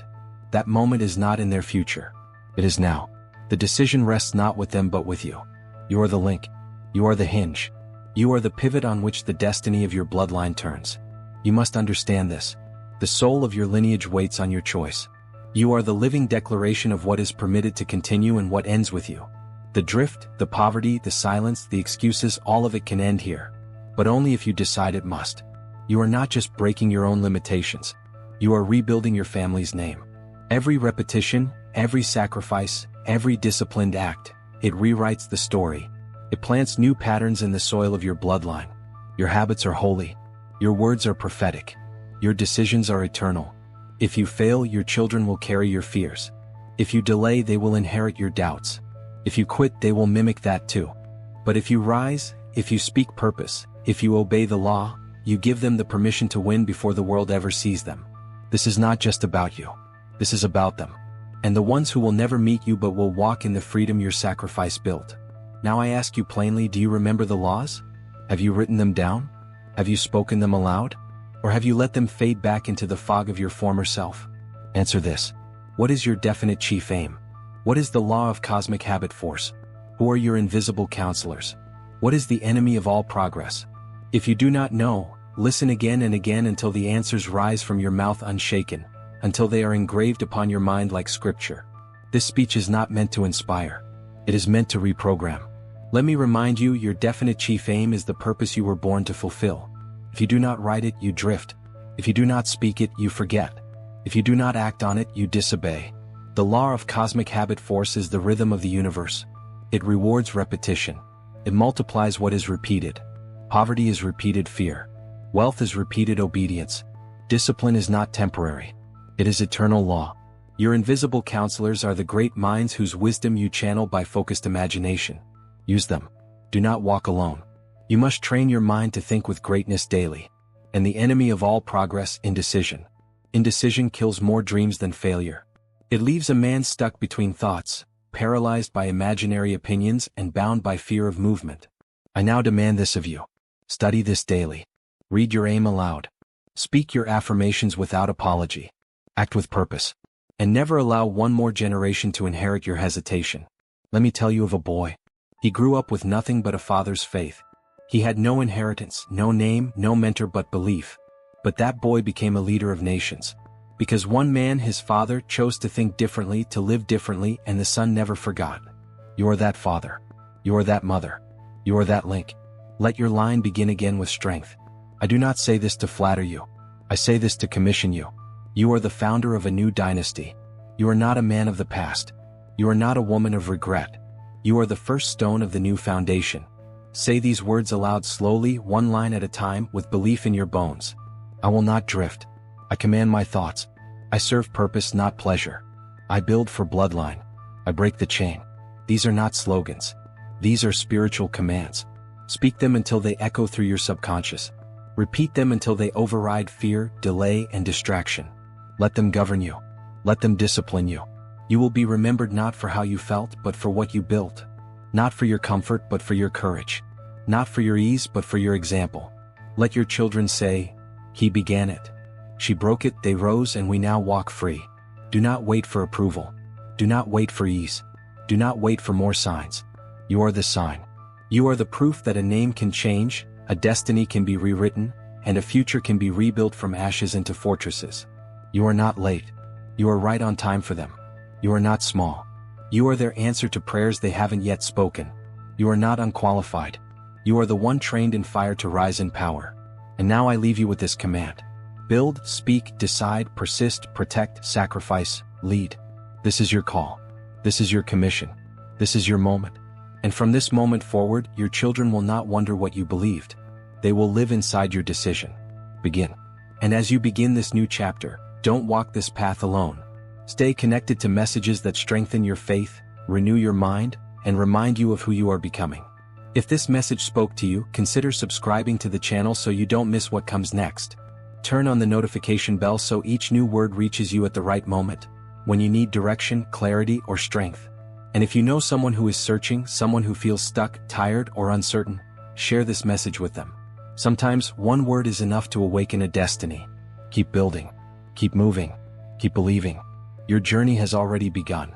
That moment is not in their future. It is now. The decision rests not with them but with you. You are the link. You are the hinge. You are the pivot on which the destiny of your bloodline turns. You must understand this. The soul of your lineage waits on your choice. You are the living declaration of what is permitted to continue and what ends with you. The drift, the poverty, the silence, the excuses, all of it can end here. But only if you decide it must. You are not just breaking your own limitations. You are rebuilding your family's name. Every repetition, every sacrifice, every disciplined act, it rewrites the story. It plants new patterns in the soil of your bloodline. Your habits are holy. Your words are prophetic. Your decisions are eternal. If you fail, your children will carry your fears. If you delay, they will inherit your doubts. If you quit, they will mimic that too. But if you rise, if you speak purpose, if you obey the law, you give them the permission to win before the world ever sees them. This is not just about you. This is about them. And the ones who will never meet you but will walk in the freedom your sacrifice built. Now I ask you plainly, do you remember the laws? Have you written them down? Have you spoken them aloud? Or have you let them fade back into the fog of your former self? Answer this. What is your definite chief aim? What is the law of cosmic habit force? Who are your invisible counselors? What is the enemy of all progress? If you do not know, listen again and again until the answers rise from your mouth unshaken, until they are engraved upon your mind like scripture. This speech is not meant to inspire. It is meant to reprogram. Let me remind you, your definite chief aim is the purpose you were born to fulfill. If you do not write it, you drift. If you do not speak it, you forget. If you do not act on it, you disobey. The law of cosmic habit force is the rhythm of the universe. It rewards repetition. It multiplies what is repeated. Poverty is repeated fear. Wealth is repeated obedience. Discipline is not temporary. It is eternal law. Your invisible counselors are the great minds whose wisdom you channel by focused imagination. Use them. Do not walk alone. You must train your mind to think with greatness daily. And the enemy of all progress, indecision. Indecision kills more dreams than failure. It leaves a man stuck between thoughts, paralyzed by imaginary opinions and bound by fear of movement. I now demand this of you. Study this daily. Read your aim aloud. Speak your affirmations without apology. Act with purpose. And never allow one more generation to inherit your hesitation. Let me tell you of a boy. He grew up with nothing but a father's faith. He had no inheritance, no name, no mentor but belief. But that boy became a leader of nations. Because one man, his father, chose to think differently, to live differently, and the son never forgot. You are that father. You are that mother. You are that link. Let your line begin again with strength. I do not say this to flatter you. I say this to commission you. You are the founder of a new dynasty. You are not a man of the past. You are not a woman of regret. You are the first stone of the new foundation. Say these words aloud slowly, one line at a time, with belief in your bones. I will not drift. I command my thoughts. I serve purpose, not pleasure. I build for bloodline. I break the chain. These are not slogans. These are spiritual commands. Speak them until they echo through your subconscious. Repeat them until they override fear, delay, and distraction. Let them govern you. Let them discipline you. You will be remembered not for how you felt, but for what you built. Not for your comfort, but for your courage. Not for your ease, but for your example. Let your children say, "He began it. She broke it, they rose, and we now walk free." Do not wait for approval. Do not wait for ease. Do not wait for more signs. You are the sign. You are the proof that a name can change, a destiny can be rewritten, and a future can be rebuilt from ashes into fortresses. You are not late. You are right on time for them. You are not small. You are their answer to prayers they haven't yet spoken. You are not unqualified. You are the one trained in fire to rise in power. And now I leave you with this command. Build, speak, decide, persist, protect, sacrifice, lead. This is your call. This is your commission. This is your moment. And from this moment forward, your children will not wonder what you believed. They will live inside your decision. Begin. And as you begin this new chapter, don't walk this path alone. Stay connected to messages that strengthen your faith, renew your mind, and remind you of who you are becoming. If this message spoke to you, consider subscribing to the channel so you don't miss what comes next. Turn on the notification bell so each new word reaches you at the right moment, when you need direction, clarity, or strength. And if you know someone who is searching, someone who feels stuck, tired, or uncertain, share this message with them. Sometimes one word is enough to awaken a destiny. Keep building. Keep moving. Keep believing. Your journey has already begun.